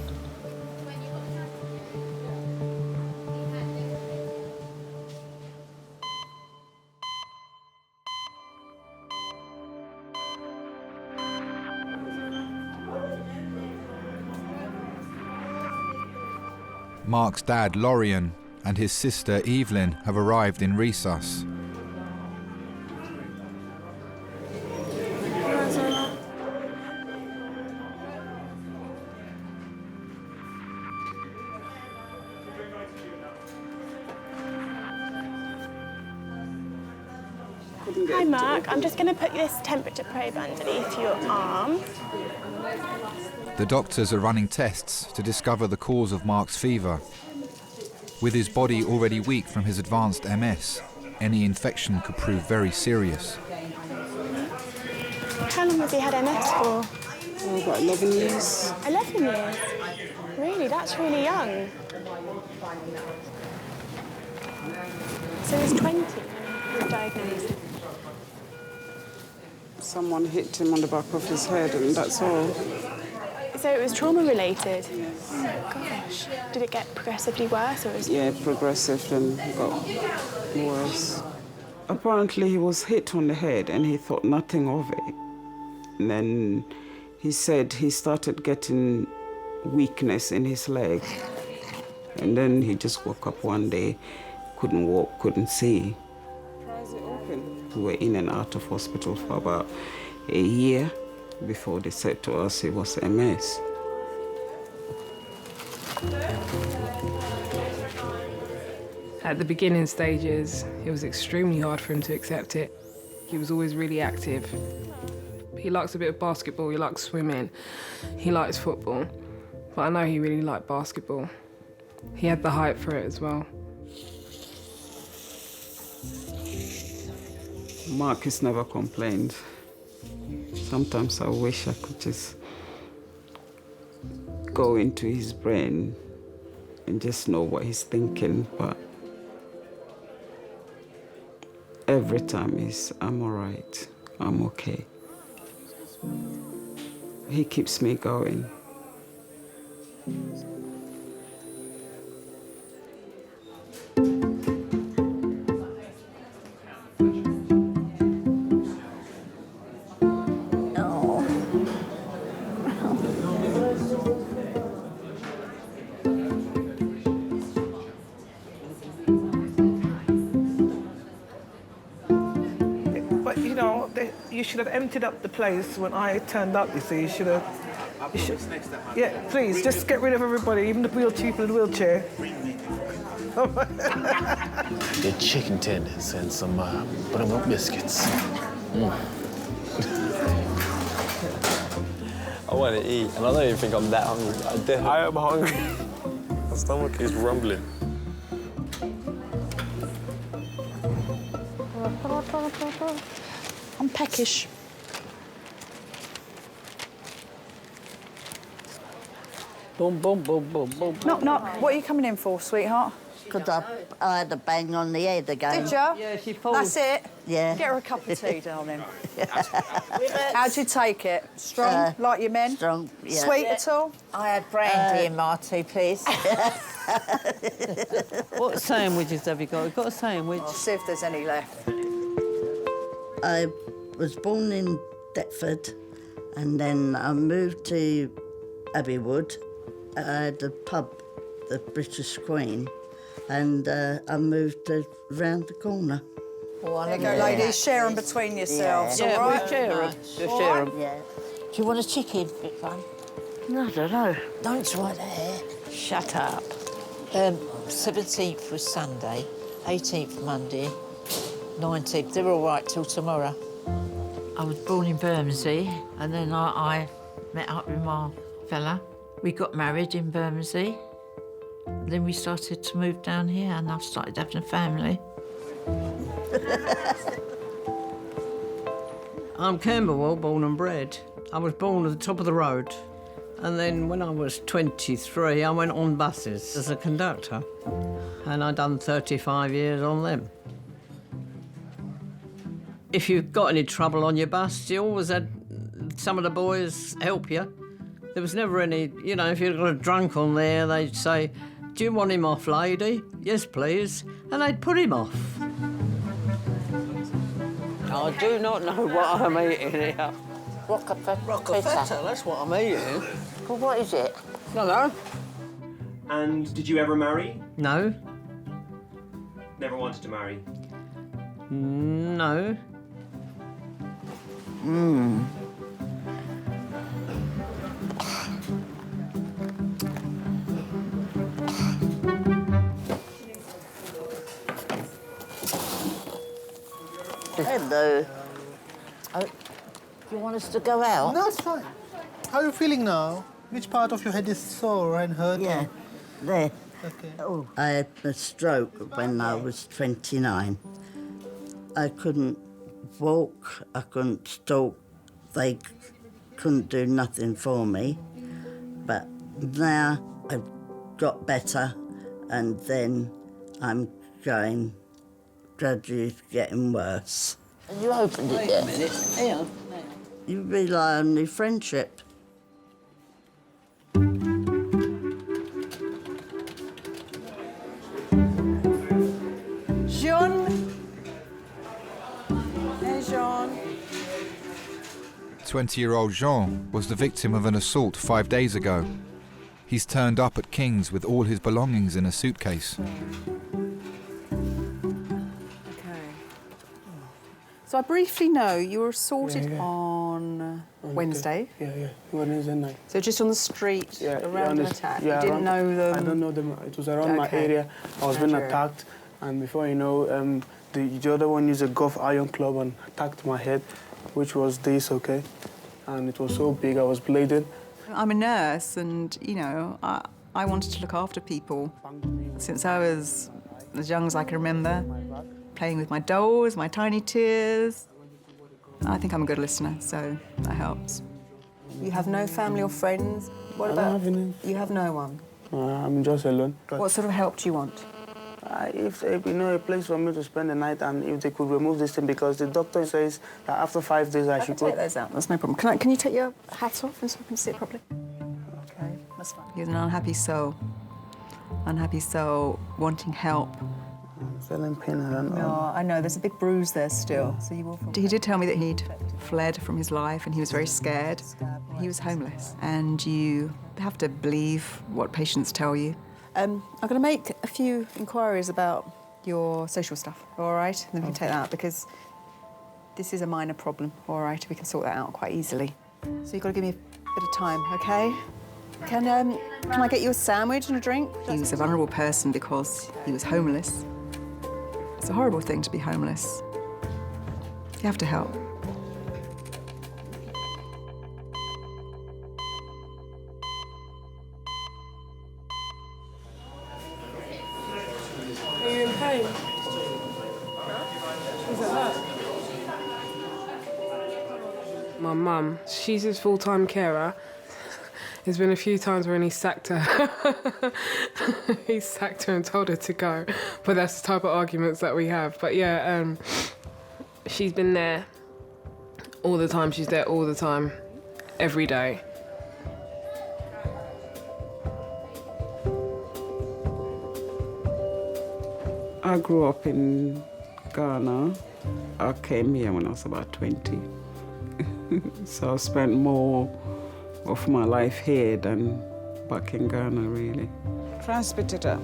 Mark's dad, Lorian, and his sister, Evelyn, have arrived in resus. Hi, Mark. I'm just going to put this temperature probe underneath your arm. The doctors are running tests to discover the cause of Mark's fever. With his body already weak from his advanced MS, any infection could prove very serious. How long has he had MS for? Oh, about 11 years. 11 years? Really? That's really young. So he was 20 when he was diagnosed. Someone hit him on the back of his head, and that's all. So it was trauma-related? Oh, gosh. Did it get progressively worse, or was it... Yeah, progressive and got worse. Apparently he was hit on the head and he thought nothing of it. And then he said he started getting weakness in his leg. And then he just woke up one day, couldn't walk, couldn't see. We were in and out of hospital for about a year before they said to us it was MS. At the beginning stages, it was extremely hard for him to accept it. He was always really active. He likes a bit of basketball, he likes swimming, he likes football. But I know he really liked basketball. He had the height for it as well. Marcus never complained. Sometimes I wish I could just go into his brain and just know what he's thinking, but every time he's, I'm all right, I'm okay. He keeps me going. you should have emptied up the place when I turned up, you see. You should have... Yeah, please, just get rid of everybody, even the people in the wheelchair. The chicken tenders and some buttermilk biscuits. I want to eat, and I don't even think I'm that hungry. I am hungry. My stomach is rumbling. I'm peckish. Boom, boom, boom, boom, boom. Knock, knock. What are you coming in for, sweetheart? Because I had a bang on the head again. Did you? Yeah, she falls. That's it? Yeah. Get her a cup of tea, darling. How'd you take it? Strong, like your men? Strong, yeah. Sweet at all? I had brandy in my tea, please. What sandwiches have you got? You've got a sandwich? I'll see if there's any left. I was born in Deptford and then I moved to Abbeywood. I had a pub, the British Queen, and I moved round the corner. There you go, ladies. Share them between yourselves, Yeah. all right? we share them. All right? Yeah. Do you want a chicken? Bit fun. No, I don't know. Don't try that. Shut up. 17th was Sunday, 18th Monday, 19th. They're all right till tomorrow. I was born in Bermondsey, and then I met up with my fella. We got married in Bermondsey. Then we started to move down here, and I started having a family. I'm Camberwell, born and bred. I was born at the top of the road. And then when I was 23, I went on buses as a conductor. And I'd done 35 years on them. If you got any trouble on your bus, you always had some of the boys help you. There was never any, you know, if you got a drunk on there, they'd say, "Do you want him off, lady?" "Yes, please." And they'd put him off. I do not know what I'm eating here. Roccafetta, that's what I'm eating. Well, what is it? No, no. And did you ever marry? No. Never wanted to marry? No. Hello. Oh, do you want us to go out? No, it's fine. How are you feeling now? Which part of your head is sore and hurt? Yeah, there. Okay. Oh. I had a stroke when I was 29. I couldn't walk, I couldn't talk. They couldn't do nothing for me. But now I've got better, and then I'm going gradually getting worse. And you opened it yet? Wait a minute. Hang on. You rely on your friendship. Jean. Hey, Jean. 20-year-old Jean was the victim of an assault 5 days ago. He's turned up at King's with all his belongings in a suitcase. So I briefly know you were assaulted on Wednesday. Yeah, Wednesday night. So just on the street, a random attack. Yeah, you didn't know them? I don't know them. It was around my area. I was being attacked, and before you know, the other one used a golf iron club and attacked my head, which was this, okay? And it was so big, I was bleeding. I'm a nurse, and, you know, I wanted to look after people since I was as young as I can remember. Playing with my dolls, my tiny tears. I think I'm a good listener, so that helps. You have no family or friends? What I about... don't have any. You have no one? I'm just alone. What sort of help do you want? If you know, a place for me to spend the night, and if they could remove this thing, because the doctor says that after 5 days I should take those out, that's no problem. Can you take your hat off and so I can see it properly? Okay, that's fine. He's an unhappy soul wanting help. Feeling pain, I don't know. No, I know, there's a big bruise there still, so you will feel... He did tell me that he'd fled from his life and he was very scared. He was homeless, and you have to believe what patients tell you. I'm going to make a few inquiries about your social stuff, all right? And then we can take that out, because This is a minor problem, all right? We can sort that out quite easily. So you've got to give me a bit of time, OK? Can I get you a sandwich and a drink? He was a vulnerable person because he was homeless. It's a horrible thing to be homeless. You have to help. Are you in pain? Is it hurt? My mum, she's his full-time carer. There's been a few times when he sacked her. He sacked her and told her to go. But that's the type of arguments that we have. But yeah, she's been there all the time. She's there all the time, every day. I grew up in Ghana. I came here when I was about 20. So I spent more of my life here than back in Ghana, really. Try and spit it out.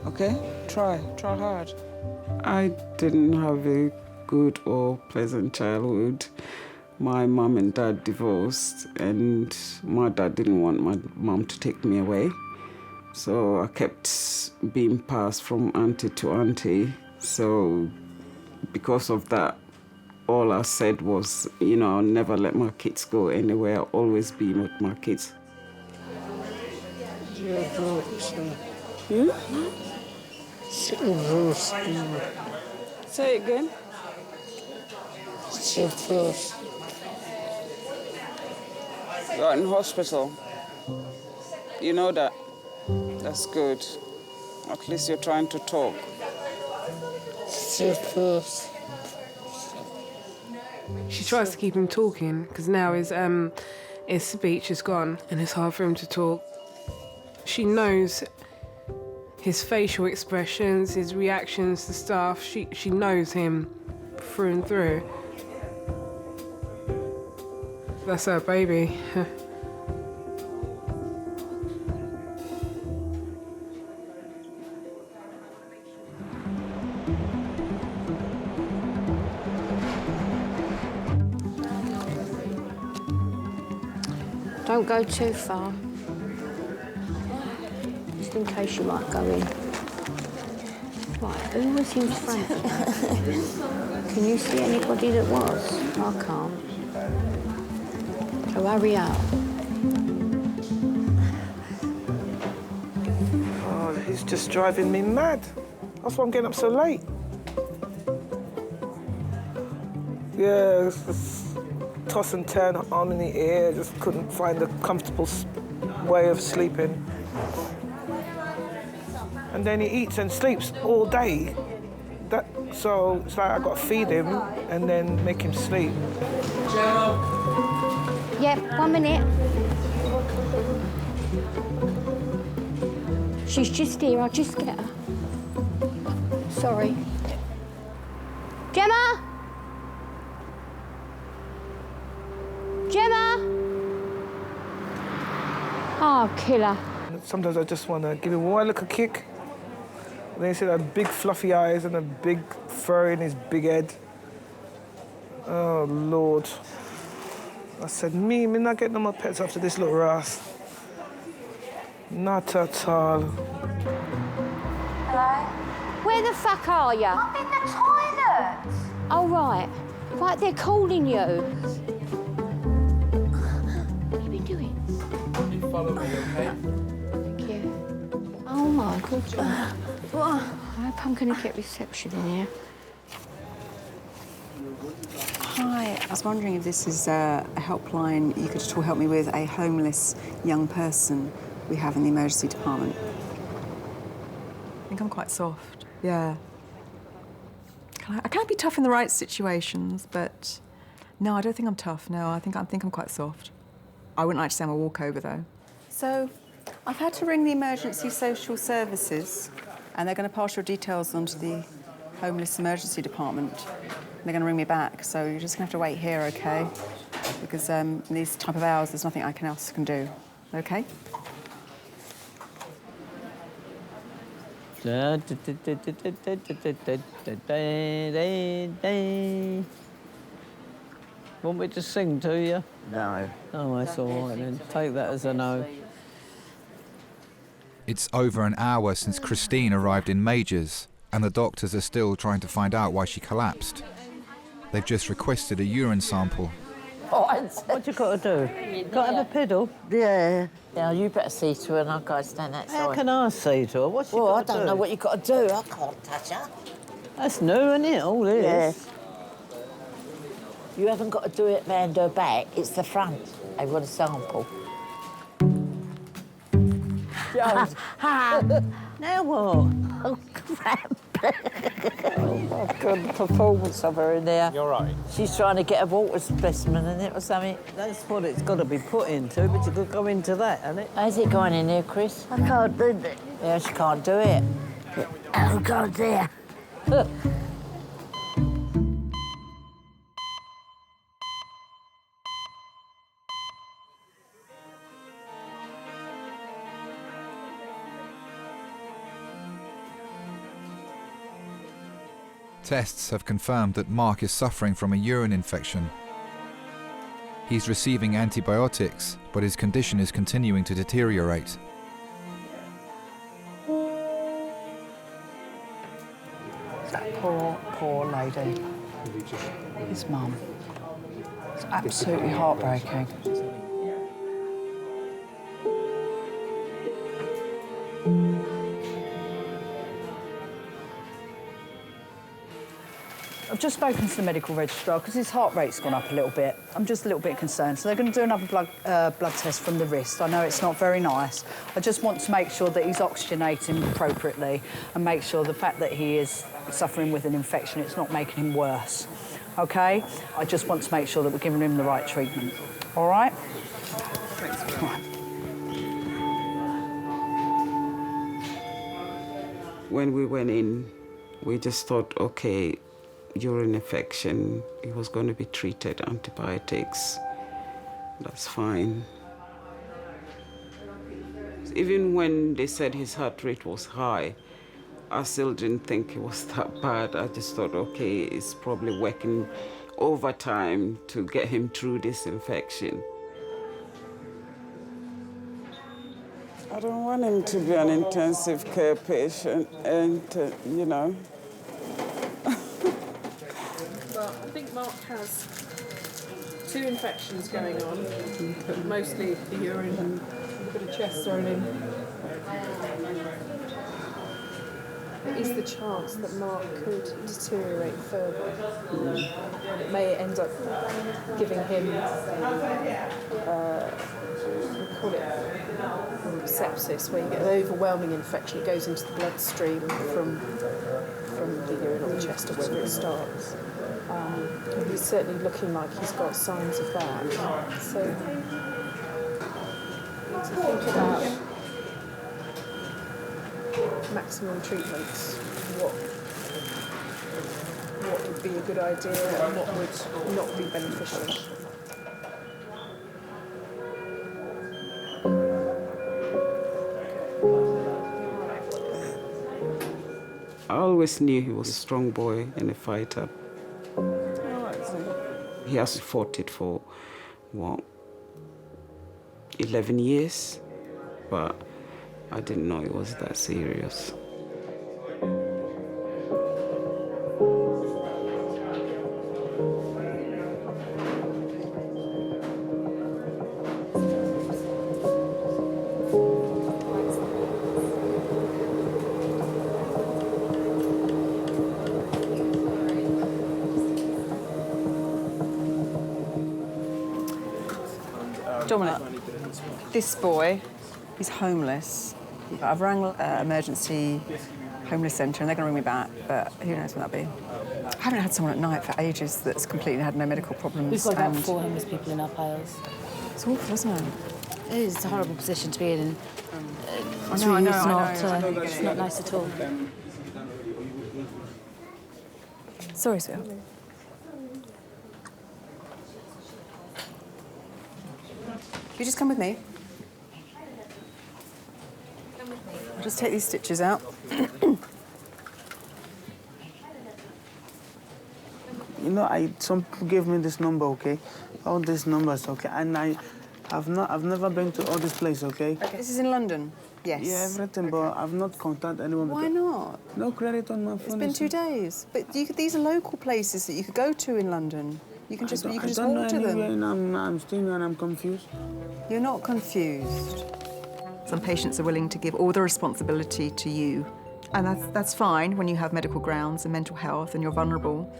Okay? Try hard. I didn't have a good or pleasant childhood. My mum and dad divorced, and my dad didn't want my mum to take me away. So I kept being passed from auntie to auntie. So because of that, all I said was, you know, I'll never let my kids go anywhere. I'll always be with my kids. Say it again. You're in hospital. You know that. That's good. At least you're trying to talk. She tries to keep him talking because now his speech is gone and it's hard for him to talk. She knows his facial expressions, his reactions to stuff. She knows him through and through. That's her baby. Don't go too far, just in case you might go in. Right, who was in front of that? Can you see anybody that was? I can't. So hurry up. Oh, he's just driving me mad. That's why I'm getting up so late. Yeah, it's just toss and turn, arm in the air, just couldn't find a comfortable way of sleeping. And then he eats and sleeps all day. So it's like I've got to feed him and then make him sleep. Yep, 1 minute. She's just here, I'll just get her. Sorry. Gemma? Gemma? Oh, killer. Sometimes I just want to give him one little kick. And then you see that big fluffy eyes and a big fur in his big head. Oh, Lord. I said, me not getting no more pets after this little ass. Not at all. Hello? Where the fuck are you? I'm in the toilet. Oh, right. Right, they're calling you. What have you been doing? You follow me, okay? Thank you. Oh, my God. I hope I'm going to get reception in here. Hi, I was wondering if this is a helpline you could at all help me with a homeless young person we have in the emergency department. I think I'm quite soft. Yeah. I can be tough in the right situations, but no, I don't think I'm tough. No, I think I'm quite soft. I wouldn't like to say I'm a walkover, though. So, I've had to ring the emergency social services, and they're going to pass your details on to the homeless emergency department. They're going to ring me back, so you're just going to have to wait here, OK? Because in these type of hours, there's nothing else can do, OK? Want me to sing to you? No. Oh, that's all right then. Take that as a no. It's over an hour since Christine arrived in Majors, and the doctors are still trying to find out why she collapsed. They've just requested a urine sample. What you got to do? Got to have a piddle? Yeah. Yeah, you better see to her and I'll go stand outside. How can I see to her? What's she Well, I got to don't do? know what you've got to do. I can't touch her. That's new, isn't it? All this. Yeah. You haven't got to do it round her back. It's the front. They want a sample. Jones. Now what? Oh, crap. Oh, my God, the performance of her in there. You're right. She's trying to get a water specimen in it or something. That's what it's got to be put into, but you could go into that, hasn't it? How's it going in there, Chris? I can't do it. Yeah, she can't do it. Oh, God, dear. Tests have confirmed that Mark is suffering from a urine infection. He's receiving antibiotics, but his condition is continuing to deteriorate. That poor lady. His mum. It's absolutely heartbreaking. I've just spoken to the medical registrar because his heart rate's gone up a little bit. I'm just a little bit concerned. So they're going to do another blood test from the wrist. I know it's not very nice. I just want to make sure that he's oxygenating appropriately and make sure the fact that he is suffering with an infection, it's not making him worse. OK? I just want to make sure that we're giving him the right treatment. All right? Thanks. Right. When we went in, we just thought, OK, urine infection, he was going to be treated, antibiotics, that's fine. Even when they said his heart rate was high, I still didn't think it was that bad. I just thought, okay, it's probably working overtime to get him through this infection. I don't want him to be an intensive care patient and, you know. Well, I think Mark has 2 infections going on, but mostly the urine and a bit of chest thrown in. There is the chance that Mark could deteriorate further. It may end up giving him, we call it sepsis, where you get an overwhelming infection. It goes into the bloodstream from the urine on the chest or wherever it starts. He's certainly looking like he's got signs of that. So, to think about maximum treatments, what would be a good idea and what would not be beneficial. I always knew he was a strong boy and a fighter. He has fought it for, what, 11 years? But I didn't know it was that serious. Dominic, this boy, he's homeless. I've rang emergency homeless centre and they're going to ring me back, but who knows when that'll be. I haven't had someone at night for ages that's completely had no medical problems. We've got about 4 homeless people in our piles. It's awful, isn't it? It is. It's a horrible position to be in. I know, It's not nice at all. Sorry, sweetheart. You just come with me. I'll just take these stitches out. know, some people gave me this number, okay? All these numbers, okay? And I've never been to all this place, okay? Okay, this is in London? Yes. Yeah, everything, but I've not contacted anyone. Why not? No credit on my phone. It's been 2 days. But these are local places that you could go to in London. You can just walk to them. I'm still here and I'm confused. You're not confused. Some patients are willing to give all the responsibility to you. And that's fine when you have medical grounds and mental health and you're vulnerable.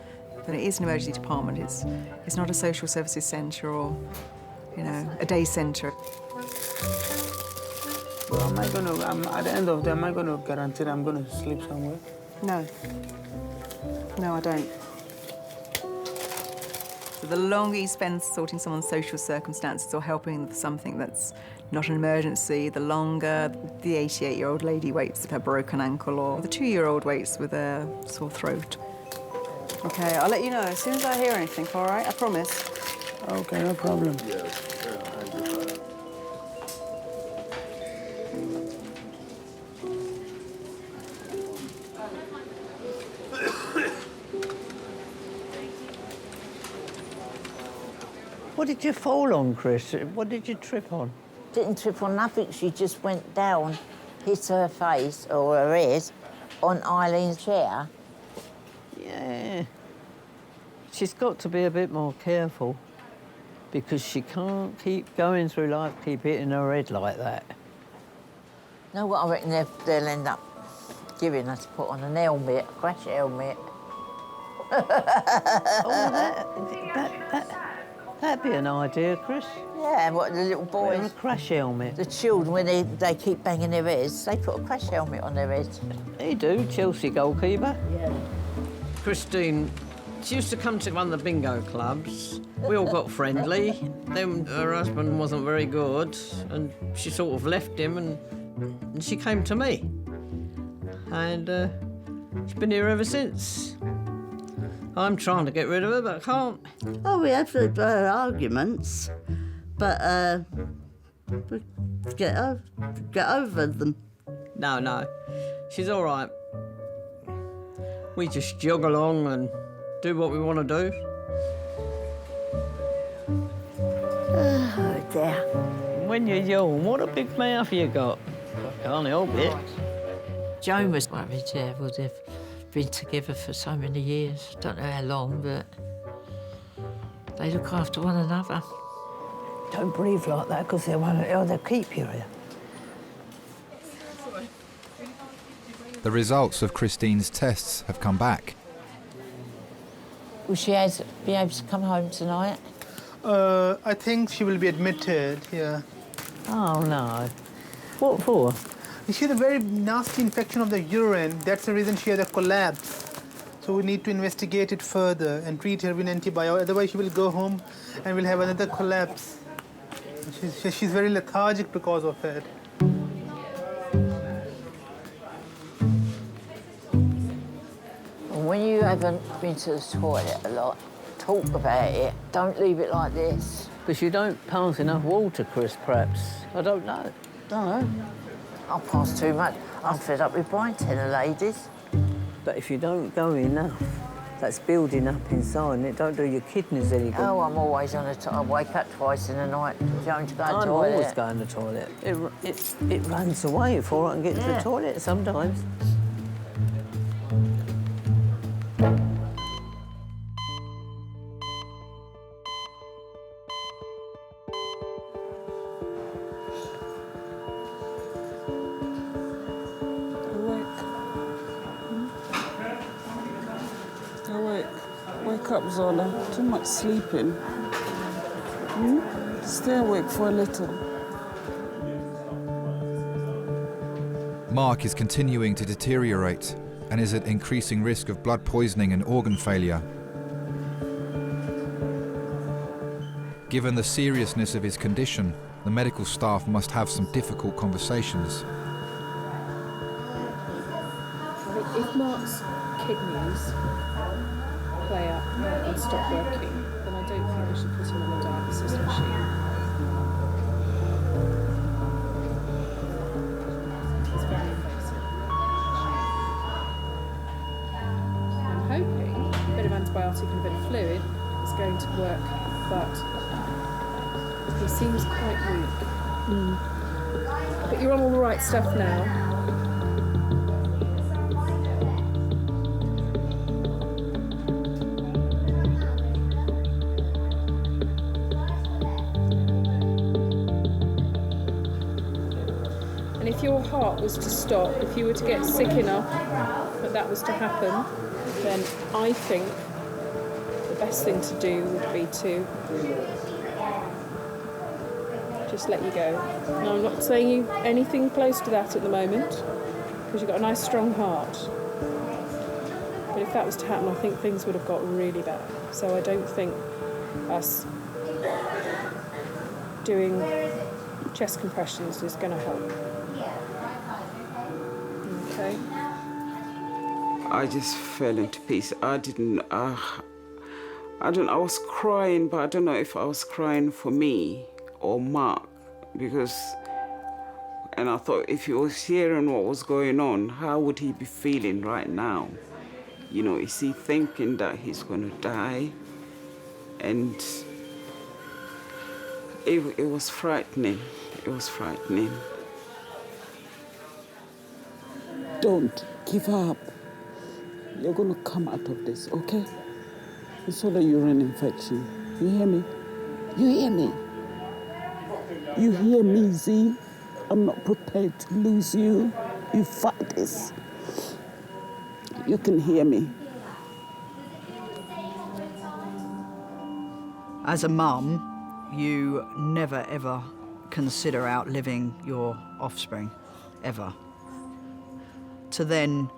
But it is an emergency department. It's not a social services centre or, you know, a day centre. Well, at the end of the day, am I going to guarantee that I'm going to sleep somewhere? No. No, I don't. So the longer you spend sorting someone's social circumstances or helping them with something that's not an emergency, the longer the 88-year-old lady waits with her broken ankle or the 2-year-old waits with a sore throat. OK, I'll let you know as soon as I hear anything, all right? I promise. OK, no problem. What did you fall on, Chris? What did you trip on? Didn't trip on nothing. She just went down, hit her face or her head on Eileen's chair. Yeah. She's got to be a bit more careful because she can't keep going through life, keep hitting her head like that. You know what I reckon they'll end up giving her to put on an helmet, a crash helmet. That'd be an idea, Chris. Yeah, what the little boys... Wear a crash helmet. The children, when they keep banging their heads, they put a crash helmet on their heads. They do, Chelsea goalkeeper. Yeah. Christine, she used to come to one of the bingo clubs. We all got friendly. Then her husband wasn't very good, and she sort of left him, and she came to me. And she's been here ever since. I'm trying to get rid of her, but I can't. Oh, we have arguments, but we get over them. No. She's all right. We just jog along and do what we want to do. Oh, dear. When you yawn, what a big mouth you got. I can't help it. Joan was worried, yeah, would have been together for so many years. Don't know how long, but they look after one another. Don't breathe like that, because they'll keep you here. The results of Christine's tests have come back. Will she be able to come home tonight? I think she will be admitted here. Oh, no. What for? She had a very nasty infection of the urine. That's the reason she had a collapse. So we need to investigate it further and treat her with antibiotics. Otherwise, she will go home and will have another collapse. She's very lethargic because of it. When you haven't been to the toilet a lot, talk about it. Don't leave it like this. Because you don't pass enough water, Chris, perhaps. I don't know. Don't know. I'll pass too much. I'm fed up with Brian telling ladies. But if you don't go enough, that's building up inside and it don't do your kidneys any good. Oh, I'm always on the toilet. I wake up twice in the night going to go to the toilet. I'm always going to the toilet. It runs away before I can get to the toilet sometimes. Wake up, Zola. Too much sleeping. Stay awake for a little. Mark is continuing to deteriorate and is at increasing risk of blood poisoning and organ failure. Given the seriousness of his condition, the medical staff must have some difficult conversations. If Mark's kidneys play up and stop working, then I don't think we should put him on a dialysis machine. It's very invasive. I'm hoping a bit of antibiotics antibiotic and a bit of fluid is going to work, but he seems quite weak. But you're on all the right stuff now. And if your heart was to stop, if you were to get sick enough that was to happen, then I think the best thing to do would be to just let you go. Now, I'm not saying you anything close to that at the moment, because you've got a nice strong heart. But if that was to happen, I think things would have got really bad. So I don't think us doing chest compressions is going to help. Okay. I just fell into pieces. I was crying, but I don't know if I was crying for me or Mark, because, and I thought if he was hearing what was going on, how would he be feeling right now? You know, is he thinking that he's going to die? And it was frightening. It was frightening. Don't give up. You're going to come out of this, okay? It's all a urine infection. You hear me? You hear me? You hear me, Z? I'm not prepared to lose you. You fight this. You can hear me. As a mum, you never, ever consider outliving your offspring, ever. To then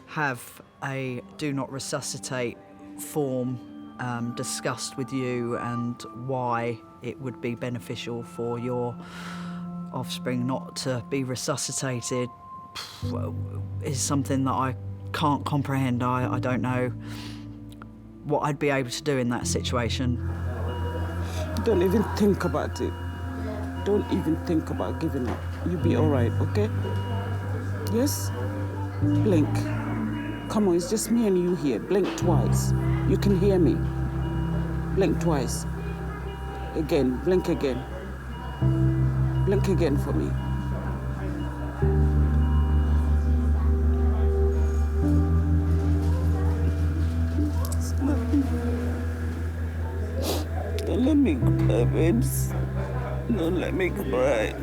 have a do not resuscitate form discussed with you and why it would be beneficial for your offspring not to be resuscitated is something that I can't comprehend. I don't know what I'd be able to do in that situation. Don't even think about it. Don't even think about giving up. You'll be all right, okay? Yes? Blink. Come on, it's just me and you here. Blink twice. You can hear me. Blink twice. Again, blink again. Blink again for me. Don't let me cry, babes. Don't let me cry.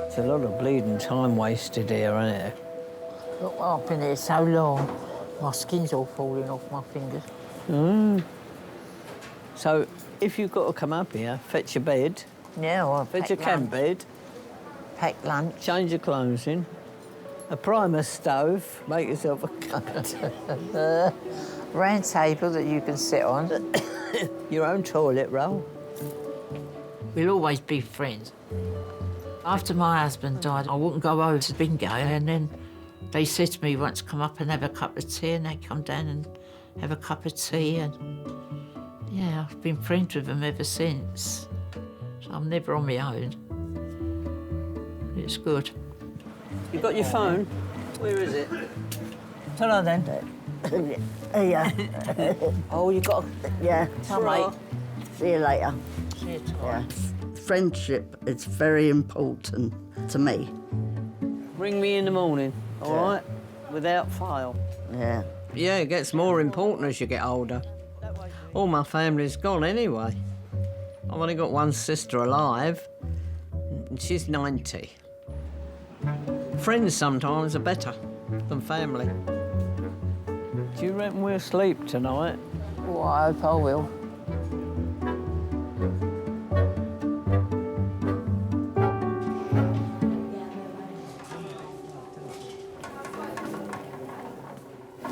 It's a lot of bleeding time wasted here, isn't it? Look, I've been here so long, my skin's all falling off my fingers. So, if you've got to come up here, fetch your bed. Yeah, or fetch your camp bed. Pack lunch. Change your clothes in. A primer stove. Make yourself a cup. Round table that you can sit on. Your own toilet roll. We'll always be friends. After my husband died, I wouldn't go over to bingo, and then they said to me once, come up and have a cup of tea, and they come down and have a cup of tea, and yeah, I've been friends with them ever since. So I'm never on my own. It's good. You got your phone? Where is it? Turn on then. Yeah. Oh, you got. Yeah. All right. See you later. See you tomorrow. Yeah. Friendship is very important to me. Ring me in the morning, all right? Without fail. Yeah. Yeah, it gets more important as you get older. All my family's gone anyway. I've only got one sister alive, and she's 90. Friends sometimes are better than family. Do you reckon we'll sleep tonight? Well, I hope I will.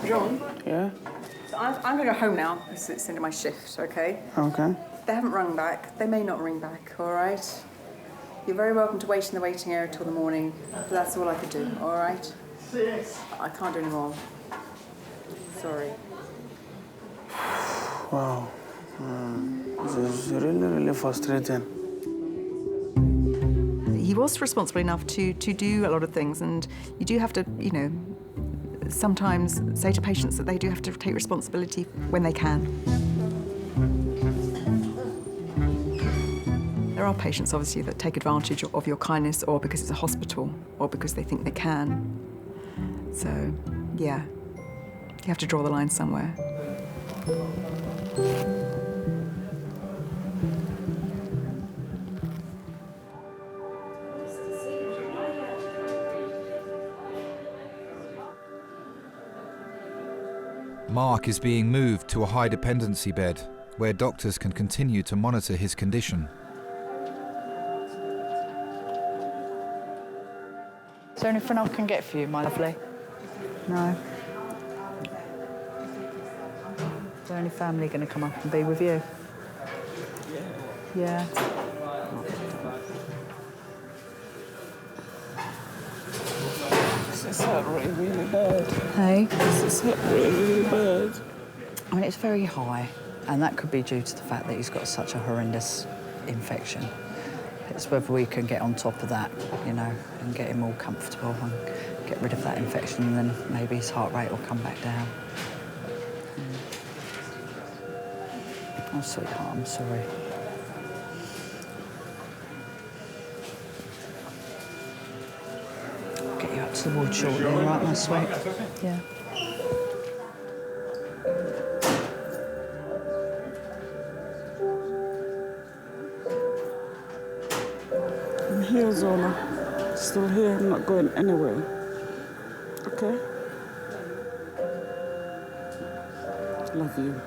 John? Yeah? So I'm going to go home now because it's the end of my shift, okay? Okay. They haven't rung back. They may not ring back, all right? You're very welcome to wait in the waiting area till the morning, but that's all I could do, all right? I can't do any more. Sorry. Wow. This is really, really frustrating. He was responsible enough to do a lot of things, and you do have to, you know, sometimes say to patients that they do have to take responsibility when they can. There are patients, obviously, that take advantage of your kindness, or because it's a hospital, or because they think they can. So, yeah, you have to draw the line somewhere. Mark is being moved to a high dependency bed where doctors can continue to monitor his condition. Is there anything I can get for you, my lovely? No. Is there any family going to come up and be with you? Yeah. This is hurt really bad. Hey? This is hurt really bad. I mean, it's very high, and that could be due to the fact that he's got such a horrendous infection. It's whether we can get on top of that, you know, and get him all comfortable and get rid of that infection, and then maybe his heart rate will come back down. Oh, sweetheart, I'm sorry. I'll get you up to the ward shortly, all right, my sweet? Yeah. I'm here, Zola. Still here, I'm not going anywhere. Okay? Love you.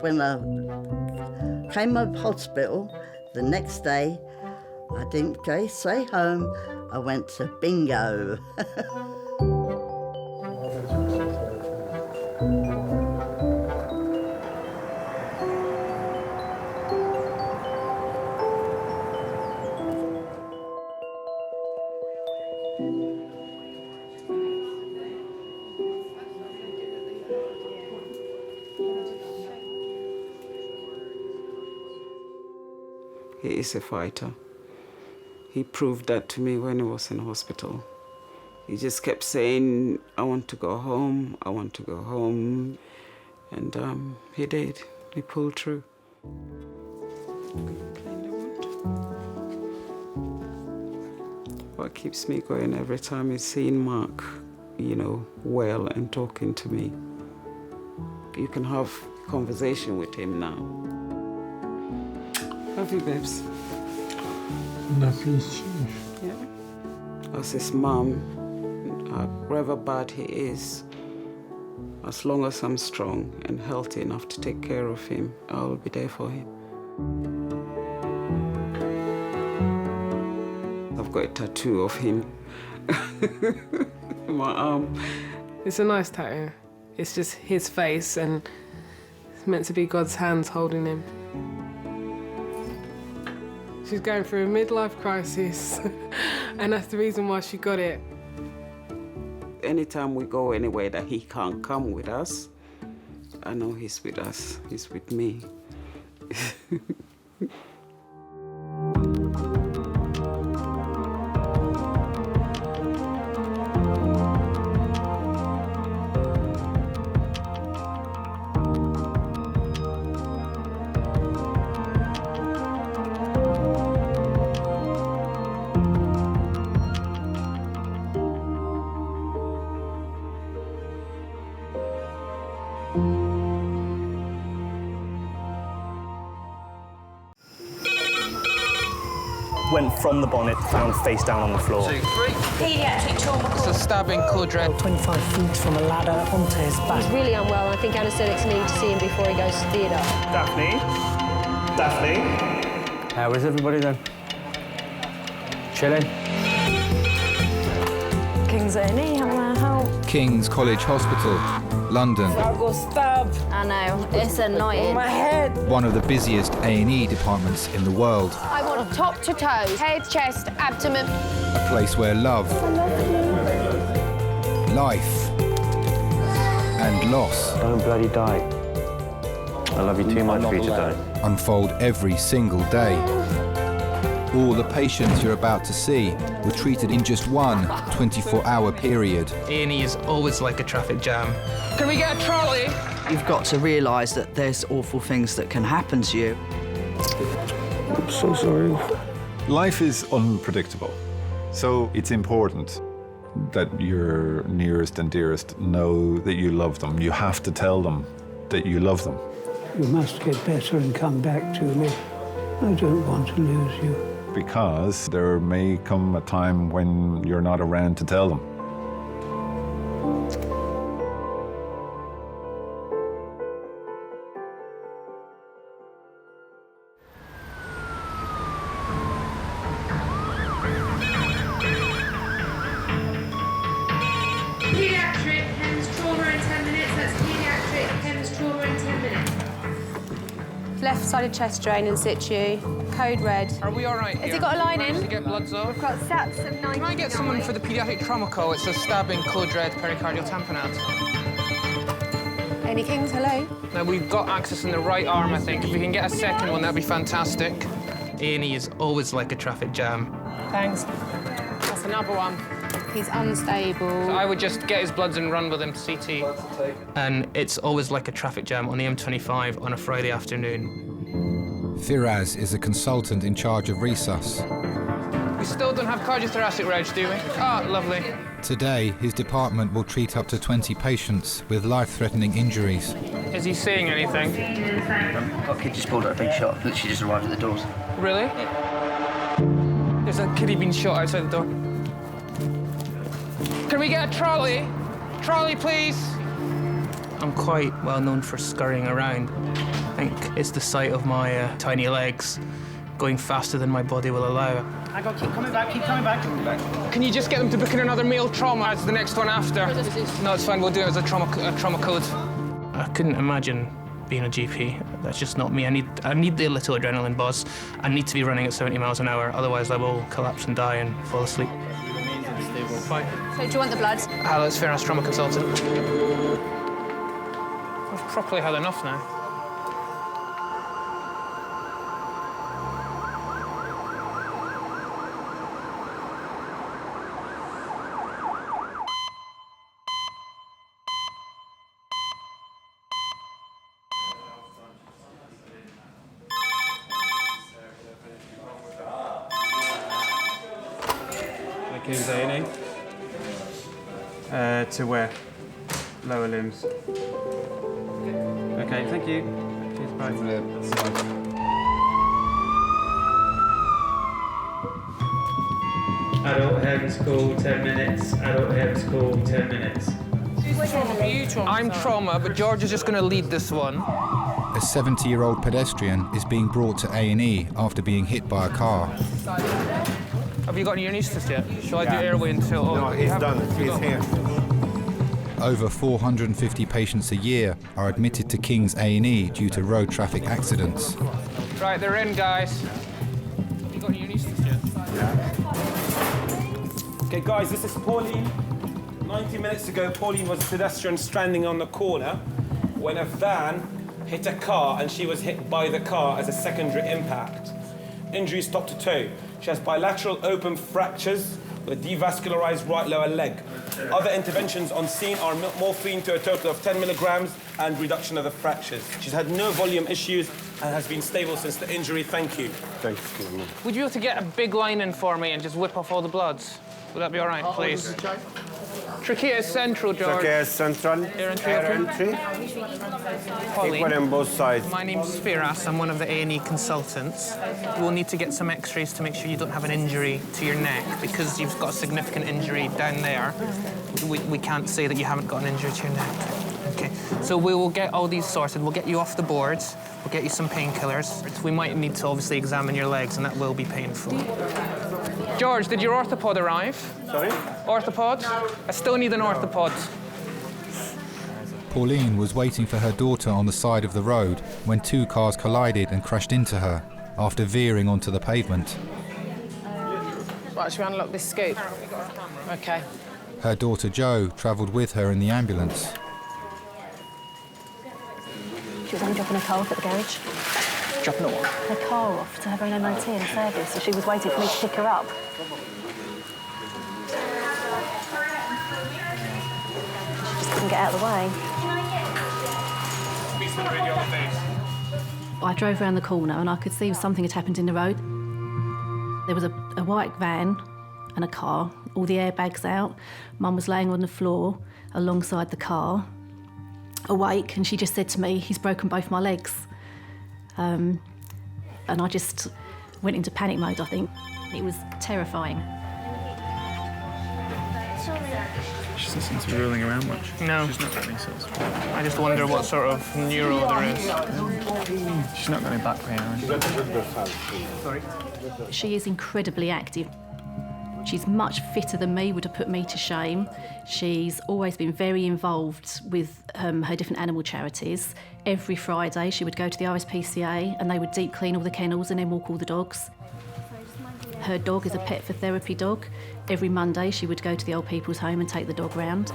When I came out of hospital, the next day, I didn't go straight home. I went to bingo. He is a fighter. He proved that to me when he was in hospital. He just kept saying, I want to go home, I want to go home. And he did. He pulled through. What keeps me going every time is seeing Mark, you know, well and talking to me. You can have a conversation with him now. Love you, babes. Love you. Yeah. As his mom, however bad he is, as long as I'm strong and healthy enough to take care of him, I'll be there for him. I've got a tattoo of him in my arm. It's a nice tattoo. It's just his face, and it's meant to be God's hands holding him. She's going through a midlife crisis, and that's the reason why she got it. Anytime we go anywhere that he can't come with us, I know he's with us, he's with me. Went from the bonnet, found face down on the floor. 2, 3. Paediatric trauma call. It's a stabbing quadrant. 25 feet from a ladder onto his back. He's really unwell. I think anaesthetics need to see him before he goes to theatre. Daphne? Daphne? How is everybody then? Chilling? King's A&E, how may I help? King's College Hospital, London. I got stabbed. I know, it's annoying. My head. One of the busiest A&E departments in the world. I want top to toe, head, chest, abdomen. A place where love, life, and loss Don't bloody die. I love you too much for you to die. unfold every single day. All the patients you're about to see were treated in just one 24-hour period. A&E is always like a traffic jam. Can we get a trolley? You've got to realise that there's awful things that can happen to you. I'm so sorry. Life is unpredictable, so it's important that your nearest and dearest know that you love them. You have to tell them that you love them. You must get better and come back to me. I don't want to lose you. Because there may come a time when you're not around to tell them. Pediatric PEMS trauma in 10 minutes. That's pediatric PEMS trauma in 10 minutes. Left-sided chest drain in situ. Code red. Are we all right Has here? it got a line Managed in? to get bloods off? We've got SAPs of 99. Can I get someone for the paediatric trauma call? It's a stabbing code red pericardial tamponade. Any Kings, hello? Now, we've got access in the right arm, I think. If we can get a second one, that'd be fantastic. A&E is always like a traffic jam. Thanks. That's another one. He's unstable. So I would just get his bloods and run with him to CT. And it's always like a traffic jam on the M25 on a Friday afternoon. Firaz is a consultant in charge of resus. We still don't have cardiothoracic reg, do we? Ah, lovely. Today, his department will treat up to 20 patients with life-threatening injuries. Is he seeing anything? Got a kid just pulled out a big shot. Literally just arrived at the doors. Really? There's a kiddie being shot outside the door. Can we get a trolley? Trolley, please. I'm quite well known for scurrying around. I think it's the sight of my tiny legs going faster than my body will allow. I got keep coming back, keep coming back. Can you just get them to book in another male trauma as the next one after? No, it's fine. We'll do it as a trauma code. I couldn't imagine being a GP. That's just not me. I need the little adrenaline buzz. I need to be running at 70 miles an hour, otherwise I will collapse and die and fall asleep. Fine. So do you want the blood? Hello, it's Firas, trauma consultant. I've properly had enough now. King's A&E. To where? Lower limbs. Okay, thank you. Cheers, bye. Adult heavens call, 10 minutes. Adult heavens call, 10 minutes. I'm trauma, but George is just going to lead this one. A 70-year-old pedestrian is being brought to A&E after being hit by a car. Have you got any anaesthetist yet? Shall I do airway until... No, he's done. He's here. Over 450 patients a year are admitted to King's A&E due to road traffic accidents. Right, they're in, guys. Have you got any anaesthetist yet? Yeah. Okay, guys, this is Pauline. 90 minutes ago, Pauline was a pedestrian stranding on the corner when a van hit a car and she was hit by the car as a secondary impact. Injuries top to toe. She has bilateral open fractures with a devascularized right lower leg. Other interventions on scene are morphine to a total of 10 milligrams and reduction of the fractures. She's had no volume issues and has been stable since the injury. Thank you. Thank you. Would you be able to get a big line in for me and just whip off all the bloods? Would that be all right, please? Trachea is central, George. Trachea is central. Air entry. Air entry. Pauline, Equal on both sides. my name's Firas. I'm one of the A&E consultants. We'll need to get some x-rays to make sure you don't have an injury to your neck. Because you've got a significant injury down there, we can't say that you haven't got an injury to your neck. Okay, so we will get all these sorted. We'll get you off the boards. We'll get you some painkillers. We might need to obviously examine your legs, and that will be painful. George, did your orthopod arrive? Sorry? Orthopod? I still need an orthopod. Pauline was waiting for her daughter on the side of the road when two cars collided and crashed into her after veering onto the pavement. Right, should we unlock this scoop? OK. Her daughter Jo travelled with her in the ambulance. She was only dropping her car off at the garage. Dropping what? Her car off to have her MOT and service, so she was waiting for me to pick her up. She just couldn't get out of the way. I drove around the corner and I could see something had happened in the road. There was a white van and a car, all the airbags out. Mum was laying on the floor alongside the car, awake, and she just said to me, "He's broken both my legs." And I just went into panic mode, I think. It was terrifying. She doesn't seem to be rolling around much. No. She's not got any sort of... I just wonder what sort of neuro there is. She's not got any back pain or anything. Sorry? She is incredibly active. She's much fitter than me, would have put me to shame. She's always been very involved with her different animal charities. Every Friday she would go to the RSPCA and they would deep clean all the kennels and then walk all the dogs. Her dog is a pet for therapy dog. Every Monday she would go to the old people's home and take the dog round.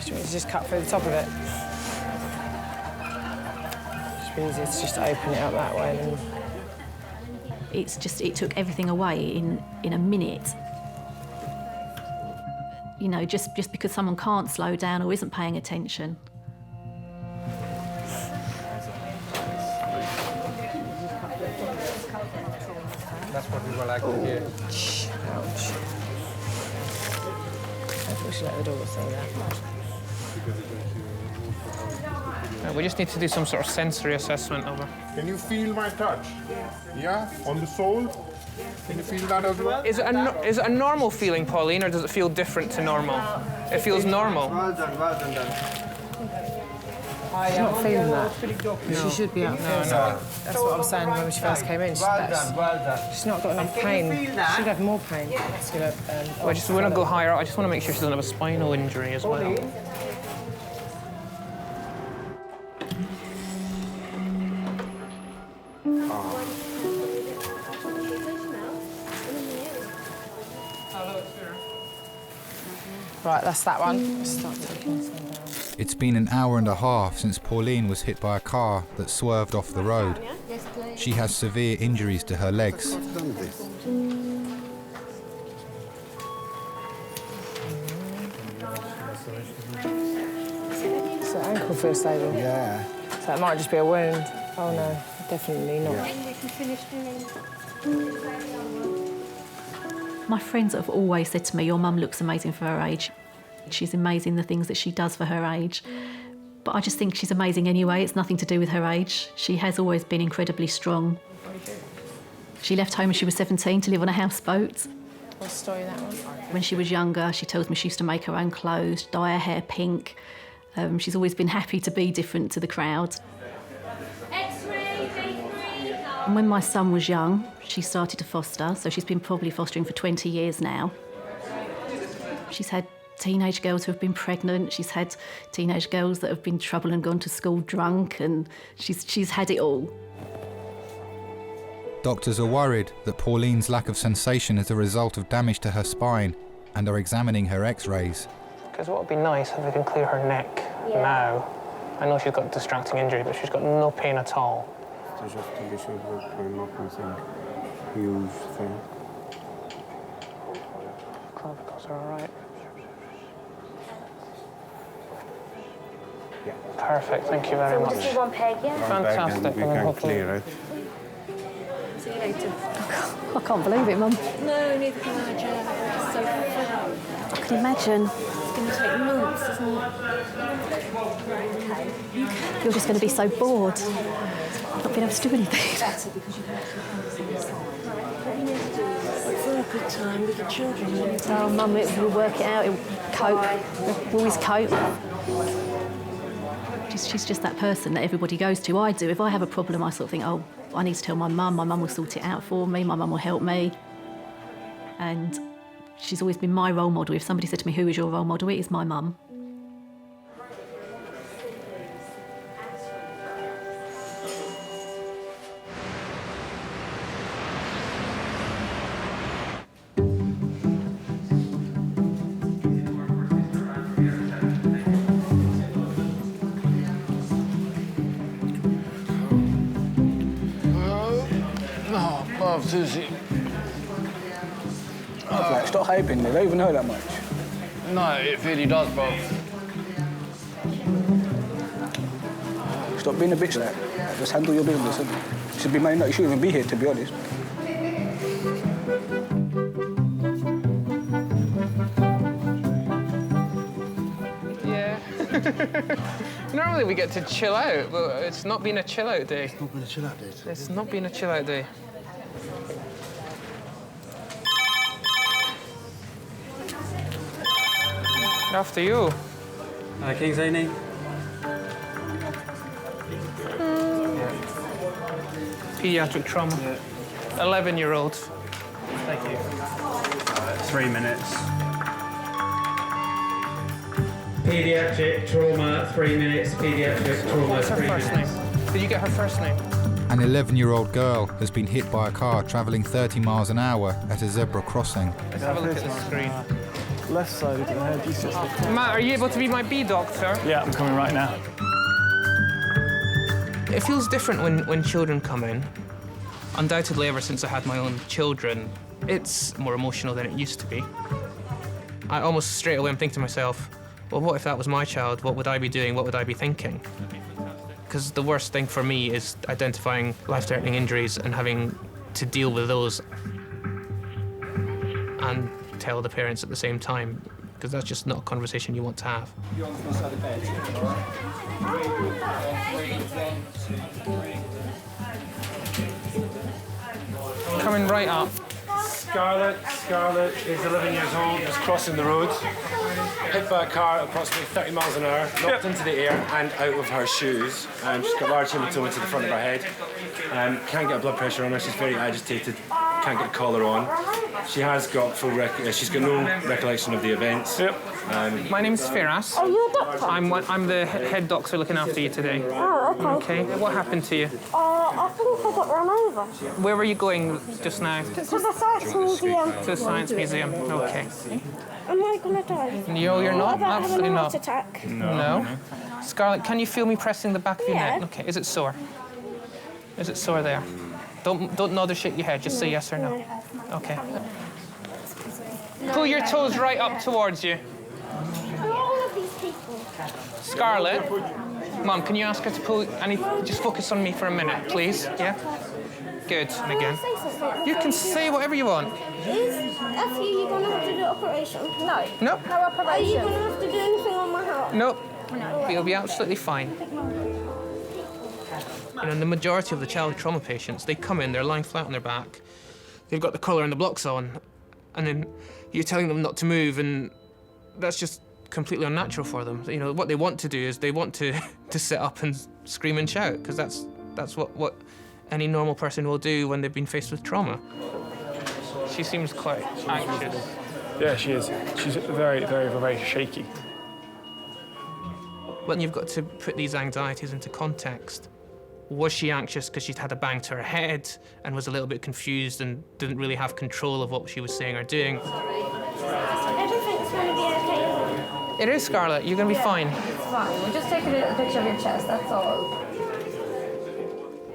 Just cut through the top of it. It's be easier to just open it up that way. And... it took everything away in a minute. You know, just because someone can't slow down or isn't paying attention. That's what we were like to hear. Ouch. I think we should let the dog say that. We just need to do some sort of sensory assessment of her. Can you feel my touch? Yeah? On the sole? Can you feel that as well? Is it a normal feeling, Pauline, or does it feel different to normal? It feels normal. Well done, She's not feeling that. No. She should be out there. No. That's what I was saying when she first came in. She's not got enough pain. She should have more pain. We want to go higher up. I just want to make sure she doesn't have a spinal injury as well. Right, that's that one. Start taking some down. It's been an hour and a half since Pauline was hit by a car that swerved off the road. She has severe injuries to her legs. So ankle feels stable. Yeah. So it might just be a wound. Oh no, definitely not. My friends have always said to me, "Your mum looks amazing for her age." She's amazing, the things that she does for her age. But I just think she's amazing anyway. It's nothing to do with her age. She has always been incredibly strong. She left home when she was 17 to live on a houseboat. What's the story of that one? When she was younger, she tells me she used to make her own clothes, dye her hair pink. She's always been happy to be different to the crowd. And when my son was young, she started to foster, so she's been probably fostering for 20 years now. She's had teenage girls who have been pregnant, she's had teenage girls that have been in trouble and gone to school drunk, and she's had it all. Doctors are worried that Pauline's lack of sensation is a result of damage to her spine and are examining her x-rays. Because what would be nice if we can clear her neck now. I know she's got a distracting injury, but she's got no pain at all. So just to be sure that we're not missing huge thing. Clavicles are all right. Yeah. Perfect, thank you very much. Just do one peg, yeah? Fantastic. We can clear it. So you devastated. I can't believe it, Mum. No, neither can I, Joe. I'm just so fed up. I can imagine. It's going to take months, isn't it? You're just going to be so bored, not being able to do anything. Better because you can for a good time with the children. Oh, Mum, we'll work it out. We'll cope. We'll always cope. She's just that person that everybody goes to. I do. If I have a problem, I sort of think, oh, I need to tell my mum. My mum will sort it out for me. My mum will help me. And she's always been my role model. If somebody said to me, who is your role model? It is my mum. Susie. Stop hyping, they don't even know that much. No, it really does, bro. Stop being a bitch like that. Just handle your business. You should be minding that you shouldn't even be here, to be honest. Yeah. Normally we get to chill out, but it's not been a chill out day. It's not been a chill out day. It's not been a chill out day. After you. King's A&E. Pediatric trauma. 11-year-old. Thank you. 3 minutes. Pediatric trauma, 3 minutes. Pediatric trauma, What's her 3 first minutes. name? Did you get her first name? An 11-year-old girl has been hit by a car travelling 30 miles an hour at a zebra crossing. Let's have a look at the screen. Left side of the head, you just... Matt, are you able to be my bee doctor? Yeah, I'm coming right now. It feels different when children come in. Undoubtedly, ever since I had my own children, it's more emotional than it used to be. I almost straight away am thinking to myself, well, what if that was my child? What would I be doing? What would I be thinking? Because the worst thing for me is identifying life-threatening injuries and having to deal with those and tell the parents at the same time, because that's just not a conversation you want to have. You're on the front side of the bed. Coming right up. Scarlett is 11 years old, just crossing the road. Hit by a car at approximately 30 miles an hour, knocked into the air and out of her shoes. She's got large hematoma to the front of her head. Can't get a blood pressure on her, she's very agitated, can't get a collar on. She has got she's got no recollection of the events. My name's Firas. Oh, you're a doctor? I'm the head doctor looking after you today. Oh, okay. Okay, what happened to you? I think I got run over. Where were you going just now? To the Science Museum. To the Science Museum, okay. Am I gonna die? No, you're not. About Absolutely having a heart not. attack? No. Scarlett, can you feel me pressing the back of your Yeah. neck? Okay, is it sore? Is it sore there? Don't nod or shake your head, just say yes or no. Okay. Pull your toes right up towards you. All of these people. Scarlett, Mum, can you ask her to pull just focus on me for a minute, please? Yeah? Good, and again. You can say whatever you want. After you gonna have to do operation? No. Nope. No operation. Are you gonna have to do anything on my heart? Nope. You'll be absolutely fine. You know, the majority of the child trauma patients, they come in, they're lying flat on their back, they've got the collar and the blocks on, and then you're telling them not to move, and that's just completely unnatural for them. You know, what they want to do is they want to sit up and scream and shout, because that's what any normal person will do when they've been faced with trauma. She seems quite anxious. Yeah, she is. She's very, very, very shaky. Well, you've got to put these anxieties into context. Was she anxious because she'd had a bang to her head and was a little bit confused and didn't really have control of what she was saying or doing? Everything's gonna be okay, isn't it? It is, Scarlett. You're going to be fine. It's fine. We'll just take a picture of your chest, that's all.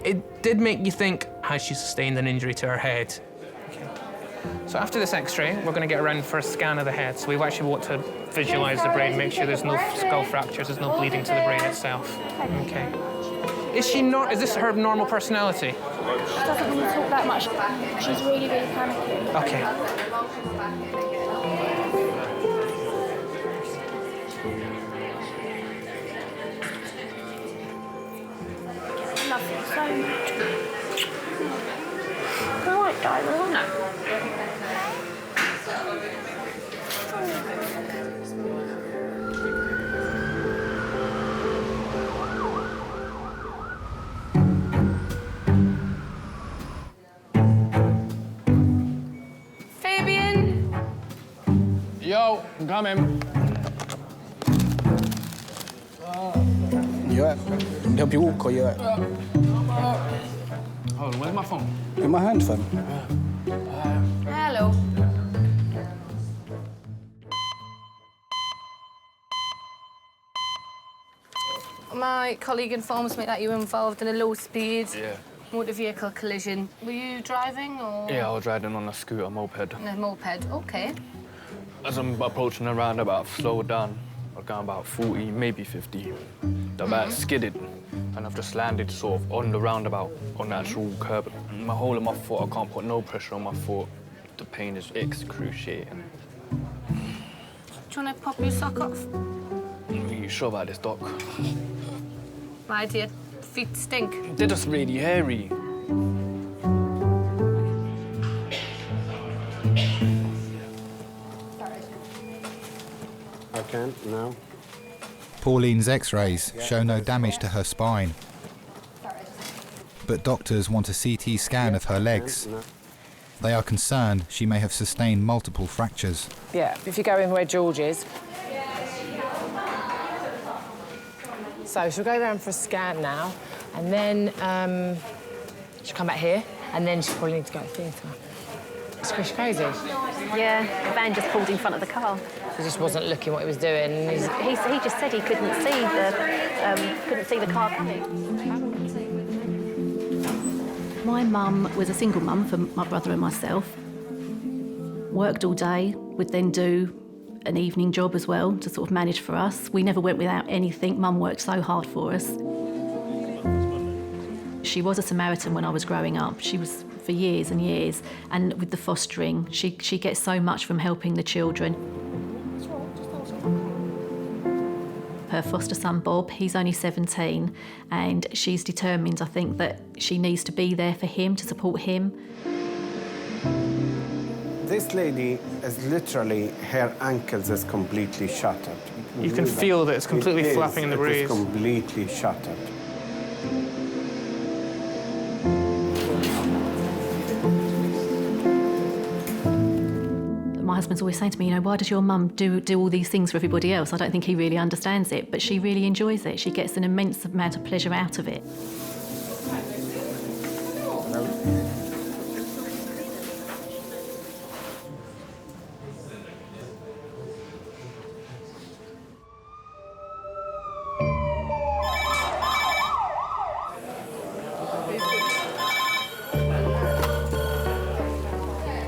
It did make you think, has she sustained an injury to her head? Okay. So after this X-ray, we're going to get around for a scan of the head. So we actually want to visualise the brain, make sure there's no skull fractures, there's no bleeding to the brain itself. Okay. Is this her normal personality? She doesn't really talk that much. She's really, really panicky. Okay. I love you so much. I won't die, will I? No. Yo, I'm coming. You alright? Can I help you walk or you alright? Hold on, where's my phone? In my hand, fam. Hello. My colleague informs me that you were involved in a low-speed motor vehicle collision. Were you driving or...? Yeah, I was riding on a scooter moped. A moped, OK. As I'm approaching the roundabout, I've slowed down. I've gone about 40, maybe 50. The bike skidded, and I've just landed sort of on the roundabout, on the actual curb. My whole of my foot, I can't put no pressure on my foot. The pain is excruciating. Do you want to pop your sock off? Are you sure about this, Doc? Why do your feet stink? They're just really hairy. I can't now. Pauline's x-rays show no damage to her spine. But doctors want a CT scan of her legs. They are concerned she may have sustained multiple fractures. Yeah, if you go in where George is. So she'll go around for a scan now, and then she'll come back here, and then she'll probably need to go to the theatre. It's crazy. Yeah, the van just pulled in front of the car. He just wasn't looking what he was doing. He just said he couldn't see the car coming. My mum was a single mum for my brother and myself. Worked all day, would then do an evening job as well to sort of manage for us. We never went without anything. Mum worked so hard for us. She was a Samaritan when I was growing up. She was for years and years. And with the fostering, she gets so much from helping the children. Her foster son, Bob, he's only 17, and she's determined, I think, that she needs to be there for him, to support him. This lady is literally, her ankles is completely shattered. You can feel that it's completely flapping in the breeze. It is completely shattered. My husband's always saying to me, you know, why does your mum do all these things for everybody else? I don't think he really understands it, but she really enjoys it. She gets an immense amount of pleasure out of it.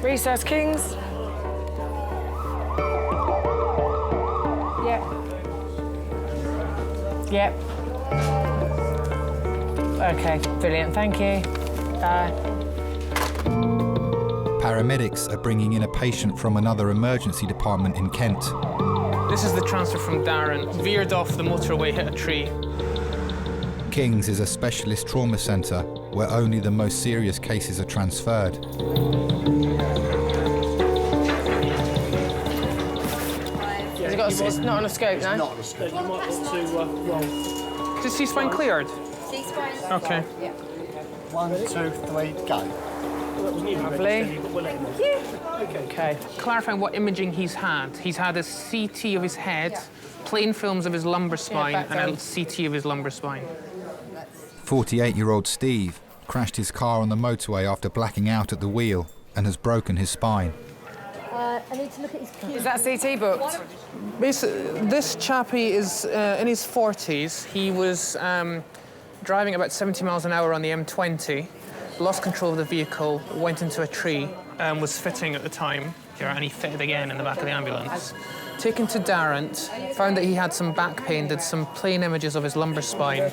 Recess, Kings. Yep. OK, brilliant, thank you. Paramedics are bringing in a patient from another emergency department in Kent. This is the transfer from Darren. Veered off the motorway, hit a tree. King's is a specialist trauma centre where only the most serious cases are transferred. It's not on a scope, no? It's not on a scope. You might want to roll. Is C-spine cleared? C-spine. OK. Yeah. 1, 2, 3, go. Lovely. OK. Clarifying what imaging he's had. He's had a CT of his head, plain films of his lumbar spine, and a CT of his lumbar spine. 48-year-old Steve crashed his car on the motorway after blacking out at the wheel and has broken his spine. I need to look at his keys. Is that CT booked? This chappie is in his 40s. He was driving about 70 miles an hour on the M20, lost control of the vehicle, went into a tree, was fitting at the time, and he fitted again in the back of the ambulance. taken to Darrant, found that he had some back pain, did some plain images of his lumbar spine,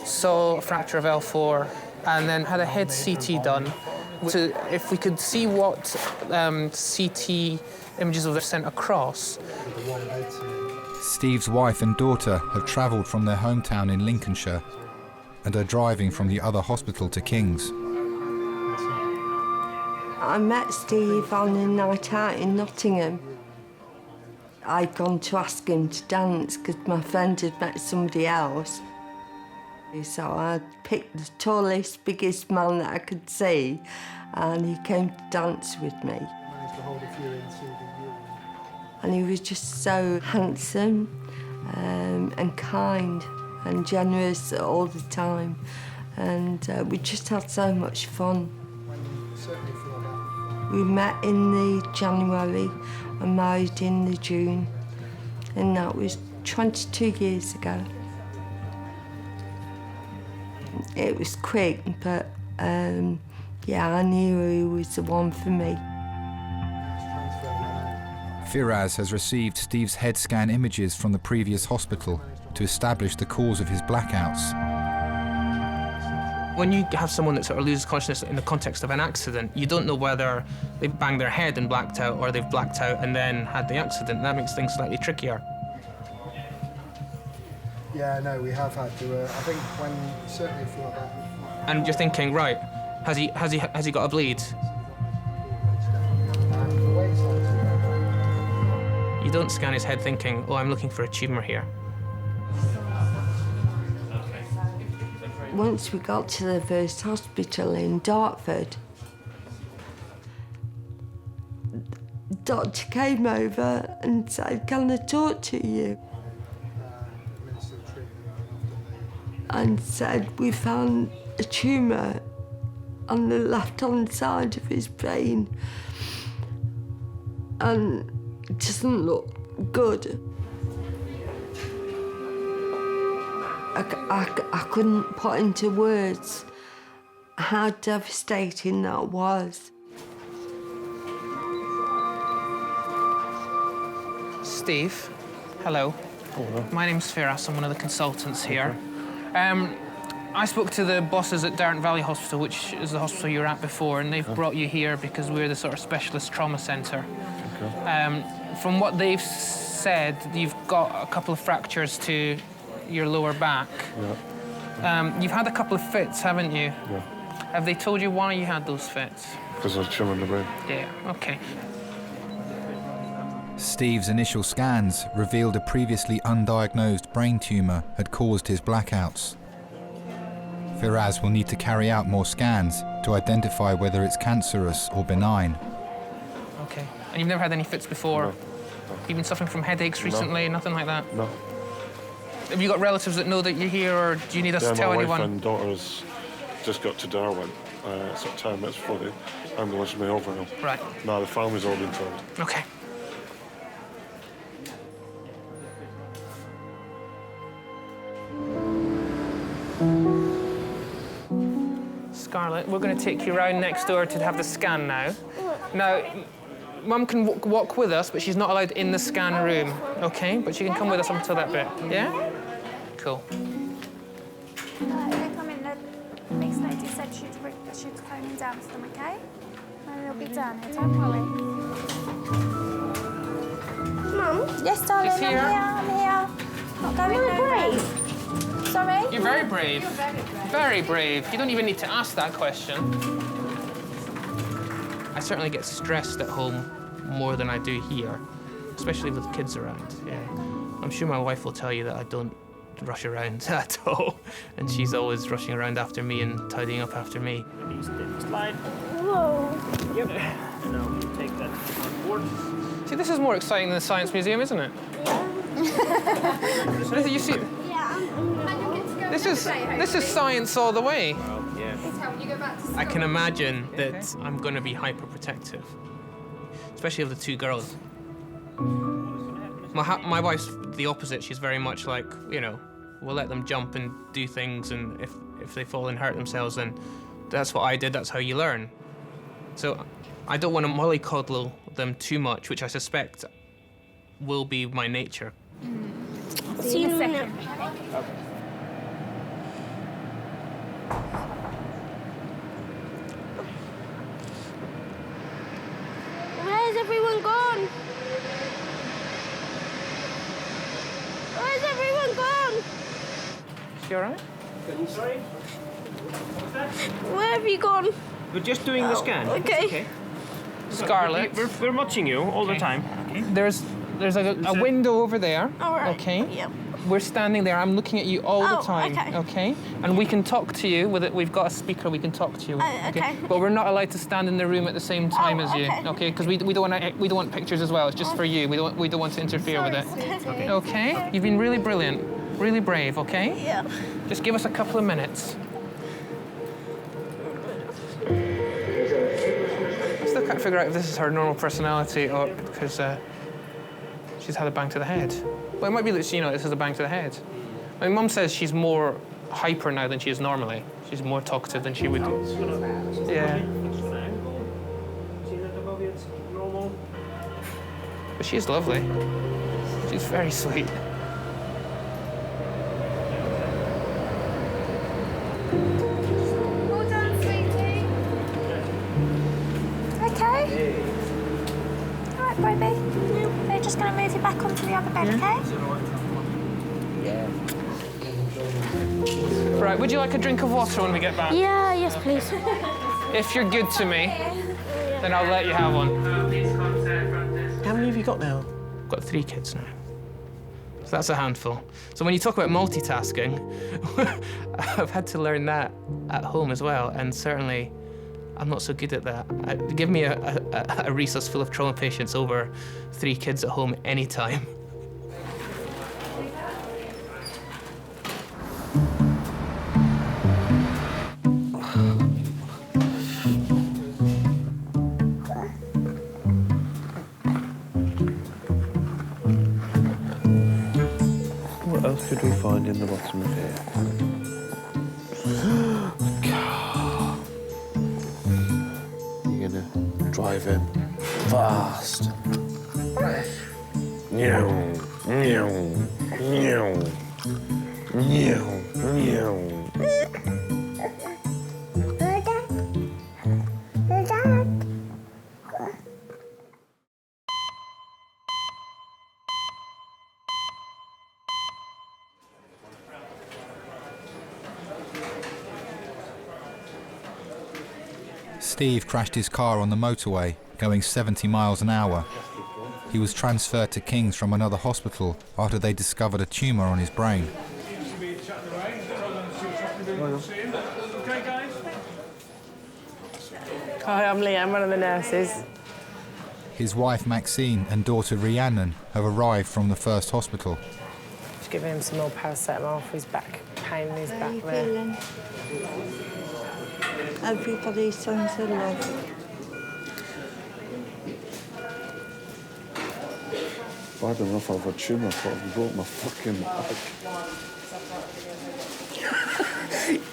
saw a fracture of L4, and then had a head CT done. So if we could see what CT images were sent across. Steve's wife and daughter have travelled from their hometown in Lincolnshire and are driving from the other hospital to King's. I met Steve on a night out in Nottingham. I'd gone to ask him to dance because my friend had met somebody else. So I picked the tallest, biggest man that I could see, and he came to dance with me. And he was just so handsome and kind and generous all the time. And we just had so much fun. We met in the January and married in the June, and that was 22 years ago. It was quick, but yeah, I knew he was the one for me. Firaz has received Steve's head scan images from the previous hospital to establish the cause of his blackouts. When you have someone that sort of loses consciousness in the context of an accident, you don't know whether they banged their head and blacked out or they've blacked out and then had the accident. That makes things slightly trickier. Yeah, no, we have had to. I think when certainly if you're about. And you're thinking, right, has he got a bleed? You don't scan his head thinking, oh, I'm looking for a tumour here. Once we got to the first hospital in Dartford, the doctor came over and said, "Can I talk to you?" And said, "We found a tumour on the left-hand side of his brain, and it doesn't look good." I couldn't put into words how devastating that was. Steve, hello. Hello. My name's Firas, I'm one of the consultants here. I spoke to the bosses at Darrant Valley Hospital, which is the hospital you were at before, and they've brought you here because we're the sort of specialist trauma centre. Okay. From what they've said, you've got a couple of fractures to your lower back. Yeah. You've had a couple of fits, haven't you? Yeah. Have they told you why you had those fits? Because I was tumour in the brain. Yeah, okay. Steve's initial scans revealed a previously undiagnosed brain tumour had caused his blackouts. Firaz will need to carry out more scans to identify whether it's cancerous or benign. Okay. And you've never had any fits before? No. You've been suffering from headaches recently? Nothing like that? No. Have you got relatives that know that you're here, or do you need us to tell anyone? My wife and daughter's just got to Darwin. It's at 10 minutes before the ambulance may over now. Right. No, the family's all been told. Okay. Scarlett, we're going to take you round next door to have the scan now. Now, Mum can walk with us, but she's not allowed in the scan room, OK? But she can come with us up until that bit, yeah? Cool. They come in, the next lady said she'd phone down to them, OK? And they'll be done, don't worry. Mum? Yes, darling, She's here. I'm here. Not going nowhere. Sorry? You're very brave. You're very brave. Very brave. You don't even need to ask that question. I certainly get stressed at home more than I do here, especially with kids around. Yeah. I'm sure my wife will tell you that I don't rush around at all, and she's always rushing around after me and tidying up after me. Slide. Whoa. Yep. And now you take that on board. See, this is more exciting than the Science Museum, isn't it? Yeah. You see, this is science all the way. I can imagine that I'm going to be hyper-protective, especially of the two girls. My wife's the opposite. She's very much like, you know, we'll let them jump and do things, and if they fall and hurt themselves, then that's what I did, that's how you learn. So I don't want to mollycoddle them too much, which I suspect will be my nature. See you in a second. Where's everyone gone? Where's everyone gone? You all right? Sorry? Where have you gone? We're just doing the scan. Okay. Scarlett. We're watching you all the time. Okay. There's a window over there. All right. Okay. Yep. We're standing there. I'm looking at you all the time. Okay. And we can talk to you with it. We've got a speaker. We can talk to you. Okay. But we're not allowed to stand in the room at the same time as you. okay. Okay. Because we don't want pictures as well. It's just for you. We don't want to interfere with it. Okay. Okay. You've been really brilliant. Really brave. Okay. Yeah. Just give us a couple of minutes. I still can't figure out if this is her normal personality or because she's had a bang to the head. Well, it might be that this is a bang to the head. My mum says she's more hyper now than she is normally. She's more talkative than she would do. Yeah. But she's lovely. She's very sweet. Well done, sweetie. Okay. All right, baby. They're just going to move you back onto the other bed, okay? Yeah. Right, would you like a drink of water when we get back? Yeah, yes, please. If you're good to me, then I'll let you have one. How many have you got now? I've got 3 kids now. So that's a handful. So when you talk about multitasking, I've had to learn that at home as well, and certainly I'm not so good at that. Give me a resource full of trauma patients over 3 kids at home anytime. What else could we find in the bottom of here? Car. You're gonna drive in fast. Meow, meow, meow, meow, meow. Steve crashed his car on the motorway, going 70 miles an hour. He was transferred to King's from another hospital after they discovered a tumour on his brain. Hi, I'm Leanne, one of the nurses. His wife Maxine and daughter Rhiannon have arrived from the first hospital. Just giving him some more paracetamol for his back pain in his How back you there. feeling? Everybody sends a love. Bad enough I've a tumour, but I've broke my fucking back.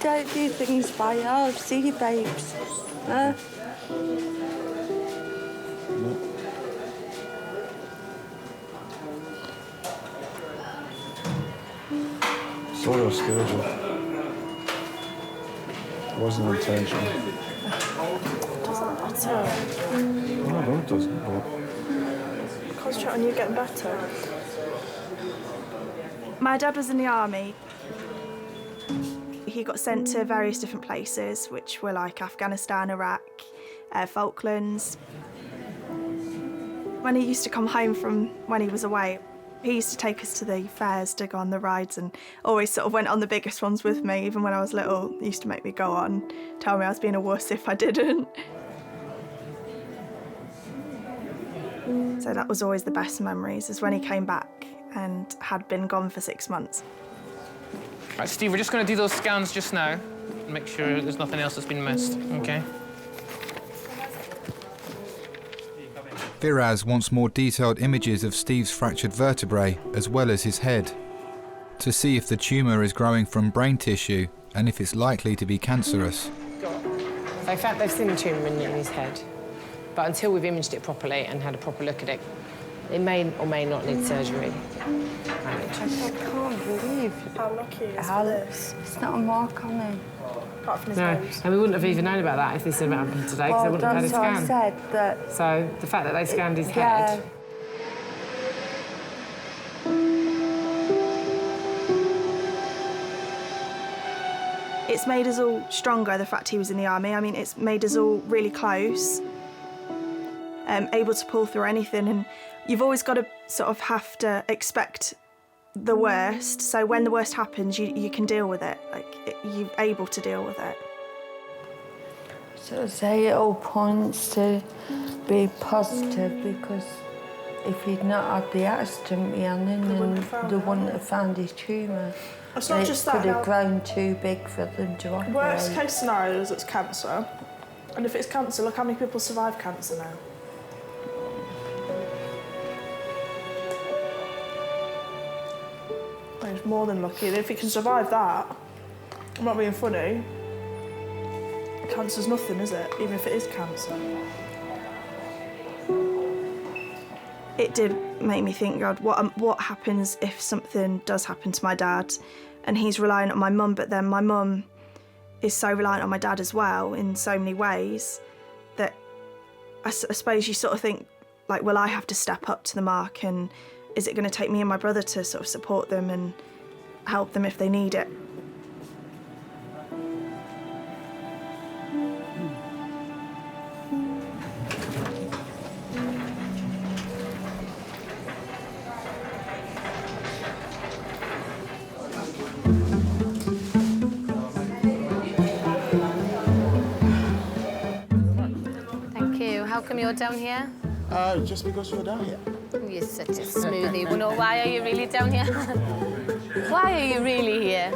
Don't do things by half, see you, babes. Huh? Sorry I scared you. It wasn't intentional. Doesn't matter. No, it doesn't, but... Concentrate on you getting better. My dad was in the army. He got sent to various different places, which were like Afghanistan, Iraq, Falklands. When he used to come home from when he was away, he used to take us to the fairs to go on the rides and always sort of went on the biggest ones with me. Even when I was little, he used to make me go on, tell me I was being a wuss if I didn't. So that was always the best memories, is when he came back and had been gone for 6 months. Right, Steve, we're just going to do those scans just now and make sure there's nothing else that's been missed, OK? Viraz wants more detailed images of Steve's fractured vertebrae as well as his head, to see if the tumour is growing from brain tissue and if it's likely to be cancerous. In fact, they've seen the tumour in his head, but until we've imaged it properly and had a proper look at it, It may or may not need surgery. I can't believe how lucky he is for this. It's not a mark on him. Apart from his No, nose. and we wouldn't have even known about that if this had happened today, because they wouldn't have had a scan. That's what I said, that... So the fact that they scanned his head... It's made us all stronger, the fact he was in the army. I mean, it's made us all really close, able to pull through anything. And you've always got to sort of have to expect the worst. So when the worst happens, you can deal with it. You're able to deal with it. So say it all points to be positive, because if he'd not had the accident, Rhiannon, then they wouldn't have found his tumour. It's not just that. It could have grown too big for them to operate. Worst case scenario is it's cancer. And if it's cancer, look how many people survive cancer now. He's more than lucky. If he can survive that, I'm not being funny, cancer's nothing, is it? Even if it is cancer. It did make me think, God, what happens if something does happen to my dad and he's reliant on my mum, but then my mum is so reliant on my dad as well in so many ways that I suppose you sort of think, like, will I have to step up to the mark, and is it going to take me and my brother to sort of support them and help them if they need it? How come you're down here? Just because you're down here. You're such a smoothie. Well, no, why are you really down here? Why are you really here?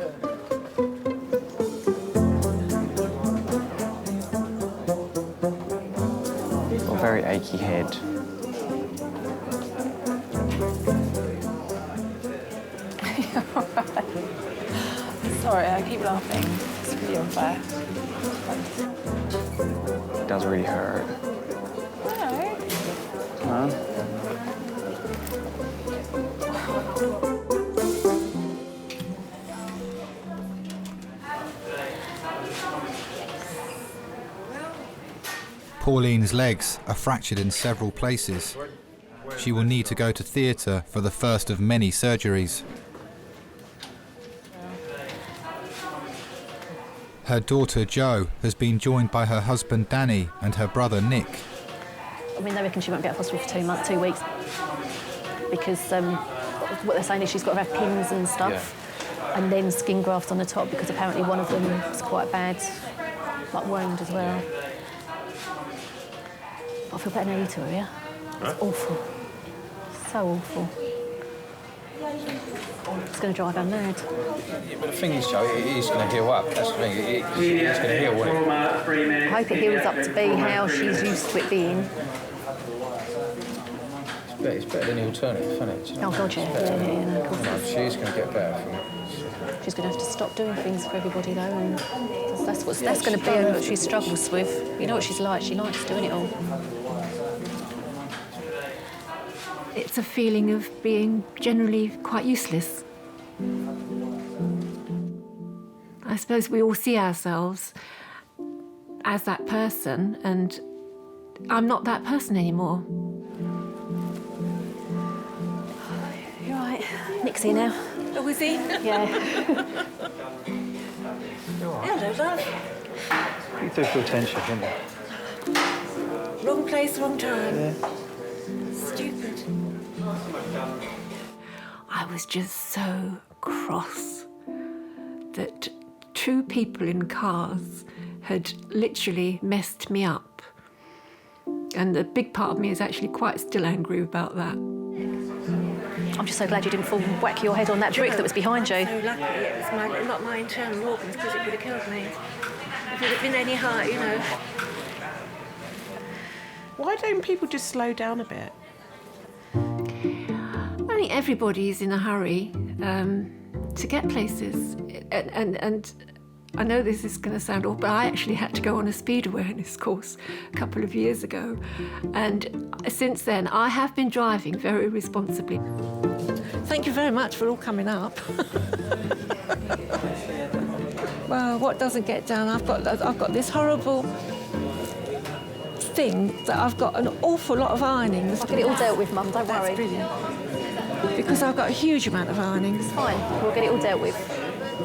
Got a very achy head. Sorry, I keep laughing. It's really unfair. It does really hurt. No. Pauline's legs are fractured in several places. She will need to go to theatre for the first of many surgeries. Her daughter Jo has been joined by her husband Danny and her brother Nick. I mean, they reckon she won't be out of hospital for 2 weeks because what they're saying is she's got to have pins and stuff, and then skin grafts on the top, because apparently one of them is quite bad, like wound as well. I feel better now you two are here. It's awful. So awful. It's going to drive her mad. Yeah, but the thing is, Joe, it is going to heal up. That's the thing. It's going to heal, won't it? I hope it heals up to be how she's used to it being. It's better than the alternative, isn't it? Oh, God, yeah. No, of course. No, she is going to get better from it. She's going to have to stop doing things for everybody, though, and that's going to be what she struggles with. You know what she's like. She likes doing it all. It's a feeling of being generally quite useless. I suppose we all see ourselves as that person, and I'm not that person anymore. You're right. Nick's here now. Oh, is he? Yeah. Hello, love. You do feel tension, don't you? Wrong place, wrong time. Yeah. Stupid. I was just so cross that two people in cars had literally messed me up. And a big part of me is actually quite still angry about that. I'm just so glad you didn't fall and whack your head on that brick that was behind you. I'm so lucky it was not my internal organs, because it would have killed me. If it had been any higher, you know. Why don't people just slow down a bit? I think everybody's in a hurry to get places, and I know this is going to sound awful, but I actually had to go on a speed awareness course a couple of years ago. And since then, I have been driving very responsibly. Thank you very much for all coming up. Well, what doesn't get done? I've got this horrible thing that I've got an awful lot of ironings. I'll get it all dealt with, Mum, don't worry. That's brilliant. Because I've got a huge amount of ironings. It's fine, we'll get it all dealt with.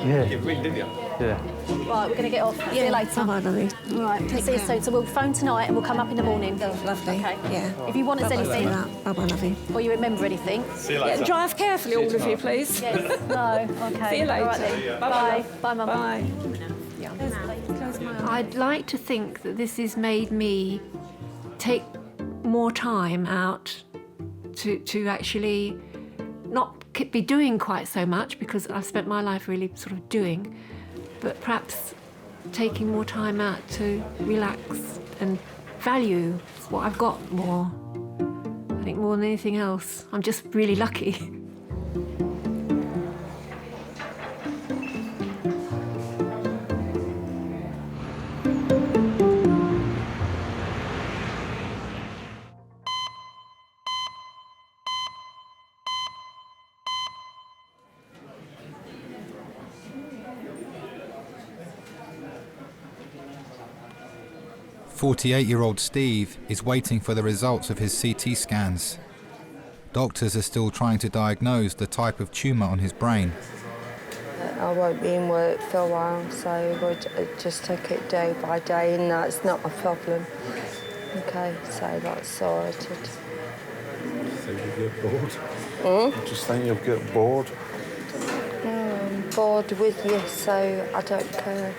Yeah. You really did, yeah? Right, we're going to get off. See you later. Bye, lovely. All right, see you soon. So we'll phone tonight and we'll come up in the morning. Lovely. Okay. Yeah. If you want us anything, Bye-bye, lovely. or you remember anything. See you later. Yeah, drive carefully, all of you, please. Yes. No. Okay. See you later. All right, then. Bye-bye. Bye, Mum. Bye. I'd like to think that this has made me take more time out to actually not be doing quite so much, because I've spent my life really sort of doing, but perhaps taking more time out to relax and value what I've got more. I think more than anything else. I'm just really lucky. "48-year-old Steve is waiting for the results of his CT scans. Doctors are still trying to diagnose the type of tumour on his brain. I won't be in work for a while, so we'll just take it day by day, and that's not a problem. Okay, so that's sorted. Think you get bored? Hmm? Just think you'll get bored? No, I'm bored with you, so I don't care.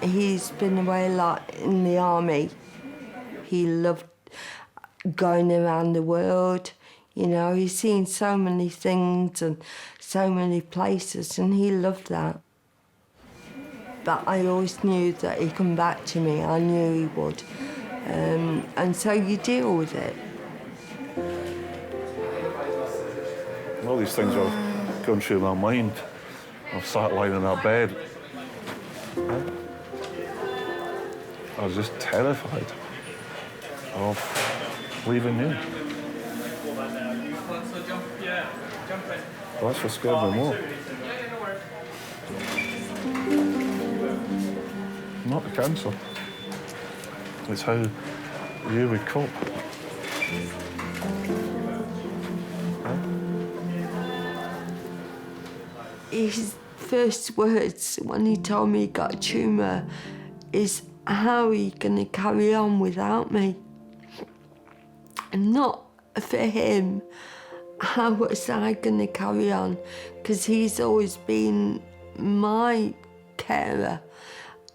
He's been away a lot in the army. He loved going around the world. You know, he's seen so many things and so many places, and he loved that. But I always knew that he'd come back to me. I knew he would. And so you deal with it. All these things are going through my mind. I've sat lying in that bed. I was just terrified of leaving you. Well, that's what scared me more. Not the cancer. It's how you would cope. His first words when he told me he got a tumour is, "How are you going to carry on without me?" And not for him, how was I going to carry on? Because he's always been my carer.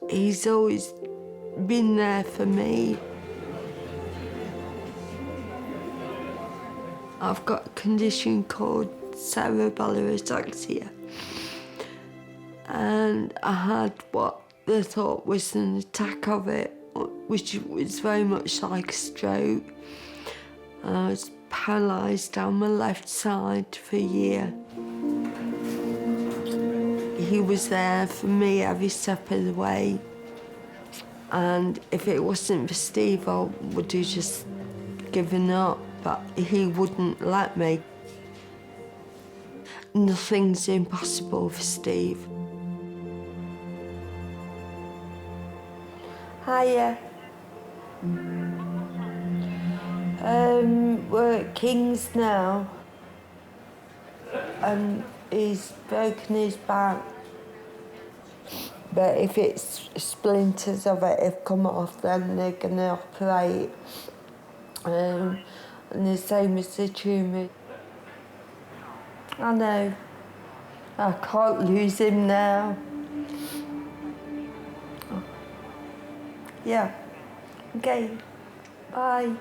He's always been there for me. I've got a condition called cerebellar ataxia. And I had what they thought was an attack of it, which was very much like a stroke. I was paralysed down my left side for a year. He was there for me every step of the way. And if it wasn't for Steve, I would have just given up, but he wouldn't let me. Nothing's impossible for Steve. Hiya. We're at King's now. He's broken his back. But if it's splinters of it have come off, then they're going to operate. And the same as the tumour. I know. I can't lose him now. Yeah. Okay. Bye.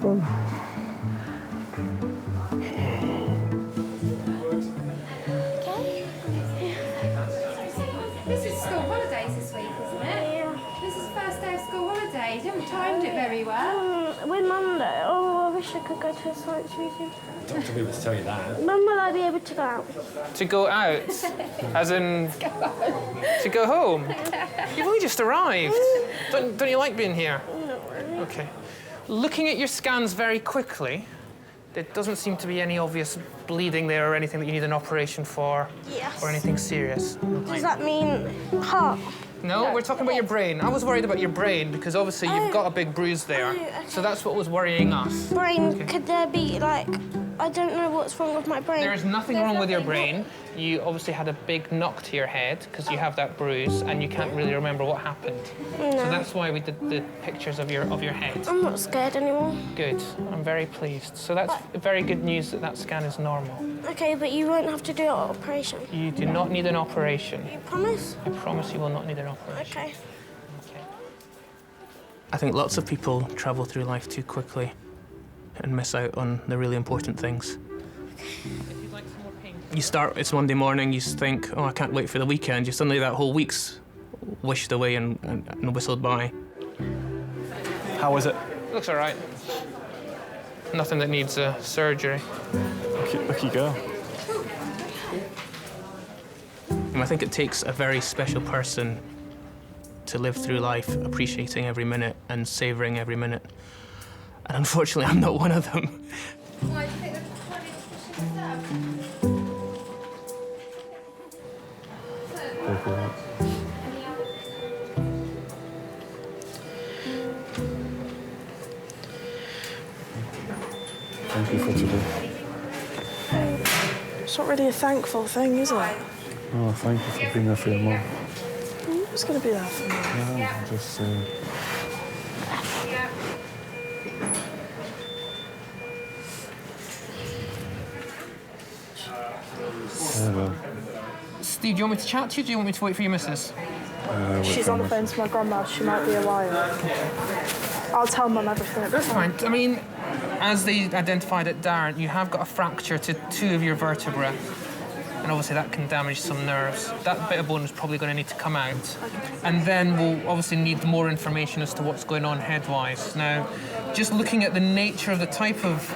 This is school holidays this week, isn't it? Yeah. This is the first day of school holidays. You haven't timed it very well. When Mum, I wish I could go to a science museum. Don't be able to tell you that. When will I be able to go out? To go out? As in... to go home? You've only just arrived. Don't you like being here? Not really. OK. Looking at your scans very quickly, there doesn't seem to be any obvious bleeding there or anything that you need an operation for. Yes. Or anything serious. Does that mean heart? No, we're talking about your brain. I was worried about your brain because obviously you've got a big bruise there. So that's what was worrying us. Brain, could there be, like, I don't know what's wrong with my brain. There is nothing wrong with your brain. You obviously had a big knock to your head because you have that bruise and you can't really remember what happened. No. So that's why we did the pictures of your head. I'm not scared anymore. Good. I'm very pleased. So that's very good news that that scan is normal. OK, but you won't have to do an operation. You do not need an operation. You promise? I promise you will not need an operation. OK. I think lots of people travel through life too quickly and miss out on the really important things. You start, it's Monday morning, you think, oh, I can't wait for the weekend. You suddenly, that whole week's wished away and whistled by. How was it? Looks all right. Nothing that needs surgery. Lucky girl. And I think it takes a very special person to live through life appreciating every minute and savouring every minute. And unfortunately, I'm not one of them. Why do you think Thank you for today. It's not really a thankful thing, is it? Oh, thank you for being there for your mum. Who's going to be there for me? Yeah, just... well. Steve, do you want me to chat to you, or do you want me to wait for your missus? She's on the phone to my grandma. She might be a while. I'll tell Mum everything. That's fine. I mean, as they identified at Darren, you have got a fracture to 2 of your vertebrae. And obviously that can damage some nerves. That bit of bone is probably going to need to come out. And then we'll obviously need more information as to what's going on head-wise. Now, just looking at the nature of the type of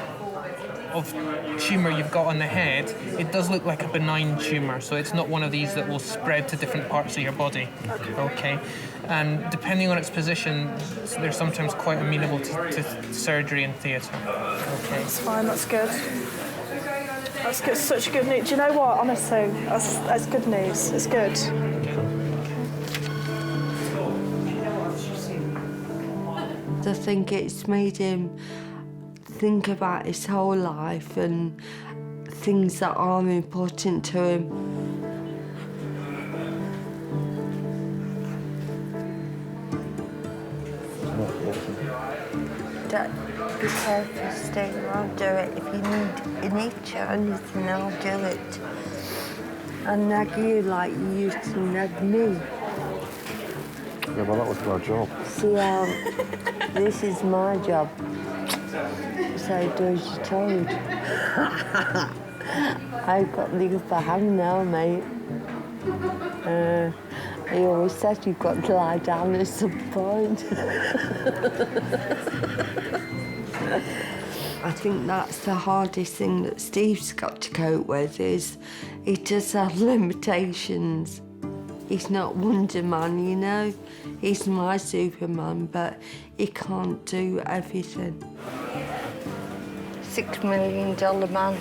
tumour you've got on the head, it does look like a benign tumour, so it's not one of these that will spread to different parts of your body. Okay. And depending on its position, they're sometimes quite amenable to surgery and theatre. Okay. That's fine, that's good. That's good, such good news. Do you know what, honestly, that's good news. It's good. I think it's made him think about his whole life and things that are important to him. Dad, be careful, Steve. I'll do it. If you need to anything, I'll do it. I'll nag you like you used to nag me. Yeah, well, that was my job. See how this is my job. So do as you're told. I've got the upper hand now, mate. He always said you've got to lie down at some point. I think that's the hardest thing that Steve's got to cope with is he does have limitations. He's not Wonder Man, you know. He's my Superman, but he can't do everything. $6 million man.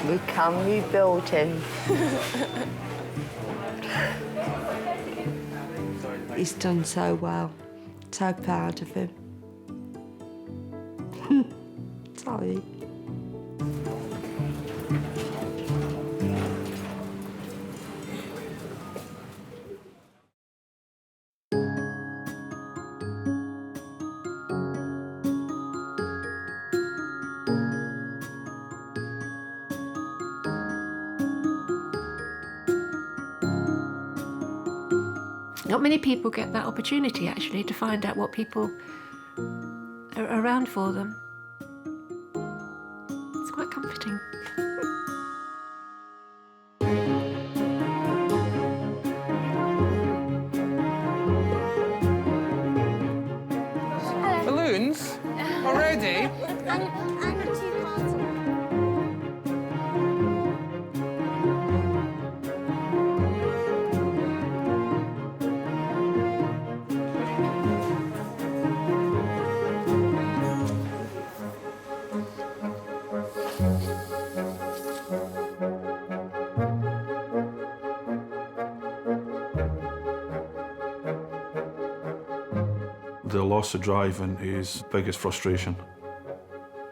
We can rebuild him. He's done so well. So proud of him. Sorry. Not many people get that opportunity, actually, to find out what people around for them. It's quite comforting. Balloons? Already? The loss of driving is biggest frustration.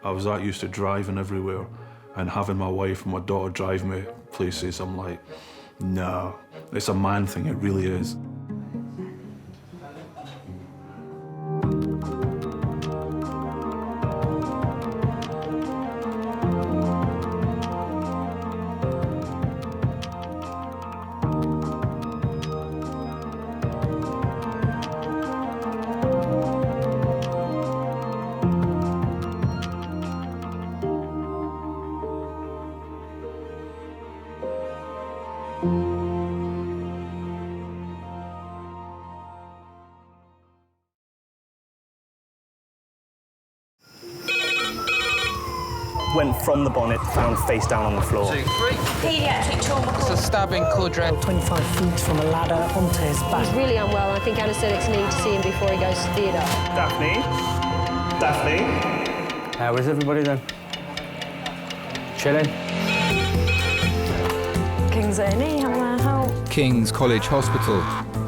I was that used to driving everywhere and having my wife and my daughter drive me places. I'm like, no, it's a man thing, it really is. Went from the bonnet, found face down on the floor. 2, 3. Paediatric trauma. It's a stabbing quadrant. 25 feet from a ladder onto his back. He's really unwell. I think anaesthetics need to see him before he goes to theatre. Daphne? Daphne? How is everybody then? Chilling? King's A&E, how may I help? King's College Hospital,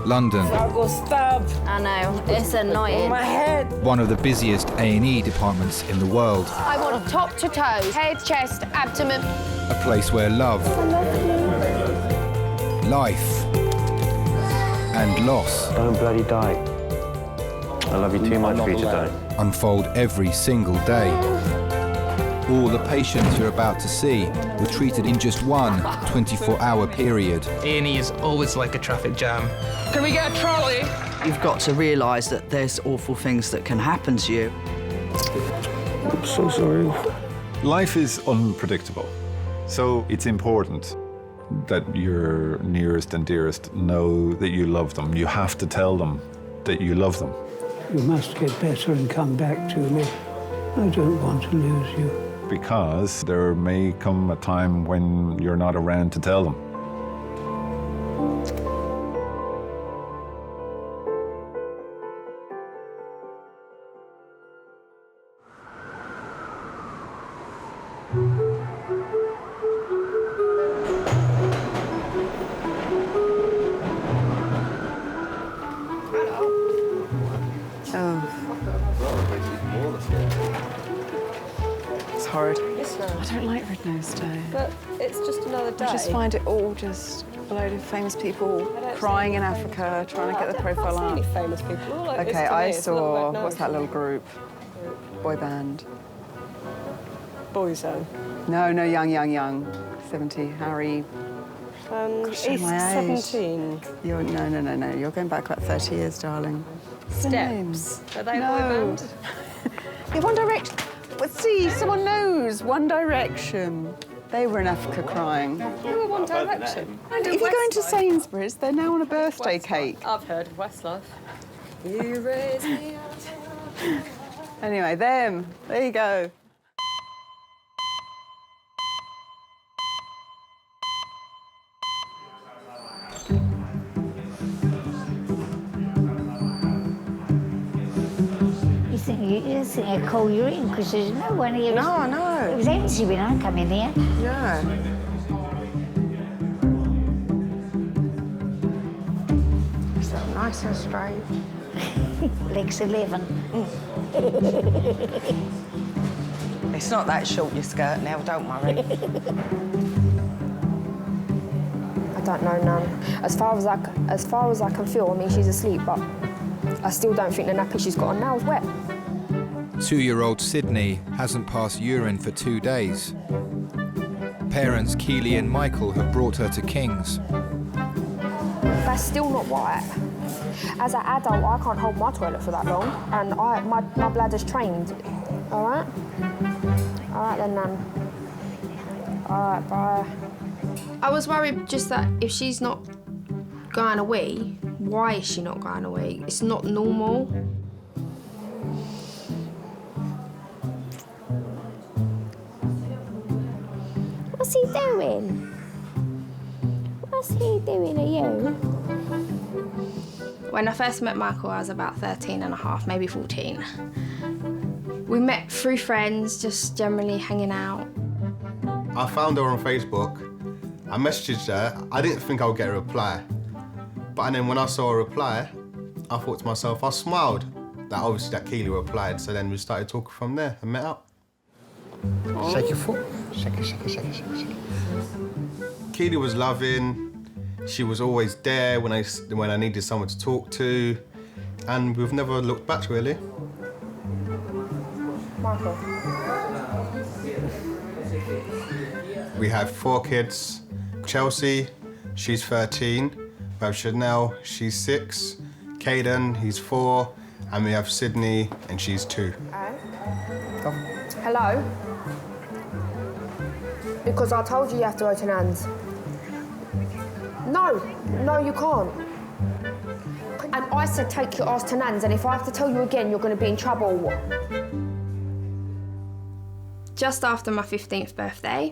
London. I got stabbed. I know, it's annoying. My head. One of the busiest A&E departments in the world. I want top to toe, head, chest, abdomen. A place where love, life, and loss Don't bloody die. I love you too much for you to die. unfold every single day. All the patients you're about to see were treated in just one 24-hour period. A&E is always like a traffic jam. Can we get a trolley? You've got to realise that there's awful things that can happen to you. I'm so sorry. Life is unpredictable, so it's important that your nearest and dearest know that you love them. You have to tell them that you love them. You must get better and come back to me. I don't want to lose you. Because there may come a time when you're not around to tell them. It's horrid. I don't like Red Nose Day. But it's just another day. I just find it all just a load of famous people crying in Africa, trying to get the profile up. Only famous people. All like this Okay, to I me. It's not saw, Red Nose. what's that little group? Boy band. Boyzone. No, young. 70, Harry. Gosh, East my age. 17. You're, no. You're going back about 30 years, darling. What's their name? Steps. Are they a No. boy band? Yeah, One Direction. But see, someone knows. One Direction. They were in Africa crying. Who were One Direction? And if you go into Sainsbury's, they're now on a birthday cake. I've heard of Westlife. You raise me up. Anyway, them. There you go. You think I call you in because there's no one here. No, I know. It was empty when I come in here. Yeah. It's that nice and straight. Legs 11. It's not that short, your skirt, now, don't worry. I don't know none. As far as I can feel, I mean, she's asleep, but I still don't think the nappy she's got on now is wet. 2-year-old Sydney hasn't passed urine for 2 days. Parents Keely and Michael have brought her to King's. That's still not right. As an adult, I can't hold my toilet for that long, and my bladder's trained. All right? All right then, Nan. All right, bye. I was worried just that if she's not going away, why is she not going away? It's not normal. What's he doing? What's he doing to you? When I first met Michael, I was about 13 and a half, maybe 14. We met through friends, just generally hanging out. I found her on Facebook. I messaged her. I didn't think I would get a reply. But then when I saw a reply, I thought to myself, I smiled that obviously that Keely replied. So then we started talking from there and met up. Shake your foot. Shake it, shake it, shake it, shake it, shake it. Keely was loving. She was always there when I needed someone to talk to. And we've never looked back, really. Michael. We have 4 kids. Chelsea, she's 13. We have Chanel, she's 6. Caden, he's 4. And we have Sydney, and she's 2. Hello? Because I told you you have to go to Nan's. No, you can't. And I said take your ass to Nan's, and if I have to tell you again, you're going to be in trouble. Just after my 15th birthday,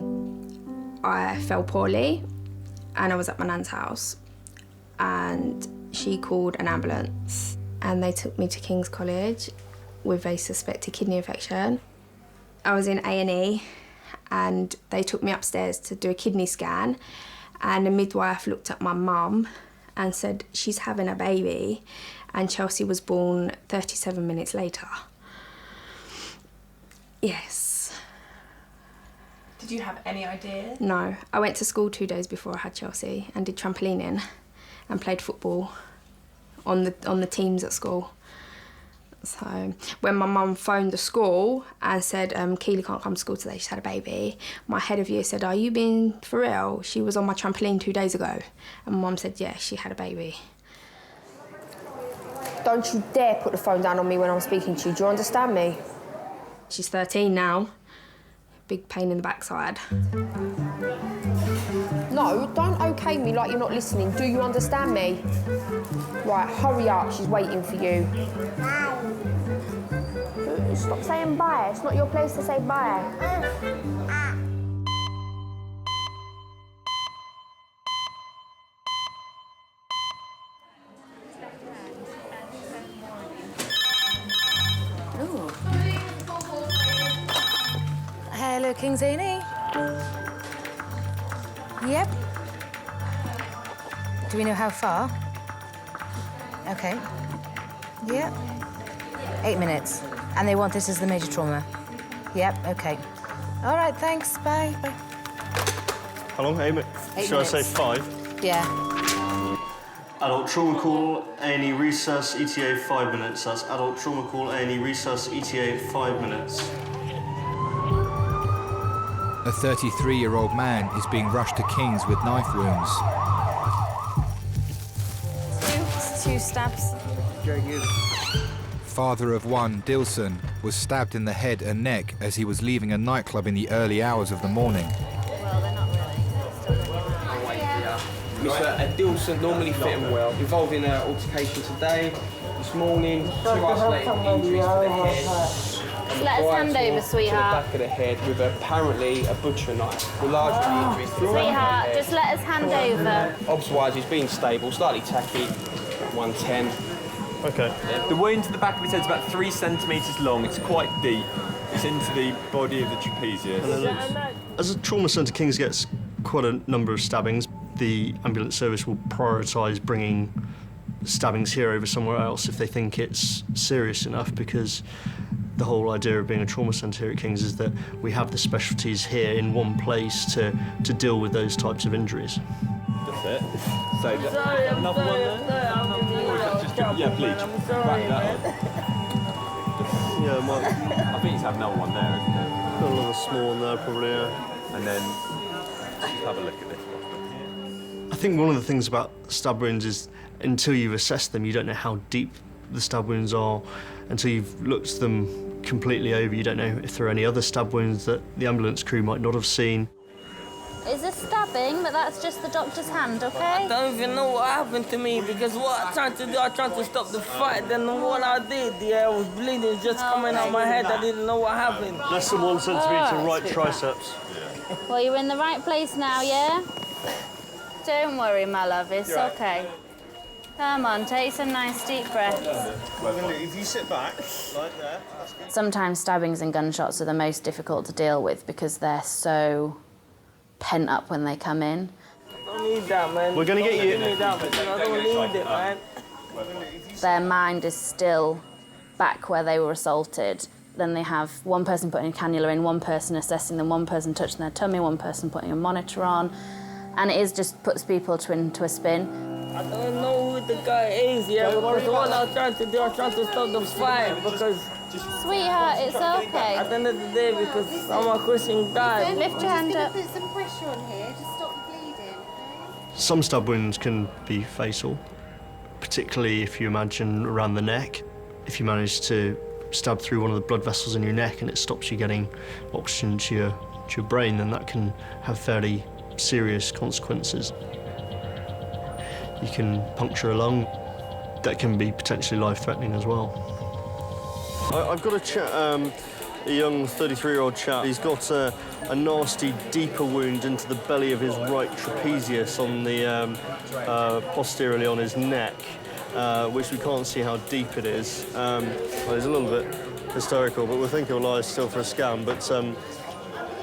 I fell poorly, and I was at my nan's house, and she called an ambulance, and they took me to King's College with a suspected kidney infection. I was in A&E, and they took me upstairs to do a kidney scan, and the midwife looked at my mum and said, she's having a baby, and Chelsea was born 37 minutes later. Yes. Did you have any idea? No. I went to school 2 days before I had Chelsea and did trampolining and played football on the teams at school. So when my mum phoned the school and said, Keely can't come to school today, she's had a baby, my head of year said, are you being for real? She was on my trampoline 2 days ago. And Mum said, yeah, she had a baby. Don't you dare put the phone down on me when I'm speaking to you. Do you understand me? She's 13 now. Big pain in the backside. No, don't okay me like you're not listening. Do you understand me? Right, hurry up. She's waiting for you. Stop saying bye. It's not your place to say bye. Hello, King's A&E. Yep. Do we know how far? Okay. Yep. 8 minutes. And they want this as the major trauma? Yep, okay. All right, thanks. Bye. Bye. How long? 8 minutes? Should I say 5? Yeah. Adult trauma call, A&E resus, ETA 5 minutes. That's adult trauma call, A&E resus, ETA 5 minutes. A 33-year-old man is being rushed to King's with knife wounds. Two stabs. Father of one, Dilson, was stabbed in the head and neck as he was leaving a nightclub in the early hours of the morning. Mr. Dilson normally fit him well, involved in an altercation today, this morning, 2 isolated injuries to the head. Let us hand over, To the sweetheart. back of the head with apparently a butcher knife. The large injuries to the back of the Sweetheart, head. just let us hand over. Obs-wise, he's been stable, slightly tacky, 110. Okay. The wound to the back of his head is about 3 centimetres long. It's quite deep. It's into the body of the trapezius. As a trauma centre, King's gets quite a number of stabbings. The ambulance service will prioritise bringing stabbings here over somewhere else if they think it's serious enough, because the whole idea of being a trauma centre here at King's is that we have the specialties here in one place to deal with those types of injuries. That's it. So another one there? Yeah, please. Back that up. Yeah, I think he's had another one there, isn't there? Got another small one there, probably, yeah. And then just have a look at this one. I think one of the things about stab wounds is until you've assessed them, you don't know how deep the stab wounds are. Until you've looked them completely over, you don't know if there are any other stab wounds that the ambulance crew might not have seen. It's a stabbing, but that's just the doctor's hand, okay? I don't even know what happened to me because what I tried to do, I tried to stop the fight. Then what I did, I was bleeding just coming out my head. I didn't know what happened. Less than 1 centimetre right triceps. Well, you're in the right place now, yeah? Don't worry, my love, it's okay. Come on, take some nice deep breaths. If you sit back, like there. Sometimes stabbings and gunshots are the most difficult to deal with because they're so pent up when they come in. I don't need that, man. We're going to get you. Give me that, because I don't need it, man. Their mind is still back where they were assaulted. Then they have one person putting a cannula in, one person assessing them, one person touching their tummy, one person putting a monitor on. And it just puts people into a spin. I don't know who the guy is, because what I was trying to do, I was trying to stop the fight, because... Sweetheart, it's okay. At the end of the day, because I'm a Christian guy. Lift your hand up. Put some pressure on here to stop the bleeding. Some stab wounds can be fatal, particularly if you imagine around the neck. If you manage to stab through one of the blood vessels in your neck and it stops you getting oxygen to your brain, then that can have fairly serious consequences. You can puncture a lung. That can be potentially life-threatening as well. I've got a young 33-year-old chap. He's got a nasty, deeper wound into the belly of his right trapezius on the posteriorly on his neck, which we can't see how deep it is. Well, he's a little bit hysterical, but we're thinking he'll lie still for a scan. But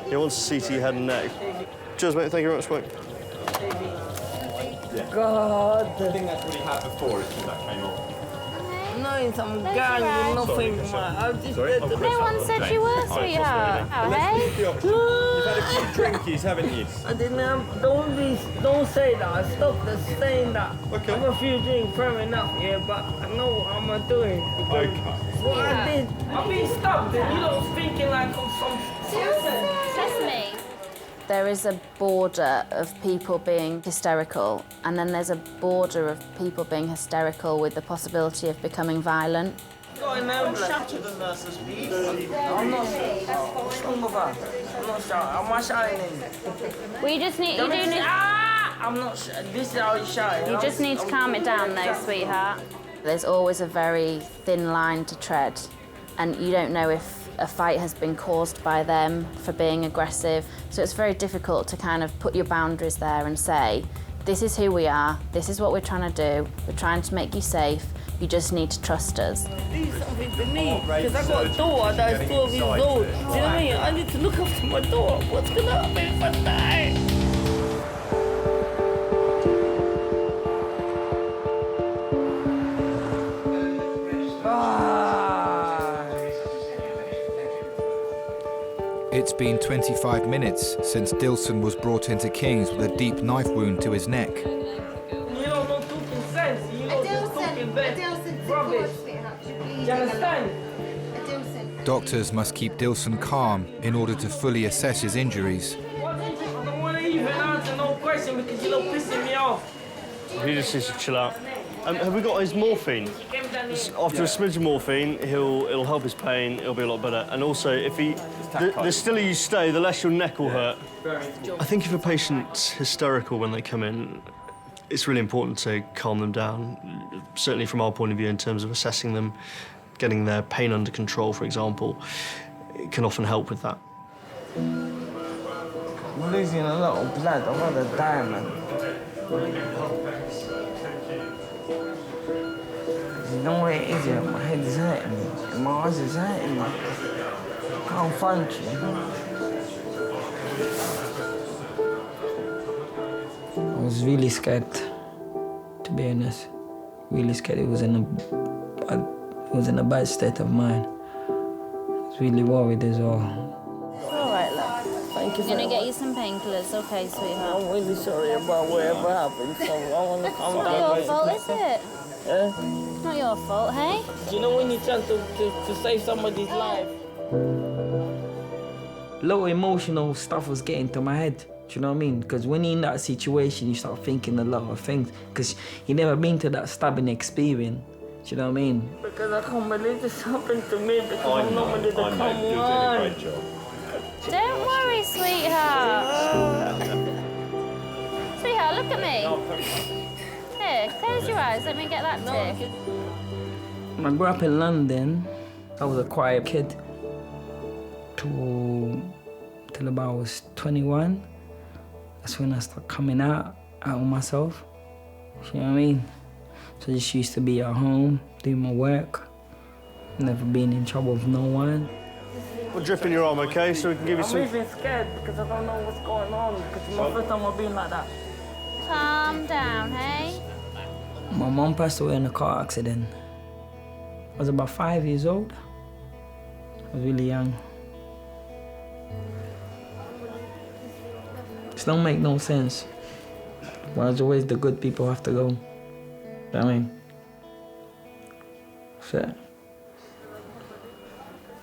he wants a CT head and neck. Cheers, mate. Thank you very much, mate. God. I think that's what he had before, is that came off. No, some guy with nothing, man. I just did the... No one said you were, sweetheart. Oh, hey? You've had a few drinkies, haven't you? I didn't have... Don't say that. Stop the saying that. Okay. I have a few drinks, fair enough, yeah, but I know what I'm doing. Okay. What I did, I've been stopped, and you don't thinking like I'm some... Sesame. There is a border of people being hysterical, and then there's a border of people being hysterical with the possibility of becoming violent. I'm not shouting. I'm not shouting. I'm not shouting. We just need... I'm not shouting. This is how you shout. You just need to calm it down, though, sweetheart. There's always a very thin line to tread, and you don't know if a fight has been caused by them for being aggressive. So it's very difficult to kind of put your boundaries there and say, this is who we are, this is what we're trying to do, we're trying to make you safe, you just need to trust us. Do something for me, because I got a daughter that is 12 years old. Do you know what I mean? I need to look after my daughter. What's going to happen if I die? It's been 25 minutes since Dilson was brought into King's with a deep knife wound to his neck. You don't know talking sense. You know just talking rubbish. Do you understand? Doctors must keep Dilson calm in order to fully assess his injuries. I don't want to even answer no question because you're pissing me off. He just needs to chill out. Have we got his morphine? After a smidge of morphine, it'll help his pain, it'll be a lot better. And also, if the stiller you stay, the less your neck will hurt. I think if a patient's hysterical when they come in, it's really important to calm them down. Certainly from our point of view, in terms of assessing them, getting their pain under control, for example, it can often help with that. I'm losing a lot of blood. I'm gonna die, man. You know what it is, yeah? My head is hurting me, and my eyes is hurting me. I can't function. I was really scared, to be honest. Really scared. It was in a bad state of mind. I was really worried as well. All right, love. Thank you. I'm gonna get you some painkillers, okay, sweetheart? I'm really sorry about whatever happened, so I want to calm down. It's not your fault, is it? Yeah? It's not your fault, hey? You know when you try to save somebody's life? A lot of emotional stuff was getting to my head. Do you know what I mean? Because when you're in that situation, you start thinking a lot of things. Because you've never been to that stabbing experience. Do you know what I mean? Because I can't believe this happened to me because I'm normally the calm one. You're doing a great job. Don't worry, sweetheart. Sweetheart, look at me. Here, close your eyes. Let me get that too. I grew up in London. I was a quiet kid till about I was 21. That's when I started coming out on myself. You know what I mean? So I just used to be at home, doing my work, never been in trouble with no one. We'll drip in your arm, okay? So we can give you some... I'm even scared because I don't know what's going on because it's my first time I've been like that. Calm down, hey? My mom passed away in a car accident. I was about 5 years old. I was really young. It don't make no sense. But it's always the good people have to go. You know what I mean? So,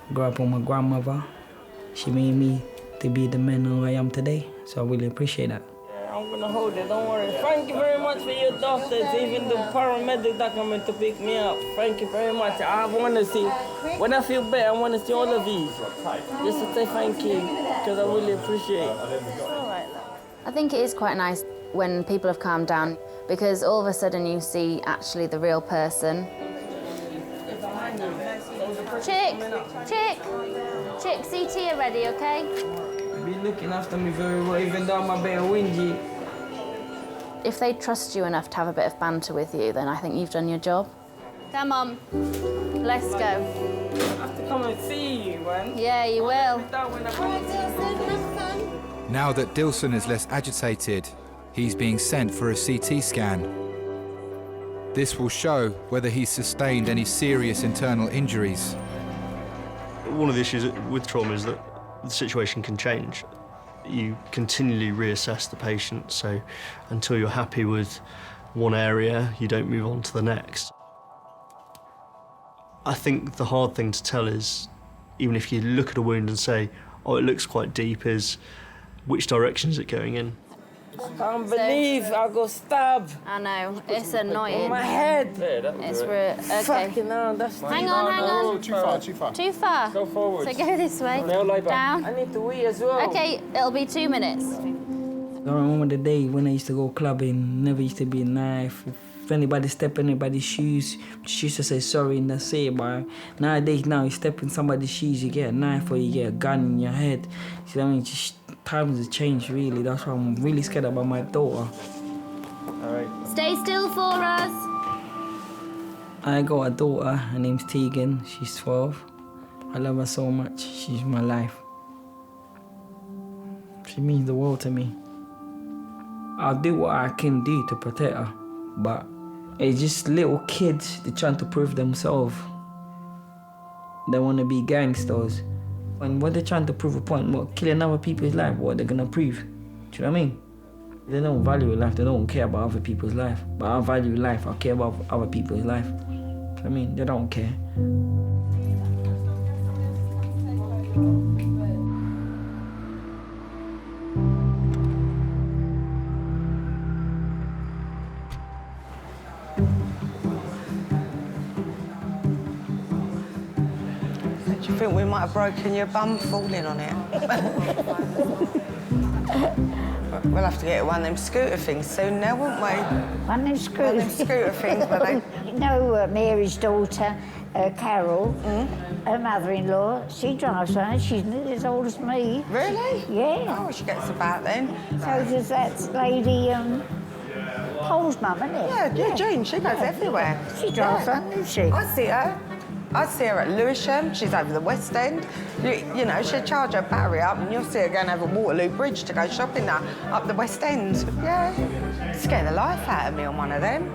I grew up with my grandmother. She made me to be the man who I am today, so I really appreciate that. Yeah, I'm gonna hold it, don't worry. Thank you very much for your doctors, even the paramedic that came in to pick me up. Thank you very much. I want to see, when I feel better, I want to see all of these. Just to say thank you, because I really appreciate it. I think it is quite nice when people have calmed down because all of a sudden you see actually the real person. Chick, CT are ready, okay? Be looking after me very well, even though I'm a bit whingy. If they trust you enough to have a bit of banter with you, then I think you've done your job. Come on, let's go. I have to come and see you, man. Yeah, you will. Now that Dilson is less agitated, he's being sent for a CT scan. This will show whether he's sustained any serious internal injuries. One of the issues with trauma is that the situation can change. You continually reassess the patient, so until you're happy with one area, you don't move on to the next. I think the hard thing to tell is, even if you look at a wound and say, oh, it looks quite deep, is which direction is it going in? I can't believe I got stabbed. I know, it's annoying. My head. It's okay. Fucking hell, that's hang on. Too far, too far. Too far? Go forward. So go this way. Down. I need to wee as well. Okay, it'll be 2 minutes. I remember the day when I used to go clubbing, never used to be a knife. If anybody step in anybody's shoes, just used to say sorry and that's it. But nowadays, now you step in somebody's shoes, you get a knife or you get a gun in your head. See what I mean? Just times have changed, really. That's why I'm really scared about my daughter. All right. Stay still for us. I got a daughter, her name's Tegan, she's 12. I love her so much, she's my life. She means the world to me. I'll do what I can do to protect her, but it's just little kids, they're trying to prove themselves. They want to be gangsters. And when they're trying to prove a point, what, killing other people's life, what they're gonna prove? Do you know what I mean? They don't value life, they don't care about other people's life. But I value life, I care about other people's life. I mean, they don't care. Do you think we might have broken your bum falling on it? We'll have to get one of them scooter things soon now, won't we? One of them scooter, One of them scooter things, but they... You know, Mary's daughter, Carol, her mother-in-law, she drives one. She's nearly as old as me. Really? Yeah. Oh, she gets about then. So does that lady, Paul's mum, isn't it? Yeah, June, she goes everywhere. She drives one, doesn't she? I see her. I see her at Lewisham, she's over the West End. You know, she'll charge her battery up and you'll see her going over Waterloo Bridge to go shopping there, up the West End. Yeah. Scare the life out of me on one of them.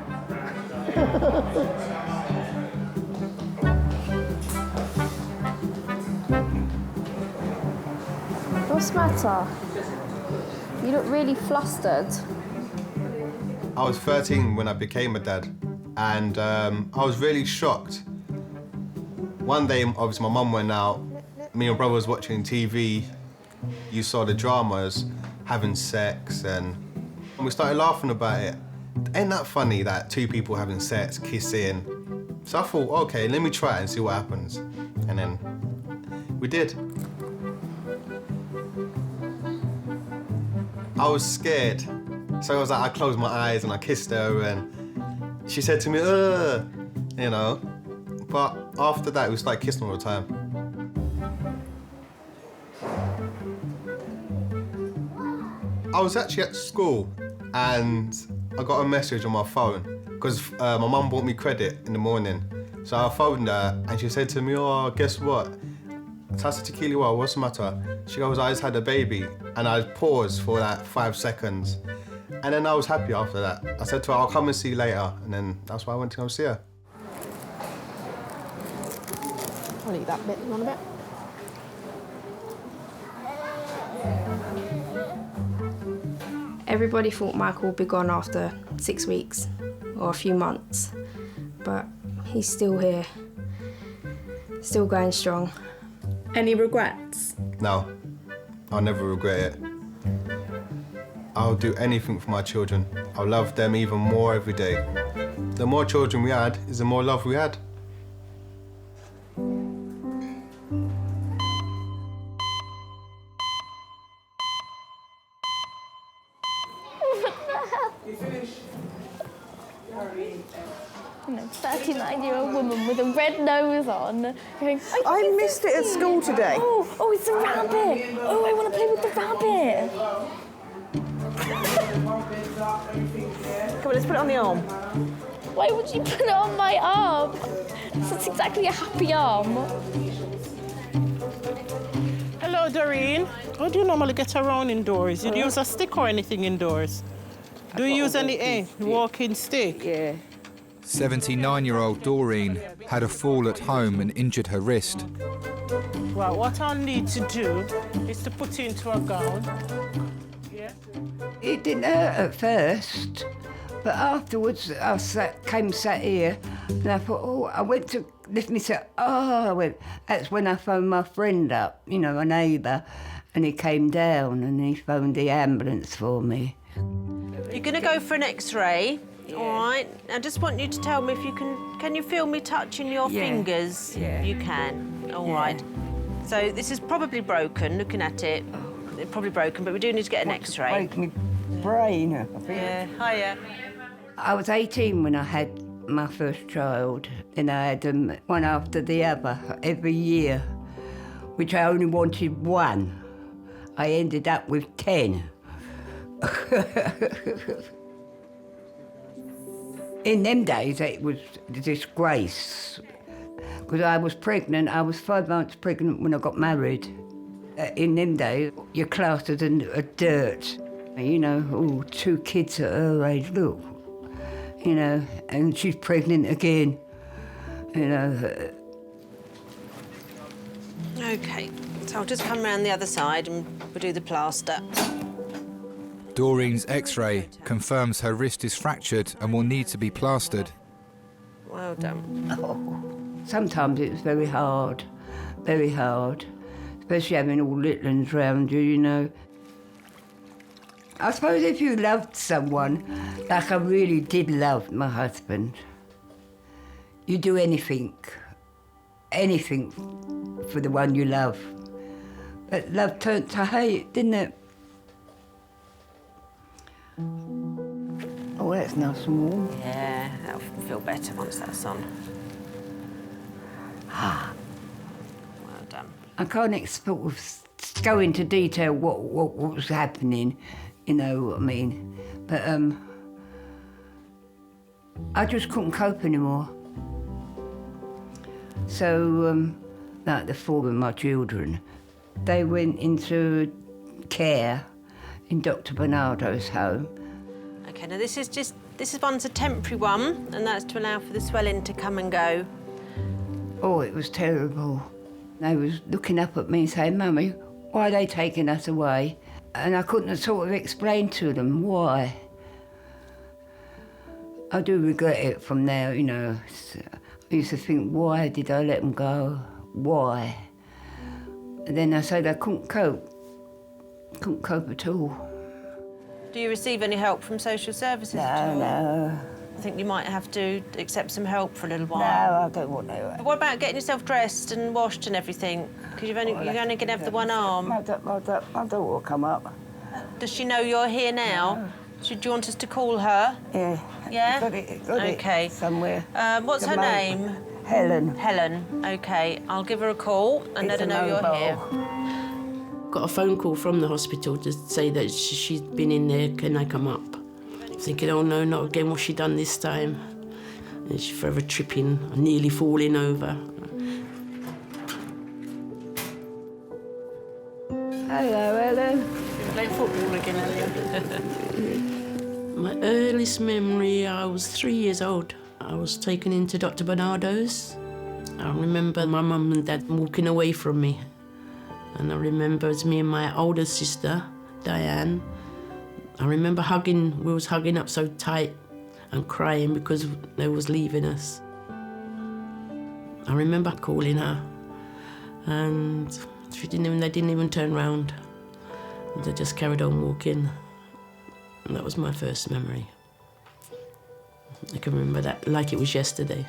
What's the matter? You look really flustered. I was 13 when I became a dad, and I was really shocked. One day, obviously, my mum went out. Me and my brother was watching TV. You saw the dramas, having sex, and we started laughing about it. Ain't that funny that two people having sex, kissing? So I thought, okay, let me try it and see what happens. And then we did. I was scared. So I was like, I closed my eyes and I kissed her, and she said to me, you know. But after that, we started kissing all the time. I was actually at school and I got a message on my phone because my mum bought me credit in the morning. So I phoned her and she said to me, oh, guess what? So I said to Keely, what's the matter? She goes, I just had a baby. And I paused for like 5 seconds. And then I was happy after that. I said to her, I'll come and see you later. And then that's why I went to come see her. I'll eat that bit. You want a bit? Everybody thought Michael would be gone after 6 weeks or a few months, but he's still here, still going strong. Any regrets? No, I'll never regret it. I'll do anything for my children. I'll love them even more every day. The more children we had, is the more love we had. You finished? 39-year-old woman with a red nose on. Going, I missed it at school today. Oh, it's a rabbit. Oh, I want to play with the rabbit. Come on, let's put it on the arm. Why would you put it on my arm? That's exactly a happy arm. Hello, Doreen. How do you normally get around indoors? You use a stick or anything indoors? Do you use any walking stick? Yeah. 79-year-old Doreen had a fall at home and injured her wrist. Well, what I'll need to do is to put it into a gown. Yeah. It didn't hurt at first, but afterwards I came sat here and I thought, I went to lift myself. That's when I phoned my friend up, you know, a neighbour, and he came down and he phoned the ambulance for me. You're going to go for an X-ray. Yeah. All right. I just want you to tell me if you can you feel me touching your fingers? Yeah. You can. All right. So this is probably broken, looking at it. It's probably broken, but we do need to get an X-ray. Break my brain, I think. Yeah, hiya. I was 18 when I had my first child, and I had them one after the other every year, which I only wanted one. I ended up with 10. In them days, it was a disgrace. Because I was pregnant, I was 5 months pregnant when I got married. In them days, you're classed as a dirt. You know, 2 kids at her age, look. You know, and she's pregnant again. You know. OK, so I'll just come round the other side and we'll do the plaster. Doreen's X-ray confirms her wrist is fractured and will need to be plastered. Well done. Sometimes it's very hard, especially having all little ones round you, you know. I suppose if you loved someone, like I really did love my husband, you do anything for the one you love. But love turned to hate, didn't it? Oh, that's nice and warm. Yeah, that'll feel better once that's on. Well done. I can't sort of go into detail what was happening, you know what I mean. But I just couldn't cope anymore. So, like the 4 of my children, they went into care in Dr. Bernardo's home. OK, now this one's a temporary one, and that's to allow for the swelling to come and go. Oh, it was terrible. They was looking up at me and saying, Mummy, why are they taking us away? And I couldn't sort of explain to them why. I do regret it from now, you know. I used to think, why did I let them go? Why? And then I said I couldn't cope at all. Do you receive any help from social services at all? No. I think you might have to accept some help for a little while. No, I don't want no. But what about getting yourself dressed and washed and everything? Because you're only going to have the one arm. My daughter will come up. Does she know you're here now? Should you want us to call her? Yeah. Yeah? Got it OK. somewhere. What's her name? Helen. Helen. OK. I'll give her a call and let her know you're here. Got a phone call from the hospital to say that she's been in there, can I come up? Thinking, oh no, not again, what's she done this time? And she's forever tripping, nearly falling over. Hello, Helen. You playing football again, earlier? My earliest memory, I was 3 years old. I was taken into Dr. Bernardo's. I remember my mum and dad walking away from me. And I remember it was me and my older sister, Diane. I remember we was hugging up so tight and crying because they was leaving us. I remember calling her and they didn't even turn round. They just carried on walking. And that was my first memory. I can remember that like it was yesterday.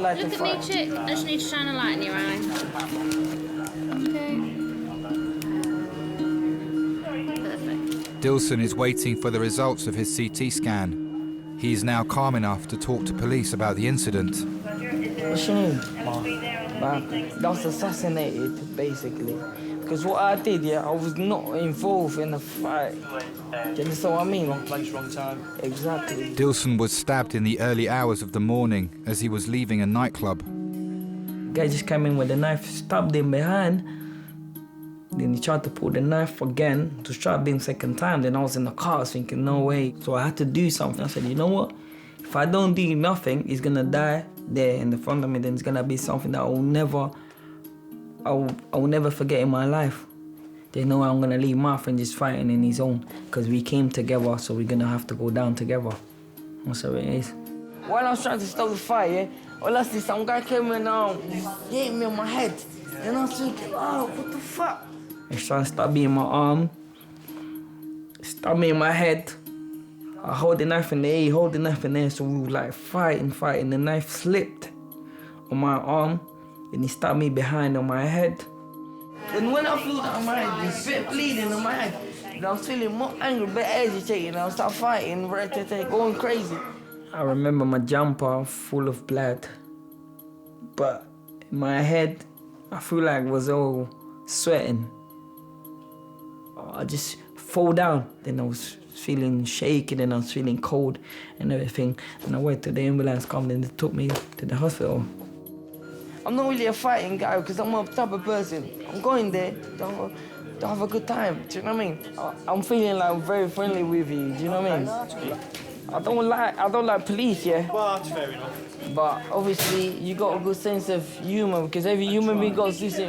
Look at me, chick. I just need to shine a light in your eye. Okay. Perfect. Dilson is waiting for the results of his CT scan. He is now calm enough to talk to police about the incident. What's your name? I was assassinated, basically. Because what I did, I was not involved in a fight. Do you understand what I mean? Wrong place, wrong time. Exactly. Dilson was stabbed in the early hours of the morning as he was leaving a nightclub. Guy just came in with a knife, stabbed him behind. Then he tried to pull the knife again to stab him second time. Then I was in the car thinking, no way. So I had to do something. I said, you know what? If I don't do nothing, he's gonna die there in the front of me. Then it's gonna be something that I will never forget in my life. They know I'm gonna leave my friend just fighting in his own because we came together, so we're gonna have to go down together. That's how it is. While I was trying to stop the fight, all I see some guy came in and hit me on my head. And I was thinking, oh, what the fuck? He's trying to stab me in my arm, stab me in my head. I hold the knife in the air, he hold the knife in the air, so we were like fighting. The knife slipped on my arm, and he stabbed me behind on my head. And when I feel that on my head, there's a bit bleeding on my head, and I was feeling more angry, a bit agitated, and I started fighting, going crazy. I remember my jumper full of blood, but in my head, I feel like it was all sweating. I just fall down, then I was feeling shaky, and I was feeling cold and everything. And I went to the ambulance, and they took me to the hospital. I'm not really a fighting guy because I'm a type of person. I'm going there to have a good time. Do you know what I mean? I'm feeling like I'm very friendly with you. Do you know what I mean? I don't like police, yeah. Well, that's fair enough. But obviously, you got a good sense of humor because every human being got this.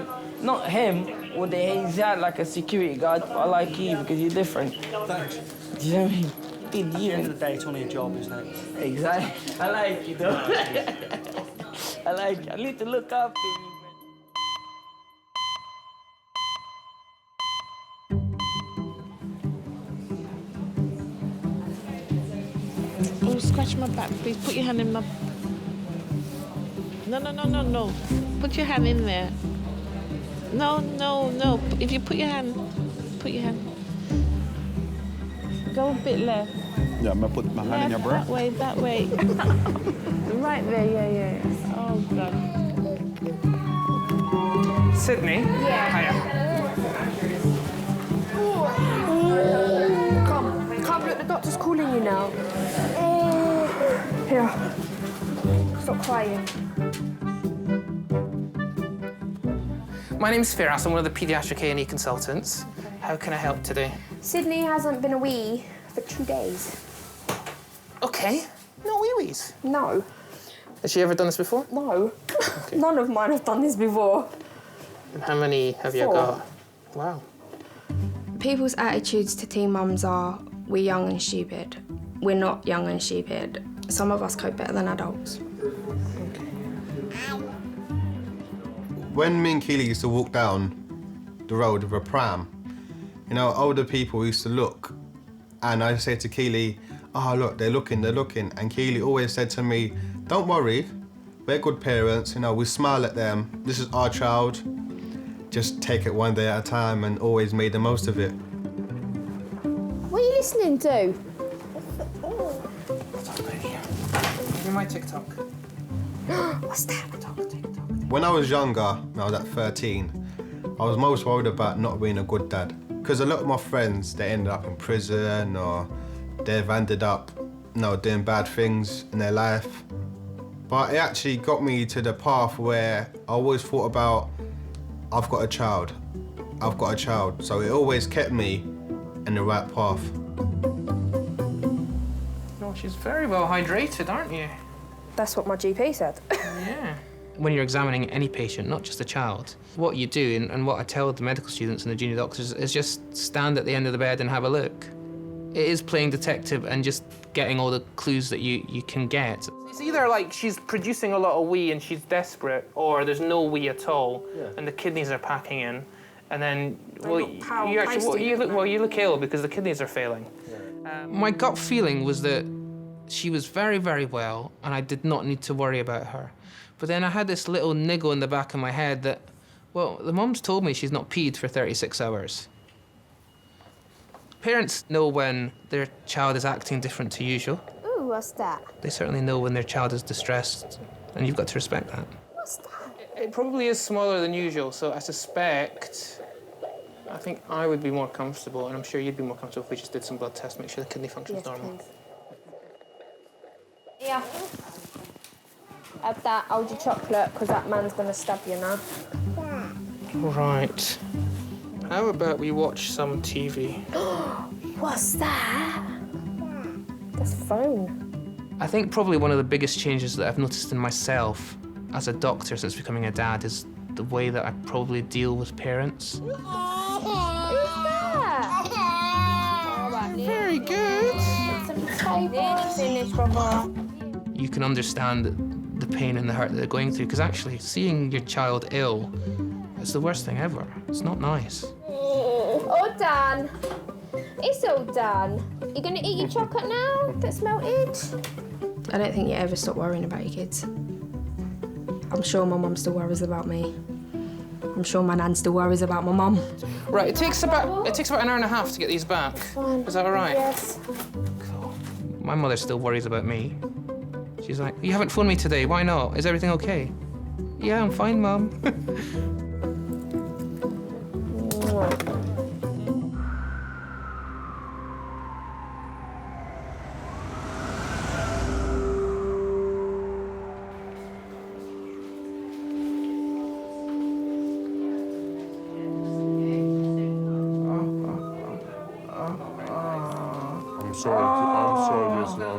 Not him, or he's had like a security guard. But I like you because you're different. Thanks. Do you know what I mean? At the end of the day, it's only a job, isn't it? Exactly. I like you though. I need to look after you. Oh, scratch my back, please. Put your hand in my... No. Put your hand in there. No. If you put your hand... Go a bit left. Yeah, I'm gonna put my hand in your breast. That way. Right there, yeah. Oh, God. Sydney? Yeah. Hiya. Come, look, the doctor's calling you now. Here. Stop crying. My name's Firas. I'm one of the paediatric A&E consultants. How can I help today? Sydney hasn't been a wee for 2 days. Okay. No wee-wees? No. Has she ever done this before? No. None of mine have done this before. And how many have you 4. got? Wow. People's attitudes to teen mums are, we're young and stupid. We're not young and stupid. Some of us cope better than adults. When me and Keely used to walk down the road with a pram, you know, older people used to look, and I'd say to Keely, oh look, they're looking. And Keely always said to me, don't worry, we're good parents, you know, we smile at them, this is our child, just take it one day at a time, and always made the most of it. What are you listening to? Give me my TikTok. What's that? When I was younger, when I was at 13, I was most worried about not being a good dad. Because a lot of my friends, they ended up in prison, or they've ended up, you know, doing bad things in their life. But it actually got me to the path where I always thought about, I've got a child. So it always kept me in the right path. Oh, she's very well hydrated, aren't you? That's what my GP said. Yeah. When you're examining any patient, not just a child, what you do, and what I tell the medical students and the junior doctors, is just stand at the end of the bed and have a look. It is playing detective and just getting all the clues that you can get. It's either like she's producing a lot of wee and she's desperate, or there's no wee at all, and the kidneys are packing in, and then you look ill because the kidneys are failing. My gut feeling was that she was very, very well, and I did not need to worry about her. But then I had this little niggle in the back of my head that, well, the mum's told me she's not peed for 36 hours. Parents know when their child is acting different to usual. Ooh, what's that? They certainly know when their child is distressed, and you've got to respect that. What's that? It probably is smaller than usual, so I think I would be more comfortable, and I'm sure you'd be more comfortable if we just did some blood tests, make sure the kidney function's normal. Please. Yeah. Have that, hold your chocolate, because that man's going to stab you now. Right. How about we watch some TV? What's that? That's a phone. I think probably one of the biggest changes that I've noticed in myself as a doctor since becoming a dad is the way that I probably deal with parents. Very good. Finish, brother. You can understand the pain and the hurt that they're going through, because actually seeing your child ill is the worst thing ever. It's not nice. All done. It's all done. You gonna eat your chocolate now that's melted? I don't think you ever stop worrying about your kids. I'm sure my mum still worries about me. I'm sure my nan still worries about my mum. Right, it takes about an hour and a half to get these back. Is that all right? Yes. Cool. My mother still worries about me. She's like, you haven't phoned me today, why not? Is everything okay? Yeah, I'm fine, Mum.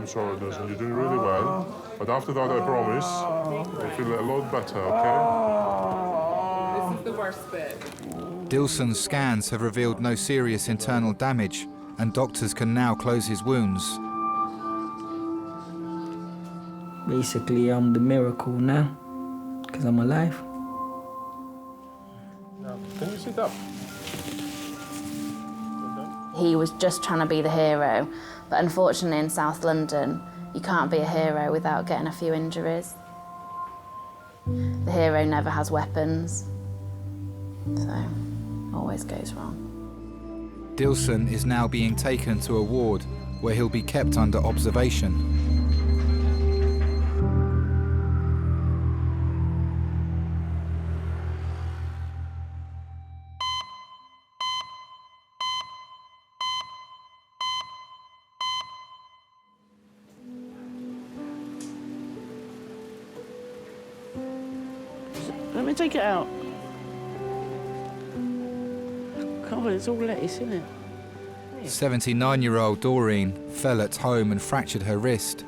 I'm sorry, listen, you're doing really well. But after that, I promise, you'll feel a lot better, okay? This is the worst bit. Dilson's scans have revealed no serious internal damage, and doctors can now close his wounds. Basically, I'm the miracle now, because I'm alive. Now, can you sit up? He was just trying to be the hero, but unfortunately in South London, you can't be a hero without getting a few injuries. The hero never has weapons, so always goes wrong. Dilson is now being taken to a ward where he'll be kept under observation. Let me take it out. Oh, it's all lettuce, isn't it? 79-year-old Doreen fell at home and fractured her wrist.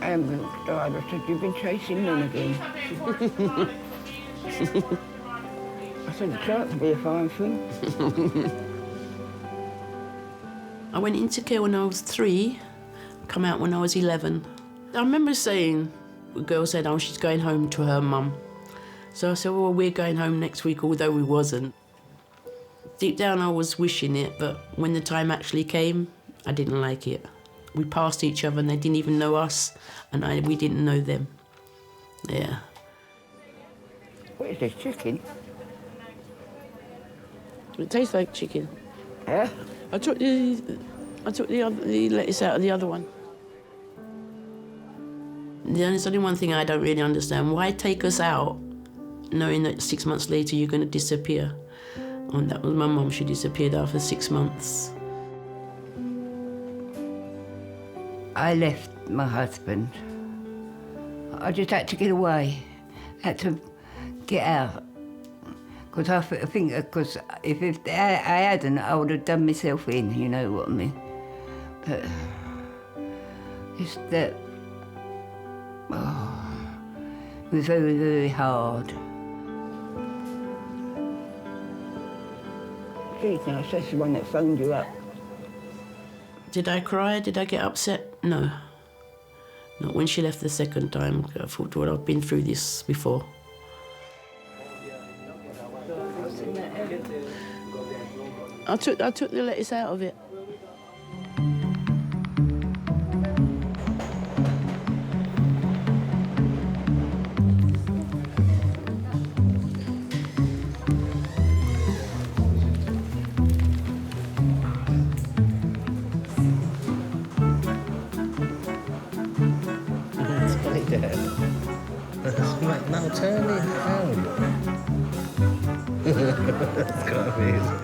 Ambulance driver said, "You've been chasing them again." I said, "It can't be a fine thing." I went into care when I was 3, come out when I was 11. I remember saying, the girl said, oh, she's going home to her mum. So I said, well, we're going home next week, although we wasn't. Deep down, I was wishing it, but when the time actually came, I didn't like it. We passed each other and they didn't even know us, and we didn't know them. Yeah. What is this, chicken? It tastes like chicken. Yeah? I took the lettuce out of the other one. There's only one thing I don't really understand. Why take us out knowing that 6 months later you're going to disappear? And that was my mum. She disappeared after 6 months. I left my husband. I just had to get away. Had to get out. Because I think, because if I hadn't, I would have done myself in, you know what I mean? But it's that, it was very, very hard. She's now, she's the one that phoned you up. Did I cry? Did I get upset? No. Not when she left the second time. I thought, well, I've been through this before. I took the lettuce out of it. Now turn it down. It's got amazing.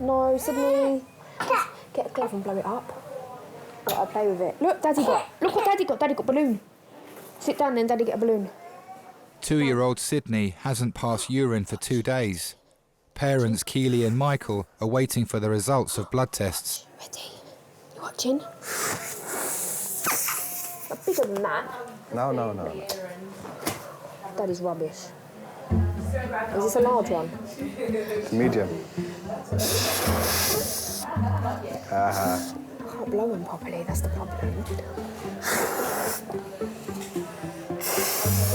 No, Sydney. Get a glove and blow it up. Let her play with it. Look, Daddy got. Look what Daddy got. Daddy got a balloon. Sit down then, Daddy get a balloon. 2-year-old Sydney hasn't passed urine for 2 days. Parents Keely and Michael are waiting for the results of blood tests. Ready? You watching? Not bigger than that. No. Daddy's rubbish. Is this a large one? Medium. I can't blow them properly, that's the problem.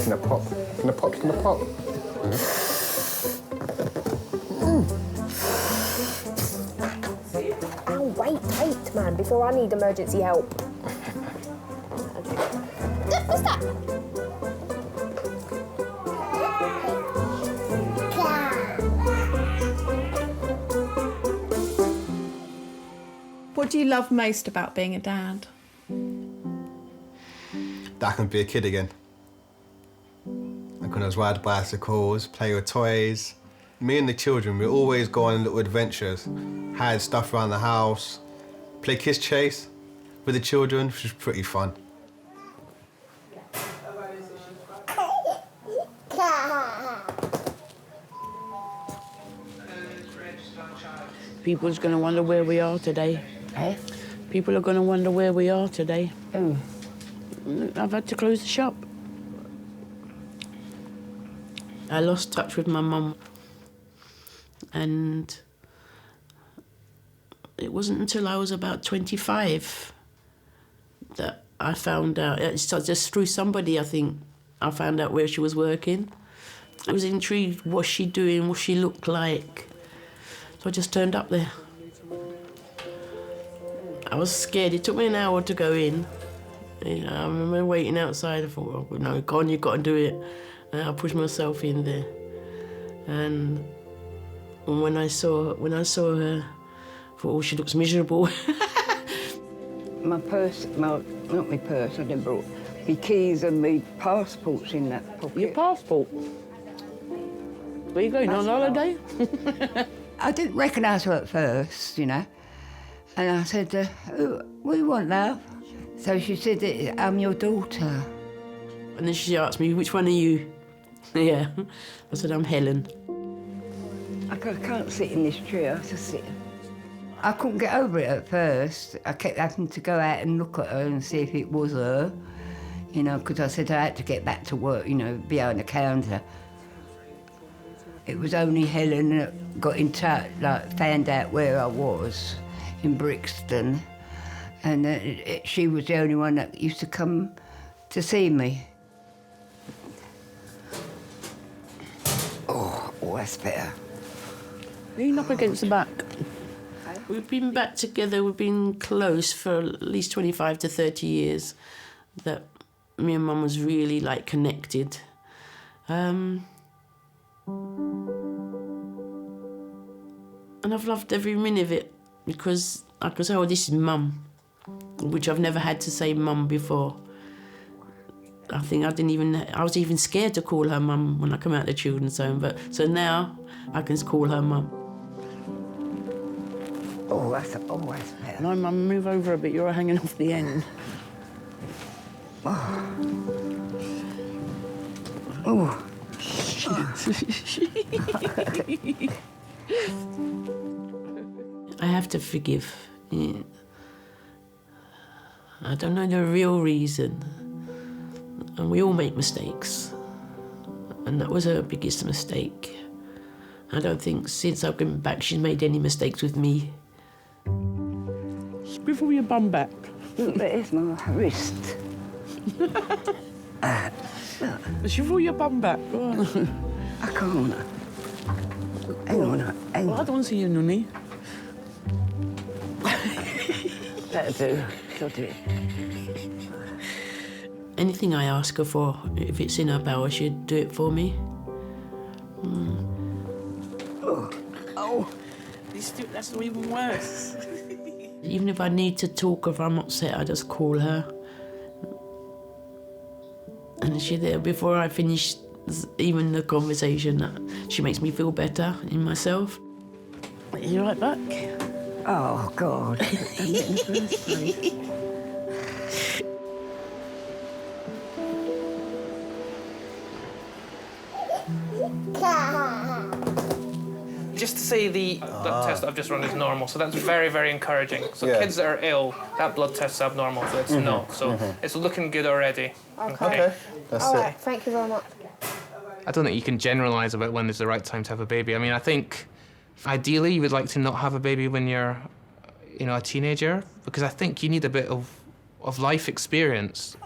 Gonna pop. Oh, wait, man, before I need emergency help. What's that? What do you love most about being a dad? That I can be a kid again. Like when I was riding bicycles, play with toys. Me and the children, we always go on little adventures, hide stuff around the house, play kiss chase with the children, which was pretty fun. People's going to wonder where we are today. Eh? People are going to wonder where we are today. Oh. I've had to close the shop. I lost touch with my mum. And it wasn't until I was about 25 that I found out, it's just through somebody, I think, I found out where she was working. I was intrigued, what's she doing, what she looked like. So I just turned up there. I was scared. It took me an hour to go in. You know, I remember waiting outside. I thought, well, no, go on, you've got to do it. And I pushed myself in there. And when I saw her, I thought, oh, she looks miserable. My purse, not my purse, I didn't brought my keys and my passports in that pocket. Your passport? Where you going, on holiday? I didn't recognise her at first, you know. And I said, what do you want, love? So she said, I'm your daughter. And then she asked me, which one are you? Yeah. I said, I'm Helen. I can't sit in this chair, I just sit. I couldn't get over it at first. I kept having to go out and look at her and see if it was her, you know, because I said I had to get back to work, you know, behind the counter. It was only Helen that got in touch, like, found out where I was in Brixton, and she was the only one that used to come to see me. Oh, that's better. Lean up against the back. We've been back together, we've been close for at least 25 to 30 years, that me and Mum was really, like, connected. And I've loved every minute of it, because I could say, oh, this is Mum, which I've never had to say Mum before. I think I was even scared to call her Mum when I come out of the children's home, so now I can call her Mum. Oh, that's better. No, Mum, move over a bit, you're hanging off the end. Oh. Oh. I have to forgive. Yeah. I don't know the real reason. And we all make mistakes. And that was her biggest mistake. I don't think since I've been back she's made any mistakes with me. Swivel your bum back. Look, there's my wrist. Swivel your bum back. I can't. Hang on. I don't want to see you, Nunny. That'll do. She'll do it. Anything I ask her for, if it's in her power, she'd do it for me. Oh. That's even worse. Even if I need to talk, if I'm upset, I just call her. And she's there before I finish even the conversation. She makes me feel better in myself. You right back? Oh, God. Just to say the blood test I've just run is normal, so that's very, very encouraging. So kids that are ill, that blood test's abnormal, so it's not. So it's looking good already. Okay. All right, thank you very much. I don't think you can generalise about when is the right time to have a baby. I mean, I think ideally you would like to not have a baby when you're, a teenager, because I think you need a bit of life experience.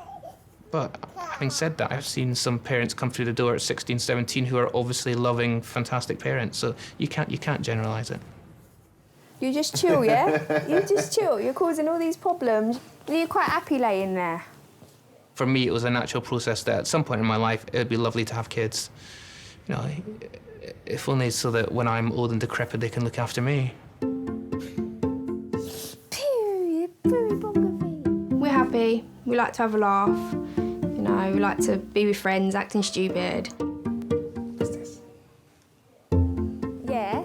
But having said that, I've seen some parents come through the door at 16, 17 who are obviously loving, fantastic parents. So you can't generalise it. You just chill, yeah? You just chill. You're causing all these problems. You're quite happy laying there. For me, it was a natural process that at some point in my life, it would be lovely to have kids. If only so that when I'm old and decrepit, they can look after me. We're happy. We like to have a laugh. We like to be with friends, acting stupid. What's this? Yeah.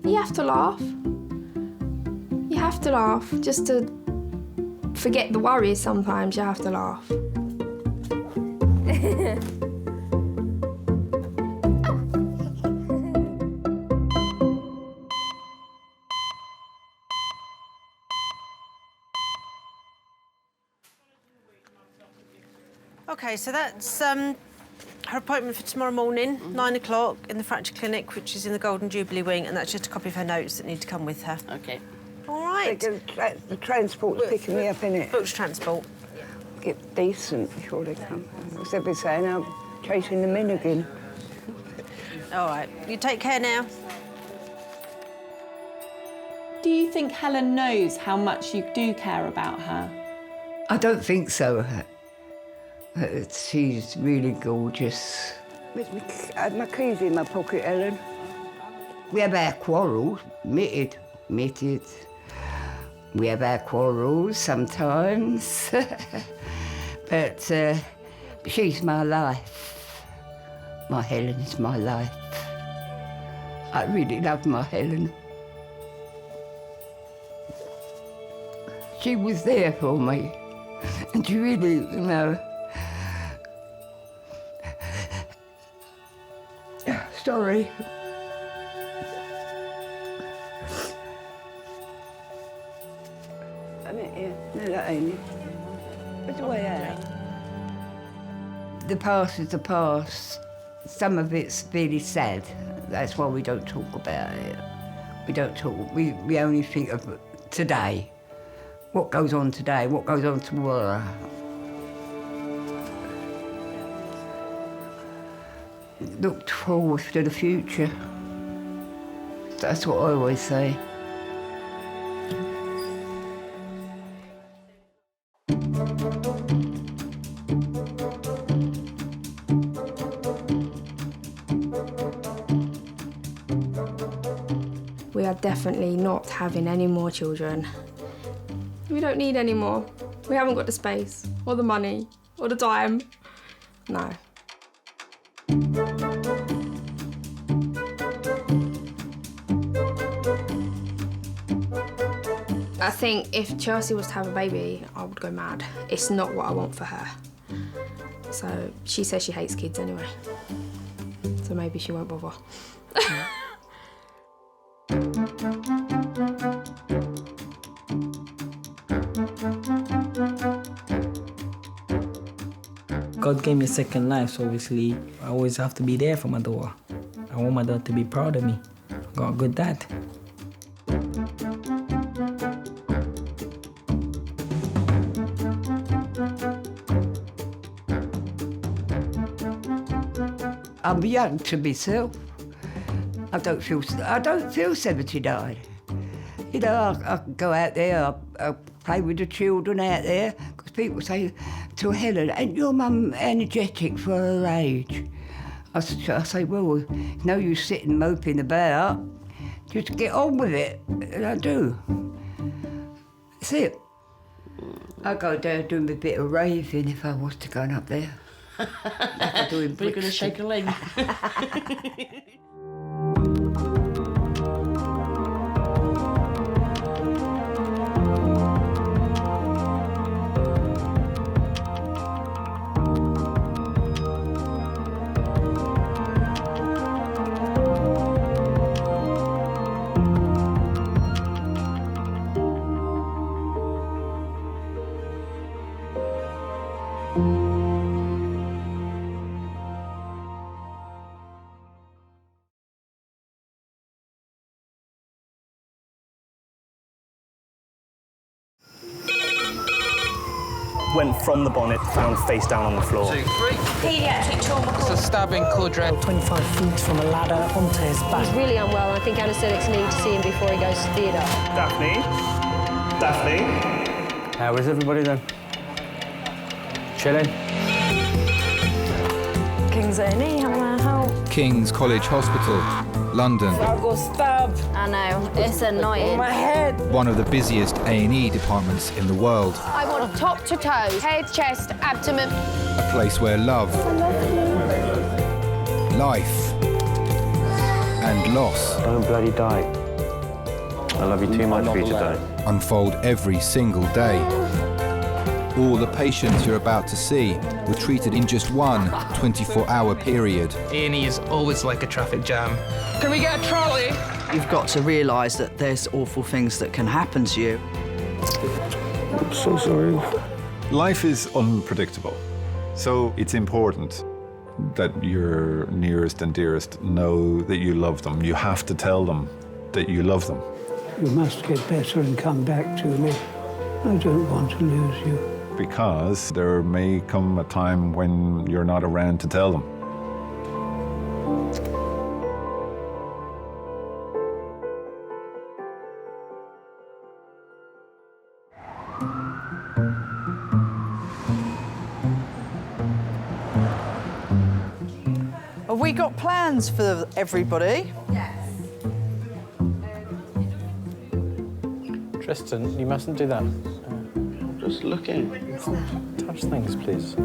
You have to laugh. You have to laugh. Just to forget the worries sometimes, you have to laugh. Okay, so that's her appointment for tomorrow morning, 9 o'clock, in the fracture clinic, which is in the Golden Jubilee wing, and that's just a copy of her notes that need to come with her. Okay. All right. The transport's picking me up, innit? Booked transport. Get decent before they come. As they've been saying, I'm chasing them in again. All right. You take care now. Do you think Helen knows how much you do care about her? I don't think so. She's really gorgeous. I had my keys in my pocket, Ellen. We have our quarrels, admitted. We have our quarrels sometimes. But she's my life. My Helen is my life. I really love my Helen. She was there for me, and she really, you know. Sorry. It's the way out. The past is the past. Some of it's really sad. That's why we don't talk about it. We don't talk, we only think of today. What goes on today, what goes on tomorrow. Look forward to the future. That's what I always say. We are definitely not having any more children. We don't need any more. We haven't got the space, or the money, or the time. No. I think if Chelsea was to have a baby, I would go mad. It's not what I want for her. So she says she hates kids anyway. So maybe she won't bother. God gave me a second life, so obviously I always have to be there for my daughter. I want my daughter to be proud of me. I got a good dad. I'm young to myself. I don't feel 79. You know, I can go out there, I play with the children out there, because people say to Helen, ain't your mum energetic for her age? I say, well, no use sitting moping about, just get on with it, and I do. That's it. I go down doing a bit of raving if I was to go up there. Like But you're going to shake a leg. Went from the bonnet, found face down on the floor. 2, 3. Paediatric trauma call. It's a stabbing quadra. 25 feet from a ladder onto his back. He's really unwell. I think anaesthetics need to see him before he goes to theatre. Daphne? Daphne? How is everybody then? Chilling? King's A&E, how may I help? King's College Hospital, London. I got stabbed. I know, it's annoying. My head. One of the busiest A&E departments in the world. I want top to toes, head, chest, abdomen. A place where love, life, and loss Don't bloody die. I love you too much for you to die. unfold every single day. All the patients you're about to see were treated in just one 24-hour period. A&E is always like a traffic jam. Can we get a trolley? You've got to realise that there's awful things that can happen to you. I'm so sorry. Life is unpredictable, so it's important that your nearest and dearest know that you love them. You have to tell them that you love them. You must get better and come back to me. I don't want to lose you. Because there may come a time when you're not around to tell them. Have we got plans for everybody? Yes. Tristan, you mustn't do that. Just looking. Touch things, please.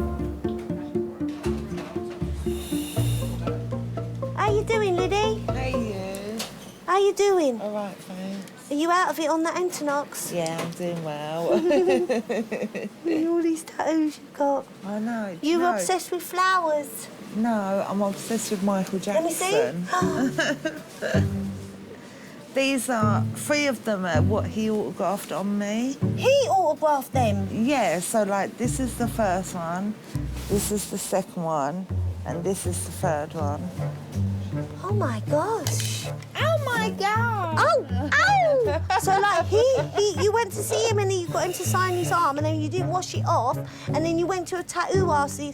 Lily. Hey, you. How you doing? All right, thanks. Are you out of it on that Entonox? Yeah, I'm doing well. All these tattoos you've got. I know. You're obsessed with flowers. No, I'm obsessed with Michael Let me Jackson. see. These are 3 of them are what he autographed on me. He autographed them? Yeah, so like this is the first one, this is the second one, and this is the third one. Oh my gosh. Oh my God. Oh. So like you went to see him and then you got him to sign his arm and then you didn't wash it off and then you went to a tattoo artist.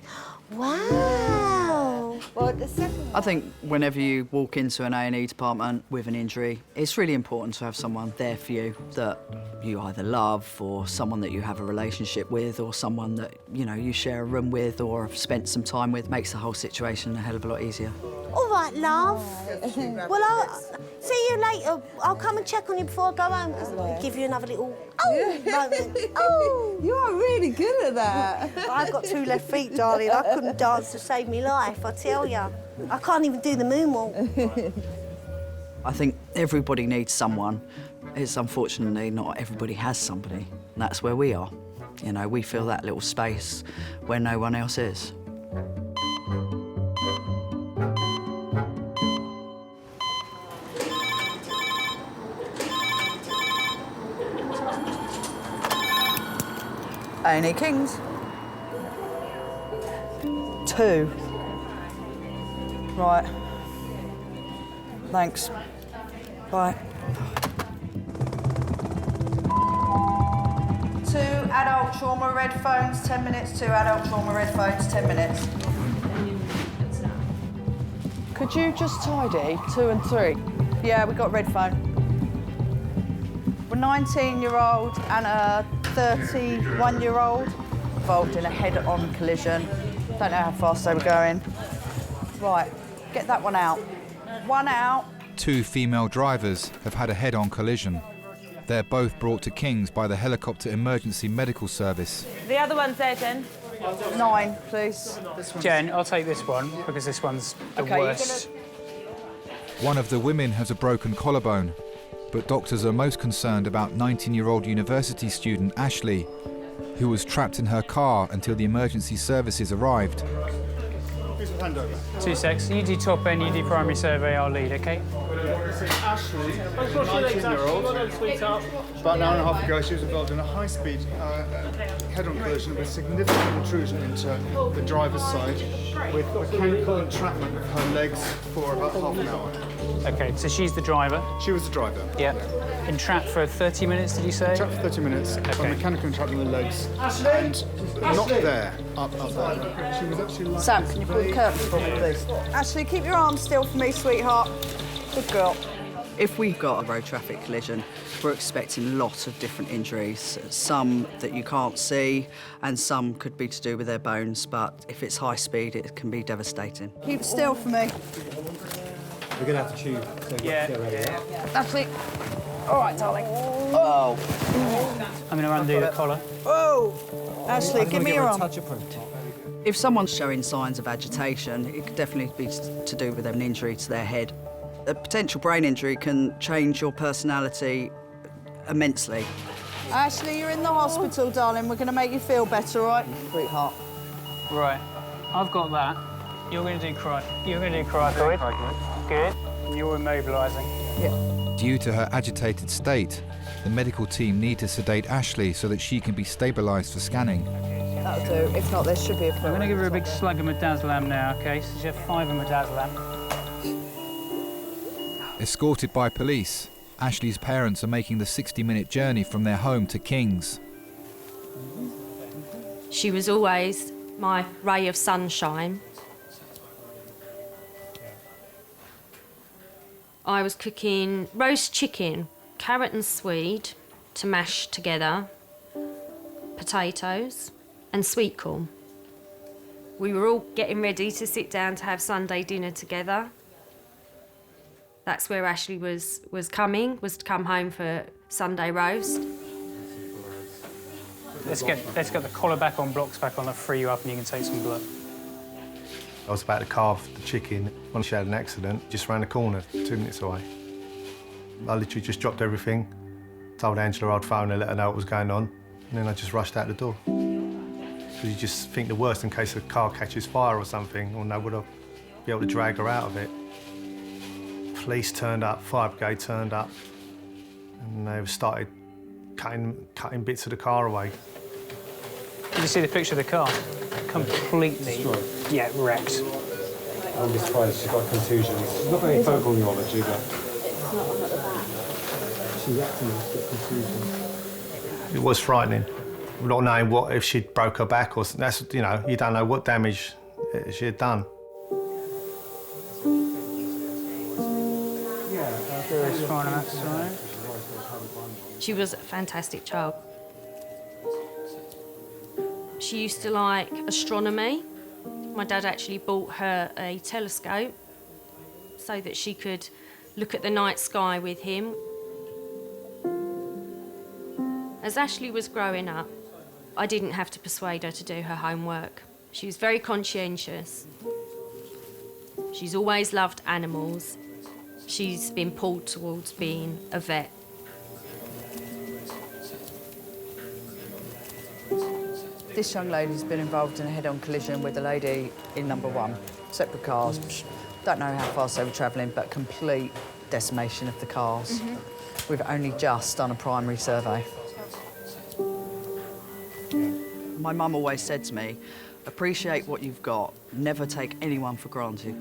Wow. Well, the second one. I think whenever you walk into an A&E department with an injury, it's really important to have someone there for you that you either love or someone that you have a relationship with or someone that, you know, you share a room with or have spent some time with. Makes the whole situation a hell of a lot easier. All right, love. Well, I'll see you later. I'll come and check on you before I go home because I'll give you another little moment. Oh! You are really good at that. I've got 2 left feet, darling. I couldn't dance to save me life, I tell you. I can't even do the moonwalk. I think everybody needs someone. It's unfortunately not everybody has somebody. And that's where we are. You know, we fill that little space where no one else is. A&E Kings. 2. Right. Thanks. Bye. 2 adult trauma red phones, 10 minutes. 2 adult trauma red phones, 10 minutes. Could you just tidy 2 and 3? Yeah, we got red phone. We're 19-year-old and a 31-year-old involved in a head-on collision. Don't know how fast they were going. Right, get that one out. One out. 2 female drivers have had a head-on collision. They're both brought to King's by the Helicopter Emergency Medical Service. The other one's there, Jen. 9, please. Jen, I'll take this one because this one's the worst. One of the women has a broken collarbone, but doctors are most concerned about 19-year-old university student Ashley, who was trapped in her car until the emergency services arrived. 2 secs. You do top end, you do primary survey, I'll lead, okay? Ashley, 19-year-old, about an hour and a half ago, she was involved in a high-speed head-on collision with significant intrusion into the driver's side with mechanical entrapment of her legs for about half an hour. Okay, so she's the driver? She was the driver. Yeah. Entrapped for 30 minutes, did you say? Entrapped for 30 minutes, by mechanical entrapment of the legs, and not there, up there. She was actually... Sam, can you pull the curtains for me, please? Ashley, keep your arms still for me, sweetheart. Good girl. If we've got a road traffic collision, we're expecting lots of different injuries. Some that you can't see, and some could be to do with their bones, but if it's high speed, it can be devastating. Keep still for me. We're going to have to choose. So get ready. Ashley. All right, darling. Oh. I'm going to undo the collar. Oh. Ashley, give me your arm. If someone's showing signs of agitation, it could definitely be to do with an injury to their head. A potential brain injury can change your personality immensely. Ashley, you're in the hospital, darling. We're going to make you feel better, all right? Sweetheart. Right, I've got that. You're going to do cry. You're going to do cry. Good. You're immobilising. Yeah. Due to her agitated state, the medical team need to sedate Ashley so that she can be stabilised for scanning. That'll do. If not, there should be a film. I'm going to give her a big slug of midazolam now, OK? So she has 5 of midazolam. Escorted by police, Ashley's parents are making the 60-minute journey from their home to King's. She was always my ray of sunshine. I was cooking roast chicken, carrot and swede to mash together, potatoes and sweet corn. We were all getting ready to sit down to have Sunday dinner together. That's where Ashley was to come home for Sunday roast. Let's get the collar back on, blocks back on, I'll free you up and you can take some blood. I was about to carve the chicken when she had an accident just round the corner, 2 minutes away. I literally just dropped everything, told Angela I'd phone her, let her know what was going on, and then I just rushed out the door. Because you just think the worst in case the car catches fire or something, or no, would I be able to drag her out of it? Police turned up, fire brigade turned up, and they started cutting bits of the car away. Did you see the picture of the car? Completely, yeah, wrecked. I'm just surprised she's got contusions. She's not very vocal neurology, but It's not on at the back. she's acting like she's got contusions. It was frightening. Not knowing what if she'd broke her back or that's, you know, you don't know what damage she had done. She was a fantastic child. She used to like astronomy. My dad actually bought her a telescope so that she could look at the night sky with him. As Ashley was growing up, I didn't have to persuade her to do her homework. She was very conscientious. She's always loved animals. She's been pulled towards being a vet. This young lady's been involved in a head-on collision with a lady in number 1. Separate cars. Don't know how fast they were travelling, but complete decimation of the cars. We've only just done a primary survey. My mum always said to me, appreciate what you've got, never take anyone for granted.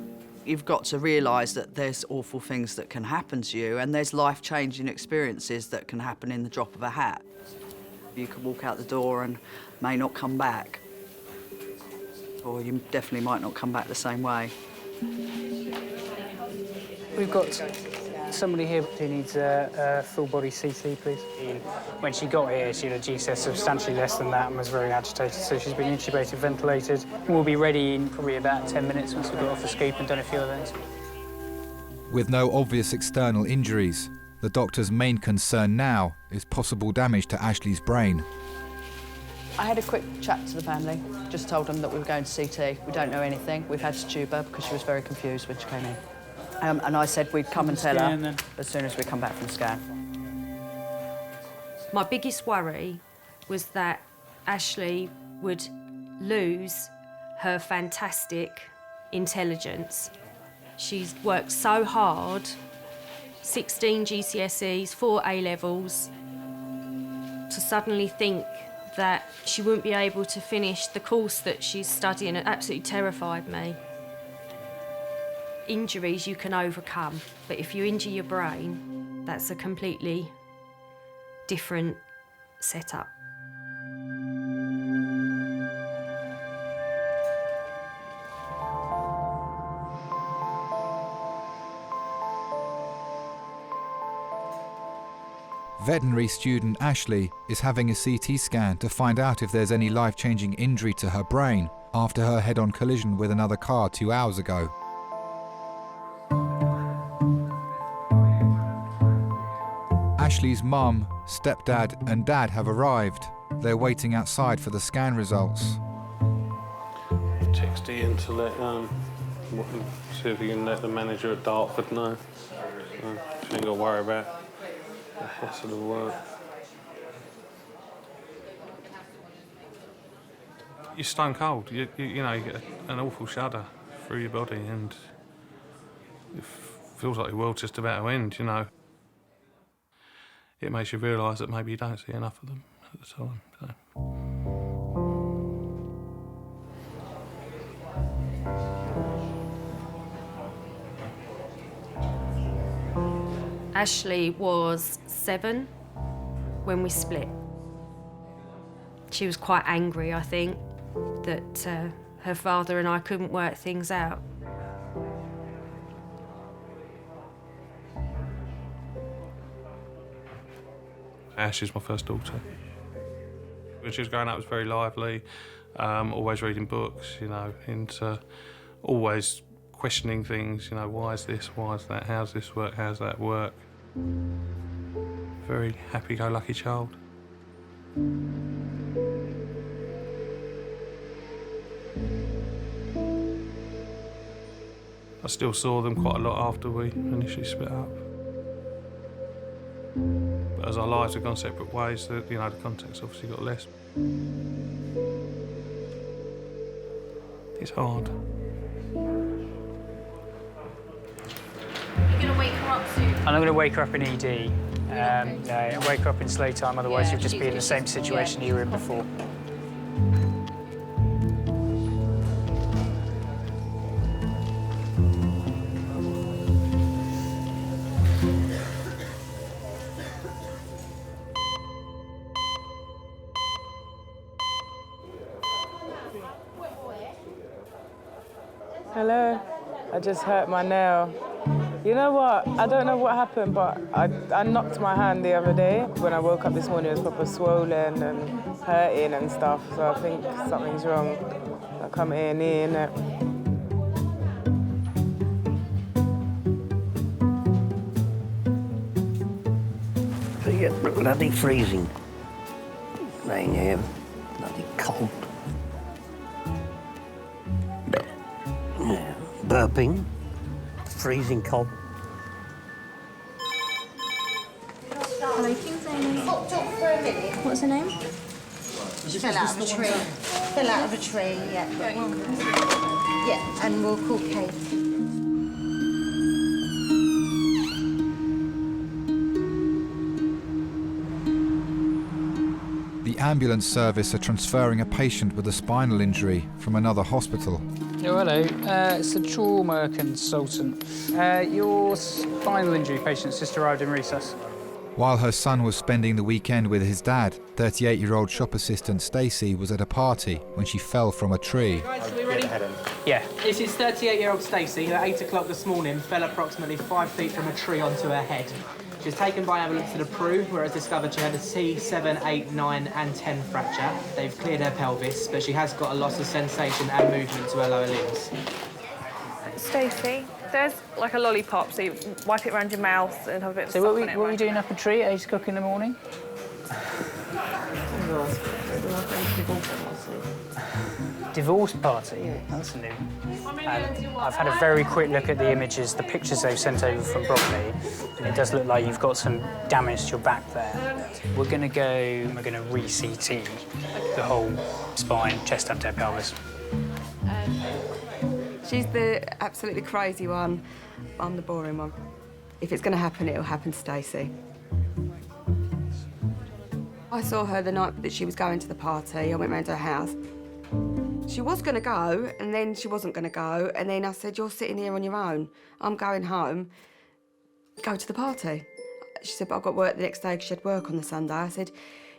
You've got to realise that there's awful things that can happen to you and there's life-changing experiences that can happen in the drop of a hat. You could walk out the door and may not come back, or you definitely might not come back the same way. We've got somebody here who needs a full-body CT, please. When she got here, she had a GCS substantially less than that and was very agitated, so she's been intubated, ventilated. We'll be ready in probably about 10 minutes once we've got off the scoop and done a few other things. With no obvious external injuries, the doctor's main concern now is possible damage to Ashley's brain. I had a quick chat to the family, just told them that we were going to CT. We don't know anything. We've had to tube her because she was very confused when she came in. And I said we'd come and tell her as soon as we come back from the scan. My biggest worry was that Ashley would lose her fantastic intelligence. She's worked so hard, 16 GCSEs, 4 A-levels, to suddenly think that she wouldn't be able to finish the course that she's studying. It absolutely terrified me. Injuries you can overcome, but if you injure your brain, that's a completely different setup. Veterinary student Ashley is having a CT scan to find out if there's any life-changing injury to her brain after her head-on collision with another car 2 hours ago. Ashley's mum, stepdad and dad have arrived. They're waiting outside for the scan results. Text Ian to let see if you can let the manager at Dartford know. So you ain't got to worry about the hassle of work. You're stone cold. You know, you get an awful shudder through your body, and it feels like the world's just about to end. You know, it makes you realise that maybe you don't see enough of them at the time. So. Ashley was 7 when we split. She was quite angry, I think, that her father and I couldn't work things out. Ash is my first daughter. When she was growing up, it was very lively, always reading books, you know, and always questioning things, you know, why is this, why is that, how's this work, how's that work? Very happy-go-lucky child. I still saw them quite a lot after we initially split up. But as our lives have gone separate ways, the contact's obviously got less. It's hard. You're gonna wake her up soon. I'm not going to wake her up in ED. Wake her up in slow time, otherwise you'll just be in the same situation you were in before. Hello, I just hurt my nail. You know what? I don't know what happened, but I knocked my hand the other day. When I woke up this morning, it was proper swollen and hurting and stuff, so I think something's wrong. I come A&E, innit? So you get bloody freezing rain here, bloody cold. Yeah, burping, freezing cold. Hello, King's A&E. Popped up for a minute. What's her name? Fell out of a tree. Fell out of a tree, yeah. Yeah, and we'll call Kate. The ambulance service are transferring a patient with a spinal injury from another hospital. Oh, hello. It's a trauma consultant. Your spinal injury patient's just arrived in recess. While her son was spending the weekend with his dad, 38-year-old shop assistant Stacey was at a party when she fell from a tree. Guys, are we ready? Yeah. This is 38-year-old Stacey, who at 8 o'clock this morning fell approximately 5 feet from a tree onto her head. She was taken by ambulance to the Prue, where it was discovered she had a C7, 8, 9 and 10 fracture. They've cleared her pelvis, but she has got a loss of sensation and movement to her lower limbs. Stacey, there's like a lollipop, so you wipe it around your mouth and have a bit of So stuff what on it. were we doing up a tree at 8 o'clock in the morning? Divorce party? Yeah. That's new. I've had a very quick look at the images, the pictures they've sent over from Bromley, and it does look like you've got some damage to your back there. We're going to re-CT the whole spine, chest, abdo, pelvis. She's the absolutely crazy one. I'm the boring one. If it's going to happen, it'll happen to Stacey. I saw her the night that she was going to the party. I went round to her house. She was going to go, and then she wasn't going to go. And then I said, you're sitting here on your own. I'm going home. Go to the party. She said, but I've got work the next day because she had work on the Sunday. I said,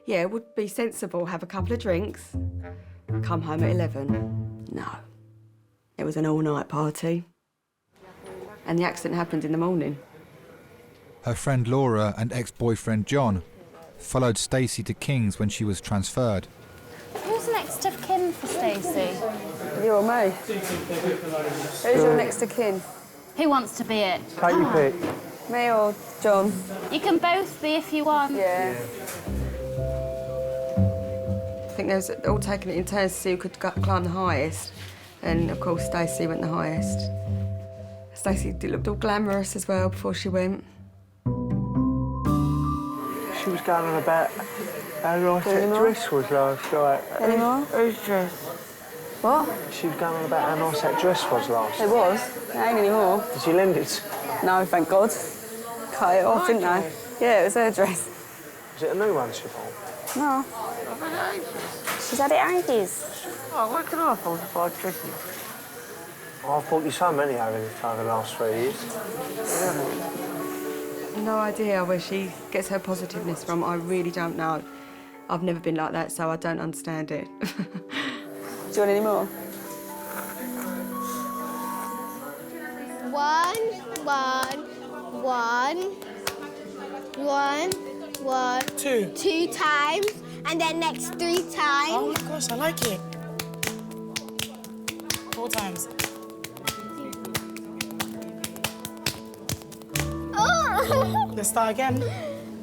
yeah, it would be sensible, have a couple of drinks, come home at 11. No. It was an all-night party. And the accident happened in the morning. Her friend Laura and ex-boyfriend John followed Stacey to King's when she was transferred. Who's next of kin for Stacey? You or me? Who's your next of kin? Who wants to be it? Can't you pick? Me or John? You can both be if you want. Yeah. I think they was all taking it in turns to see who could climb the highest. And of course, Stacey went the highest. Stacey looked all glamorous as well before she went. She was going on about how nice that dress was last night. Any more? Whose dress? What? She was going on about how nice that dress was last night. It was. It ain't anymore. Did you lend it? No, thank God. Cut it off, didn't they? Yeah, it was her dress. Was it a new one she bought? No. She's had it ages. Oh, where can I afford to buy dresses? I've bought you so many over the last 3 years. Yeah. No idea where she gets her positiveness from. I really don't know. I've never been like that, so I don't understand it. Do you want any more? 1, 1, 1, 1, 1, 2. 2 times, and then next 3 times. Oh my gosh, I like it. 4 times. Oh! Let's start again.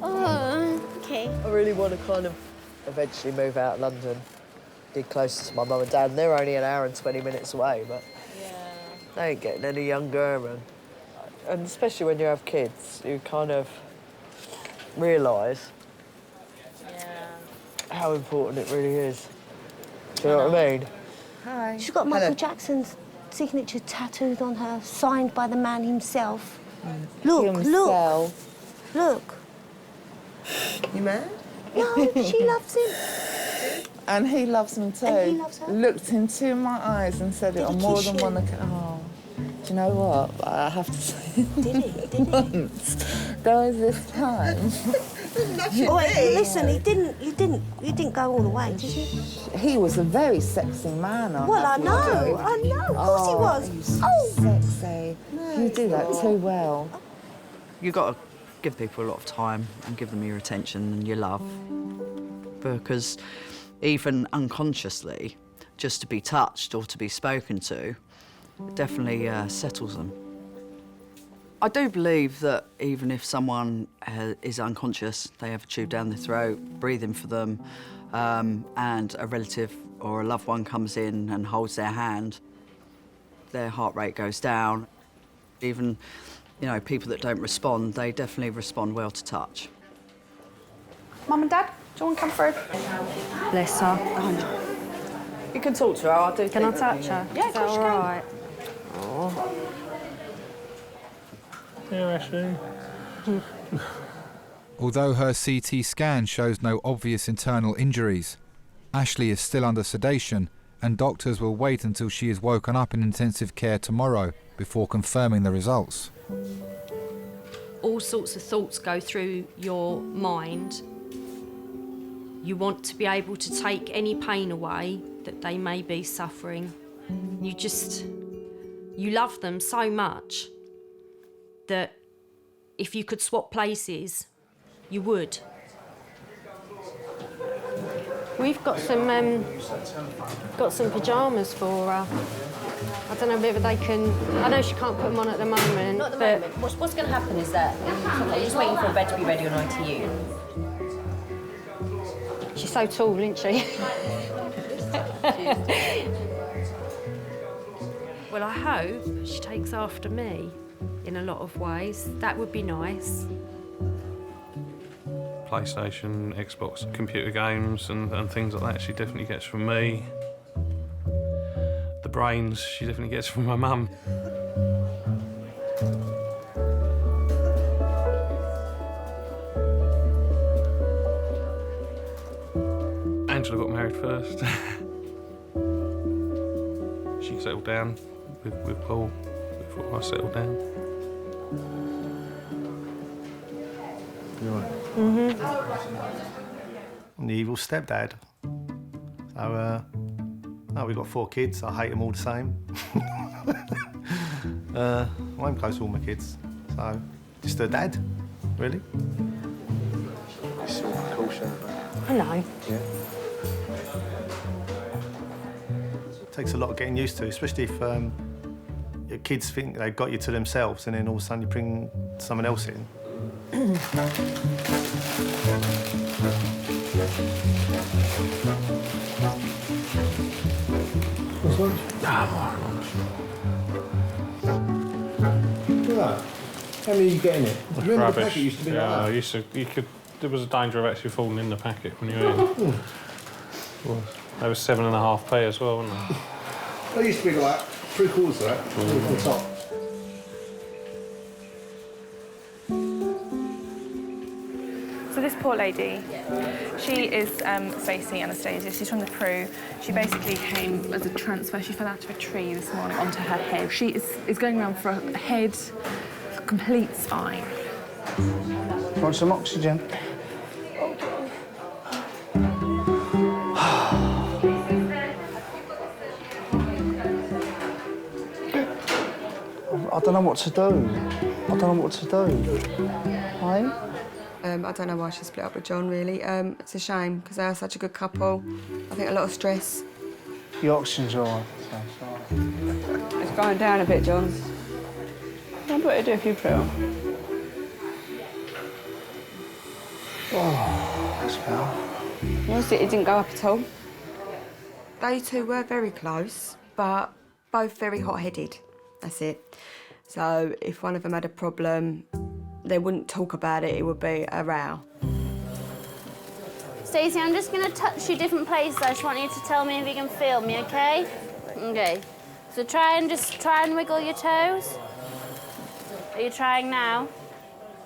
Oh, okay. I really want to kind of eventually move out of London, get closer to my mum and dad. And they're only an hour and 20 minutes away, but They ain't getting any younger, and especially when you have kids, you kind of realise how important it really is. Do you know what I mean? Hi. She's got Michael Jackson's signature tattooed on her, signed by the man himself. Look, look, look. You mad? No, she loves him. And he loves me too. And he loves her. Looked into my eyes and said it on more than one occasion. Oh, do you know what? I have to say. Did he? Once. There was this time. Oh, wait, listen, he didn't go all the way, did he? He was a very sexy man. Well, I know, of course he was. Sexy. You do that too well. You've got to give people a lot of time and give them your attention and your love. Because even unconsciously, just to be touched or to be spoken to, it definitely settles them. I do believe that even if someone is unconscious, they have a tube down their throat, breathing for them, and a relative or a loved one comes in and holds their hand, their heart rate goes down. Even, you know, people that don't respond, they definitely respond well to touch. Mum and Dad, do you want to come through? Bless her. You can talk to her, I do. Can I touch her? Yeah, Is that all right? Oh. Yeah, Ashley. Although her CT scan shows no obvious internal injuries, Ashley is still under sedation, and doctors will wait until she is woken up in intensive care tomorrow before confirming the results. All sorts of thoughts go through your mind. You want to be able to take any pain away that they may be suffering. You love them so much that if you could swap places, you would. We've got some pyjamas for her. I don't know whether they can. I know she can't put them on at the moment. Not at the moment. What's going to happen is that I'm just waiting for a bed to be ready on ITU. She's so tall, isn't she? Well, I hope she takes after me in a lot of ways. That would be nice. PlayStation, Xbox, computer games and things like that she definitely gets from me. The brains she definitely gets from my mum. Angela got married first. She settled down with Paul before I settled down. You all right? I'm the evil stepdad. So, no, we've got 4 kids. I hate them all the same. I'm close to all my kids. So, just a dad, really. It's cool, I know. Yeah. It takes a lot of getting used to, especially if your kids think they've got you to themselves and then all of a sudden you bring someone else in. This one? Look at that. How many are you getting it? Remember the packet used to be like that? There was a danger of actually falling in the packet when you were in. They were 7.5p as well, weren't they? They used to be like 3/4 of that on top. So this poor lady, she is Stacey Anastasia. She's from the crew. She basically came as a transfer. She fell out of a tree this morning onto her head. She is going around for a head, complete spine. Want some oxygen? I don't know what to do. Hey? I don't know why she split up with John, really. It's a shame, because they are such a good couple. I think a lot of stress. Your oxygen's all right. It's going down a bit, John. I'll put it if you feel. Oh, that's better. Yes, it didn't go up at all. They two were very close, but both very hot-headed. That's it. So if one of them had a problem, they wouldn't talk about it, it would be a row. Stacey, I'm just going to touch you different places. I just want you to tell me if you can feel me, OK? OK. So try and wiggle your toes. Are you trying now?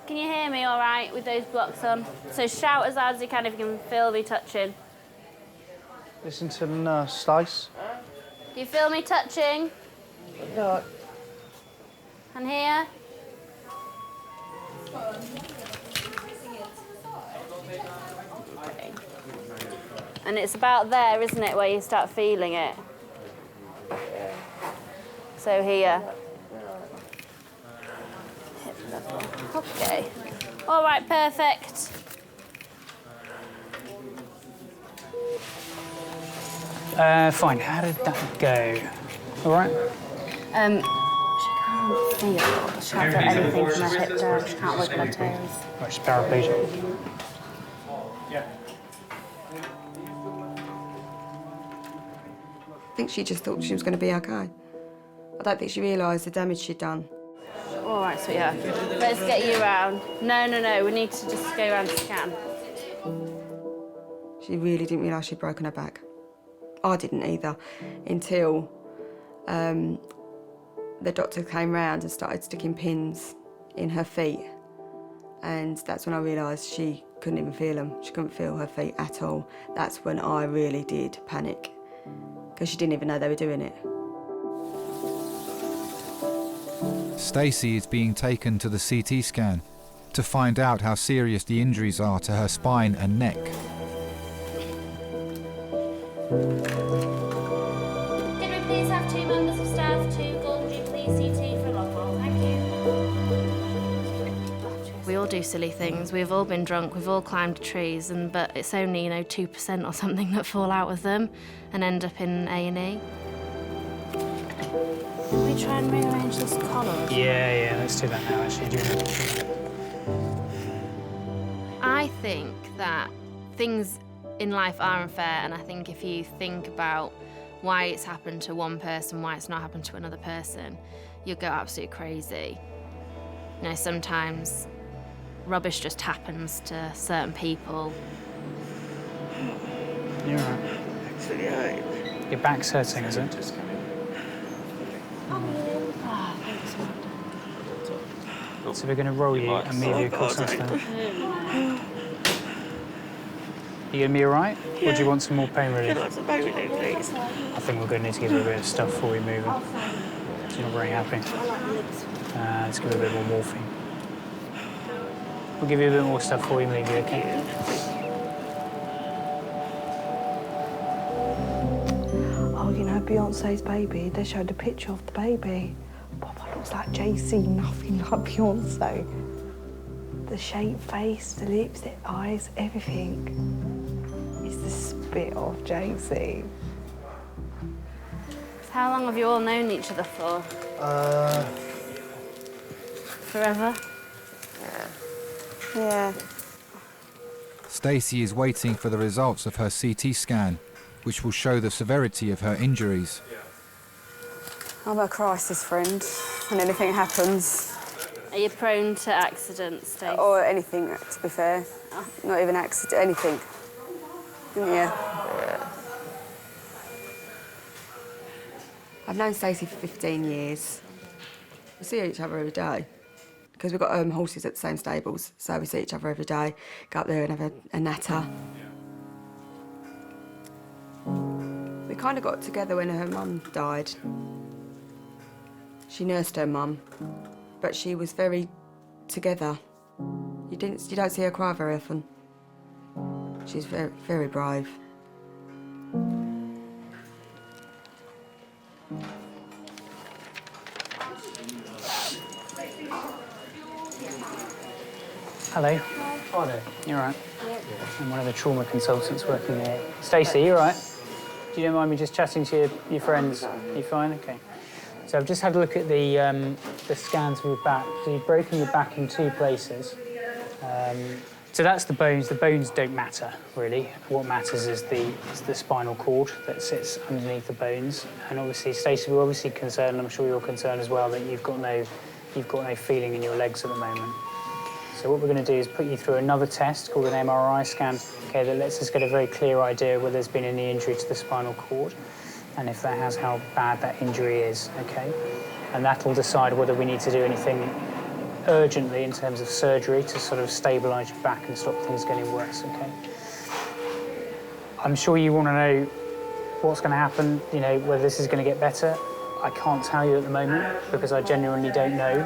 Can you hear me all right with those blocks on? So shout as loud as you can if you can feel me touching. Listen to the nurse, Stace. Do you feel me touching? No. And here? Okay. And it's about there, isn't it, where you start feeling it? So here. Okay. All right, perfect. Fine. How did that go? All right? She can't feel. She can't feel anything from her hip down. She can't wiggle her toes. Right, she's paraplegic. I think she just thought she was going to be okay. I don't think she realised the damage she'd done. All right, sweetheart. Let's get you around. No. We need to just go around and scan. She really didn't realise she'd broken her back. I didn't either, until the doctor came round and started sticking pins in her feet. And that's when I realised she couldn't even feel them. She couldn't feel her feet at all. That's when I really did panic, because she didn't even know they were doing it. Stacey is being taken to the CT scan to find out how serious the injuries are to her spine and neck. Could we please have 2 members of staff to Golden Jubilee CT for a log roll? Thank you. We all do silly things. We've all been drunk. We've all climbed trees, but it's only 2% or something that fall out with them and end up in A&E. Can we try and rearrange this collar? Yeah, let's do that now, actually. I think that things in life are unfair, and I think if you think about why it's happened to one person, why it's not happened to another person, you'll go absolutely crazy. Sometimes rubbish just happens to certain people. You're right. Your back's hurting, is it? So we're going to roll you and move you across this thing. You going to be all right? Or do you want some more pain relief? I'd like some pain relief, please. I think we're going to need to give you a bit of stuff before we move on. You're not very happy. Let's give you a bit more morphine. We'll give you a bit more stuff before we move you, okay? Oh, Beyonce's baby, they showed a picture of the baby. Papa looks like JC, nothing like Beyonce. The shape, face, the lips, the eyes, everything. It's the spit of JC. How long have you all known each other for? Forever? Yeah. Stacey is waiting for the results of her CT scan, which will show the severity of her injuries. I'm a crisis friend. When anything happens. Are you prone to accidents, Stacey? Or anything, to be fair. Oh. Not even accident, anything. Yeah. I've known Stacey for 15 years. We see each other every day. Because we've got horses at the same stables, so we see each other every day, go up there and have a natter. We kind of got together when her mum died. She nursed her mum, but she was very together. You don't see her cry very often. She's very, very brave. Hello. Hi there. You're right. I'm one of the trauma consultants working there. Stacey, you all right? Do you don't mind me just chatting to your friends? You fine? Okay. So I've just had a look at the scans of your back. So you've broken your back in 2 places. So that's the bones. The bones don't matter, really. What matters is the spinal cord that sits underneath the bones. And obviously, Stacey, we're obviously concerned, I'm sure you're concerned as well, that you've got no feeling in your legs at the moment. So what we're going to do is put you through another test called an MRI scan, okay, that lets us get a very clear idea whether there's been any injury to the spinal cord and if that has, how bad that injury is, okay? And that'll decide whether we need to do anything urgently in terms of surgery to sort of stabilise your back and stop things getting worse, okay? I'm sure you want to know what's going to happen, you know, whether this is going to get better. I can't tell you at the moment because I genuinely don't know.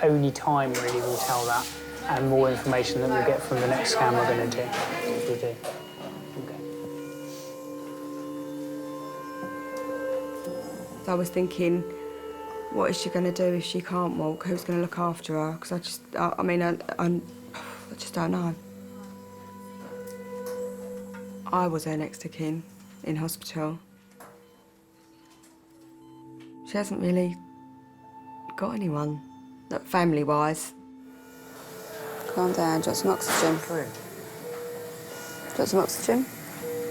Only time really will tell that, and more information that we'll get from the next scan we're going to do. Which we'll do. So I was thinking, what is she going to do if she can't walk? Who's going to look after her? Because I just don't know. I was her next of kin in hospital. She hasn't really got anyone, family-wise. Calm down, do you want some oxygen? Do you want some oxygen?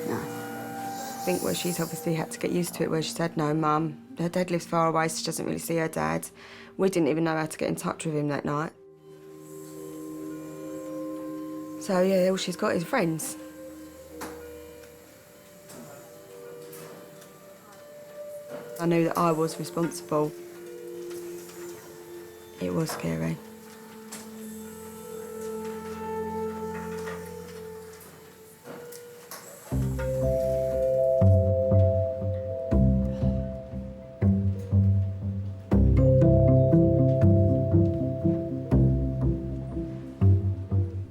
No. I think where she's obviously had to get used to it, where she said, no, Mum, her dad lives far away, so she doesn't really see her dad. We didn't even know how to get in touch with him that night. So, yeah, all she's got is friends. I knew that I was responsible. It was scary.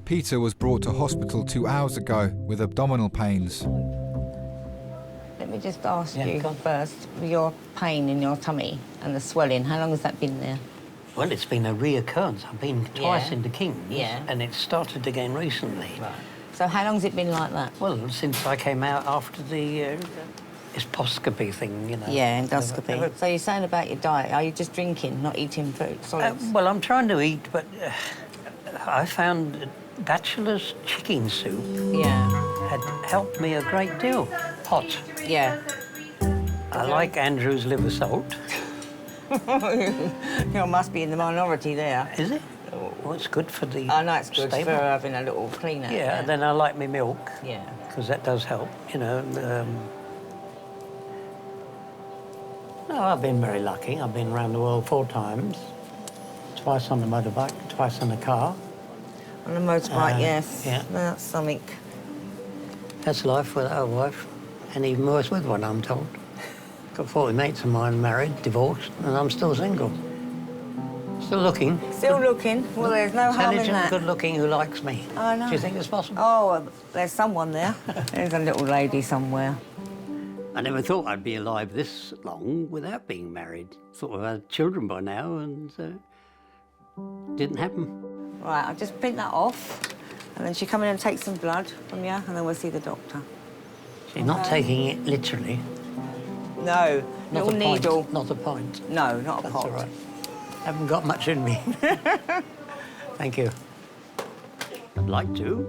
Peter was brought to hospital 2 hours ago with abdominal pains. Let me just ask you first, your pain in your tummy and the swelling, how long has that been there? Well, it's been a reoccurrence. I've been twice into King's, Yeah. and it started again recently. Right. So how long's it been like that? Well, since I came out after the endoscopy thing, you know. Yeah, endoscopy. So you're saying about your diet, are you just drinking, not eating food, solids? Well, I'm trying to eat, but I found bachelor's chicken soup had helped me a great deal. Hot. Yeah. I like Andrew's liver salt. You must be in the minority there. Is it? Well, it's good for the I know it's good stable. for having a little clean out. Yeah, and then I like my milk. Yeah. Because that does help, you know. No, I've been very lucky. I've been around the world 4 times. Twice on the motorbike, twice on the car. On the motorbike, yes. Yeah. That's something. That's life without a wife. And even worse with one, I'm told. Got 40 mates of mine married, divorced, and I'm still single. Still looking. Still looking? Well, there's no harm in Intelligent, that. good-looking, who likes me. I know. Do you think it's possible? Oh, well, there's someone there. There's a little lady somewhere. I never thought I'd be alive this long without being married. Thought I had children by now, and didn't happen. Right, I'll just print that off, and then she'll come in and take some blood from you, and then we'll see the doctor. She's not taking it literally. No, Not little a needle. Pint, not a pint. No, not a That's pot. all right. Haven't got much in me. Thank you. I'd like to.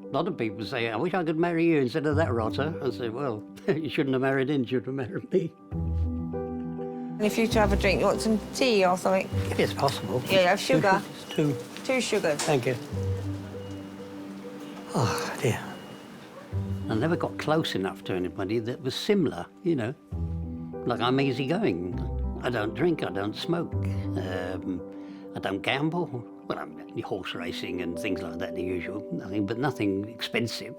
A lot of people say, I wish I could marry you instead of that rotter. I say, well, you shouldn't have married him, you should have married me. And if you to have a drink, you want some tea or something? If it's possible. Yeah, have sugar. 2. 2 sugars. Thank you. Oh, dear. I never got close enough to anybody that was similar, you know. Like, I'm easygoing. I don't drink, I don't smoke. I don't gamble. Well, I'm horse racing and things like that, the usual. Nothing expensive.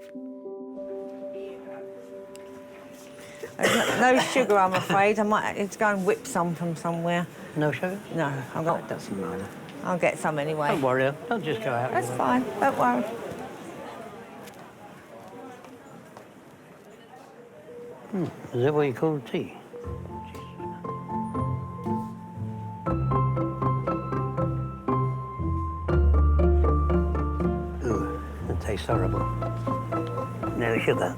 No sugar, I'm afraid. I might need to go and whip some from somewhere. No sugar? No, I've got. It doesn't matter. I'll get some anyway. Don't worry, I'll just go out. That's fine, don't worry. Is that what you call tea? Ooh, that tastes horrible. No sugar.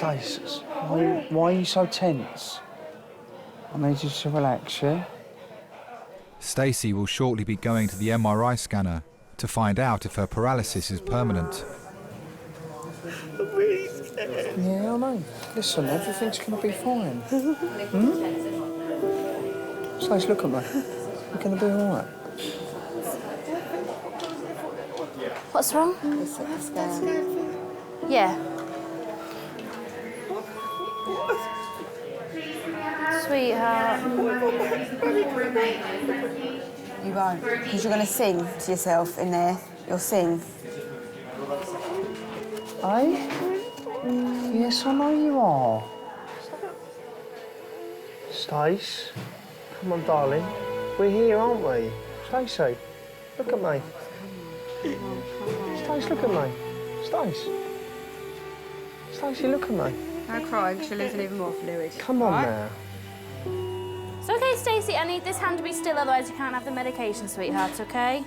Stace, why are you so tense? I need you to relax, yeah? Stacey will shortly be going to the MRI scanner to find out if her paralysis is permanent. I'm really scared. Yeah, I know. Listen, everything's going to be fine. Stace, look at me. You're going to be all right. What's wrong? Yeah. Sweetheart. You won't, because you're going to sing to yourself in there. You'll sing. Eh? Yes, I know you are. Stace, come on, darling. We're here, aren't we? Stacey, look at me. Stace, look at me. Stace. Stacey, look at me. Don't cry, because you're losing even more fluid. Come on now. It's okay, Stacey. I need this hand to be still, otherwise you can't have the medication, sweetheart, okay?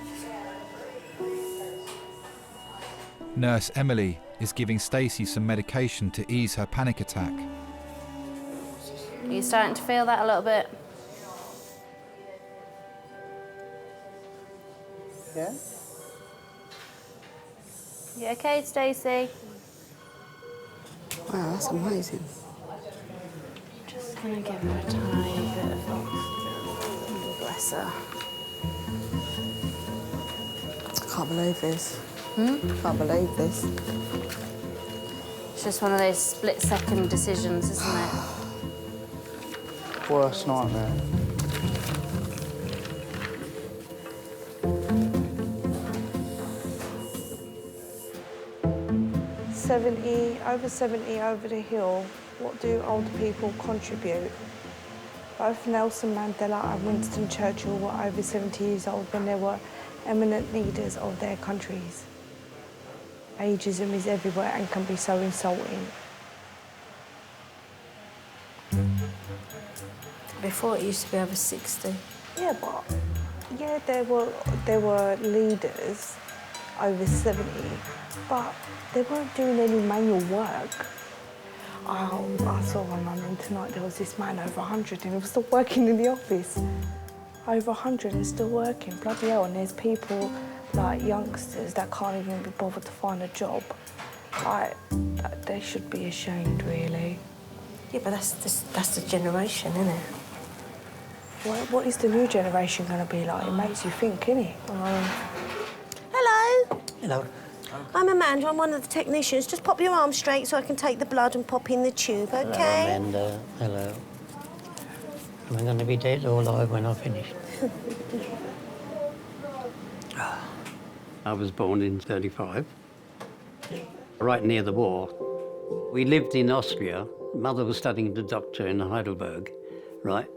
Nurse Emily is giving Stacey some medication to ease her panic attack. Are you starting to feel that a little bit? Yeah? You okay, Stacey? Wow, that's amazing. Just gonna give her a tiny bit of oxygen. Bless her. I can't believe this. Can't believe this. It's just one of those split-second decisions, isn't it? Worst nightmare. Over 70 over the hill, what do older people contribute? Both Nelson Mandela and Winston Churchill were over 70 years old when they were eminent leaders of their countries. Ageism is everywhere and can be so insulting. Before it used to be over 60. Yeah, but there were leaders over 70, but they weren't doing any manual work. Oh, I saw on London tonight there was this man over 100 and he was still working in the office. Over 100 and still working, bloody hell. And there's people like youngsters that can't even be bothered to find a job. They should be ashamed, really. Yeah, but that's the generation, isn't it? What is the new generation going to be like? It makes you think, innit? Hello. Hello. I'm Amanda. I'm one of the technicians. Just pop your arm straight so I can take the blood and pop in the tube, OK? Hello, Amanda. Hello. Am I going to be dead or alive when I finish? I was born in 35, right near the war. We lived in Austria. Mother was studying the doctor in Heidelberg, right?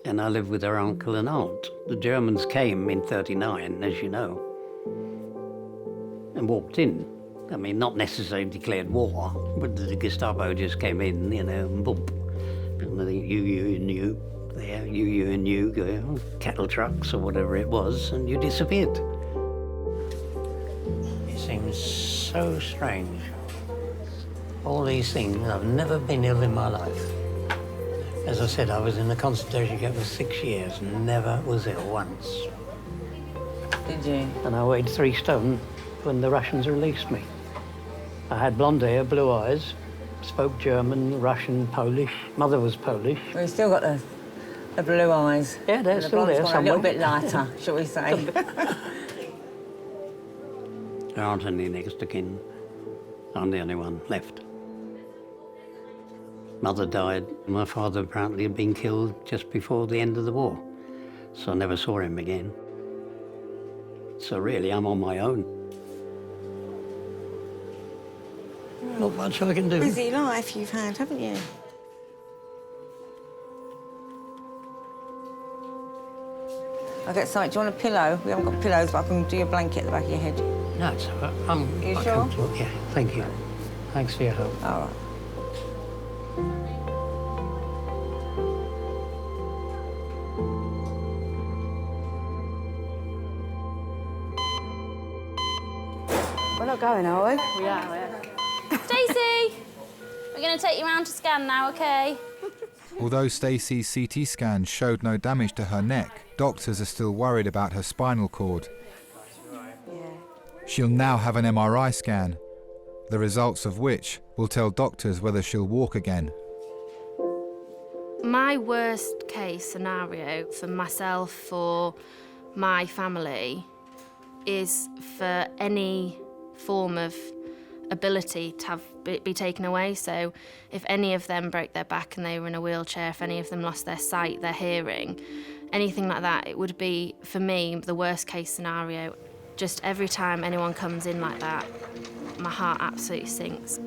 And I lived with her uncle and aunt. The Germans came in 39, as you know, and walked in. I mean, not necessarily declared war, but the Gestapo just came in, you know, and boom. And I think you and you, there, you and you, go, cattle trucks or whatever it was, and you disappeared. It seems so strange. All these things, I've never been ill in my life. As I said, I was in the concentration camp for 6 years and never was ill once. Did you? And I weighed 3 stone when the Russians released me. I had blonde hair, blue eyes, spoke German, Russian, Polish. Mother was Polish. We've still got the blue eyes. Yeah, they're still there somewhere. A little bit lighter, shall we say. There aren't any next of kin. I'm the only one left. Mother died. My father apparently had been killed just before the end of the war, so I never saw him again. So really, I'm on my own. Not much I can do. Busy life you've had, haven't you? I'll get something. Do you want a pillow? We haven't got pillows, but I can do your blanket at the back of your head. No, it's all right. You I sure? can talk. Yeah, thank you. Thanks for your help. All right. We're not going, are we? We are. Stacey! We're going to take you round to scan now, OK? Although Stacey's CT scan showed no damage to her neck, doctors are still worried about her spinal cord. She'll now have an MRI scan, the results of which will tell doctors whether she'll walk again. My worst case scenario for myself, for my family, is for any form of ability to be taken away. So if any of them broke their back and they were in a wheelchair, if any of them lost their sight, their hearing, anything like that, it would be, for me, the worst case scenario. Just every time anyone comes in like that, my heart absolutely sinks.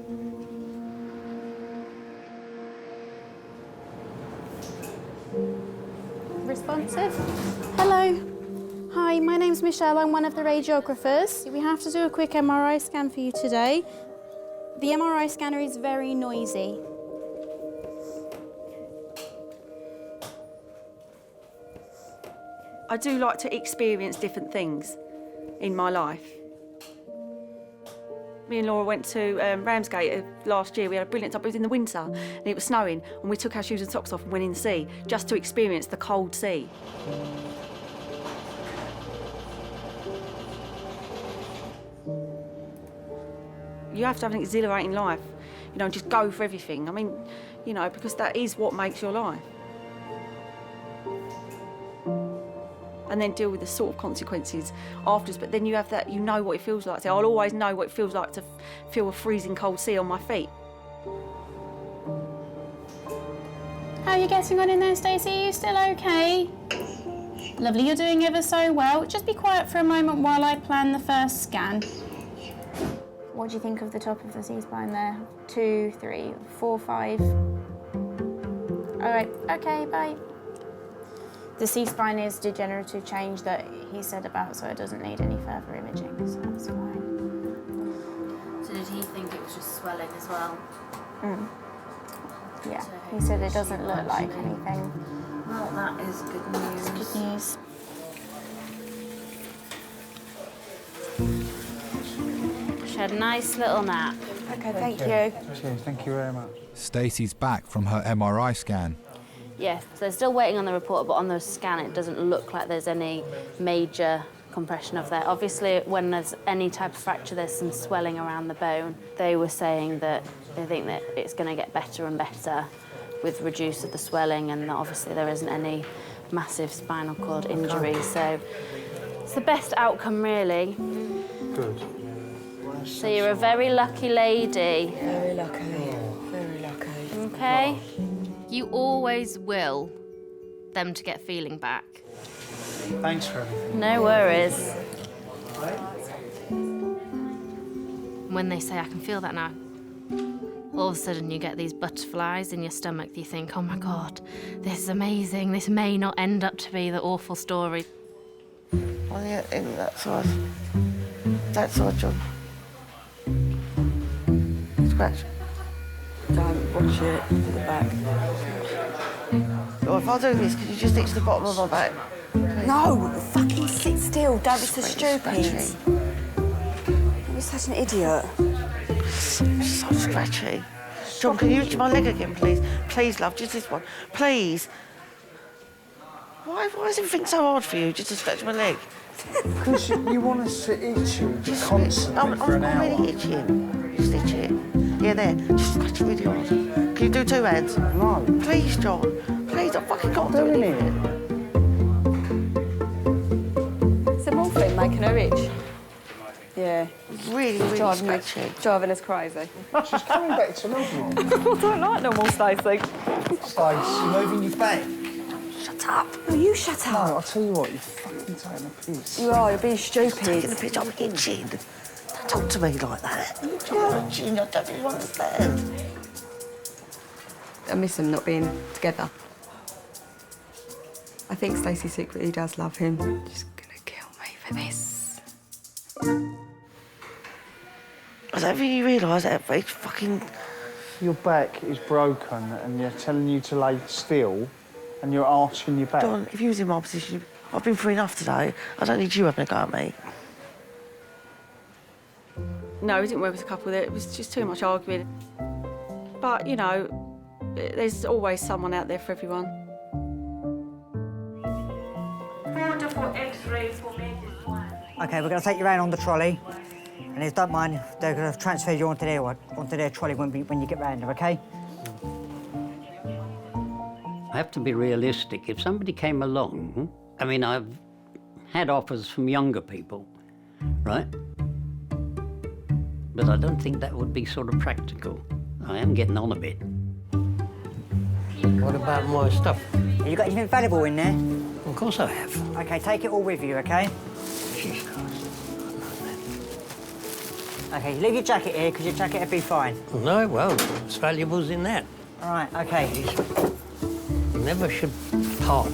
Responsive. Hello. Hi, my name's Michelle. I'm one of the radiographers. We have to do a quick MRI scan for you today. The MRI scanner is very noisy. I do like to experience different things in my life. Me and Laura went to Ramsgate last year. We had a brilliant time. It was in the winter and it was snowing, and we took our shoes and socks off and went in the sea just to experience the cold sea. You have to have an exhilarating life, you know, and just go for everything. I mean, you know, because that is what makes your life. And then deal with the sort of consequences afterwards. But then you have that, you know what it feels like. So I'll always know what it feels like to feel a freezing cold sea on my feet. How are you getting on in there, Stacey? Are you still okay? Lovely, you're doing ever so well. Just be quiet for a moment while I plan the first scan. What do you think of the top of the C-spine there? 2, 3, 4, 5. All right, okay, bye. The C-spine is degenerative change that he said about, so it doesn't need any further imaging, so that's fine. So did he think it was just swelling as well? Yeah, he said it doesn't look like anything. Well, that is good news. It's good news. She had a nice little nap. Okay, thank you. Thank you very much. Stacey's back from her MRI scan. Yes, so they're still waiting on the report, but on the scan it doesn't look like there's any major compression of that. Obviously, when there's any type of fracture, there's some swelling around the bone. They were saying that they think that it's going to get better and better with reduce of the swelling, and obviously there isn't any massive spinal cord injury, so it's the best outcome, really. Good. So you're a very lucky lady. Very lucky, very lucky. Okay? You always will them to get feeling back. Thanks for everything. No worries. When they say, I can feel that now, all of a sudden you get these butterflies in your stomach. You think, oh my God, this is amazing. This may not end up to be the awful story. On the in that side. That side, John. Scratch. Don't watch it to the back. Or if I do this, could you just itch the bottom of my back? No, fucking sit still. Don't be so stupid. You're such an idiot. So scratchy. John, can you itch my leg again, please? Please, love, just this one. Please. Why is everything so hard for you, just to scratch my leg? Because you want us to itch you constantly for an hour. I'm really itching. Just itch it. Yeah, there. Just scratch it really hard. Can you do 2 hands? No. Please, John. Please, I've fucking got to do anything. Is the morphine making her itch? Yeah. Really, really scratchy. Driving us crazy. She's coming back to normal. I don't like normal, Stacey. Stacey, you're moving your back. Shut up. No, you shut up. No, I'll tell you what, you're fucking taking a piss. You are, you're being stupid. Taking a piss, I'm itching. Don't talk to me like that. I'm itching, I don't really understand. I miss them not being together. I think Stacey secretly does love him. She's gonna kill me for this. I don't think you realise that it's fucking... Your back is broken and they're telling you to lay still and you're arching your back. John, if you was in my position, I've been through enough today. I don't need you having a go at me. No, we didn't work as a couple. It was just too much arguing. But, you know, there's always someone out there for everyone. Wonderful X-ray for me. OK, we're going to take you around on the trolley. And if you don't mind, they're going to transfer you onto their trolley when you get round there, OK? I have to be realistic. If somebody came along, I mean, I've had offers from younger people, right? But I don't think that would be sort of practical. I am getting on a bit. What about my stuff? Have you got anything valuable in there? Of course I have. OK, take it all with you, OK? OK, leave your jacket here, because your jacket will be fine. No, well, it's valuables in that. All right, OK. You never should part.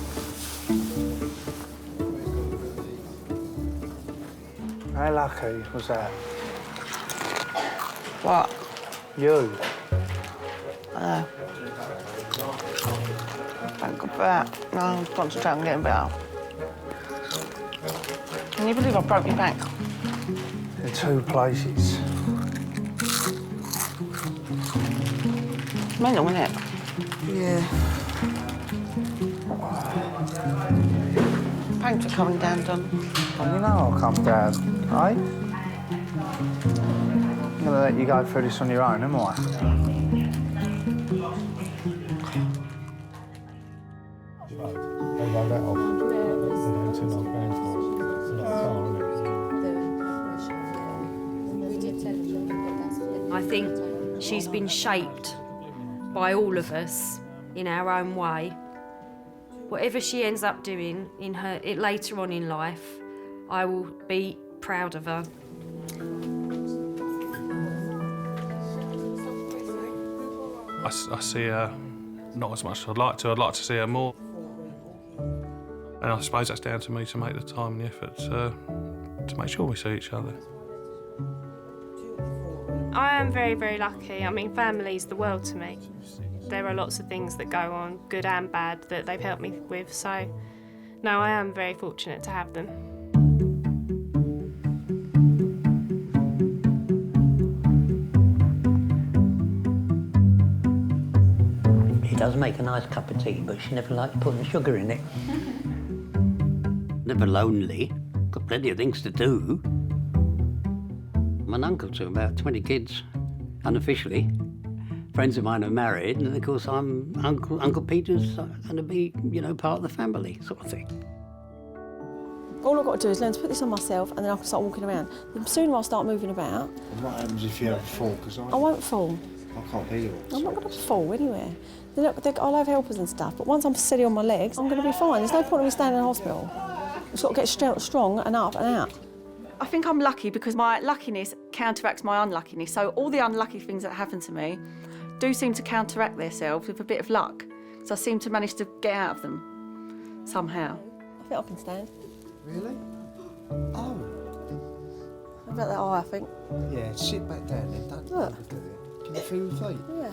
How lucky was that? What? You. I know. Thank God for that. No, I'm concentrating on getting better. Can you believe I broke your back? In 2 places. Mental, isn't it? Yeah. Thanks for coming down, Don. Well, you know I'll come down, eh? I'm gonna let you go through this on your own, am I? I think she's been shaped by all of us in our own way. Whatever she ends up doing in later on in life, I will be proud of her. I see her not as much as I'd like to. I'd like to see her more. And I suppose that's down to me to make the time and the effort to make sure we see each other. I am very, very lucky. I mean, family's the world to me. There are lots of things that go on, good and bad, that they've helped me with. So, no, I am very fortunate to have them. She does make a nice cup of tea, but she never liked putting sugar in it. Never lonely. Got plenty of things to do. I'm an uncle to about 20 kids, unofficially. Friends of mine are married, and of course I'm Uncle Peter's going to be, you know, part of the family, sort of thing. All I've got to do is learn to put this on myself, and then I can start walking around. The sooner I start moving about... And what happens if you have a fall? Because I won't fall. I can't hear you. I'm not going to fall anywhere. I'll have helpers and stuff, but once I'm steady on my legs, I'm going to be fine. There's no point in me staying in the hospital. I've just got to get strong and up and out. I think I'm lucky because my luckiness counteracts my unluckiness. So all the unlucky things that happen to me do seem to counteract themselves with a bit of luck. So I seem to manage to get out of them somehow. I think I can stand. Really? Oh. About that eye, I think. Yeah, sit back down then. Don't Look. overdo it. Can you feel your feet? Yeah.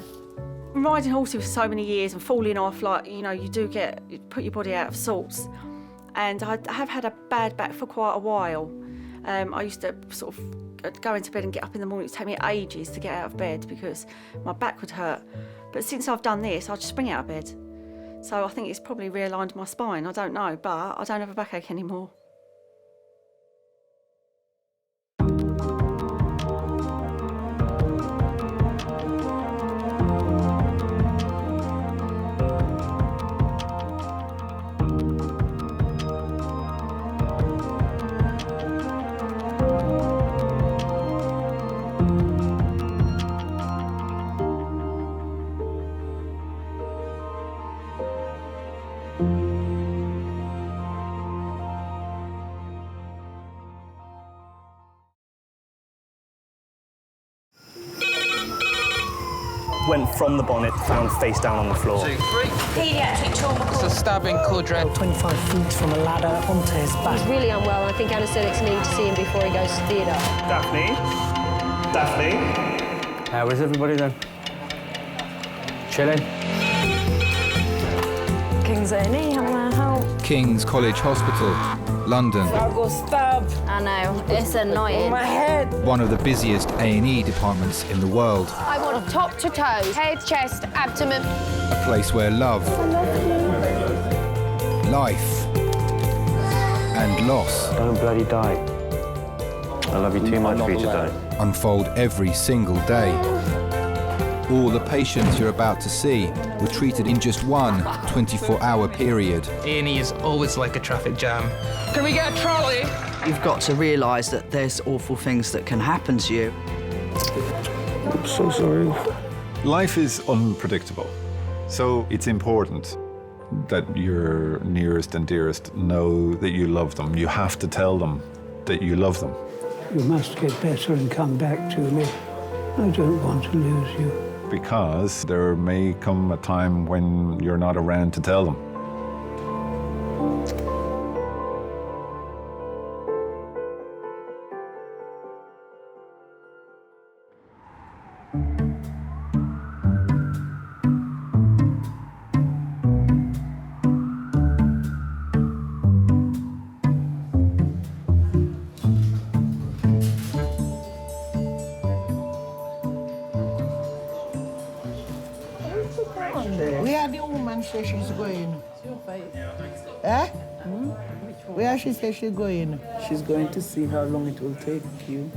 I'm riding horses for so many years and falling off, like, you know, you put your body out of sorts. And I have had a bad back for quite a while. I used to sort of go into bed and get up in the morning. It would take me ages to get out of bed because my back would hurt. But since I've done this, I just spring out of bed. So I think it's probably realigned my spine. I don't know, but I don't have a backache anymore. Went from the bonnet, found face down on the floor. 2, 3. Paediatric trauma. It's a stabbing quadrant. 25 feet from a ladder onto his back. He's really unwell, and I think anaesthetics need to see him before he goes to theatre. Daphne? Daphne? How is everybody then? Chilling? King's A&E, how may I help? King's College Hospital. London. I know, it's annoying. My head. One of the busiest A&E departments in the world. I want top to toe, head, chest, abdomen. A place where love, life, and loss. Don't bloody die. I love you too much for you to die. Unfold every single day. All the patients you're about to see were treated in just one 24-hour period. A&E is always like a traffic jam. Can we get a trolley? You've got to realise that there's awful things that can happen to you. I'm so sorry. Life is unpredictable, so it's important that your nearest and dearest know that you love them. You have to tell them that you love them. You must get better and come back to me. I don't want to lose you. Because there may come a time when you're not around to tell them. Where the woman say she's going? Eh? Where she say she's going? She's going to see how long it will take you.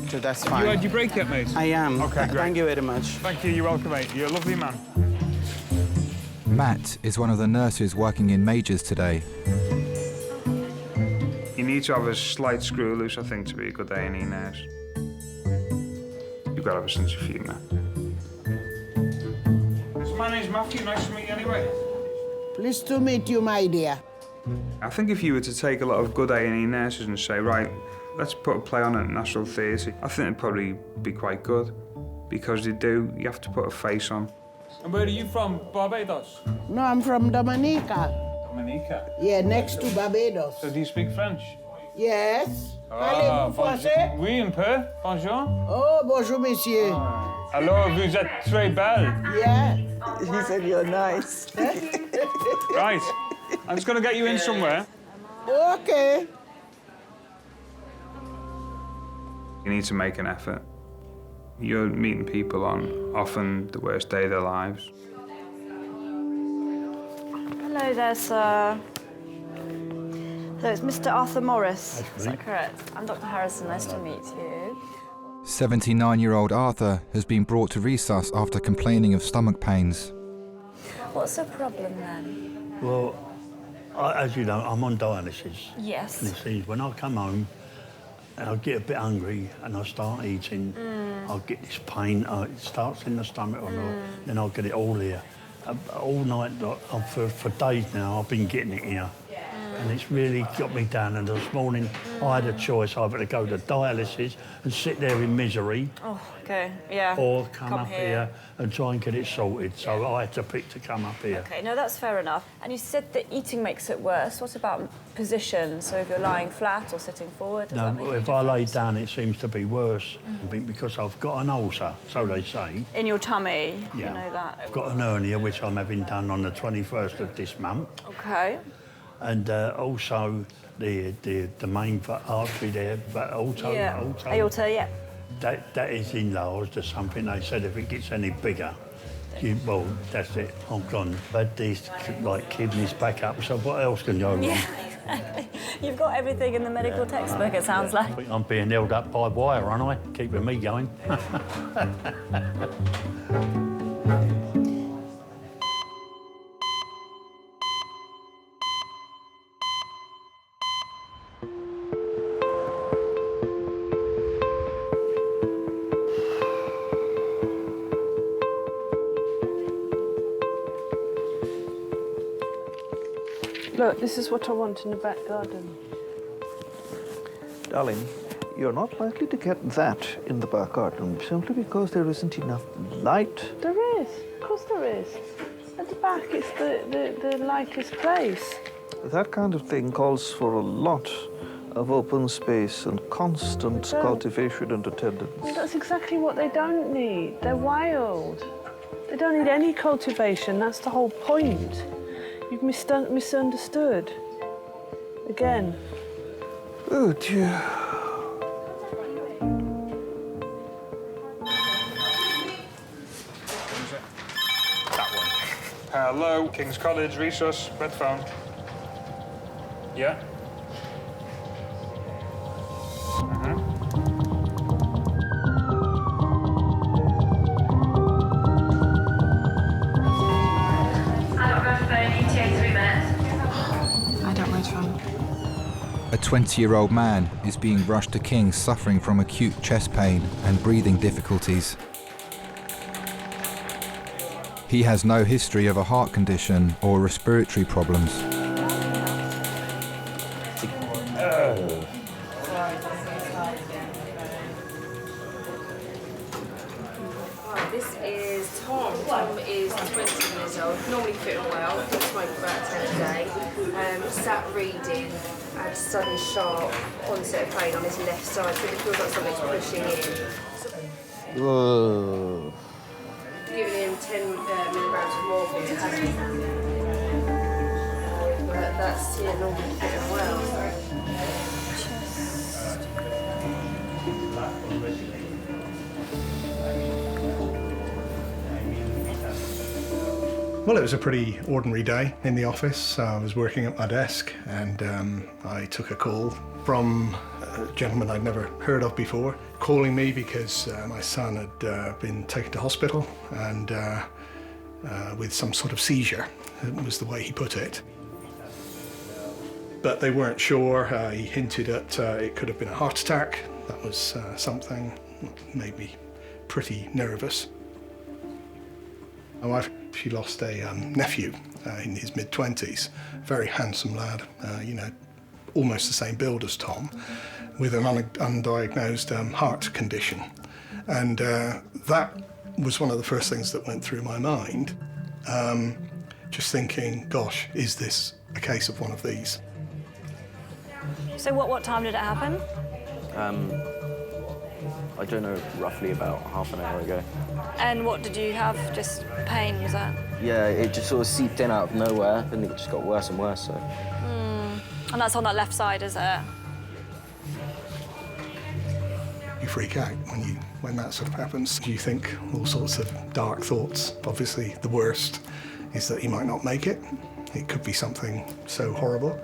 So that's You fine. had your break yet, mate? I am. Okay, great. Thank you very much. Thank you, you're welcome, mate. You're a lovely man. Matt is one of the nurses working in Majors today. You need to have a slight screw loose, I think, to be a good A&E nurse. You've got to have a sense of humour. So my name's Matthew, nice to meet you anyway. Pleased to meet you, my dear. I think if you were to take a lot of good A&E nurses and say, right, let's put a play on at National Theatre, I think it'd probably be quite good. Because you have to put a face on. And where are you from? Barbados? No, I'm from Dominica. Dominica? Yeah, next to Barbados. So do you speak French? Yes. Ah, Parlez-vous français? Oui, un peu. Bonjour. Oh, bonjour, monsieur. Alors, vous êtes très belle. Yeah. He said you're nice. Right. I'm just going to get you in somewhere. Okay. You need to make an effort. You're meeting people on often the worst day of their lives. Hello there, sir. So it's Mr. Arthur Morris. Is that correct? I'm Dr. Harrison. Nice to meet you. 79-year-old Arthur has been brought to resus after complaining of stomach pains. What's the problem then? Well, as you know, I'm on dialysis. Yes. And it seems when I come home, and I get a bit hungry and I start eating, I'll get this pain. It starts in the stomach, then I'll get it all here. All night, for days now, I've been getting it here. And it's really got me down. And this morning, I had a choice either to go to dialysis and sit there in misery, Oh, okay. Yeah. or come up here and try and get it sorted. So I had to pick to come up here. Okay, no, that's fair enough. And you said that eating makes it worse. What about position? So if you're lying flat or sitting forward? Does that make No, a if I lay down, it seems to be worse because I've got an ulcer, so they say. In your tummy, Yeah. you know that. I've got an hernia, which I'm having done on the 21st of this month. Okay. And also the main artery there, but also Yeah. Aorta, yeah. that is enlarged or something. They said if it gets any bigger, well, that's it. I'm gone. But these kidneys back up. So what else can go wrong? Yeah, exactly. You've got everything in the medical textbook. It sounds like. I'm being held up by wire, aren't I? Keeping me going. Look, this is what I want in the back garden. Darling, you're not likely to get that in the back garden simply because there isn't enough light. There is. Of course there is. At the back, it's the lightest place. That kind of thing calls for a lot of open space and constant cultivation and attendance. Well, that's exactly what they don't need. They're wild. They don't need any cultivation. That's the whole point. You've misunderstood. Again. Oh dear. That one. Hello, King's College, resource, red phone. Yeah. I don't red phone. A 20-year-old man is being rushed to King's suffering from acute chest pain and breathing difficulties. He has no history of a heart condition or respiratory problems. This is Tom. Tom is 20 years old, normally fit and well, doesn't smoke about 10 a day. Sat reading, had sudden sharp onset of pain on his left side, so it feels like something's pushing in. Whoa. Giving him 10 milligrams of morphine, but that's normally fit and well. Well, it was a pretty ordinary day in the office. I was working at my desk and I took a call from a gentleman I'd never heard of before, calling me because my son had been taken to hospital and with some sort of seizure, was the way he put it. But they weren't sure. He hinted at it could have been a heart attack. That was something that made me pretty nervous. My wife, she lost a nephew in his mid-20s, very handsome lad, you know, almost the same build as Tom, with an undiagnosed heart condition. And that was one of the first things that went through my mind, just thinking, gosh, is this a case of one of these? So what time did it happen? I don't know, roughly about half an hour ago. And what did you have? Just pain, was that? Yeah, it just sort of seeped in out of nowhere, and it just got worse and worse, so. And that's on that left side, is it? You freak out when that sort of happens. You think all sorts of dark thoughts. Obviously, the worst is that he might not make it. It could be something so horrible.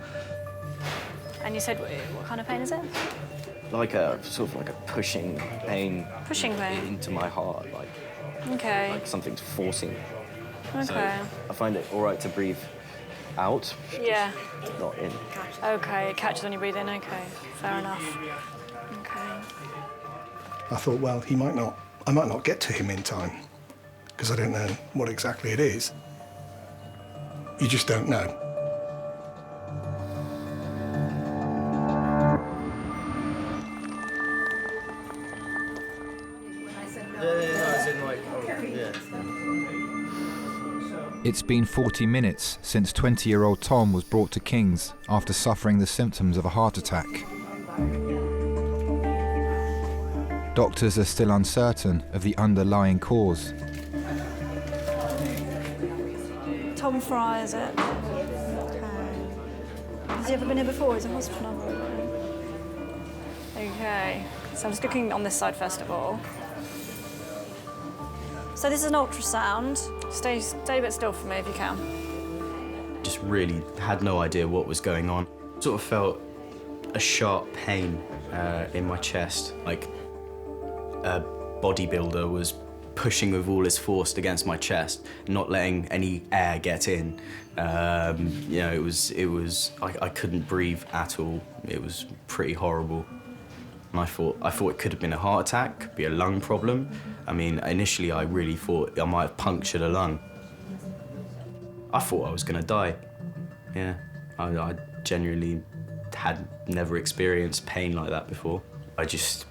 And you said, what kind of pain is it? Like a sort of like a pushing pain. Pushing pain? Into my heart, like. Okay. Like something's forcing. Okay. So I find it all right to breathe out. Yeah. Not in. Okay, it catches when you breathe in. Okay, fair enough. Okay. I thought, well, I might not get to him in time, because I don't know what exactly it is. You just don't know. It's been 40 minutes since 20-year-old Tom was brought to King's after suffering the symptoms of a heart attack. Doctors are still uncertain of the underlying cause. Tom Fry, is it? Okay. Has he ever been here before? Is it a hospital number? Okay. So I'm just looking on this side first of all. So this is an ultrasound. Stay a bit still for me if you can. Just really had no idea what was going on. Sort of felt a sharp pain in my chest, like a bodybuilder was pushing with all his force against my chest, not letting any air get in. You know, I couldn't breathe at all. It was pretty horrible. And I thought it could have been a heart attack, could be a lung problem. I mean, initially I really thought I might have punctured a lung. I thought I was gonna die. Yeah, I genuinely had never experienced pain like that before. I just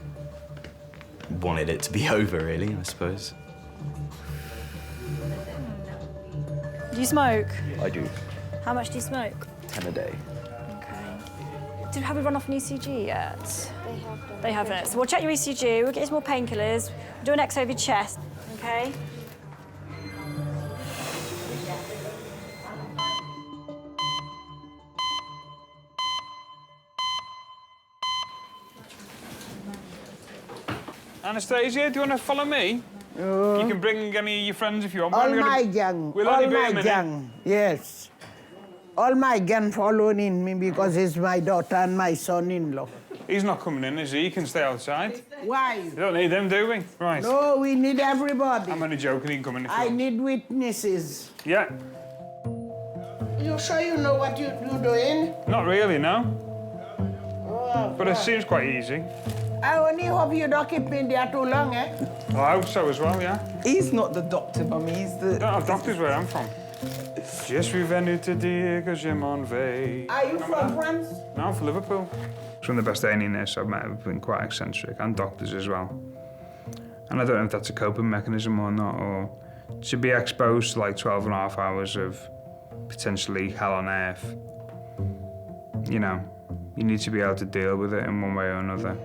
wanted it to be over, really, I suppose. Do you smoke? I do. How much do you smoke? 10 a day. Okay. Have we run off an ECG yet? They haven't. So we'll check your ECG, we'll get you some more painkillers, do an X-ray of your chest, okay? Anastasia, do you want to follow me? You can bring any of your friends if you want. All my gang. We'll all only be a my minute. gang. Yes. All my gang following me because it's my daughter and my son-in-law. He's not coming in, is he? He can stay outside. Why? You don't need them, do we? Right. No, we need everybody. I'm only joking, he can come in if you I want. need witnesses. Yeah. You sure you know what you're doing? Not really, no. Oh, But it seems quite easy. I only hope you don't keep me there too long, eh? Well, I hope so as well, yeah. He's not the doctor, Mummy, he's the... Don't have doctors where I'm from. Je suis venu te dire que je m'en vais. Are you from France? No, I'm from Liverpool. Some of the best A&E nurses I've met have been quite eccentric, and doctors as well. And I don't know if that's a coping mechanism or not, or to be exposed to like 12 and a half hours of potentially hell on earth. You know, you need to be able to deal with it in one way or another.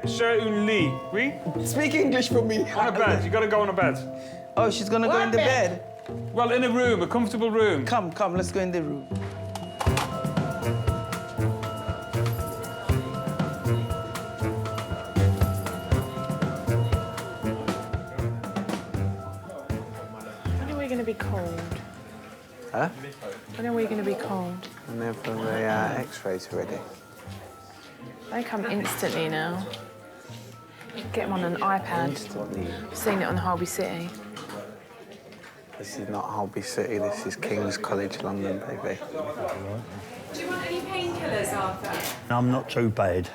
Sir, un lit, oui? Speak English for me. On a bed, you gotta go on a bed. Oh, she's gonna go in the bed? Well, in a room, a comfortable room. Come, let's go in the room. When are we going to be cold? Huh? When are we going to be cold? Whenever the X-rays are ready. They come instantly now. Get them on an iPad. I've seen it on Holby City. This is not Holby City, this is King's College London, baby. Do you want any painkillers, Arthur? I'm not too bad.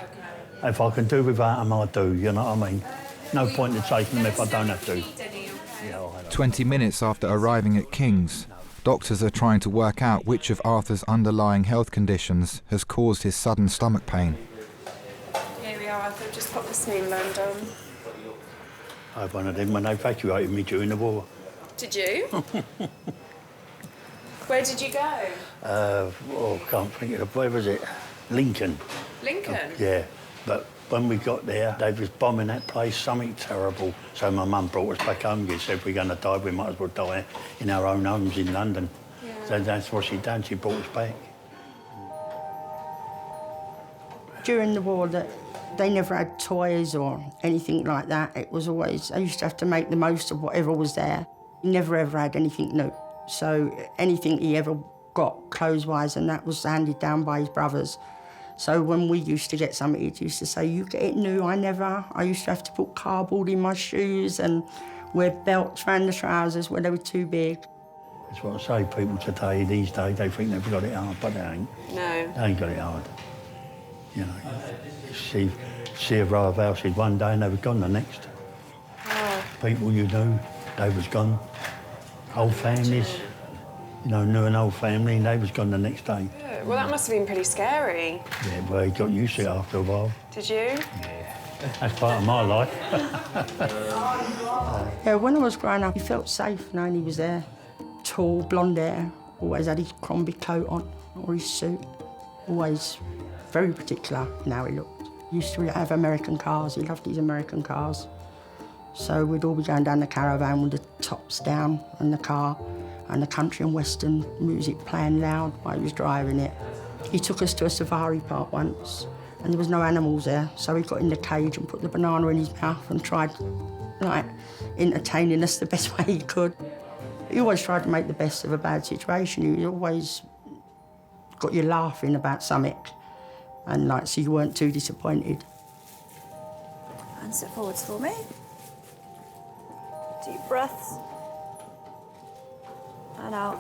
If I can do without them, I do, you know what I mean? No point in taking them if I don't have to. 20 minutes after arriving at King's, doctors are trying to work out which of Arthur's underlying health conditions has caused his sudden stomach pain. Here we are, Arthur. Just pop the smear loan down. I had one of them when they evacuated me during the war. Did you? Where did you go? Can't think of it. Where was it? Lincoln. Lincoln? Yeah, but when we got there, they was bombing that place, something terrible. So my mum brought us back home. She said, if we're going to die, we might as well die in our own homes in London. Yeah. So that's what she done. She brought us back. During the war, they never had toys or anything like that. It was always, I used to have to make the most of whatever was there. He never ever had anything new. So anything he ever got clothes-wise, and that was handed down by his brothers. So when we used to get something, he used to say, you get it new, I never. I used to have to put cardboard in my shoes and wear belts around the trousers when they were too big. That's what I say, people today, these days, they think they've got it hard, but they ain't. No. They ain't got it hard. You know, see a row of houses one day and they were gone the next. Oh. People you knew, they was gone. Old families, you know, knew an old family and they was gone the next day. Yeah, well, that must have been pretty scary. Yeah, well, he got used to it after a while. Did you? That's part of my life. Yeah, when I was growing up, he felt safe knowing he was there. Tall, blonde hair, always had his Crombie coat on, or his suit. Always very particular in how he looked. He used to have American cars, he loved his American cars. So we'd all be going down the caravan with the tops down in the car and the country and western music playing loud while he was driving it. He took us to a safari park once and there was no animals there, so he got in the cage and put the banana in his mouth and tried, like, entertaining us the best way he could. He always tried to make the best of a bad situation. He always got you laughing about something and, like, so you weren't too disappointed. And sit forwards for me. Deep breaths. And out.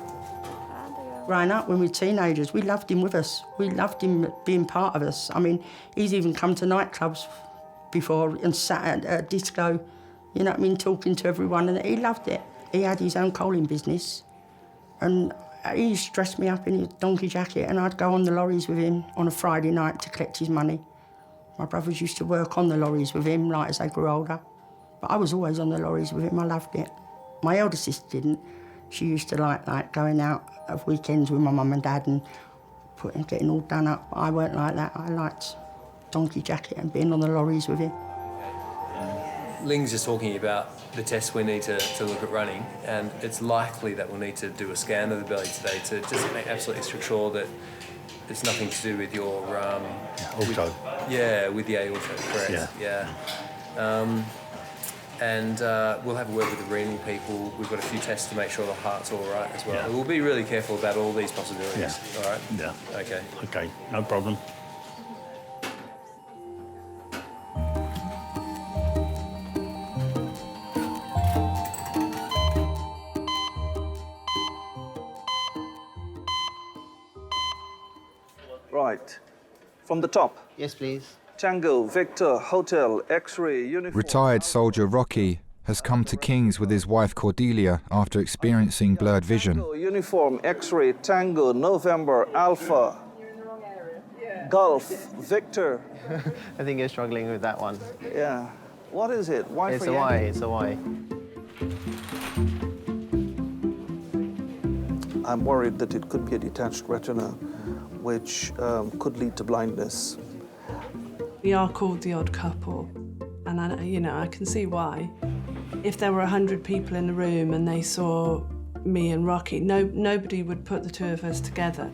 And again. Growing up, when we were teenagers, we loved him with us. We loved him being part of us. I mean, he's even come to nightclubs before and sat at a disco, you know what I mean, talking to everyone, and he loved it. He had his own coaling business, and he used to dress me up in his donkey jacket, and I'd go on the lorries with him on a Friday night to collect his money. My brothers used to work on the lorries with him, like, as they grew older. But I was always on the lorries with him, I loved it. My elder sister didn't. She used to like going out of weekends with my mum and dad and getting all done up. I weren't like that. I liked donkey jacket and being on the lorries with him. Ling's just talking about the tests we need to look at running, and it's likely that we'll need to do a scan of the belly today to just make absolutely sure that it's nothing to do with your... Auto. With the aorta, correct. Yeah. And we'll have a word with the renal people. We've got a few tests to make sure the heart's all right as well. Yeah. We'll be really careful about all these possibilities. Yeah. All right? Yeah. Okay. Okay, no problem. Right. From the top. Yes, please. Tango, Victor, Hotel, X-ray, uniform. Retired soldier Rocky has come to King's with his wife Cordelia after experiencing blurred vision. Tango, uniform, X-ray, Tango, November, Alpha, Golf, Victor. I think you're struggling with that one. Yeah. What is it? Why It's for a Y, Yankee? it's a Y. I'm worried that it could be a detached retina, which could lead to blindness. We are called the odd couple, and I can see why. If there were 100 people in the room and they saw me and Rocky, nobody would put the two of us together.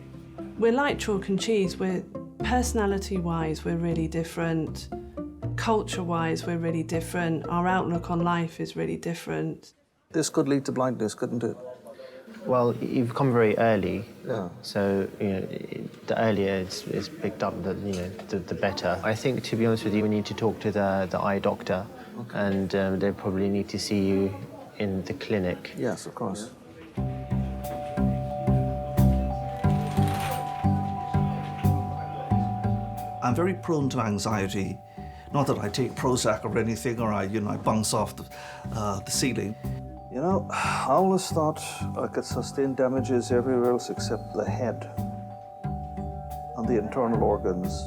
We're like chalk and cheese. We're personality-wise, we're really different. Culture-wise, we're really different. Our outlook on life is really different. This could lead to blindness, couldn't it? Well, you've come very early. Yeah. So, the earlier it's picked up, the better. I think, to be honest with you, we need to talk to the eye doctor. Okay. And they probably need to see you in the clinic. Yes, of course. I'm very prone to anxiety. Not that I take Prozac or anything, or I bounce off the ceiling. I always thought I could sustain damages everywhere else except the head and the internal organs.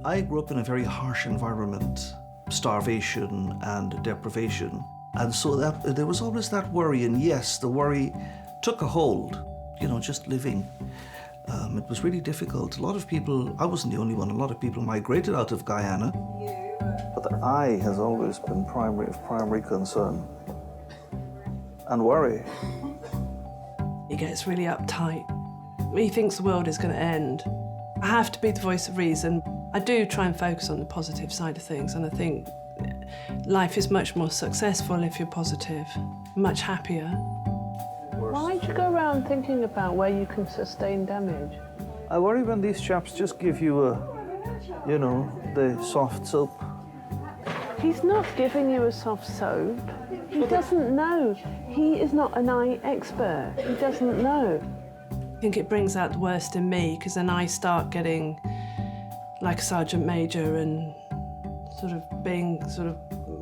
I grew up in a very harsh environment, starvation and deprivation. And so there was always that worry, and yes, the worry took a hold, just living. It was really difficult. A lot of people, I wasn't the only one, a lot of people migrated out of Guyana. But the eye has always been primary concern. And worry. He gets really uptight. He thinks the world is going to end. I have to be the voice of reason. I do try and focus on the positive side of things, and I think life is much more successful if you're positive, much happier. Why do you go around thinking about where you can sustain damage? I worry when these chaps just give you the soft soap. He's not giving you a soft soap. He doesn't know. He is not an eye expert. He doesn't know. I think it brings out the worst in me, because then I start getting like a sergeant major and sort of being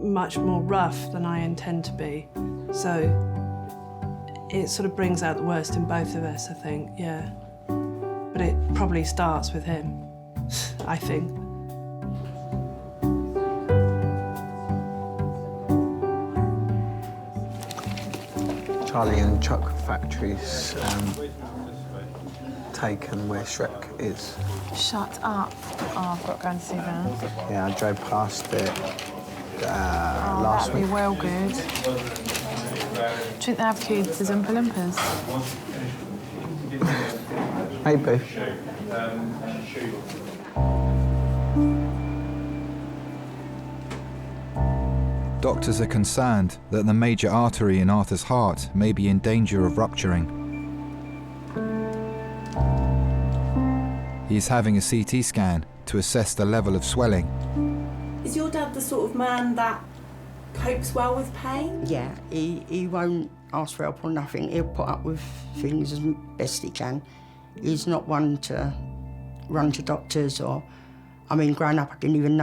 much more rough than I intend to be. So it sort of brings out the worst in both of us, I think, yeah. But it probably starts with him, I think. Charlie and Chuck factories taken where Shrek is. Shut up. Oh, I've got to go and see that. Yeah, I drove past it last that'd week. be well good. Do you think they have kids as Oompa Loompas? Maybe. Doctors are concerned that the major artery in Arthur's heart may be in danger of rupturing. He is having a CT scan to assess the level of swelling. Is your dad the sort of man that copes well with pain? Yeah, he won't ask for help or nothing. He'll put up with things as best he can. He's not one to run to doctors or... growing up, I didn't even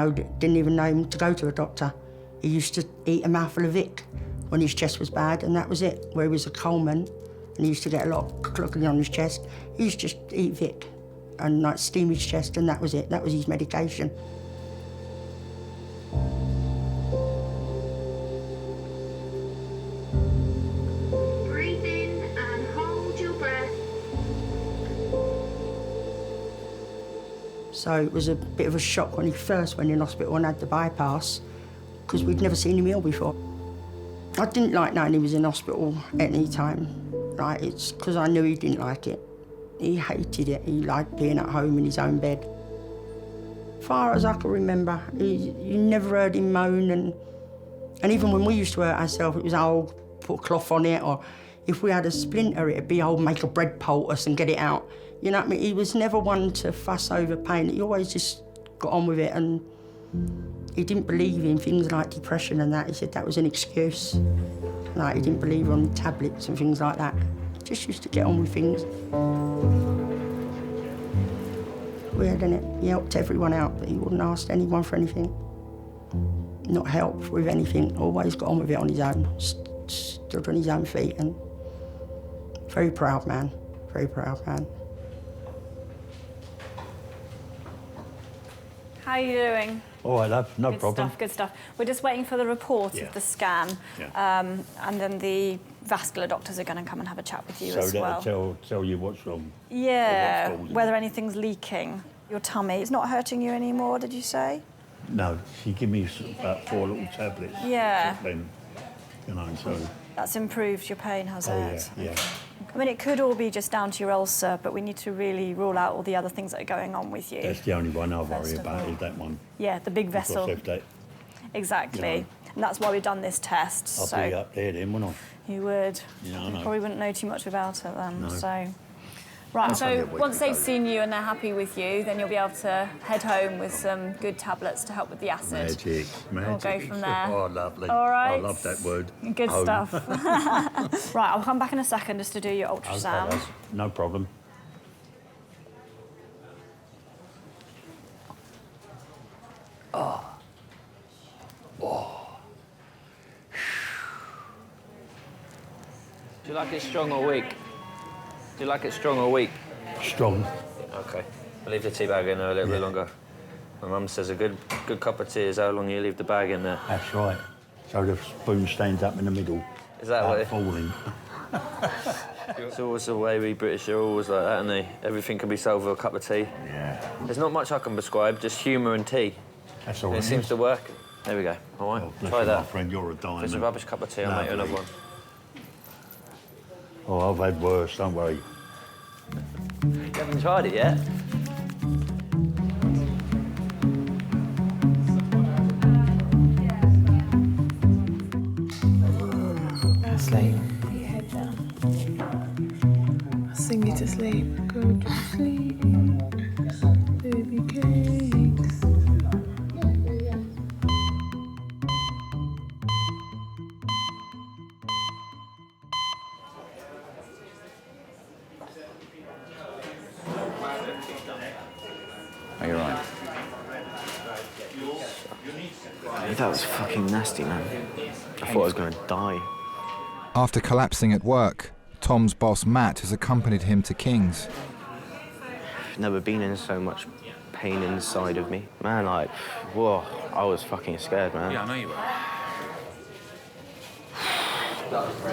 know him to go to a doctor. He used to eat a mouthful of Vic when his chest was bad, and that was it. Where he was a coalman, and he used to get a lot of clocking on his chest. He used to just eat Vic and steam his chest, and that was it. That was his medication. Breathe in and hold your breath. So it was a bit of a shock when he first went in hospital and had the bypass, because we'd never seen him ill before. I didn't like knowing he was in hospital at any time. It's because I knew he didn't like it. He hated it. He liked being at home in his own bed. As far as I can remember, you never heard him moan, and And even when we used to hurt ourselves, it was, oh, put a cloth on it, or if we had a splinter, it'd be, oh, make a bread poultice and get it out. You know what I mean? He was never one to fuss over pain. He always just got on with it, and he didn't believe in things like depression and that. He said that was an excuse. Like, he didn't believe on tablets and things like that. He just used to get on with things. Weird, isn't it? He helped everyone out, but he wouldn't ask anyone for anything. Not help with anything, always got on with it on his own. Stood on his own feet, and very proud man, very proud man. How are you doing? All right, love, no Good problem. stuff, good stuff. We're just waiting for the report of the scan, and then the vascular doctors are going to come and have a chat with you as well. So tell you what's wrong. Yeah, whether anything's leaking. Your tummy, it's not hurting you anymore, did you say? No, she gave me about 4 little tablets. Yeah. Then, you know, so... That's improved your pain, has it? Yeah. I mean, it could all be just down to your ulcer, but we need to really rule out all the other things that are going on with you. That's the only one I worry First of about, all. is that one. Yeah, the big vessel. Because if that, Exactly. you know, And that's why we've done this test. I'll be up there then, wouldn't I? You would. Yeah, I You know. probably wouldn't know too much about it then. No. So. Right, That's only so a week once they've ago. seen you and they're happy with you, then you'll be able to head home with some good tablets to help with the acid. Magic. We'll go from there. Oh, lovely. All right. I love that word. Good Home. stuff. Right, I'll come back in a second just to do your Okay, ultrasound. that's no problem. Do you like it strong or weak? Do you like it strong or weak? Strong. Okay. I'll leave the tea bag in there a little bit longer. My mum says a good cup of tea is how long you leave the bag in there. That's right. So the spoon stands up in the middle. Is that what it- falling. It's always the way we British are always like that, aren't they? Everything can be solved with a cup of tea. Yeah. There's not much I can prescribe, just humour and tea. That's all And right. it seems to work. There we go. All right, Bless try you, that. my friend, you're a If it's a diamond. rubbish cup of tea, I'll make you another Lovely. one. Oh, I've had worse, don't worry. You haven't tried it yet? Sleep. Put your head down. I'll sing you to sleep. Go to sleep. Baby cakes. Are you right? That was fucking nasty, man. I thought I was going to die. After collapsing at work, Tom's boss Matt has accompanied him to King's. I've never been in so much pain inside of me. Man, like, whoa, I was fucking scared, man. Yeah, I know you were.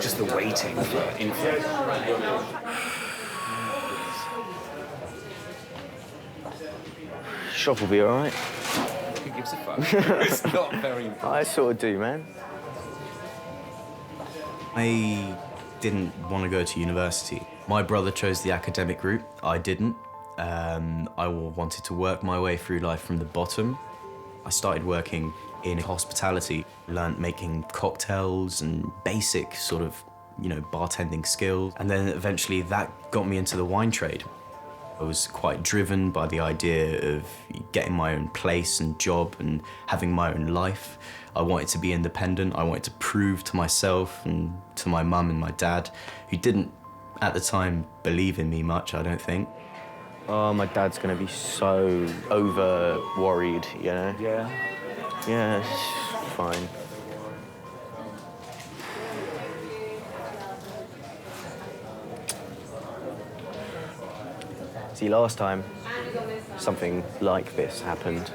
Just the waiting for info. Shop will be all right. Who gives a fuck? It's not very important. I sort of do, man. I didn't want to go to university. My brother chose the academic route. I didn't. I wanted to work my way through life from the bottom. I started working in hospitality, learned making cocktails and basic sort of, bartending skills. And then eventually that got me into the wine trade. I was quite driven by the idea of getting my own place and job and having my own life. I wanted to be independent. I wanted to prove to myself and to my mum and my dad, who didn't, at the time, believe in me much, I don't think. Oh, my dad's gonna be so over-worried, you know? Yeah. Yeah, it's fine. See, last time something like this happened,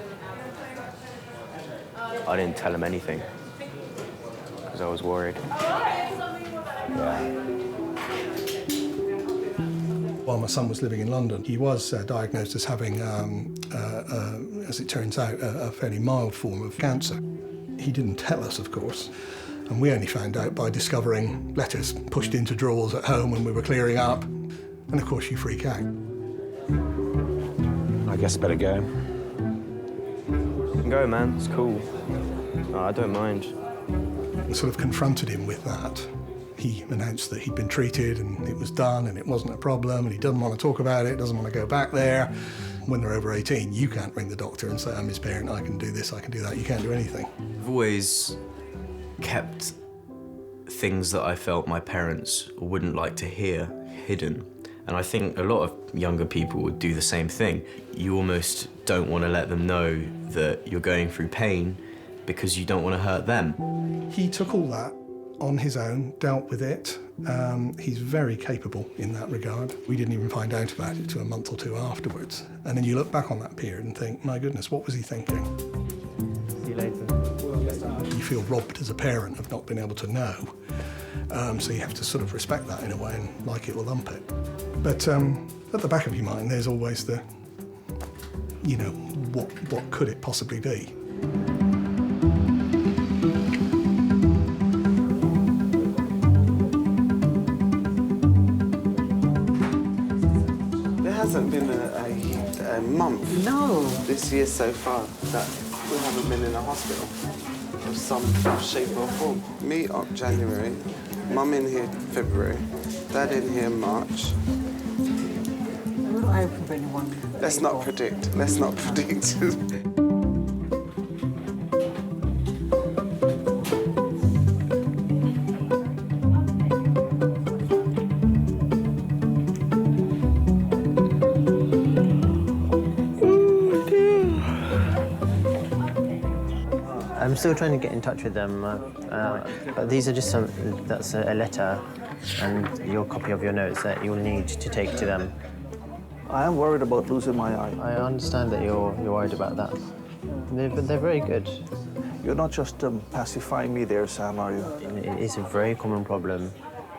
I didn't tell him anything because I was worried. While my son was living in London, he was diagnosed as having, as it turns out, a fairly mild form of cancer. He didn't tell us, of course, and we only found out by discovering letters pushed into drawers at home when we were clearing up. And of course, you freak out. I guess better go. You can go, man. It's cool. No, I don't mind. and sort of confronted him with that. He announced that he'd been treated and it was done and it wasn't a problem and he doesn't want to talk about it, doesn't want to go back there. When they're over 18, you can't ring the doctor and say, I'm his parent, I can do this, I can do that. You can't do anything. I've always kept things that I felt my parents wouldn't like to hear hidden. And I think a lot of younger people would do the same thing. You almost don't want to let them know that you're going through pain because you don't want to hurt them. He took all that on his own, dealt with it. He's very capable in that regard. We didn't even find out about it till a month or two afterwards. And then you look back on that period and think, my goodness, what was he thinking? See you later. You feel robbed as a parent of not being able to know. So you have to sort of respect that in a way and like it or lump it. But at the back of your mind, there's always the, you know, what could it possibly be? There hasn't been a month this year so far that we haven't been in a hospital of some shape or form. Me up January, Mum in here February, Dad in here March. I hope anyone. Let's not predict. Let's not predict. I'm still trying to get in touch with them, but these are just that's a letter and your copy of your notes that you'll need to take to them. I am worried about losing my eye. I understand that you're worried about that. They're very good. You're not just pacifying me there, Sam, are you? It is a very common problem,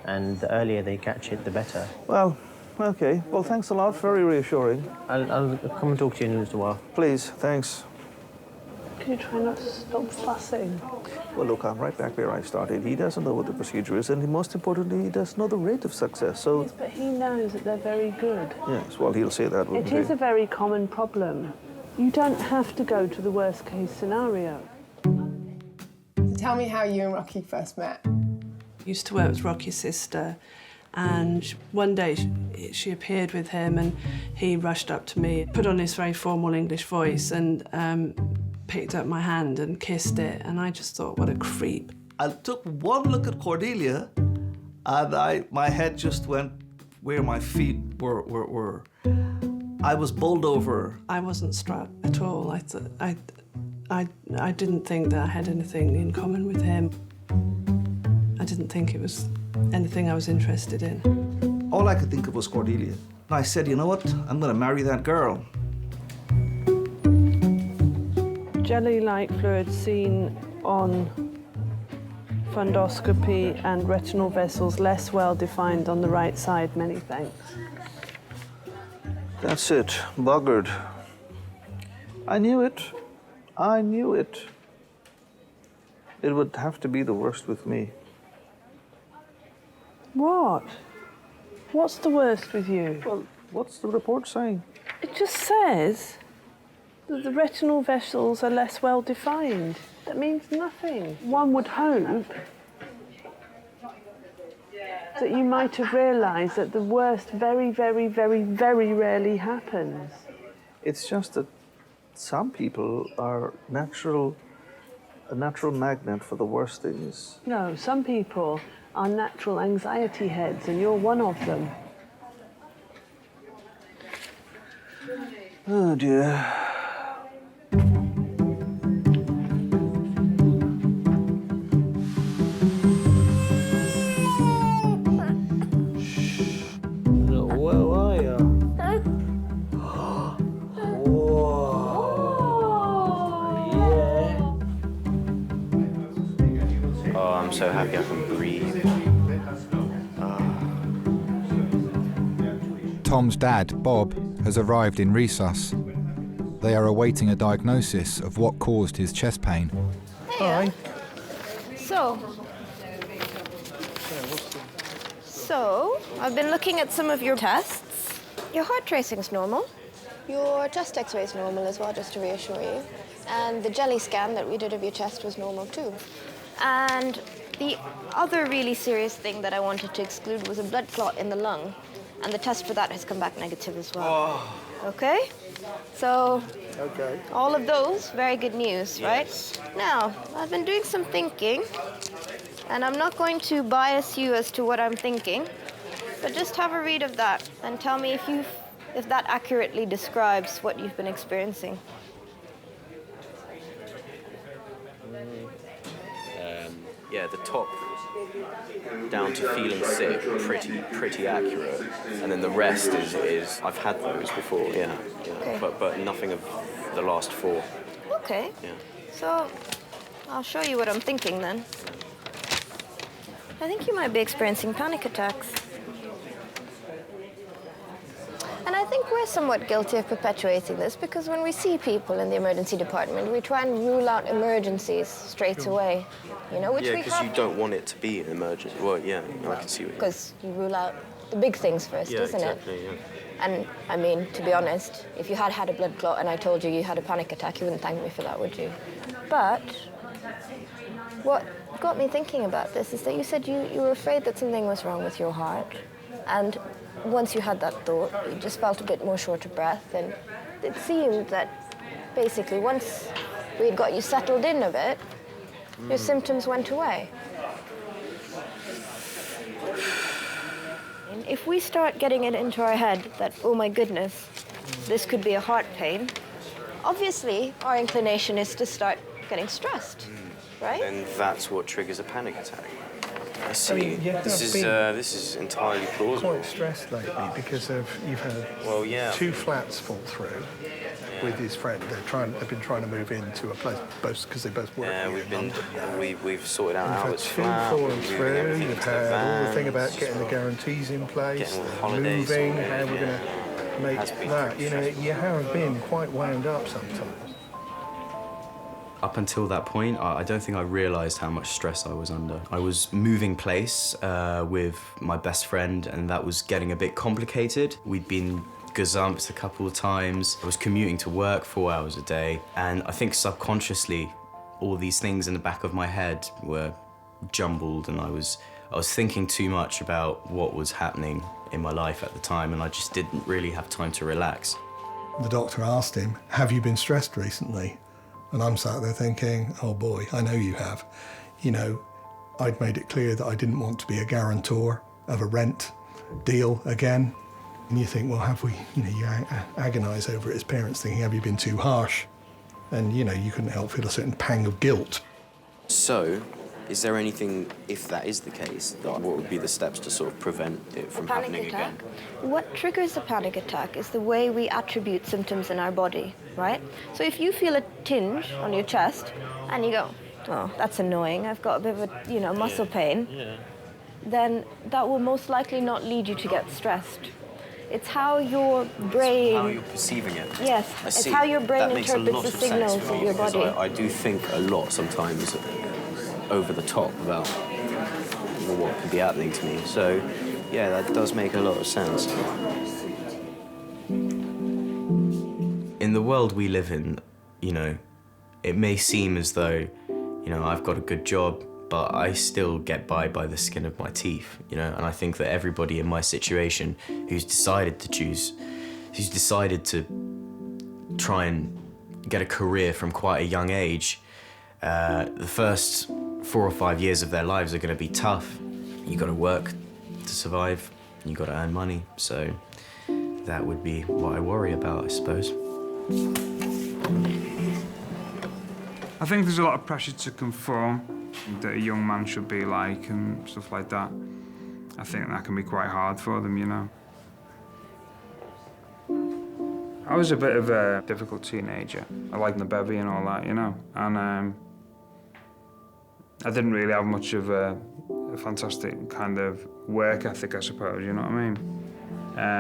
and the earlier they catch it, the better. Well, okay. Well, thanks a lot. Very reassuring. I'll come and talk to you in a little while. Please, thanks. Can you try not to stop fussing? Well, look, I'm right back where I started. He doesn't know what the procedure is, and most importantly, he doesn't know the rate of success, so... Yes, but he knows that they're very good. Yes, well, he'll say that, wouldn't he? It is a very common problem. You don't have to go to the worst-case scenario. So tell me how you and Rocky first met. Used to work with Rocky's sister, and one day she appeared with him and he rushed up to me, put on his very formal English voice and picked up my hand and kissed it, and I just thought, what a creep. I took one look at Cordelia, and my head just went where my feet were. I was bowled over. I wasn't struck at all. I didn't think that I had anything in common with him. I didn't think it was anything I was interested in. All I could think of was Cordelia. And I said, you know what? I'm going to marry that girl. Jelly-like fluid seen on fundoscopy and retinal vessels less well defined on the right side. Many thanks. That's it. Buggered. I knew it. I knew it. It would have to be the worst with me. What? What's the worst with you? Well, what's the report saying? It just says that the retinal vessels are less well defined. That means nothing. One would hope that you might have realised that the worst very, very, very, very rarely happens. It's just that some people are a natural magnet for the worst things. No, some people are natural anxiety heads, and you're one of them. Oh, dear. I'm so happy I can breathe. Tom's dad, Bob, has arrived in resus. They are awaiting a diagnosis of what caused his chest pain. Hi. So, I've been looking at some of your tests. Your heart tracing's normal. Your chest x-ray is normal as well, just to reassure you. And the jelly scan that we did of your chest was normal too. And the other really serious thing that I wanted to exclude was a blood clot in the lung. And the test for that has come back negative as well. Okay? So, all of those, very good news, right? Now, I've been doing some thinking, and I'm not going to bias you as to what I'm thinking, but just have a read of that and tell me if that accurately describes what you've been experiencing. Yeah, the top down to feeling sick, pretty accurate, and then the rest is I've had those before, yeah. Okay. But nothing of the last 4. Okay. Yeah. So, I'll show you what I'm thinking then. I think you might be experiencing panic attacks. And I think we're somewhat guilty of perpetuating this because when we see people in the emergency department, we try and rule out emergencies straight away. You know, which we have. Yeah, because you don't want it to be an emergency. Well, yeah, I can see what you mean. Because you rule out the big things first, isn't exactly, it? Yeah. And, I mean, to be honest, if you had a blood clot and I told you had a panic attack, you wouldn't thank me for that, would you? But what got me thinking about this is that you said you were afraid that something was wrong with your heart. And once you had that thought, you just felt a bit more short of breath. And it seemed that basically once we had got you settled in a bit, your symptoms went away. And if we start getting it into our head that, oh my goodness, this could be a heart pain, obviously our inclination is to start getting stressed, right? And that's what triggers a panic attack. I see. I mean, this is entirely plausible. Quite stressed lately because you've had 2 flats fall through with his friend. They've been trying to move into a place because they both work here in London. We've sorted out You've Howard's had 2 flat. falling through. You've had all the thing about getting the guarantees in place, getting all the holidays moving, sorted, how we're going to make that. You know, you have been quite wound up sometimes. Up until that point, I don't think I realised how much stress I was under. I was moving place with my best friend, and that was getting a bit complicated. We'd been gazumped a couple of times. I was commuting to work 4 hours a day, and I think subconsciously, all these things in the back of my head were jumbled, and I was thinking too much about what was happening in my life at the time, and I just didn't really have time to relax. The doctor asked him, "Have you been stressed recently?" And I'm sat there thinking, oh boy, I know you have. You know, I'd made it clear that I didn't want to be a guarantor of a rent deal again. And you think, well, have we, you know, you agonise over it as parents thinking, have you been too harsh? And, you know, you couldn't help feel a certain pang of guilt. So, is there anything, if that is the case, what would be the steps to sort of prevent it from happening again? What triggers a panic attack is the way we attribute symptoms in our body, right? So if you feel a tinge on your chest and you go, oh, that's annoying, I've got a bit of a, muscle pain, then that will most likely not lead you to get stressed. It's how your brain... How you're perceiving it. Yes, it's how your brain interprets the signals of your body. I do think a lot sometimes over the top about what could be happening to me. So, yeah, that does make a lot of sense. In the world we live in, you know, it may seem as though, you know, I've got a good job, but I still get by the skin of my teeth, you know, and I think that everybody in my situation who's decided to try and get a career from quite a young age, the first 4 or 5 years of their lives are going to be tough. You got to work to survive, you got to earn money, so that would be what I worry about, I suppose. I think there's a lot of pressure to conform, that a young man should be like and stuff like that. I think that can be quite hard for them, you know. I was a bit of a difficult teenager. I liked the bevy and all that, you know, and I didn't really have much of a fantastic kind of work ethic, I suppose, you know what I mean?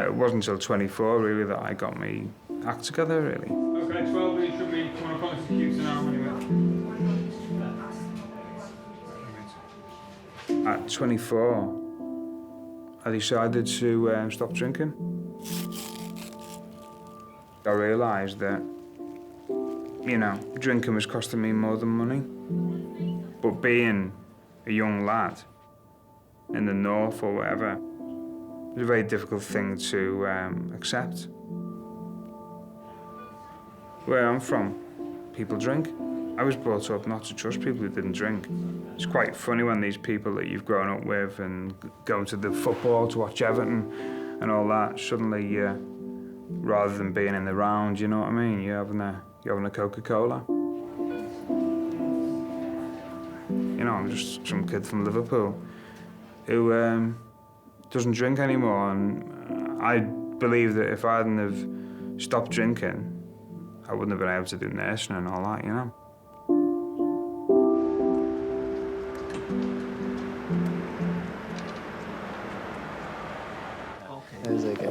It wasn't until 24, really, that I got me act together, really. Okay, 12, it should be one of the computer now, anyway. At 24, I decided to stop drinking. I realised that, you know, drinking was costing me more than money. But But being a young lad in the north or whatever, it was a very difficult thing to accept. Where I'm from, people drink. I was brought up not to trust people who didn't drink. It's quite funny when these people that you've grown up with and go to the football to watch Everton and all that, suddenly, rather than being in the round, you know what I mean? You're having a Coca-Cola. You know, I'm just some kid from Liverpool who doesn't drink anymore, and I believe that if I hadn't have stopped drinking, I wouldn't have been able to do nursing and all that, you know? It's okay.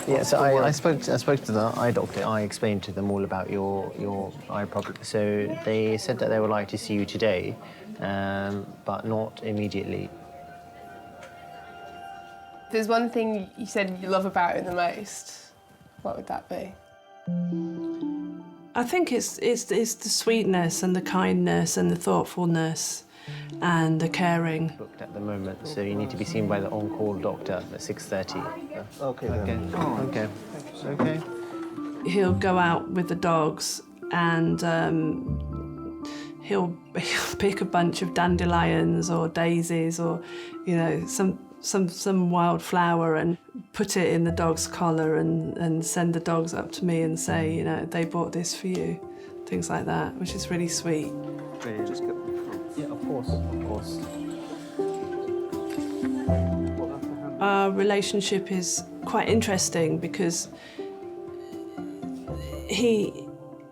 Yeah, so I spoke to the eye doctor. I explained to them all about your eye problem. So they said that they would like to see you today, but not immediately. There's one thing you said you love about it the most. What would that be? I think it's the sweetness and the kindness and the thoughtfulness and the caring. Booked at the moment, so you need to be seen by the on-call doctor at 6:30. Okay. Okay. Okay. He'll go out with the dogs and he'll pick a bunch of dandelions or daisies or, you know, some wild flower and put it in the dog's collar and send the dogs up to me and say, you know, they bought this for you, things like that, which is really sweet. Just get Yeah, of course. Our relationship is quite interesting because he,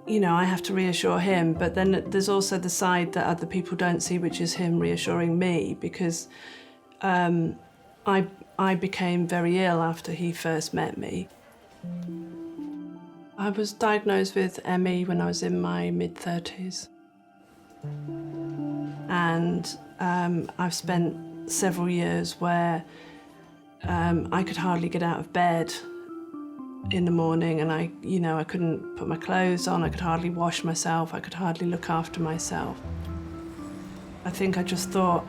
you know, I have to reassure him, but then there's also the side that other people don't see, which is him reassuring me, because I became very ill after he first met me. I was diagnosed with ME when I was in my mid-30s. And I've spent several years where I could hardly get out of bed in the morning, and I couldn't put my clothes on, I could hardly wash myself, I could hardly look after myself. I think I just thought,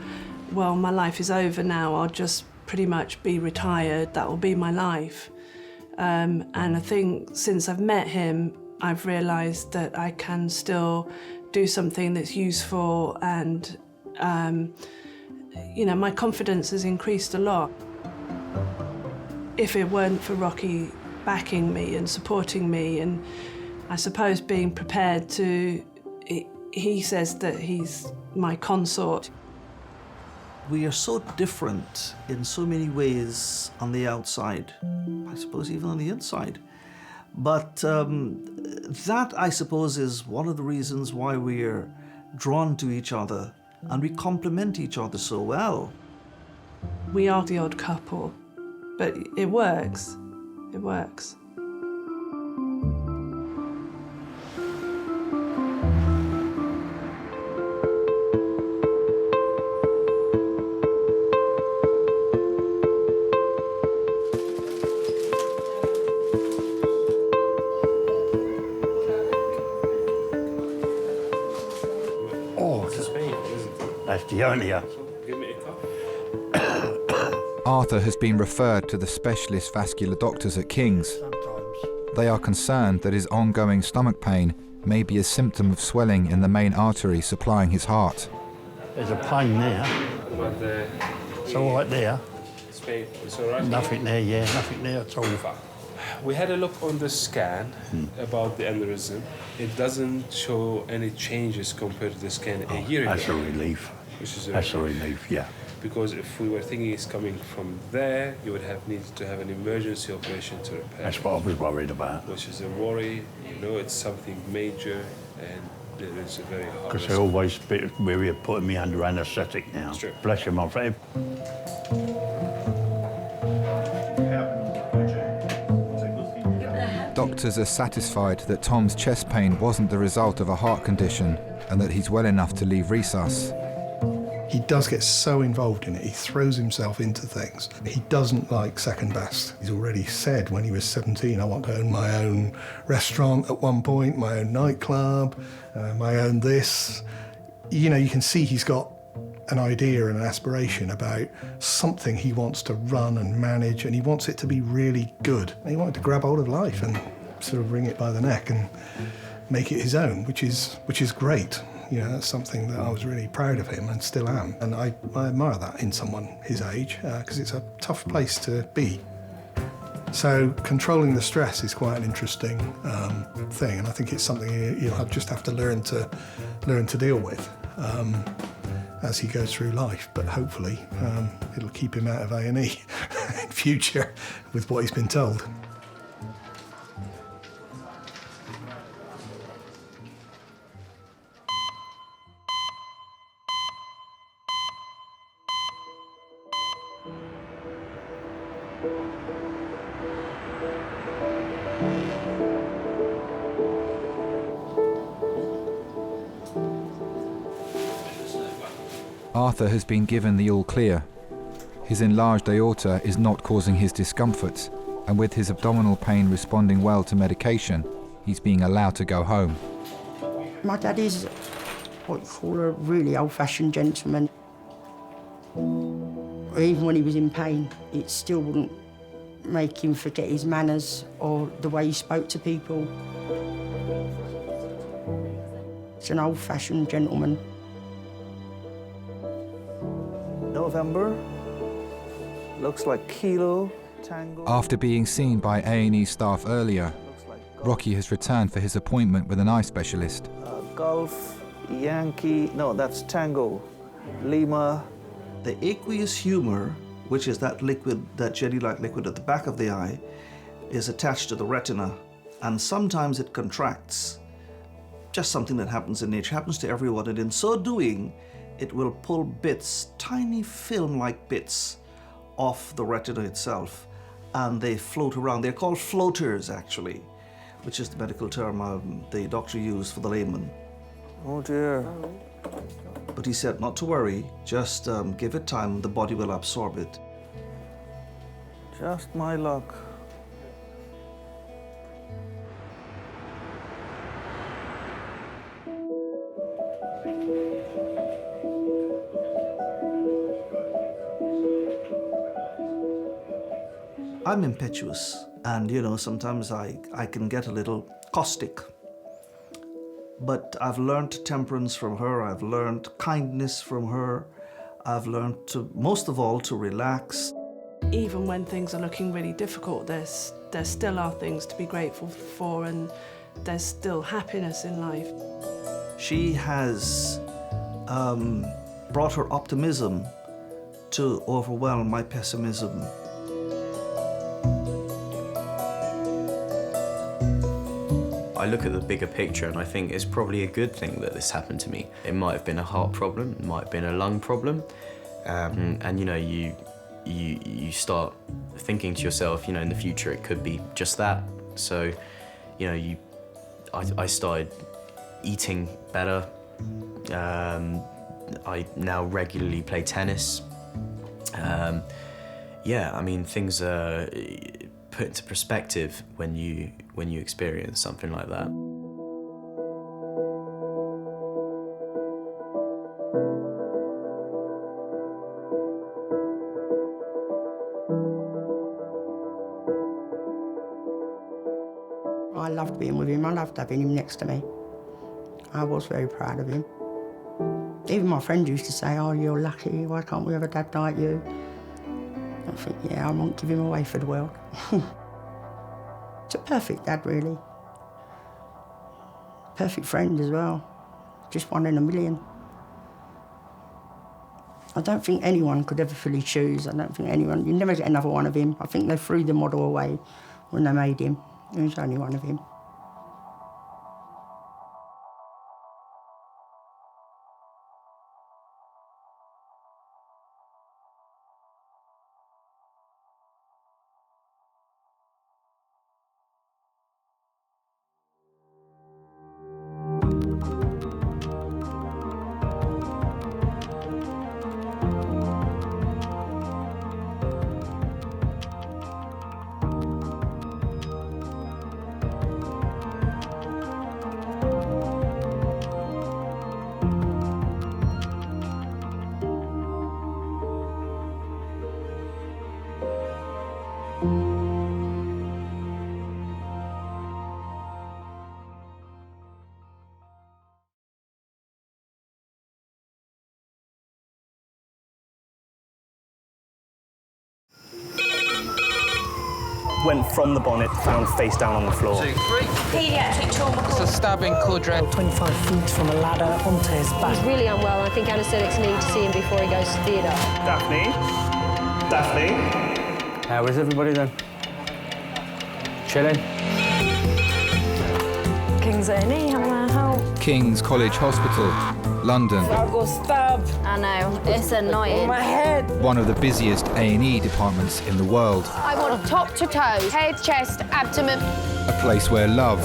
well, my life is over now, I'll just pretty much be retired, that will be my life. And I think since I've met him, I've realised that I can still do something that's useful, and you know, my confidence has increased a lot. If it weren't for Rocky backing me and supporting me, and I suppose being prepared to, he says that he's my consort. We are so different in so many ways on the outside, I suppose even on the inside. But that, I suppose, is one of the reasons why we're drawn to each other and we complement each other so well. We are the odd couple, but it works. It works. That's the only. Arthur has been referred to the specialist vascular doctors at King's. They are concerned that his ongoing stomach pain may be a symptom of swelling in the main artery supplying his heart. There's a pain there. It's all right there. It's all right? Nothing there, yeah, nothing there at all. We had a look on the scan about the aneurysm. It doesn't show any changes compared to the scan a year ago. That's a relief. Which is That's a relief, yeah. Because if we were thinking it's coming from there, you would have needed to have an emergency operation to repair. That's what I was worried about. Which is a worry. You know, it's something major, and there is a very hard. Because they always weary of putting me under anaesthetic now. True. Bless him, my friend. Doctors are satisfied that Tom's chest pain wasn't the result of a heart condition and that he's well enough to leave resus. He does get so involved in it, he throws himself into things. He doesn't like second best. He's already said when he was 17, I want to own my own restaurant at one point, my own nightclub, my own this. you know, you can see he's got an idea and an aspiration about something he wants to run and manage, and he wants it to be really good. He wanted to grab hold of life and sort of wring it by the neck and make it his own, which is great. You know, that's something that I was really proud of him and still am. And I admire that in someone his age, because it's a tough place to be. So controlling the stress is quite an interesting thing, and I think it's something you'll just have to learn to deal with as he goes through life. But hopefully it'll keep him out of A&E in future with what he's been told. Arthur has been given the all clear. His enlarged aorta is not causing his discomforts, and with his abdominal pain responding well to medication, he's being allowed to go home. My dad is what you call a really old-fashioned gentleman. Even when he was in pain, it still wouldn't make him forget his manners or the way he spoke to people. He's an old-fashioned gentleman. November, looks like Kilo, Tango. After being seen by A&E staff earlier, Rocky has returned for his appointment with an eye specialist. Golf, Yankee, no, that's Tango, Lima. The aqueous humor, which is that liquid, that jelly-like liquid at the back of the eye, is attached to the retina, and sometimes it contracts. Just something that happens in nature, happens to everyone, and in so doing, it will pull bits, tiny film-like bits, off the retina itself, and they float around. They're called floaters, actually, which is the medical term the doctor used for the layman. Oh dear. But he said not to worry, just give it time, the body will absorb it. Just my luck. I'm impetuous, and you know, sometimes I can get a little caustic. But I've learned temperance from her, I've learned kindness from her, I've learned to, most of all, to relax. Even when things are looking really difficult, there still are things to be grateful for, and there's still happiness in life. She has brought her optimism to overwhelm my pessimism. I look at the bigger picture and I think it's probably a good thing that this happened to me. It might have been a heart problem, it might have been a lung problem, and you know, you start thinking to yourself, you know, in the future it could be just that. So, you know, I started eating better. I now regularly play tennis. Yeah, I mean, things are put into perspective when you experience something like that. I loved being with him. I loved having him next to me. I was very proud of him. Even my friends used to say, "Oh, you're lucky. Why can't we have a dad like you?" I think, yeah, I won't give him away for the world. It's a perfect dad, really. Perfect friend as well. Just one in a million. I don't think anyone could ever fill his shoes. I don't think anyone, you never get another one of him. I think they threw the model away when they made him. There was only one of him. went from the bonnet, found face down on the floor. Paediatric trauma call. It's a stabbing quadrant. 25 feet from a ladder onto his back. He's really unwell. I think anaesthetics need to see him before he goes to theatre. Daphne? Daphne? How is everybody then? Chilling? King's A&E, how may I help? King's College Hospital, London. I got stabbed. I know, it's annoying. My head. One of the busiest A&E departments in the world. I want top to toes, head, chest, abdomen. A place where love,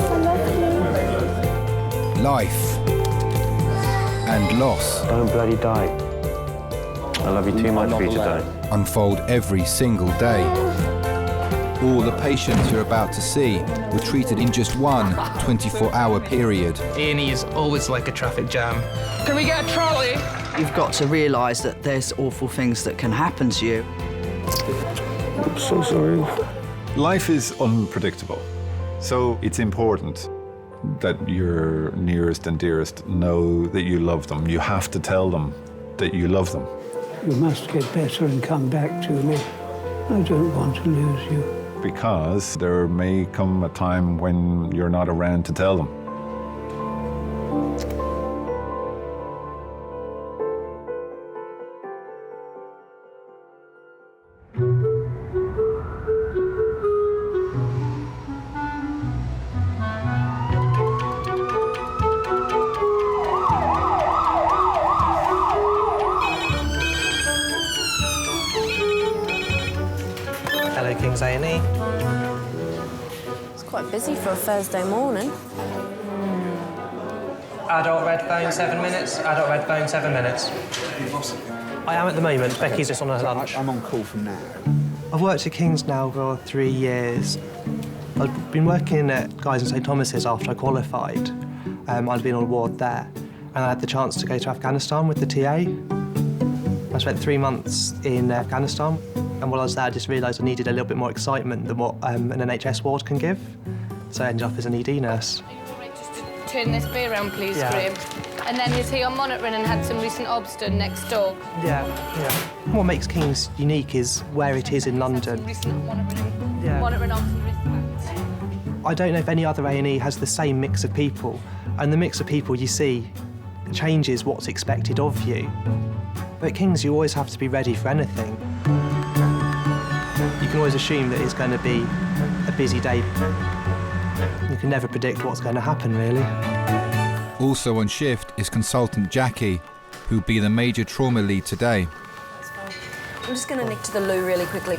life, and loss. Don't bloody die. I love you too much for you to die. Unfold every single day. All the patients you're about to see were treated in just one 24-hour period. A&E is always like a traffic jam. Can we get a trolley? You've got to realise that there's awful things that can happen to you. I'm so sorry. Life is unpredictable, so it's important that your nearest and dearest know that you love them. You have to tell them that you love them. You must get better and come back to me. I don't want to lose you. Because there may come a time when you're not around to tell them. Hello, King's A&E. It's quite busy for a Thursday morning. Adult red phone, 7 minutes. Adult red phone, 7 minutes. I am at the moment. Becky's just on her lunch. I'm on call from now. I've worked at King's now for 3 years. I've been working at Guy's and St Thomas's after I qualified. I'd been on a ward there, and I had the chance to go to Afghanistan with the TA. I spent 3 months in Afghanistan, and while I was there, I just realised I needed a little bit more excitement than what an NHS ward can give. So I ended up as an ED nurse. Turn this beer around, please, Graham. And then is he on monitoring and had some recent obs done next door? Yeah. What makes King's unique is where it is in London. Monitoring obs and wristbands. I don't know if any other A&E has the same mix of people, and the mix of people you see changes what's expected of you. But at King's, you always have to be ready for anything. You can always assume that it's going to be a busy day. You can never predict what's going to happen, really. Also on shift is consultant Jackie, who'll be the major trauma lead today. I'm just going to nick to the loo really quickly.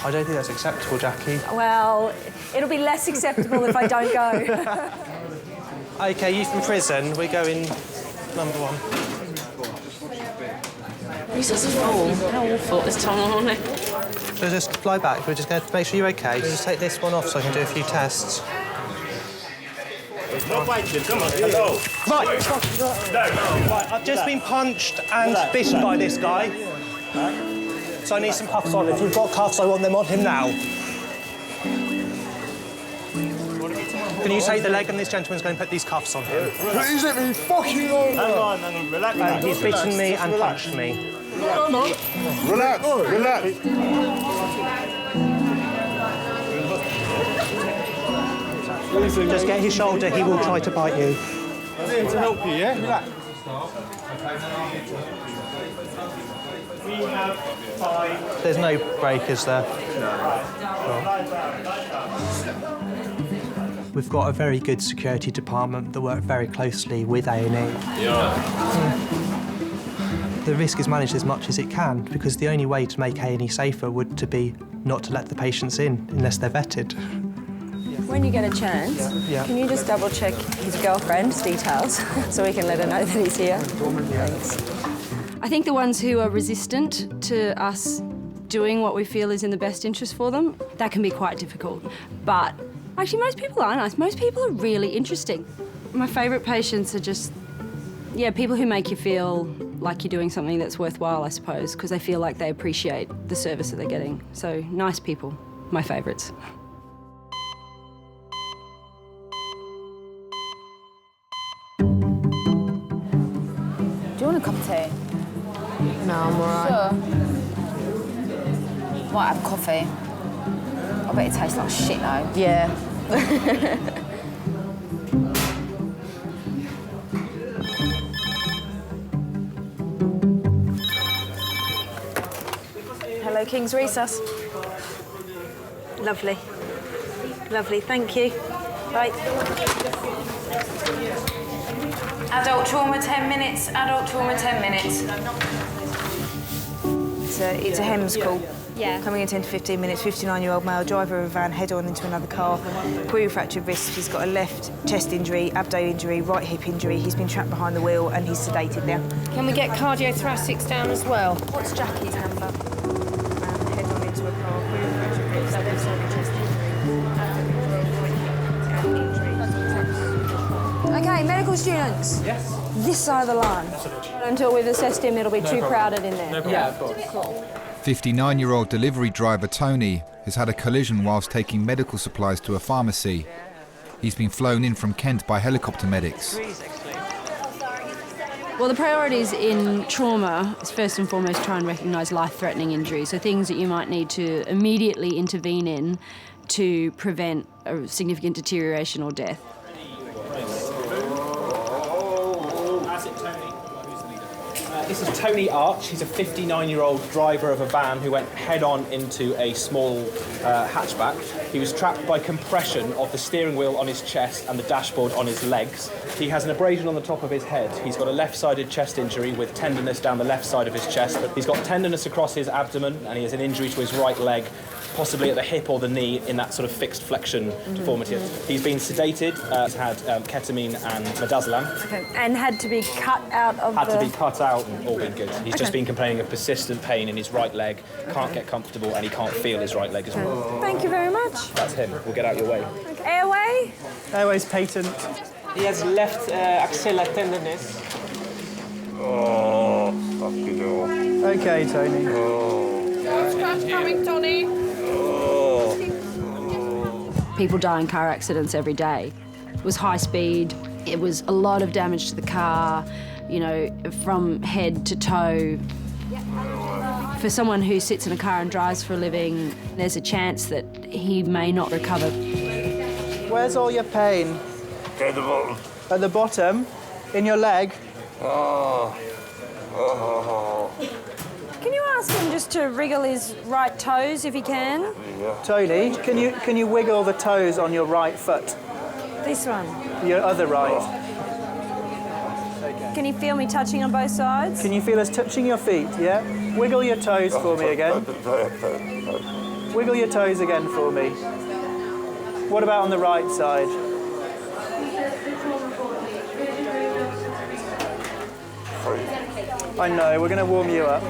I don't think that's acceptable, Jackie. Well, it'll be less acceptable if I don't go. OK, you from prison. We're going number 1. This is warm. How awful this time of morning. So just fly back. We're just going to make sure you're OK. Just take this one off so I can do a few tests. No biting, come on. Hello. Right. Right, I've just been punched and bitten by this guy. So I need some cuffs on. If you've got cuffs, I want them on him now. Can you take the leg, and this gentleman's going to put these cuffs on him? Please let me fucking on. Hang on, relax. He's beaten me and punched me. No. Relax. Just get his shoulder, he will try to bite you. I'm here to help you, yeah? Relax. There's no breakers there. We've got a very good security department that work very closely with A&E. The risk is managed as much as it can, because the only way to make A&E safer would to be not to let the patients in unless they're vetted. When you get a chance, can you just double-check his girlfriend's details so we can let her know that he's here? Thanks. I think the ones who are resistant to us doing what we feel is in the best interest for them, that can be quite difficult. But actually, most people are nice. Most people are really interesting. My favourite patients are just, people who make you feel like you're doing something that's worthwhile, I suppose, because they feel like they appreciate the service that they're getting. So, nice people, my favourites. Do you want a cup of tea? No, I'm all right. Sure. Might have coffee. I bet it tastes like shit though. Yeah. Hello, King's Recess. Lovely. Lovely, thank you. Right. Adult trauma 10 minutes, adult trauma 10 minutes. It's a HEMS call. Yeah. Coming in 10 to 15 minutes, 59-year-old male, driver of a van, head-on into another car. Query fractured wrist, he's got a left chest injury, abdo injury, right hip injury. He's been trapped behind the wheel and he's sedated now. Can we get cardiothoracics down as well? What's Jackie's number? Head-on into a car, query fractured wrist, left side of chest injury. Okay, medical students. Yes. This side of the line. Until we've assessed him, it'll be too crowded in there. Yeah, of course. Cool. 59-year-old delivery driver Tony has had a collision whilst taking medical supplies to a pharmacy. He's been flown in from Kent by helicopter medics. Well, the priorities in trauma is first and foremost try and recognise life-threatening injuries, so things that you might need to immediately intervene in to prevent a significant deterioration or death. This is Tony Arch. He's a 59-year-old driver of a van who went head-on into a small hatchback. He was trapped by compression of the steering wheel on his chest and the dashboard on his legs. He has an abrasion on the top of his head. He's got a left-sided chest injury with tenderness down the left side of his chest. He's got tenderness across his abdomen, and he has an injury to his right leg, possibly at the hip or the knee in that sort of fixed flexion deformity. He's been sedated, he's had ketamine and midazolam. Okay. And had to be cut out of To be cut out and all been good. He's just been complaining of persistent pain in his right leg, can't get comfortable, and he can't feel his right leg as well. Thank you very much. That's him. We'll get out your way. Okay. Airway? Airway's patent. He has left axilla tenderness. Oh, fucking hell. Okay, Tony. Scratch coming, Tony. People die in car accidents every day. It was high speed, it was a lot of damage to the car, you know, from head to toe. For someone who sits in a car and drives for a living, there's a chance that he may not recover. Where's all your pain? At the bottom. At the bottom? In your leg? Can you ask him just to wriggle his right toes if he can? Tony, can you wiggle the toes on your right foot? This one. Your other right. Can you feel me touching on both sides? Can you feel us touching your feet, yeah? Wiggle your toes for me again. Wiggle your toes again for me. What about on the right side? I know, we're going to warm you up.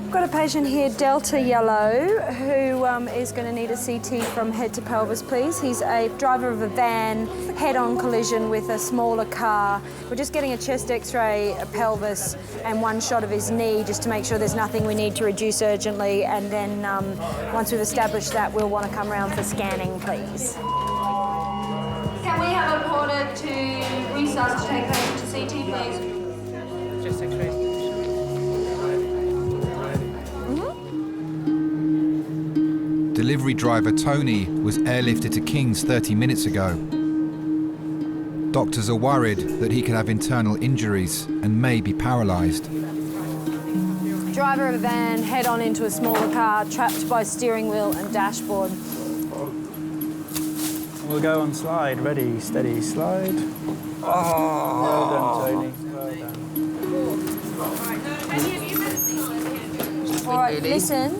I've got a patient here, Delta Yellow, who is going to need a CT from head to pelvis, please. He's a driver of a van, head-on collision with a smaller car. We're just getting a chest X-ray, a pelvis, and one shot of his knee just to make sure there's nothing we need to reduce urgently. And then once we've established that, we'll want to come around for scanning, please. Can we have a porter to resus to take patient to CT, please? Chest X-ray. Delivery driver Tony was airlifted to King's 30 minutes ago. Doctors are worried that he could have internal injuries and may be paralysed. Driver of a van, head-on into a smaller car, trapped by steering wheel and dashboard. We'll go on slide. Ready, steady, slide. Oh. Well done, Tony. Well done. All right, listen.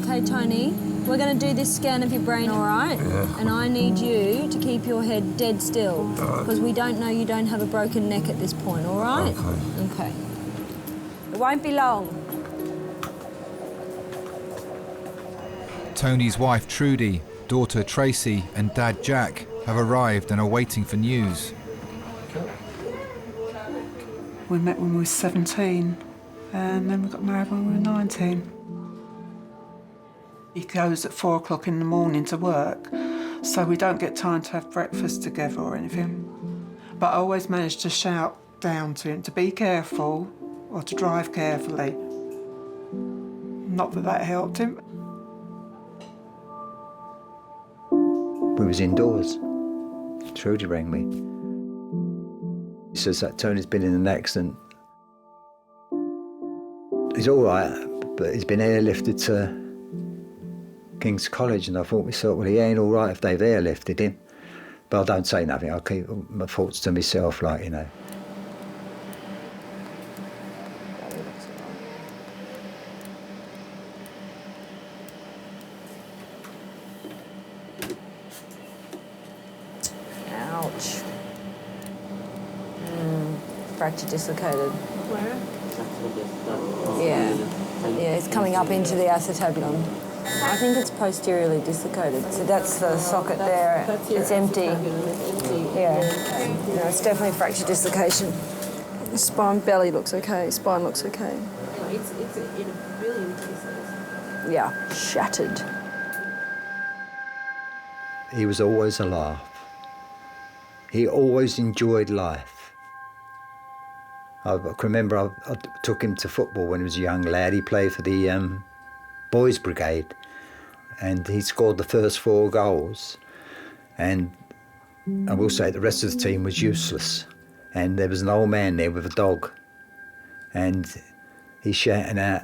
Okay, Tony. We're going to do this scan of your brain, all right? Yeah. And I need you to keep your head dead still, because we don't know you don't have a broken neck at this point, all right? Okay. It won't be long. Tony's wife Trudy, daughter Tracy and dad Jack have arrived and are waiting for news. We met when we were 17 and then we got married when we were 19. He goes at 4 o'clock in the morning to work, so we don't get time to have breakfast together or anything. But I always manage to shout down to him to be careful or to drive carefully. Not that that helped him. We was indoors. Trudy rang me. He says that Tony's been in an accident. He's all right, but he's been airlifted to King's College, and I thought myself, well, he ain't all right if they've airlifted him. But I don't say nothing. I keep my thoughts to myself, like, you know. Ouch. Fracture dislocated. Where? Yeah. Yeah, it's coming up into the acetabulum. I think it's posteriorly dislocated. So that's the socket there. It's empty. Yeah. No, it's definitely fracture dislocation. The spine belly looks okay. Spine looks okay. It's in a billion pieces. Yeah, shattered. He was always a laugh. He always enjoyed life. I can remember I took him to football when he was a young lad. He played for the Boys Brigade, and he scored the first 4 goals. And I will say the rest of the team was useless. And there was an old man there with a dog, and he's shouting out,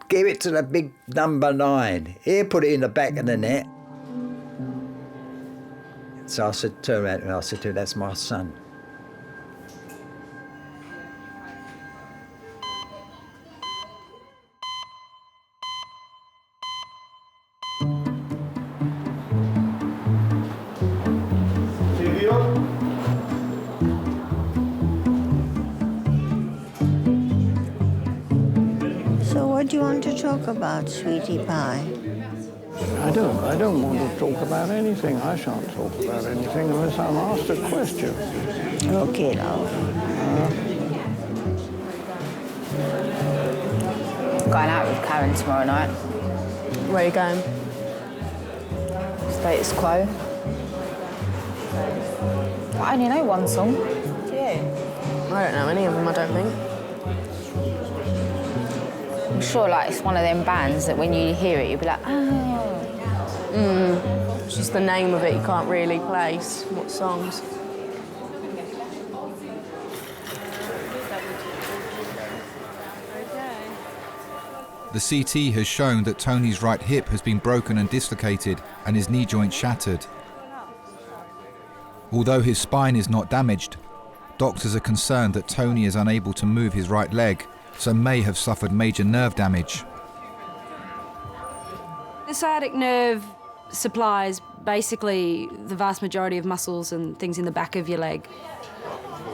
"Give it to the big number 9. Here, put it in the back of the net." So I said, turned around and I said to him, "That's my son." So what do you want to talk about, sweetie pie? I don't want to talk about anything. I shan't talk about anything unless I'm asked a question. Okay, love. Going out with Karen tomorrow night. Where are you going? Status quo. I only know one song. Do you? I don't know any of them, I don't think. I'm sure like it's one of them bands that when you hear it, you'll be like, oh. It's just the name of it, you can't really place what songs. The CT has shown that Tony's right hip has been broken and dislocated and his knee joint shattered. Although his spine is not damaged, doctors are concerned that Tony is unable to move his right leg, so may have suffered major nerve damage. The sciatic nerve supplies basically the vast majority of muscles and things in the back of your leg.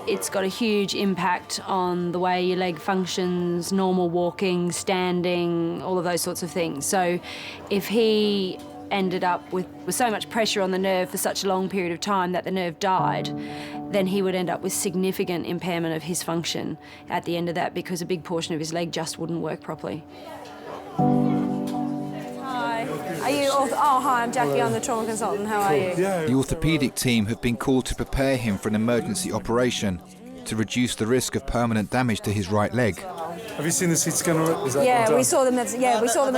It's got a huge impact on the way your leg functions, normal walking, standing, all of those sorts of things. So if he ended up with so much pressure on the nerve for such a long period of time that the nerve died, then he would end up with significant impairment of his function at the end of that, because a big portion of his leg just wouldn't work properly. Hi. Are you? Oh, hi, I'm Jackie. I'm the trauma consultant. How are you? The orthopaedic team have been called to prepare him for an emergency operation to reduce the risk of permanent damage to his right leg. Have you seen the CT scanner? Is that Yeah, we saw them as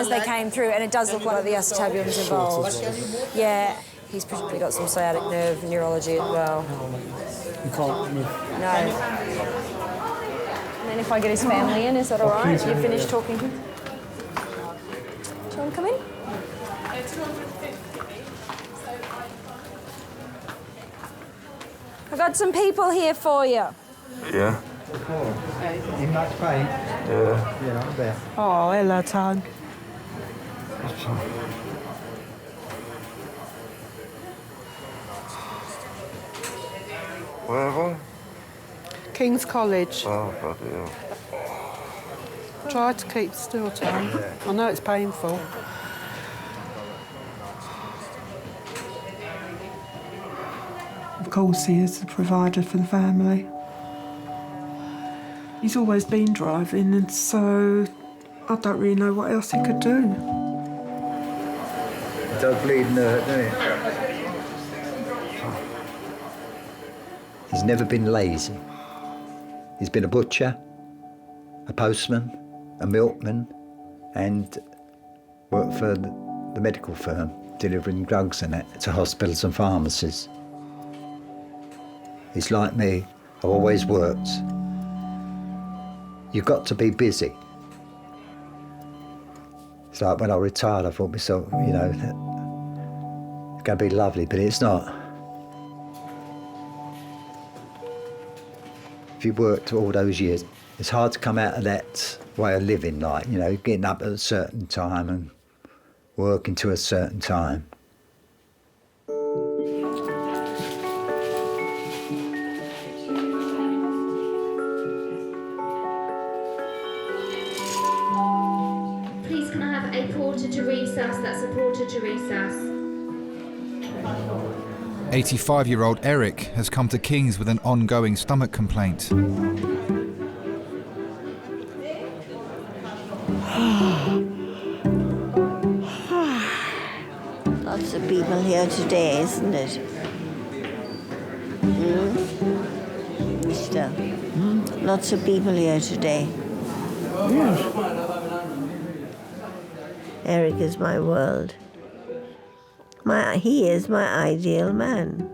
they came through, and it does look like the acetabulum's involved. Yeah, he's probably got some sciatic nerve neurology as well. You can't move. No. And then if I get his family in, is that all right? You finished talking? Do you want to come in? I've got some people here for you. Yeah. In much pain? Yeah. Yeah, I bet. Oh, hello, Tom. Where am I? King's College. Oh, bloody hell. Try to keep still, Tom. I know it's painful. Of course, he is the provider for the family. He's always been driving, and so I don't really know what else he could do. It does bleed and hurt, doesn't it? He's never been lazy. He's been a butcher, a postman, a milkman, and worked for the medical firm, delivering drugs and that to hospitals and pharmacies. He's like me, I've always worked. You've got to be busy. It's like when I retired, I thought myself, you know, it's going to be lovely, but it's not. If you've worked all those years, it's hard to come out of that way of living, like, you know, getting up at a certain time and working to a certain time. Please can I have a porter to recess? That's a porter to recess. 85-year-old Eric has come to King's with an ongoing stomach complaint. Lots of people here today, isn't it? Mister? Lots of people here today. Yes. Eric is my world. He is my ideal man.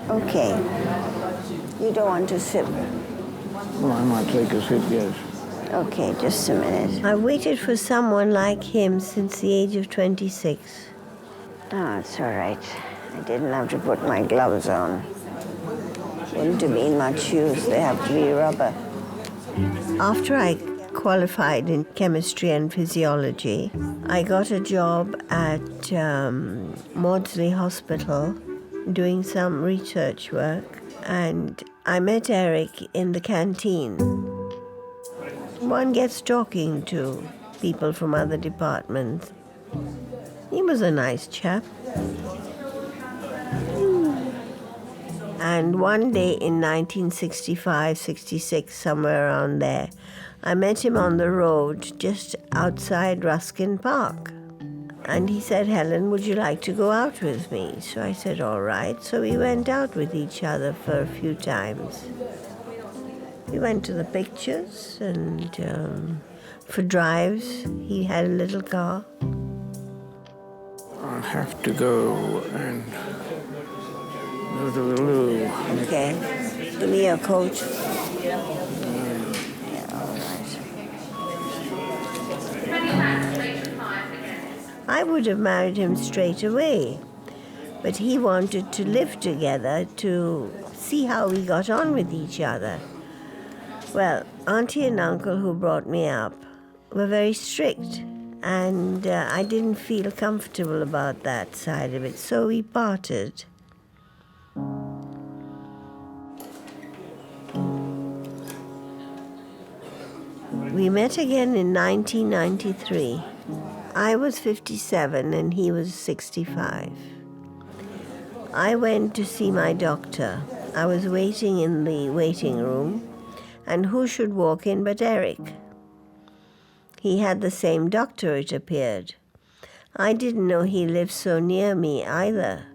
Okay. You don't want to sip? Well, I might take a sip, yes. Okay, just a minute. I waited for someone like him since the age of 26. Oh, it's all right. I didn't have to put my gloves on. Wouldn't have been much use. They have to be rubber. After I qualified in chemistry and physiology, I got a job at Maudsley Hospital doing some research work, and I met Eric in the canteen. One gets talking to people from other departments. He was a nice chap. And one day in 1965, 66, somewhere around there, I met him on the road just outside Ruskin Park. And he said, Helen, would you like to go out with me? So I said, all right. So we went out with each other for a few times. We went to the pictures and for drives. He had a little car. I'll have to go and go to the loo. Okay. Give me your coat. I would have married him straight away, but he wanted to live together to see how we got on with each other. Well, Auntie and Uncle who brought me up were very strict, and I didn't feel comfortable about that side of it, so we parted. We met again in 1993. I was 57 and he was 65. I went to see my doctor. I was waiting in the waiting room, and who should walk in but Eric? He had the same doctor, it appeared. I didn't know he lived so near me either.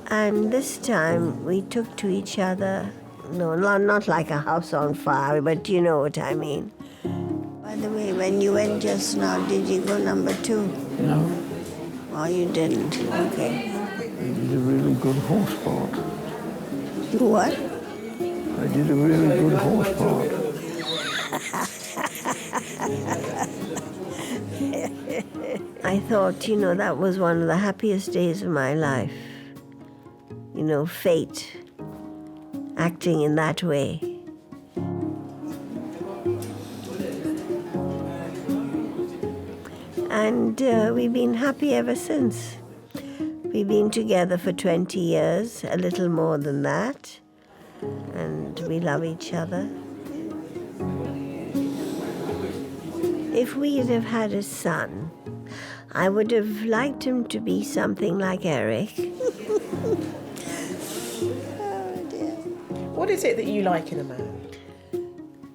And this time we took to each other, no, not like a house on fire, but you know what I mean. By the way, when you went just now, did you go number 2? No. Oh, you didn't? Okay. I did a really good horse part. You what? I did a really good horse part. I thought, that was one of the happiest days of my life. Fate acting in that way. And we've been happy ever since. We've been together for 20 years, a little more than that, and we love each other. If we'd have had a son, I would have liked him to be something like Eric. Oh dear. What is it that you like in a man?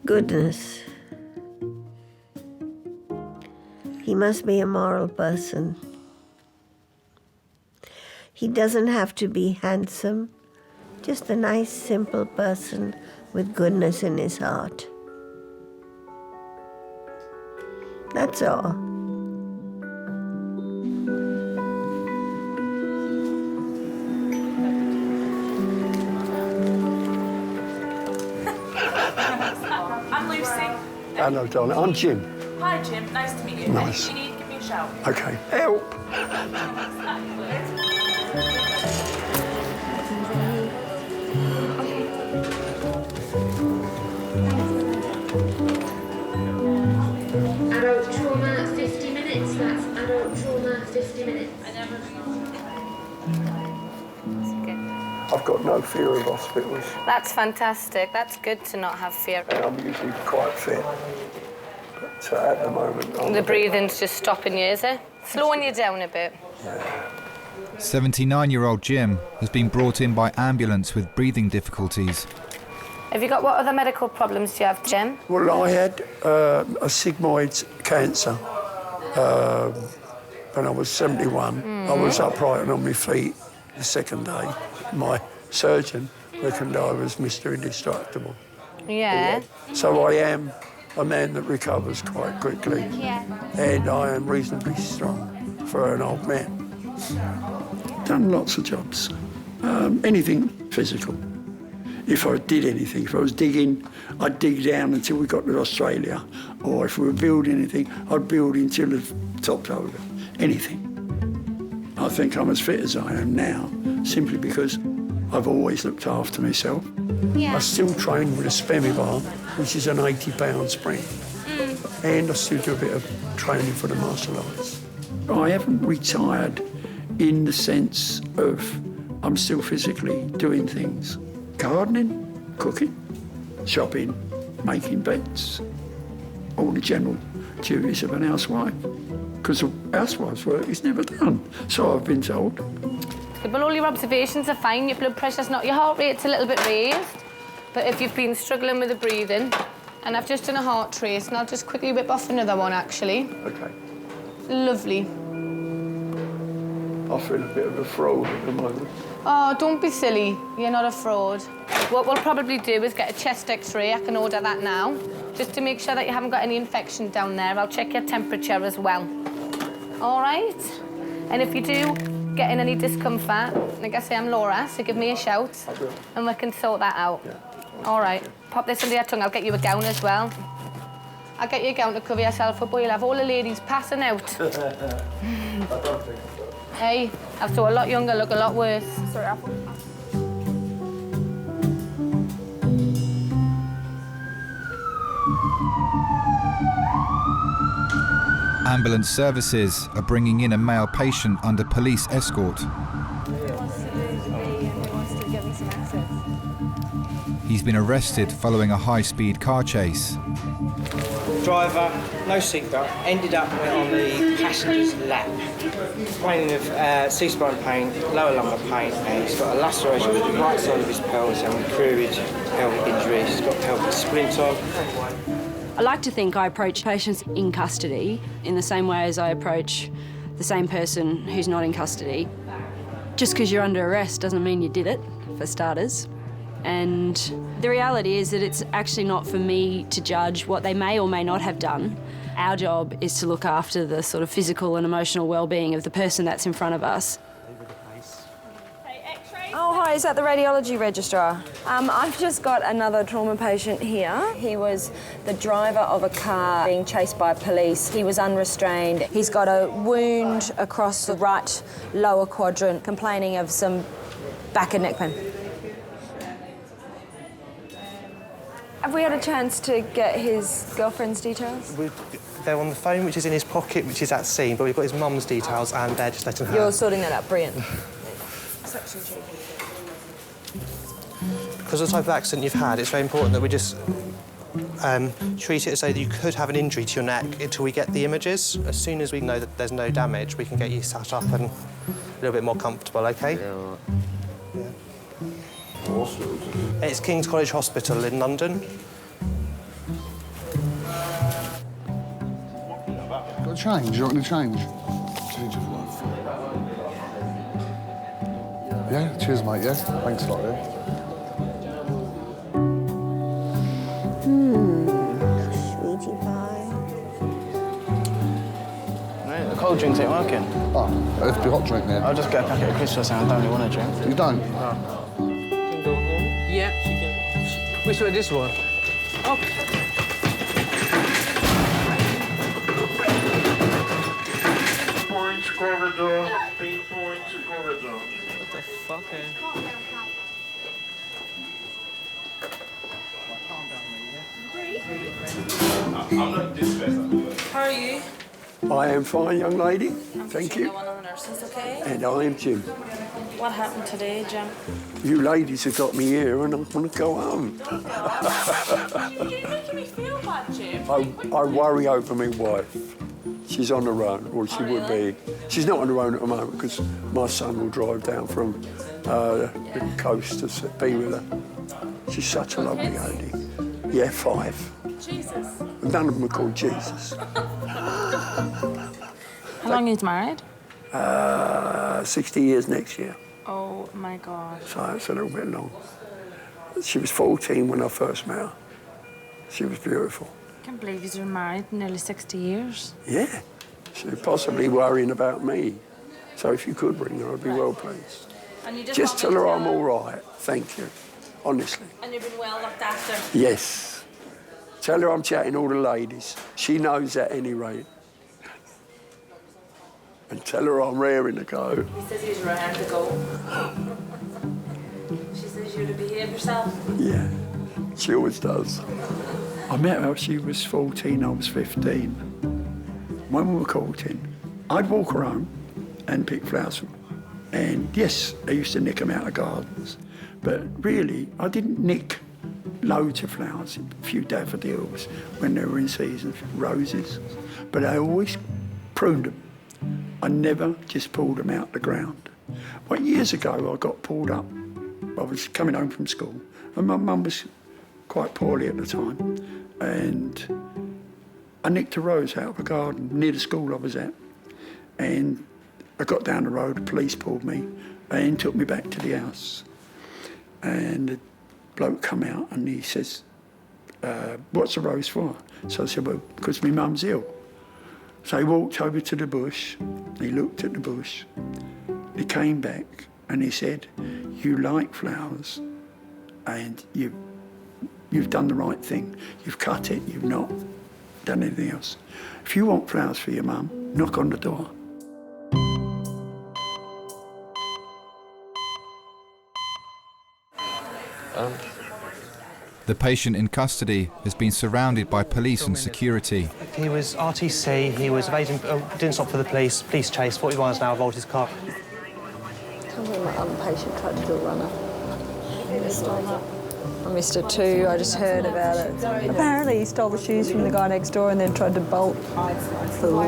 Goodness. He must be a moral person. He doesn't have to be handsome, just a nice, simple person with goodness in his heart. That's all. I'm Lucy. Hello, darling. I'm Jim. Hi, Jim. Nice to meet you. Nice. Anything you need, give me a shout. Okay. Help! Adult trauma, 50 minutes. That's adult trauma, 50 minutes. I've got no fear of hospitals. That's fantastic. That's good to not have fear. I'm usually quite fit. But at the moment... The breathing's just stopping you, is it? Slowing you down a bit. 79-year-old Jim has been brought in by ambulance with breathing difficulties. Have you got what other medical problems do you have, Jim? Well, I had a sigmoid cancer when I was 71. I was upright and on my feet the second day. My surgeon reckoned I was Mr. Indestructible. Yeah. So I am a man that recovers quite quickly. And I am reasonably strong for an old man. Done lots of jobs. Anything physical. If I did anything, if I was digging, I'd dig down until we got to Australia. Or if we were building anything, I'd build until the top's over. Anything. I think I'm as fit as I am now, simply because I've always looked after myself. I still train with a spemi bar, which is an 80-pound spring. And I still do a bit of training for the martial arts. I haven't retired in the sense of I'm still physically doing things. Gardening, cooking, shopping, making beds, all the general duties of an housewife. Because a housewife's work is never done, so I've been told. Well, all your observations are fine. Your blood pressure's not, your heart rate's a little bit raised. But if you've been struggling with the breathing, and I've just done a heart trace, and I'll just quickly whip off another one, actually. Okay. Lovely. I feel a bit of a fraud at the moment. Oh, don't be silly. You're not a fraud. What we'll probably do is get a chest X-ray. I can order that now, just to make sure that you haven't got any infection down there. I'll check your temperature as well. All right? And if you do get in any discomfort, like I say, I'm Laura, so give me a shout, and we can sort that out. Yeah. All right. Pop this under your tongue. I'll get you a gown as well. I'll get you a gown to cover yourself up, or you'll have all the ladies passing out. I don't think so. Hey, I've saw a lot younger, look a lot worse. Sorry, Ambulance services are bringing in a male patient under police escort. He's been arrested following a high-speed car chase. Driver, no seatbelt, ended up on the passenger's lap. Complaining of C-spine pain, lower lumbar pain, and he's got a laceration on the right side of his pelvis and recurred pelvic injury. He's got pelvic splint on. I like to think I approach patients in custody in the same way as I approach the same person who's not in custody. Just because you're under arrest doesn't mean you did it, for starters. And the reality is that it's actually not for me to judge what they may or may not have done. Our job is to look after the sort of physical and emotional well-being of the person that's in front of us. Oh, hi, is that the radiology registrar? I've just got another trauma patient here. He was the driver of a car being chased by police. He was unrestrained. He's got a wound across the right lower quadrant, complaining of some back and neck pain. Have we had a chance to get his girlfriend's details? They're on the phone, which is in his pocket, which is at scene, but we've got his mum's details and they're just letting her... You're sorting that out, brilliant. Section 2. Because of the type of accident you've had, it's very important that we just treat it as though you could have an injury to your neck until we get the images. As soon as we know that there's no damage, we can get you sat up and a little bit more comfortable, OK? Yeah. It's King's College Hospital in London. Got a change? You want to change? Change of life. Yeah, cheers, mate, yeah? Thanks a lot, yeah? Sweetie pie. cold drinks ain't working. Oh, let's be hot drink then. I'll just get a packet of crisps or something. I don't really want a drink. You don't? No. Can go home? Yeah, she can. Which way? This one? Oh. Point corridor. Pinpoint corridor. What the fuck, eh? How are you? I am fine, young lady. Thank you. One of the nurses, okay? And I am Jim. What happened today, Jim? You ladies have got me here and I want to go home. You're making me feel bad, Jim. I worry over my wife. She's on her own, or she would be. She's not on her own at the moment because my son will drive down from the coast to be with her. She's such a lovely lady. Yeah, 5. Jesus. None of them are called Jesus. How long are you married? 60 years next year, Oh my God. so it's a little bit long. She was 14 when I first met her. She was beautiful. I can't believe you've been married nearly 60 years. Yeah, she's possibly worrying about me. So if you could bring her, I'd be well pleased. And you Just tell her I'm all right. Thank you, honestly. And you've been well looked after. Yes. Tell her I'm chatting all the ladies. She knows at any rate. And tell her I'm raring to go. He says he's raring to go. She says you're to behave yourself. Yeah, she always does. I met her, she was 14, I was 15. When we were courting, I'd walk her home and pick flowers from her. And yes, I used to nick them out of gardens. But really, I didn't nick loads of flowers, a few daffodils when they were in season, roses. But I always pruned them. I never just pulled them out the ground. But years ago, I got pulled up. I was coming home from school, and my mum was quite poorly at the time, and I nicked a rose out of a garden near the school I was at, and I got down the road, the police pulled me and took me back to the house. And the bloke come out and he says, what's the rose for? So I said, well, because my mum's ill. So he walked over to the bush, he looked at the bush, he came back and he said, you like flowers and you've done the right thing. You've cut it, you've not done anything else. If you want flowers for your mum, knock on the door. The patient in custody has been surrounded by police and security. He was RTC, he was evading, didn't stop for the police chase, 40 miles an hour, rolled his car. Tell me my other patient tried to do a runner. I missed it too, I just heard about it. Apparently he stole the shoes from the guy next door and then tried to bolt. Fool.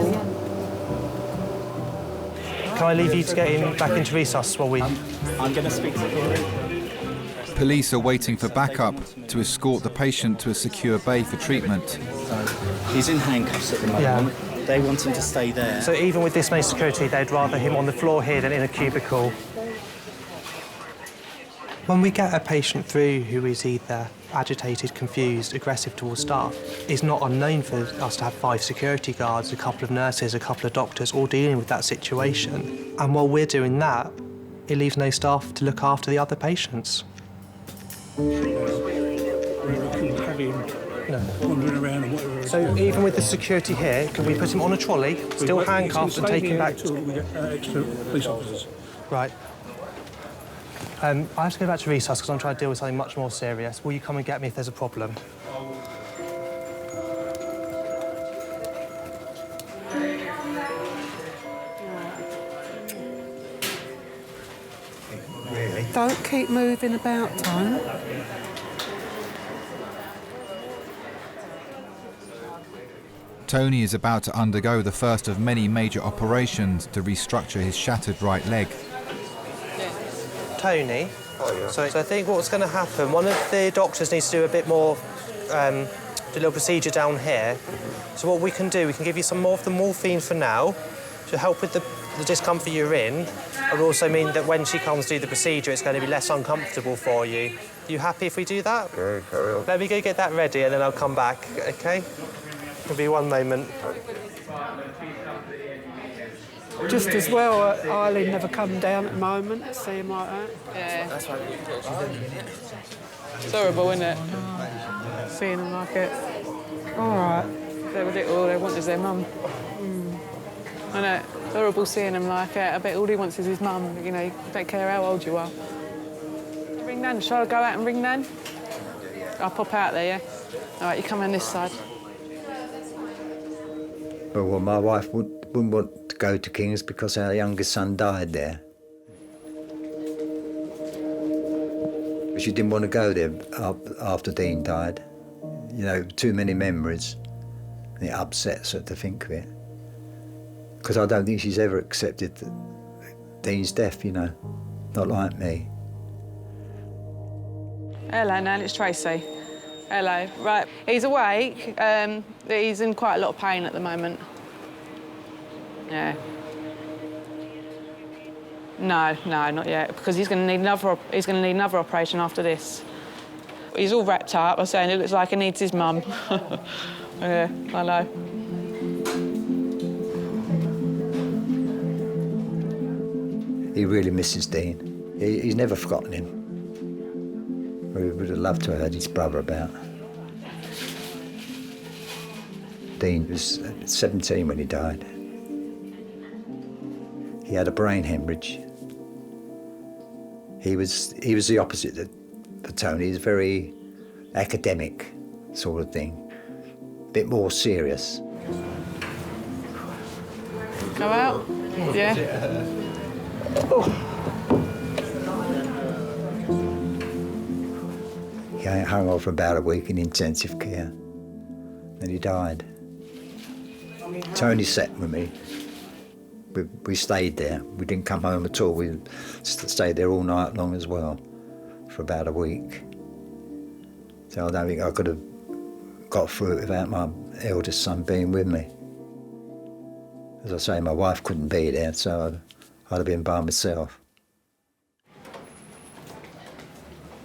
Can I leave you to get him back into resus while we... I'm going to speak to him. Police are waiting for backup to escort the patient to a secure bay for treatment. He's in handcuffs at the moment. Yeah. They want him to stay there. So even with this many security, they'd rather him on the floor here than in a cubicle. When we get a patient through who is either agitated, confused, aggressive towards staff, it's not unknown for us to have 5 security guards, a couple of nurses, a couple of doctors, all dealing with that situation. And while we're doing that, it leaves no staff to look after the other patients. Wandering around and whatever. So even with the security here, can we put him on a trolley, still handcuffed, and take him back to... We get extra police officers. Right. I have to go back to resus because I'm trying to deal with something much more serious. Will you come and get me if there's a problem? Really? Don't keep moving about, Tone. Tony is about to undergo the first of many major operations to restructure his shattered right leg. Tony, so I think what's going to happen, one of the doctors needs to do a bit more, do a little procedure down here. So what we can do, we can give you some more of the morphine for now to help with the discomfort you're in. It will also mean that when she comes to do the procedure, it's going to be less uncomfortable for you. Are you happy if we do that? Yeah, carry on. Let me go get that ready and then I'll come back, OK? It'll be one moment. Just as well, Eileen never come down at the moment to see him like that. Yeah. It's horrible, isn't it? Seeing them like it. All right. They were little, all they want is their mum. I know, it's horrible seeing them like it. I bet all he wants is his mum, you know, you don't care how old you are. Ring Nan, shall I go out and ring Nan? I'll pop out there, yeah? All right, you come on this side. Well, my wife wouldn't want to go to King's because our youngest son died there. She didn't want to go there after Dean died. You know, too many memories. It upsets her to think of it. Because I don't think she's ever accepted Dean's death, you know, not like me. Hello, Nan, it's Tracy. Hello. Right, he's awake. He's in quite a lot of pain at the moment. Yeah. No, not yet, because he's going to need another operation after this. He's all wrapped up. I'm saying it looks like he needs his mum. Yeah, I know. He really misses Dean. He's never forgotten him. We would have loved to have heard his brother about. Dean was 17 when he died. He had a brain hemorrhage. He was the opposite of Tony. He's very academic sort of thing, a bit more serious. Go out? Yeah. He hung on for about a week in intensive care. Then he died. Tony sat with me. We stayed there. We didn't come home at all. We stayed there all night long as well, for about a week. So I don't think I could have got through it without my eldest son being with me. As I say, my wife couldn't be there, so I'd have been by myself.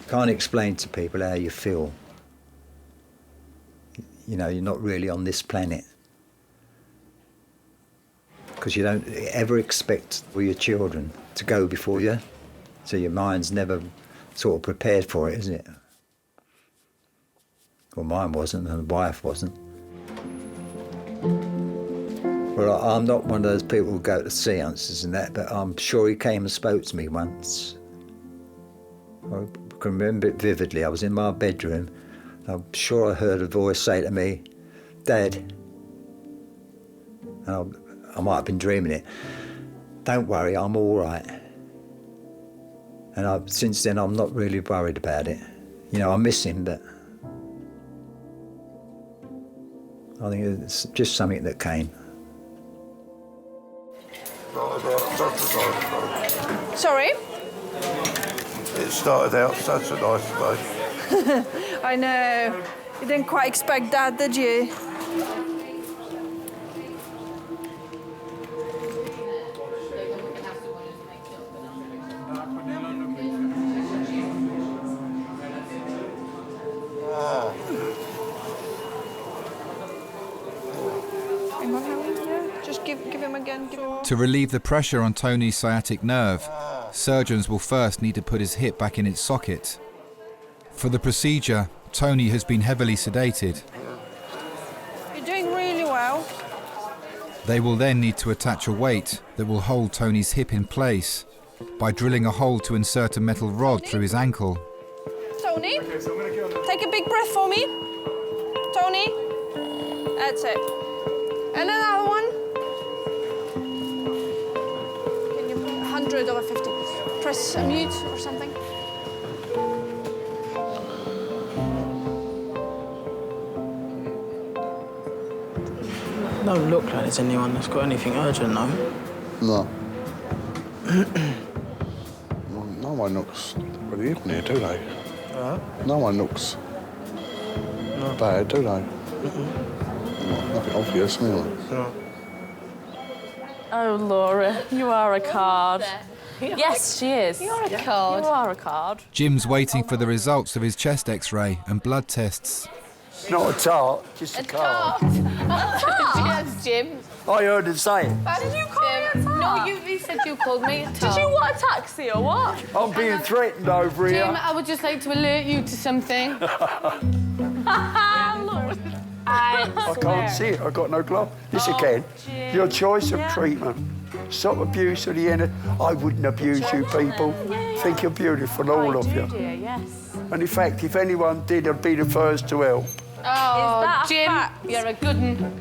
Can't explain to people how you feel. You know, you're not really on this planet. Because you don't ever expect for your children to go before you, so your mind's never sort of prepared for it, is it? Well, mine wasn't, and the wife wasn't. Well, I'm not one of those people who go to seances and that, but I'm sure he came and spoke to me once. I can remember it vividly. I was in my bedroom. I'm sure I heard a voice say to me, "Dad," and I might have been dreaming it, "Don't worry, I'm all right." And since then, I'm not really worried about it. You know, I miss him, but I think it's just something that came. Sorry? It started out such a nice day. I know. You didn't quite expect that, did you? Just give him again. To relieve the pressure on Tony's sciatic nerve, surgeons will first need to put his hip back in its socket. For the procedure, Tony has been heavily sedated. You're doing really well. They will then need to attach a weight that will hold Tony's hip in place by drilling a hole to insert a metal rod through his ankle. Tony, take a big breath for me. Tony, that's it. And another one. Can you put 100 over 50? Press a mute or something. Don't look like there's anyone that's got anything urgent, no? No. No one looks really in here, do they? No one looks bad, do they? Nothing obvious, anyway. No. Oh, Laura, you are a card. Yes, she is. You're a card. You are a card. Jim's waiting for the results of his chest X-ray and blood tests. Not a tart, just a card. Yes, Jim. I heard it say it. How did you call me a tart? No, you said you called me. Did you want a taxi or what? I'm being threatened over here. Jim, I would just like to alert you to something. I can't see it. I've got no glove. Yes, you can. Jim. Your choice of treatment. Stop abuse of the inner. I wouldn't abuse you people. Think you're beautiful, all of you. Dear, yes. And in fact, if anyone did, I'd be the first to help. Oh, Jim, you're a good one.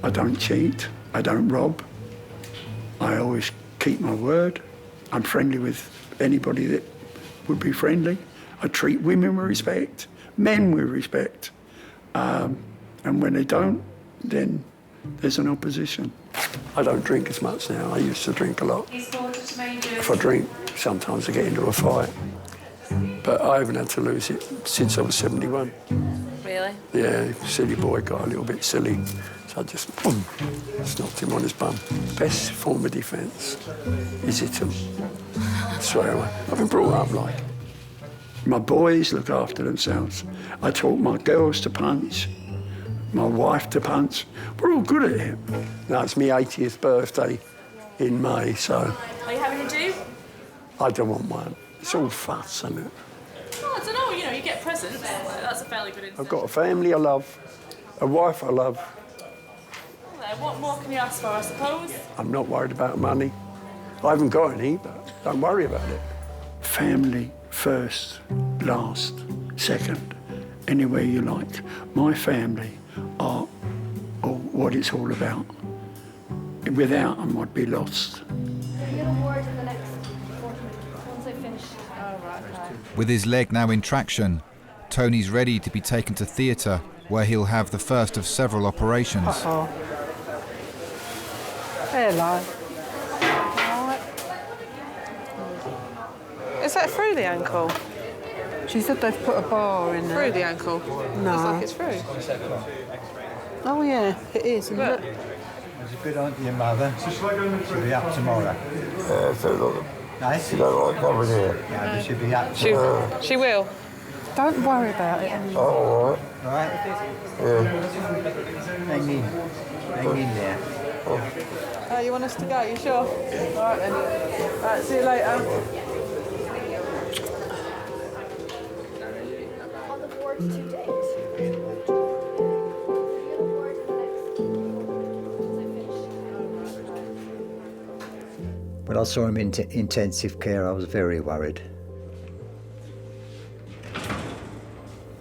I don't cheat. I don't rob. I always keep my word. I'm friendly with anybody that would be friendly. I treat women with respect, men with respect. And when they don't, then there's an opposition. I don't drink as much now. I used to drink a lot. If I drink, sometimes I get into a fight. But I haven't had to lose it since I was 71. Really? Yeah, silly boy got a little bit silly. So I just, boom, just knocked him on his bum. Best form of defence is hit him. Swear away. I've been brought up like. My boys look after themselves. I taught my girls to punch, my wife to punch. We're all good at it. Now, it's my 80th birthday in May, so... Are you having a do? I don't want one. It's all fuss, isn't it? Oh, I don't know, you know, you get presents. That's a fairly good incentive. I've got a family I love, a wife I love. Well, what more can you ask for, I suppose? I'm not worried about money. I haven't got any, but don't worry about it. Family first, last, second, anywhere you like. My family are what it's all about. Without them, I'd be lost. With his leg now in traction, Tony's ready to be taken to theatre, where he'll have the first of several operations. Uh-oh. Hello. Is that through the ankle? She said they've put a bar in there. Through the ankle? No. Looks like it's through. Oh, yeah, it is, isn't it? It's a good on to your mother. She'll be up tomorrow. Yeah, so look. Nice. You don't like coming here. Yeah, but she'll be up tomorrow. She will. Don't worry about it. Oh, all right. Right? Yeah. Hang in there. Oh, you want us to go? You sure? All right then. All right, see you later. When I saw him in intensive care, I was very worried.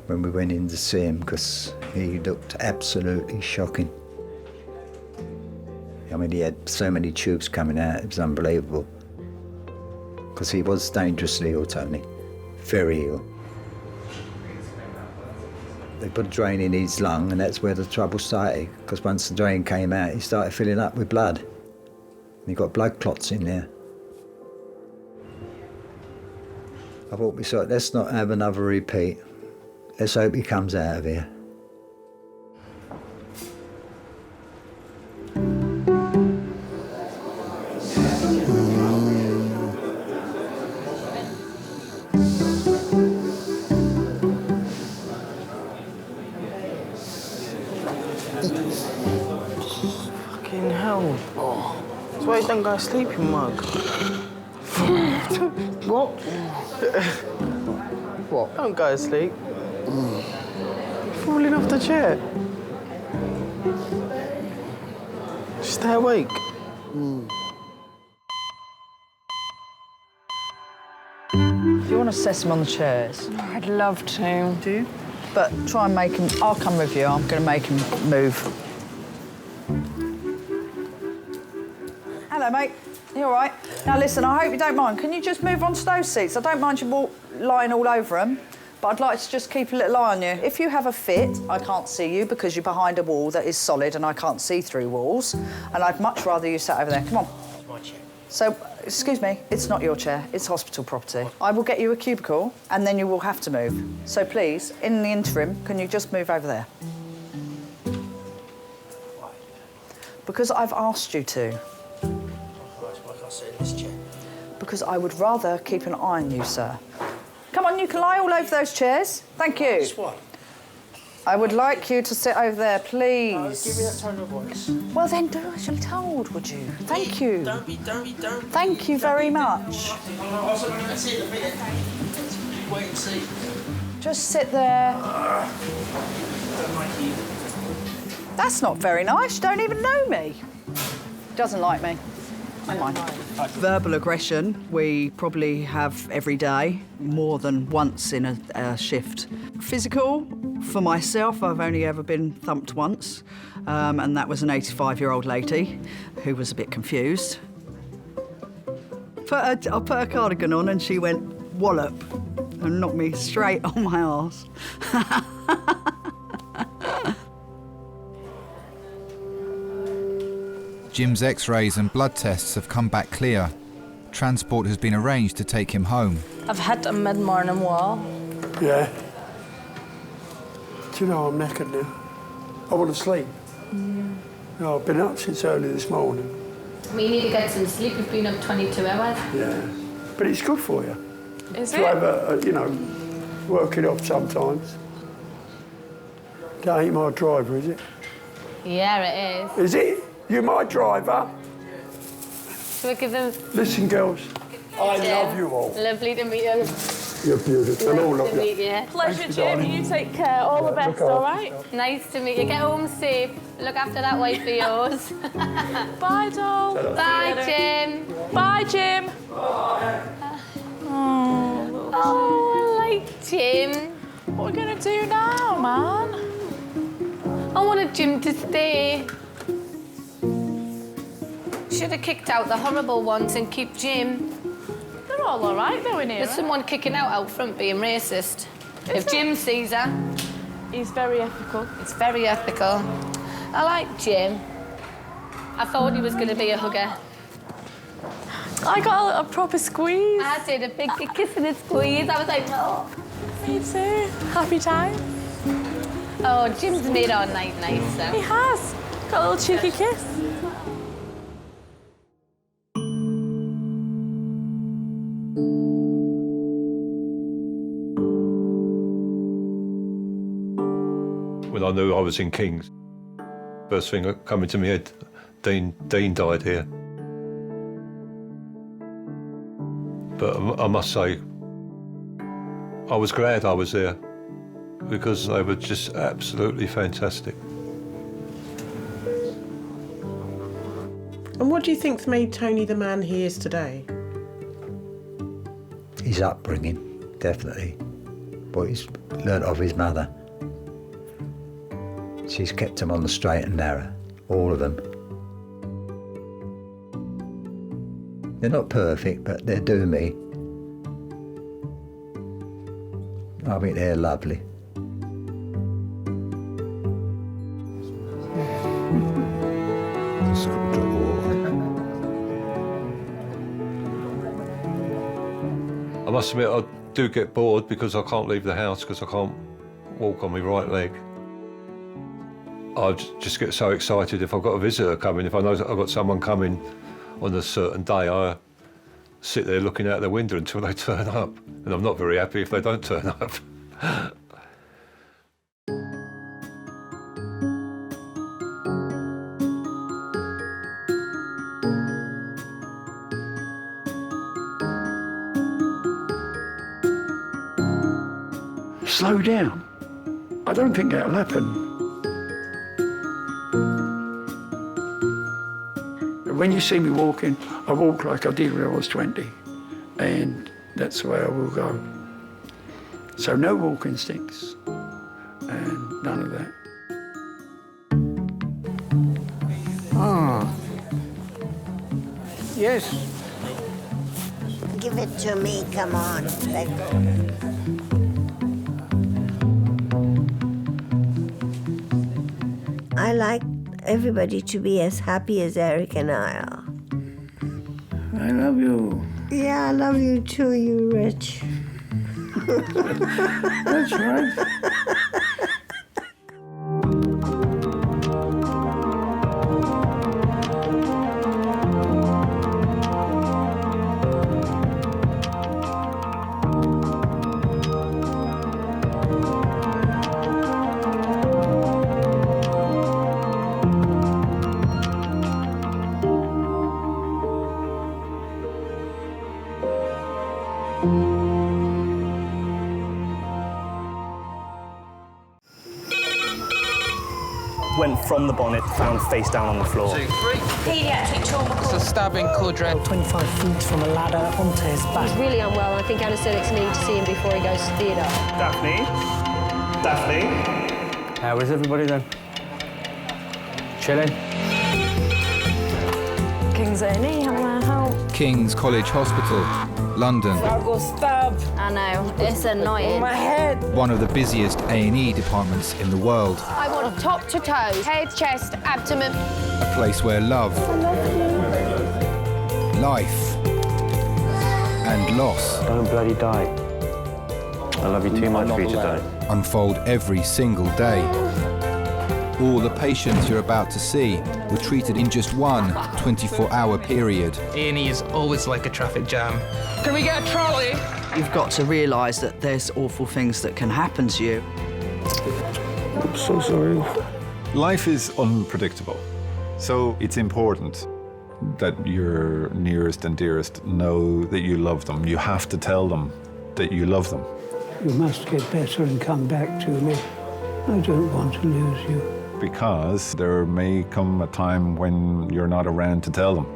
When we went in to see him, because he looked absolutely shocking. I mean, he had so many tubes coming out, it was unbelievable. Because he was dangerously ill, Tony. Very ill. They put a drain in his lung, and that's where the trouble started. Because once the drain came out, he started filling up with blood. And he got blood clots in there. I thought, let's not have another repeat. Let's hope he comes out of here. Fucking hell. That's why you don't go to sleep, you mug. What? What? Don't go to sleep. Falling off the chair. Stay awake. Do you want to assess him on the chairs? I'd love to. Do you? But try and make him... I'll come with you. I'm going to make him move. Hello, mate. You all right? Now, listen, I hope you don't mind. Can you just move on to those seats? I don't mind you lying all over them, but I'd like to just keep a little eye on you. If you have a fit, I can't see you because you're behind a wall that is solid and I can't see through walls, and I'd much rather you sat over there. Come on. It's my chair. So, excuse me, it's not your chair, it's hospital property. I will get you a cubicle and then you will have to move. So please, in the interim, can you just move over there? Because I've asked you to. Why can't I sit in this chair? Because I would rather keep an eye on you, sir. Come on, you can lie all over those chairs. Thank you. That's why. I would like you to sit over there, please. Give me that tone of voice. Well, then do as you're told, would you? Thank you. Don't. Thank you very much. Wait and see. Just sit there. That's not very nice. You don't even know me. Doesn't like me. Never mind. Verbal aggression, we probably have every day, more than once in a shift. Physical, for myself, I've only ever been thumped once, and that was an 85-year-old lady who was a bit confused. I put her cardigan on and she went wallop and knocked me straight on my arse. Jim's x-rays and blood tests have come back clear. Transport has been arranged to take him home. I've hit a mid-morning wall. Yeah. Do you know, I'm knackered now. I want to sleep. No, I've been up since early this morning. We need to get some sleep. We've been up 22 hours. Yeah. But it's good for you. Is to have you know, work it off sometimes. That ain't my driver, is it? Yeah, it is. Is it? You my driver? Shall we give them... Listen, girls, I love you all. Lovely to meet you. You're beautiful, and all Nice of to you. meet you. Pleasure, Thanks, Jim. darling. You take care. All the best, all right? Nice to meet you. Get home safe. Look after that wife of yours. Bye, doll. Bye, Jim. Bye, Jim. Oh, I like Jim. What are we going to do now, man? I wanted Jim to stay. Should have kicked out the horrible ones and keep Jim. They're all right, though, in here. There's someone kicking out front being racist. If Jim sees her... He's very ethical. It's very ethical. I like Jim. I thought he was going to be a hugger. I got a proper squeeze. I did a big kiss and a squeeze. I was like, oh. Me too. Happy time. Oh, Jim's made our night nicer. He has. Got a little cheeky kiss. When I knew I was in Kings, first thing that came into my head, Dean died here. But I must say, I was glad I was there because they were just absolutely fantastic. And what do you think's made Tony the man he is today? His upbringing, definitely. What he's learnt of his mother. She's kept him on the straight and narrow, all of them. They're not perfect, but they do me. I think they're lovely. I must admit, I do get bored because I can't leave the house because I can't walk on my right leg. I just get so excited if I've got a visitor coming. If I know that I've got someone coming on a certain day, I sit there looking out the window until they turn up. And I'm not very happy if they don't turn up. Slow down. I don't think that'll happen. When you see me walking, I walk like I did when I was 20, and that's the way I will go. So no walking sticks, and none of that. Ah. Yes. Give it to me, come on. Let go. I like everybody to be as happy as Eric and I are. I love you. Yeah, I love you too, you Rich. That's right. went from the bonnet, found face down on the floor. 2, 3. Paediatric trauma. It's a stabbing quadrant. 25 feet from a ladder onto his back. He's really unwell. I think anaesthetics need to see him before he goes to theatre. Daphne? Daphne? How is everybody then? Chilling? King's A&E, how may I help? King's College Hospital, London. I got stabbed. I know, it's annoying. My head. One of the busiest A&E departments in the world. I want top to toe, head, chest, abdomen. A place where love, life, and loss. Don't bloody die. I love you too much for you to die. Unfold every single day. All the patients you're about to see were treated in just one 24-hour period. A&E is always like a traffic jam. Can we get a trolley? You've got to realise that there's awful things that can happen to you. I'm so sorry. Life is unpredictable, so it's important that your nearest and dearest know that you love them. You have to tell them that you love them. You must get better and come back to me. I don't want to lose you. Because there may come a time when you're not around to tell them.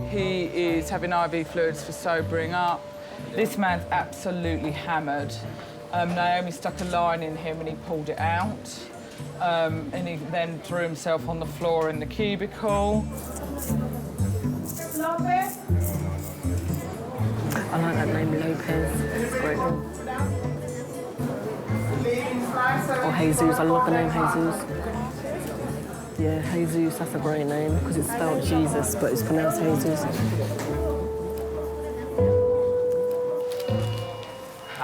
He is having IV fluids for sobering up. This man's absolutely hammered. Naomi stuck a line in him and he pulled it out. And he then threw himself on the floor in the cubicle. I like that name, Lopez. It's a great name. Or Jesus, I love the name Jesus. Yeah, Jesus, that's a great name, because it's spelled Jesus, but it's pronounced Jesus.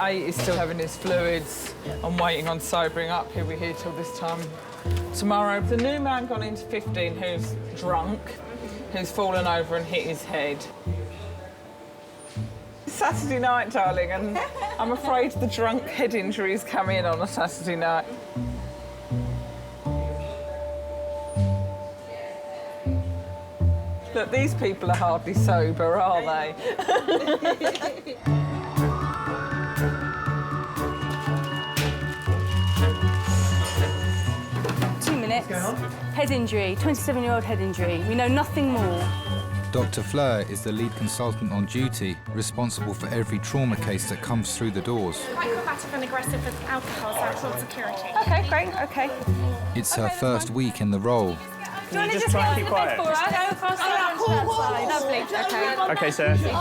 A is still having his fluids and waiting on sobering up. He'll be here till this time tomorrow. The new man gone into 15 who's drunk, who's fallen over and hit his head. It's Saturday night, darling, and I'm afraid the drunk head injuries come in on a Saturday night. Look, these people are hardly sober, are they? 2 minutes. Head injury, 27-year-old head injury. We know nothing more. Dr. Fleur is the lead consultant on duty, responsible for every trauma case that comes through the doors. Quite combative and aggressive with alcohol, so that's on security. Okay, great, okay. It's her first week in the role. Do you want to just try and get keep on the bed quiet? for us? Go across that side. Lovely, okay. Okay, sir. Thank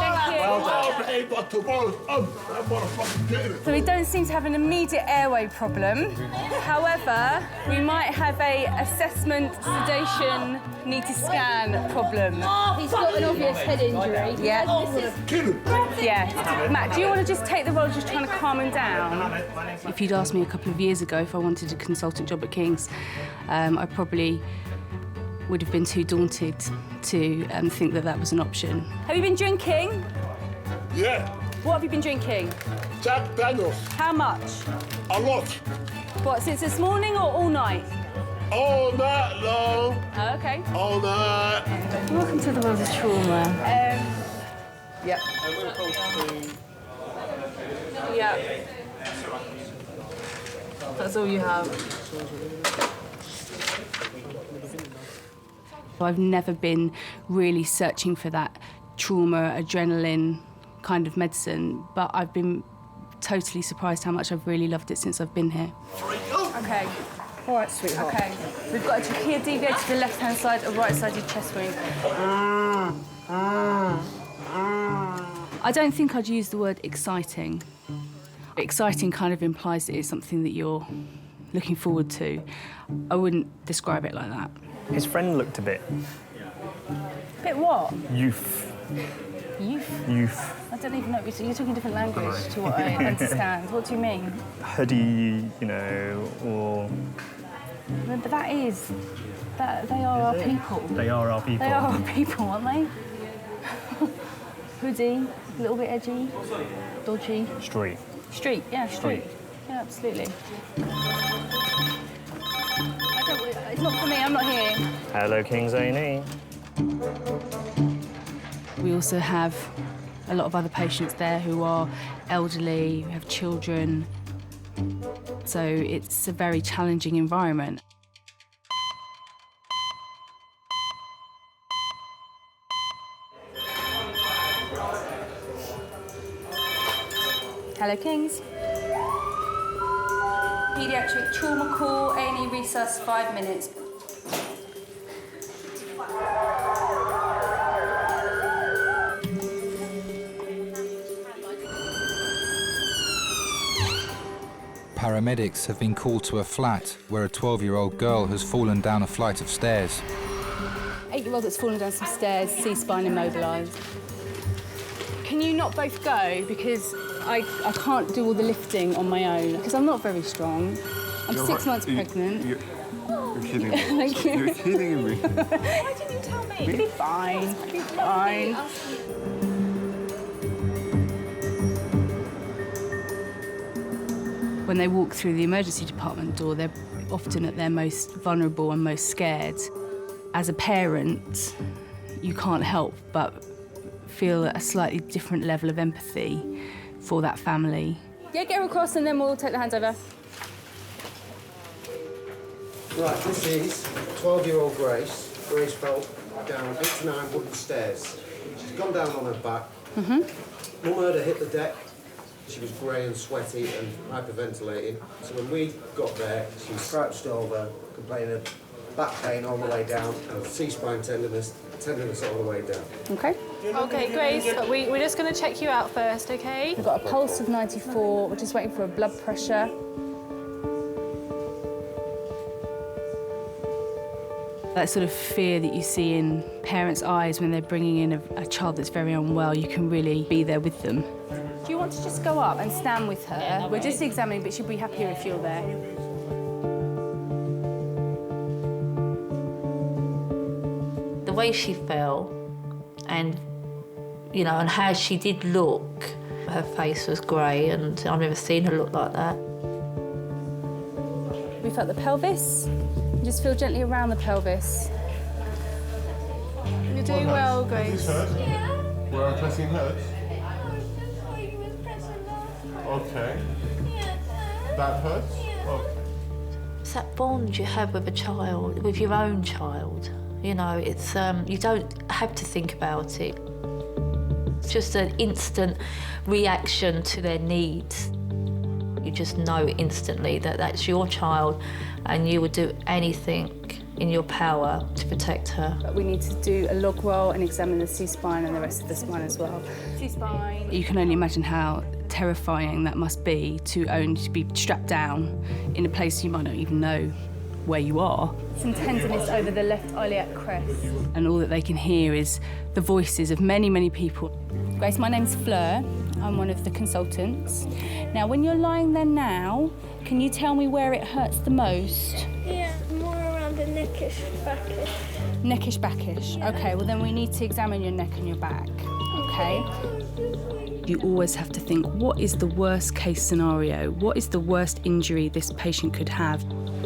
you. So we don't seem to have an immediate airway problem. However, we might have a assessment, sedation, need to scan problem. He's got an obvious head injury. Yeah. Yeah. Matt, do you want to just take the role of just trying to calm him down? If you'd asked me a couple of years ago if I wanted a consultant job at King's, I probably would have been too daunted to think that that was an option. Have you been drinking? Yeah. What have you been drinking? Jack Daniels. How much? A lot. What, since this morning or all night? All night long. Oh, okay. All night. Welcome to the world of trauma. Yep. Yeah. That's all you have. I've never been really searching for that trauma, adrenaline kind of medicine, but I've been totally surprised how much I've really loved it since I've been here. Okay. All right, sweetheart. Okay. We've got a trachea deviated to the left-hand side, a right-sided chest wound. I don't think I'd use the word exciting. Exciting kind of implies it is something that you're looking forward to. I wouldn't describe it like that. His friend looked a bit Bit what? youth. Youth? Youth. don't even know. You're talking a different language to what I understand. What do you mean? Hoodie, you know, or... But that is... they are our people. They are our people. They are our people, aren't they? Hoodie, a little bit edgy, dodgy. Street. Street, yeah, street. Yeah, absolutely. It's not for me, I'm not here. Hello, Kings A&E. We also have a lot of other patients there who are elderly, who have children. So it's a very challenging environment. Hello, Kings. Paediatric trauma call, A&E resus, 5 minutes. Paramedics have been called to a flat where a 12-year-old girl has fallen down a flight of stairs. 8-year-old that's fallen down some stairs, C-spine immobilised. Can you not both go? Because I can't do all the lifting on my own, because I'm not very strong. I'm 6 months pregnant. You're kidding me. Thank you. You're kidding me. Why didn't you tell me? It'll be fine. It'll be fine. When they walk through the emergency department door, they're often at their most vulnerable and most scared. As a parent, you can't help but feel a slightly different level of empathy for that family. Yeah, get her across and then we'll take the hands over. Right, this is 12-year-old Grace. Grace fell down 8 to 9 wooden stairs. She's gone down on her back. Mum heard her hit the deck. She was grey and sweaty and hyperventilating. So when we got there, she was crouched over, complaining of back pain all the way down and C-spine tenderness all the way down. OK. OK, Grace, we're just going to check you out first, OK? We've got a pulse of 94. We're just waiting for a blood pressure. That sort of fear that you see in parents' eyes when they're bringing in a child that's very unwell, you can really be there with them. Do you want to just go up and stand with her? Yeah, we're just examining, but she'll be happier if you're there. The way she fell and, you know, and how she did look, her face was grey and I've never seen her look like that. We felt the pelvis. Just feel gently around the pelvis. You're doing well, Grace. Yeah. Where I'm pressing hurts? Okay. That hurts? Okay. It's that bond you have with a child, with your own child. You know, it's you don't have to think about it. It's just an instant reaction to their needs. You just know instantly that that's your child and you would do anything in your power to protect her. But we need to do a log roll and examine the C-spine and the rest of the spine as well. C-spine. You can only imagine how terrifying that must be to be strapped down in a place you might not even know where you are. Some tenderness over the left iliac crest. And all that they can hear is the voices of many, many people. Grace, my name's Fleur. I'm one of the consultants. Now, when you're lying there now, can you tell me where it hurts the most? Yeah, more around the neckish, backish. Neckish, backish. Yeah. OK, well, then we need to examine your neck and your back, OK? You always have to think, what is the worst case scenario? What is the worst injury this patient could have?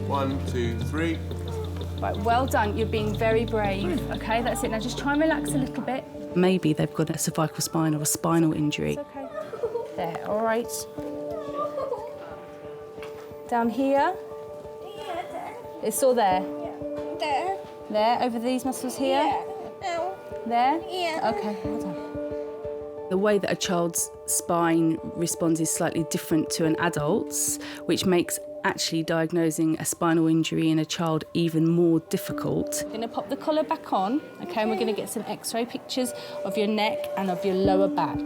1, 2, 3. Right, well done. You're being very brave. OK, that's it. Now just try and relax a little bit. Maybe they've got a cervical spine or a spinal injury. It's OK. There, all right. Down here. Yeah, there. It's all there. Yeah. There. There, over these muscles here. Yeah. No. There? Yeah. OK, well done. The way that a child's spine responds is slightly different to an adult's, which makes actually diagnosing a spinal injury in a child even more difficult. We're going to pop the collar back on, OK, and we're going to get some X-ray pictures of your neck and of your lower back.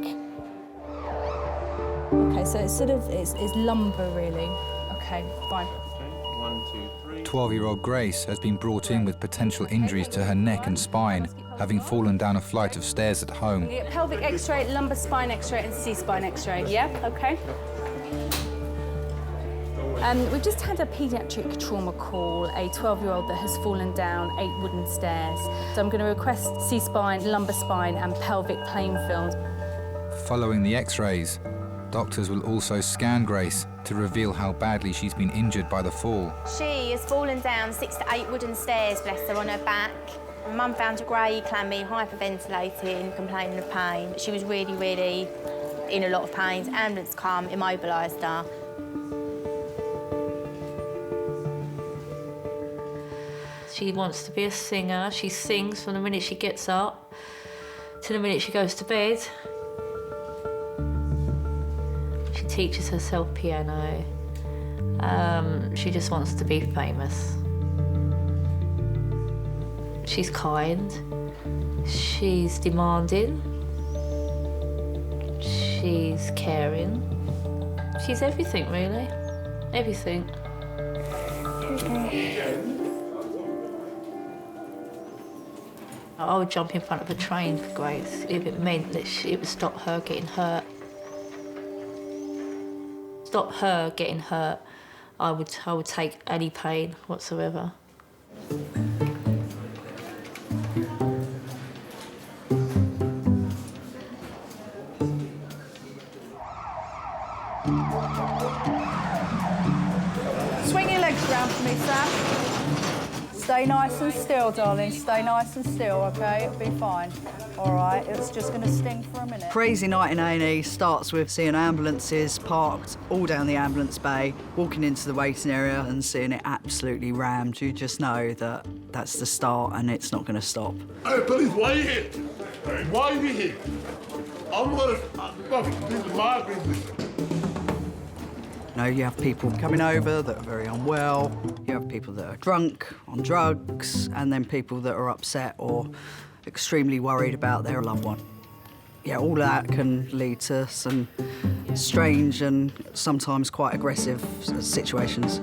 OK, so it's it's lumbar, really. OK, fine. 1, 2, 3. 12-year-old Grace has been brought in with potential injuries to her neck and spine. having fallen down a flight of stairs at home. You get pelvic x-ray, lumbar spine x-ray and C-spine x-ray. Yeah, okay. We've just had a paediatric trauma call, a 12-year-old that has fallen down 8 wooden stairs. So I'm going to request C-spine, lumbar spine and pelvic plane films. Following the x-rays, doctors will also scan Grace to reveal how badly she's been injured by the fall. She has fallen down 6 to 8 wooden stairs, bless her, on her back. Mum found her grey, clammy, hyperventilating, complaining of pain. She was really, really in a lot of pain. Ambulance come, immobilised her. She wants to be a singer. She sings from the minute she gets up to the minute she goes to bed. She teaches herself piano. She just wants to be famous. She's kind. She's demanding. She's caring. She's everything, really. Everything. I would jump in front of a train for Grace if it meant that it would stop her getting hurt. Stop her getting hurt. I would take any pain whatsoever. Swing your legs round for me, Sam. Stay nice and still, darling. Stay nice and still, OK? It'll be fine. All right, it's just going to sting for a minute. Crazy night in A&E starts with seeing ambulances parked all down the ambulance bay, walking into the waiting area and seeing it absolutely rammed. You just know that that's the start and it's not going to stop. Hey, police, why you here? Why you here? I'm gonna... This is my business. You know, you have people coming over that are very unwell, you have people that are drunk, on drugs, and then people that are upset or extremely worried about their loved one. Yeah, all that can lead to some strange and sometimes quite aggressive situations.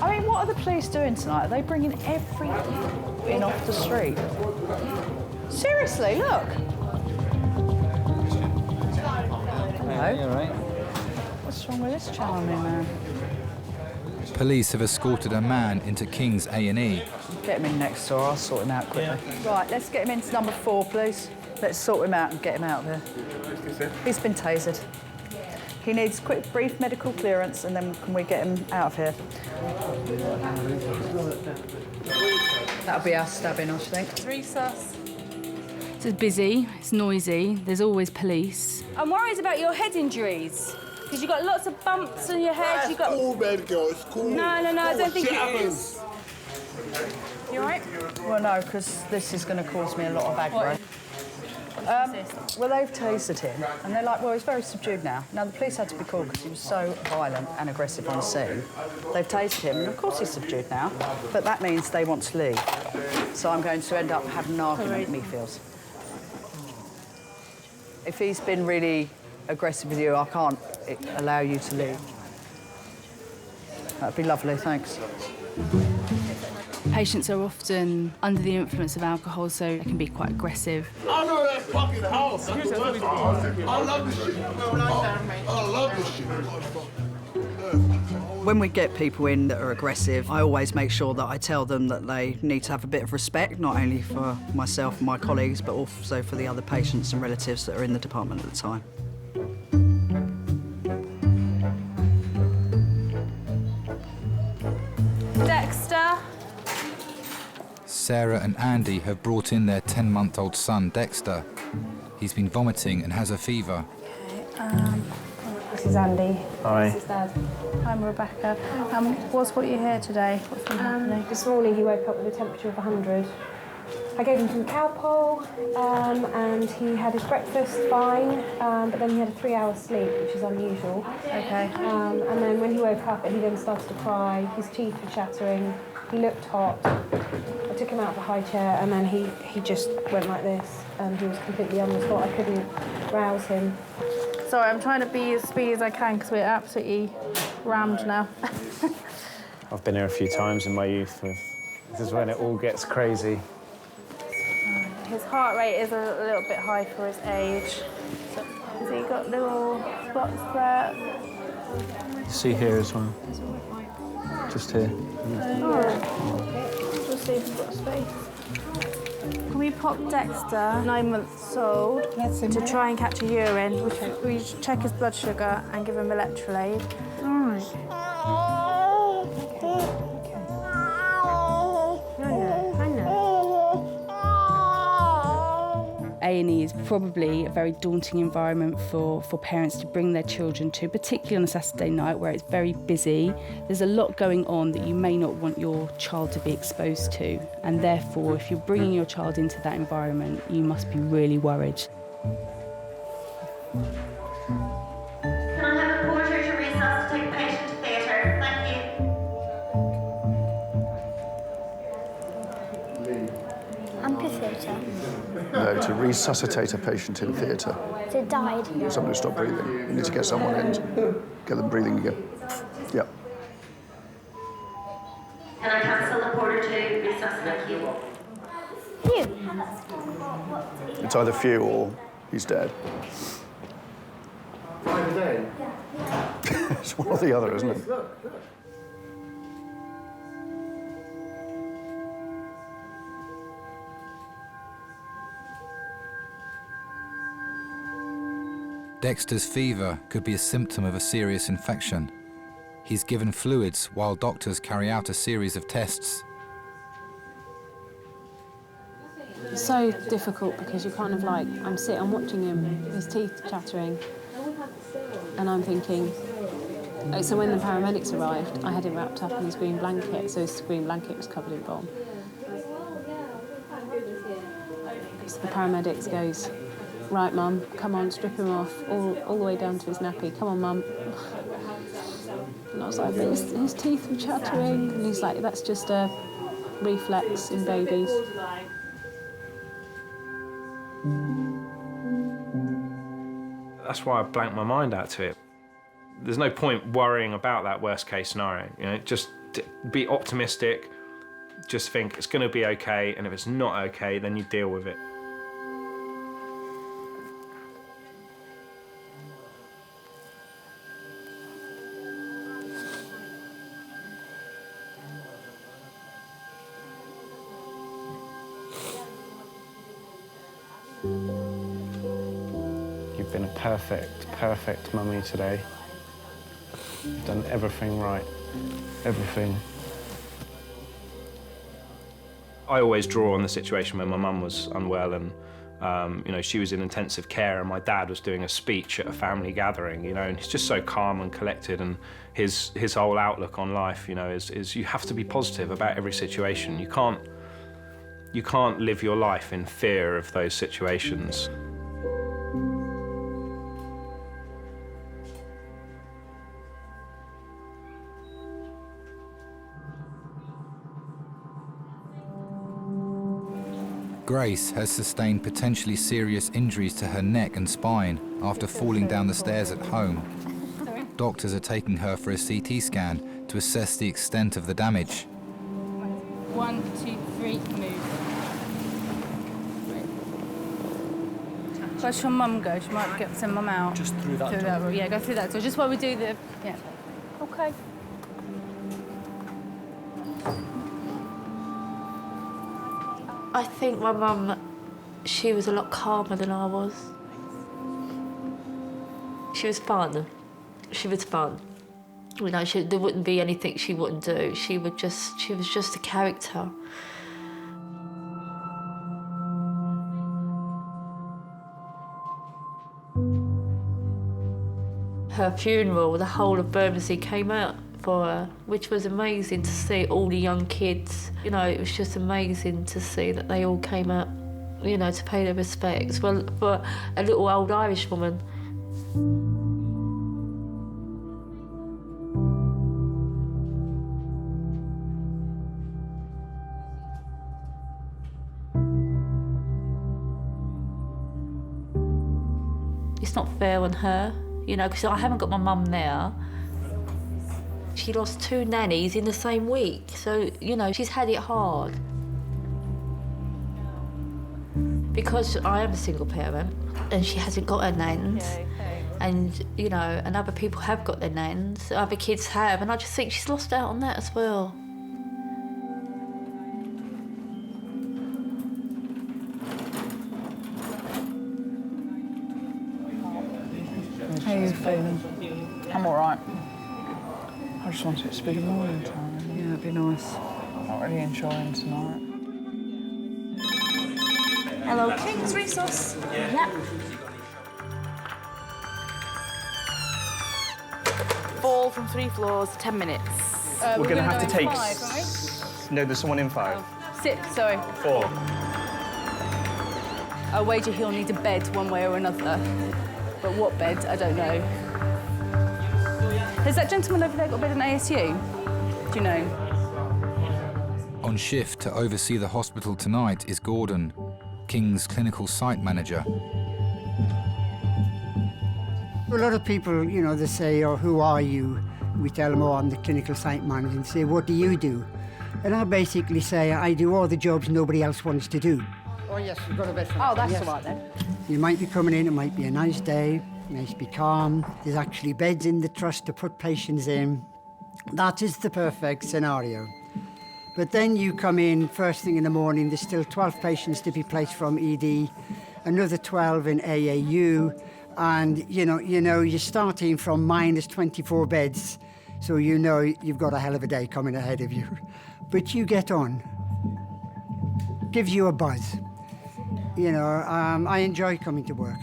I mean, what are the police doing tonight? Are they bringing everything in off the street? Seriously, look. Hello. You all right? What's wrong with this charming man? Police have escorted a man into King's A&E. Get him in next door, I'll sort him out quickly. Right, let's get him into number 4, please. Let's sort him out and get him out there. He's been tasered. He needs quick, brief medical clearance, and then can we get him out of here? That'll be our stabbing, I think. 3 sus. It's busy, it's noisy, there's always police. I'm worried about your head injuries. Because you've got lots of bumps on your head, you've got... It's cool, baby girl, it's cool. No, I don't think Shit it is. You all right? Well, no, because this is going to cause me a lot of aggro. Well, they've tasered him, and they're like, well, he's very subdued now. Now, the police had to be called because he was so violent and aggressive on scene. They've tasered him, and of course he's subdued now, but that means they want to leave. So I'm going to end up having an argument, me feels. If he's been really aggressive with you, I can't allow you to leave. That'd be lovely, thanks. Patients are often under the influence of alcohol, so they can be quite aggressive. I know that fucking house. I love this shit. I love this shit. When we get people in that are aggressive, I always make sure that I tell them that they need to have a bit of respect, not only for myself and my colleagues, but also for the other patients and relatives that are in the department at the time. Dexter. Sarah and Andy have brought in their 10-month-old son, Dexter. He's been vomiting and has a fever. This is Andy. Hi. This is Dad. I'm Rebecca. What's brought you here today? What's been happening? This morning he woke up with a temperature of 100. I gave him some Calpol, and he had his breakfast fine, but then he had a 3-hour sleep, which is unusual. Okay. And then when he woke up, he then started to cry. His teeth were chattering. He looked hot. I took him out of the high chair, and then he just went like this, and he was completely on the spot. I couldn't rouse him. Sorry, I'm trying to be as speedy as I can because we're absolutely rammed now. I've been here a few times in my youth. This is when it all gets crazy. His heart rate is a little bit high for his age. So, has he got little spots there? See here as well. Just here. We'll see if we've got space. Can we pop Dexter, 9 months old, to try and catch a urine? We check his blood sugar and give him electrolyte. All right. I know. A&E is probably a very daunting environment for parents to bring their children to, particularly on a Saturday night where it's very busy. There's a lot going on that you may not want your child to be exposed to, and therefore, if you're bringing your child into that environment, you must be really worried. Can I have a porter to resuscitate patient to theatre? Thank you. Amphitheatre. No, to resuscitate a patient in theatre. So died. Somebody stop breathing. You need to get someone in, get them breathing again. Yep. Can I cancel the porter to resuscitate you? It's either few or he's dead. It's one or the other, isn't it? Dexter's fever could be a symptom of a serious infection. He's given fluids while doctors carry out a series of tests. It's so difficult because you kind of like, I'm watching him, his teeth chattering, and I'm thinking, so when the paramedics arrived, I had him wrapped up in his green blanket, so his green blanket was covered in bomb. So the paramedics goes, right, Mum, come on, strip him off, all the way down to his nappy. Come on, Mum. And I was like, but his teeth were chattering. And he's like, that's just a reflex in babies. That's why I blanked my mind out to it. There's no point worrying about that worst case scenario. You know, just be optimistic, just think it's going to be okay, and if it's not okay, then you deal with it. You've been a perfect mummy today. You've done everything right, everything. I always draw on the situation when my mum was unwell and you know, she was in intensive care and my dad was doing a speech at a family gathering, you know, and he's just so calm and collected, and his whole outlook on life, you know, is you have to be positive about every situation. You can't live your life in fear of those situations. Grace has sustained potentially serious injuries to her neck and spine after falling down the stairs at home. Doctors are taking her for a CT scan to assess the extent of the damage. 1, 2, 3, move. Where's your mum go? She might send mum out. Just through that door. Yeah, go through that. So just while we do the... Yeah. Okay. I think my mum, she was a lot calmer than I was. She was fun. She was fun. You know, there wouldn't be anything she wouldn't do. She was just a character. Her funeral, the whole of Bermondsey came out for her, which was amazing to see, all the young kids. You know, it was just amazing to see that they all came out, you know, to pay their respects. Well, for a little old Irish woman. It's not fair on her, you know, because I haven't got my mum now. She lost 2 nannies in the same week, so, you know, she's had it hard. Because I am a single parent and she hasn't got her nans, and, you know, and other people have got their nans, other kids have, and I just think she's lost out on that as well. How are you feeling? I'm all right. I just want it to be the morning time. Yeah, it'd be nice. I'm not really enjoying tonight. Hello, King's Resource. Yep. 4 from 3 floors, 10 minutes. We're going to have to take... 5, right? No, there's someone in 5. 6, sorry. 4. I wager he'll need a bed one way or another. But what bed, I don't know. Has that gentleman over there got a bed in ASU? Do you know? On shift to oversee the hospital tonight is Gordon, King's clinical site manager. A lot of people, you know, they say, oh, who are you? We tell them, oh, I'm the clinical site manager, and say, what do you do? And I basically say, I do all the jobs nobody else wants to do. Oh, yes, you've got a bed. Oh, that's all right then. You might be coming in, it might be a nice day, nice be calm. There's actually beds in the trust to put patients in. That is the perfect scenario. But then you come in first thing in the morning, there's still 12 patients to be placed from ED, another 12 in AAU, and you know, you're starting from minus 24 beds, so you know you've got a hell of a day coming ahead of you. But you get on. Gives you a buzz. You know, I enjoy coming to work.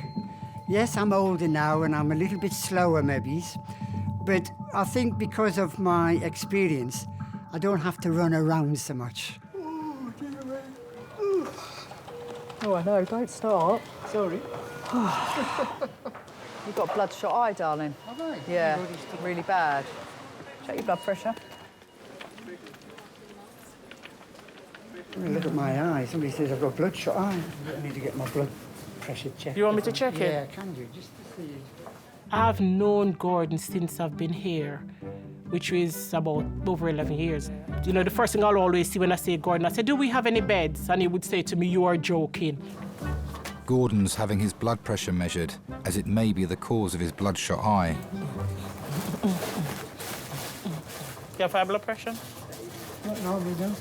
Yes, I'm older now and I'm a little bit slower maybe, but I think because of my experience, I don't have to run around so much. Oh, I know, don't start. Sorry. You've got a bloodshot eye, darling. Have I? Yeah, really bad. Check your blood pressure. Look at my eye. Somebody says I've got bloodshot eye. I need to get my blood pressure checked. You want me to check it? Yeah, can you? Just to see. I've known Gordon since I've been here, which is about over 11 years. You know, the first thing I'll always see when I say Gordon, I say, do we have any beds? And he would say to me, you are joking. Gordon's having his blood pressure measured, as it may be the cause of his bloodshot eye. You have high blood pressure? No, we don't.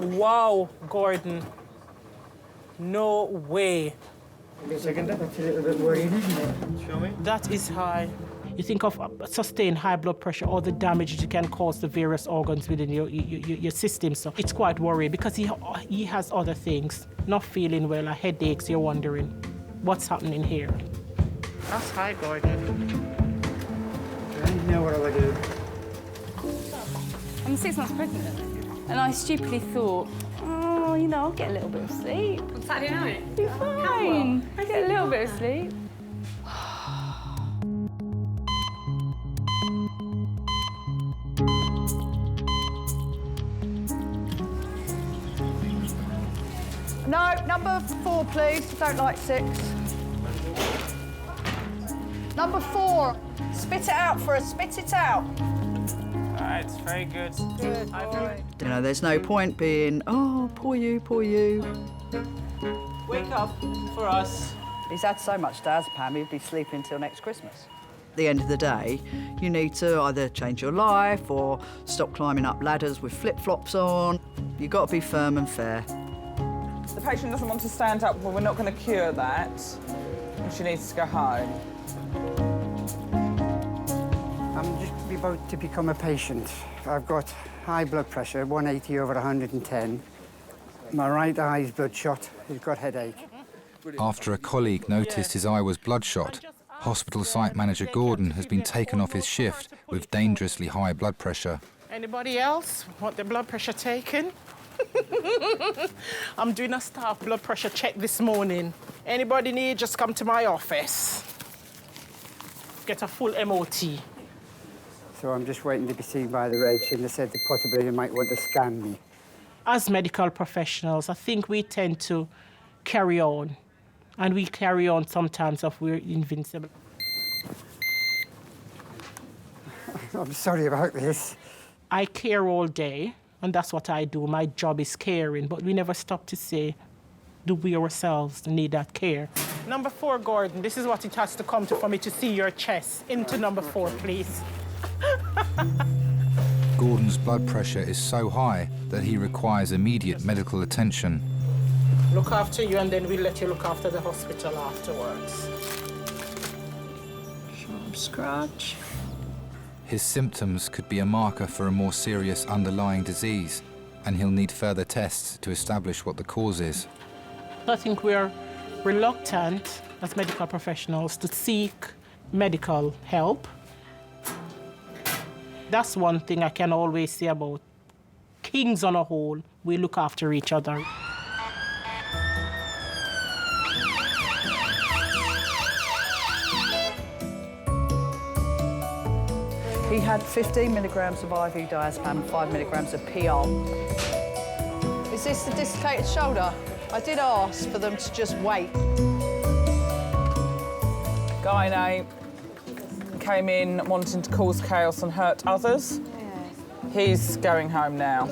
Wow, Gordon. No way. That's a little bit worrying, isn't it? Show me. That is high. You think of sustained high blood pressure, all the damage it can cause the various organs within your system. So it's quite worrying because he has other things. Not feeling well, headaches, you're wondering what's happening here. That's high, Gordon. I don't know what I would do. I'm 6 months pregnant, and I stupidly thought, oh, you know, I'll get a little bit of sleep. On Saturday night? You're fine. I get a little bit of sleep. No, number 4, please. Don't like 6. Number 4. Spit it out for us. Spit it out. All right, it's very good. Good boy. You know, there's no point being, oh, poor you, poor you. Wake up for us. He's had so much diazepam, he'd be sleeping till next Christmas. At the end of the day, you need to either change your life or stop climbing up ladders with flip-flops on. You've got to be firm and fair. The patient doesn't want to stand up, well, we're not going to cure that. And she needs to go home. I'm just about to become a patient. I've got high blood pressure, 180/110. My right eye is bloodshot. He's got headache. After a colleague noticed his eye was bloodshot, hospital site manager Gordon has been taken off his shift with dangerously high blood pressure. Anybody else want their blood pressure taken? I'm doing a staff blood pressure check this morning. Anybody need, just come to my office. Get a full MOT. So I'm just waiting to be seen by the reg, and they said that possibly they might want to scan me. As medical professionals, I think we tend to carry on And we carry on sometimes if we're invincible. I'm sorry about this. I care all day, and that's what I do. My job is caring, but we never stop to say, do we ourselves need that care? Number 4, Gordon, this is what it has to come to for me to see your chest. Into number 4, please. Gordon's blood pressure is so high that he requires immediate medical attention. Look after you, and then we'll let you look after the hospital afterwards. Sharp scratch. His symptoms could be a marker for a more serious underlying disease, and he'll need further tests to establish what the cause is. I think we're reluctant as medical professionals to seek medical help. That's one thing I can always say about Kings on a whole. We look after each other. He had 15 milligrams of IV diazepam, 5 milligrams of PR. Is this the dislocated shoulder? I did ask for them to just wait. Gynae came in wanting to cause chaos and hurt others. He's going home now.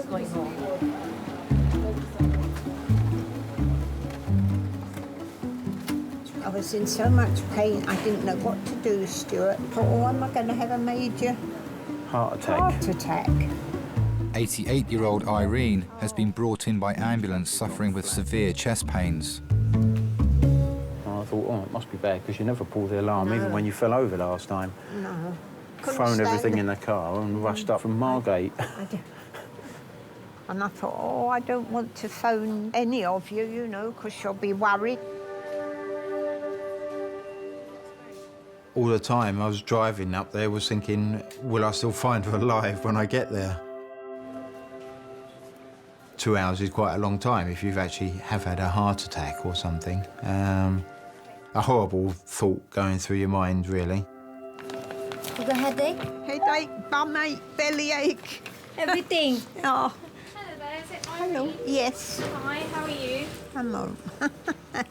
I was in so much pain, I didn't know what to do, Stuart. Oh, am I going to have a major Heart attack. heart attack? 88-year-old Irene has been brought in by ambulance suffering with severe chest pains. I thought, oh, it must be bad, because you never pulled the alarm, even when you fell over last time. No. Thrown everything in the car and rushed up from Margate. And I thought, oh, I don't want to phone any of you, you know, because you'll be worried. All the time I was driving up there was thinking, will I still find her alive when I get there? 2 hours is quite a long time if you've actually had a heart attack or something. A horrible thought going through your mind, really. With a headache? Headache, bum-ache, bellyache. Everything. Oh. Hello there, is it Hello. Yes. Hi, how are you? I'm all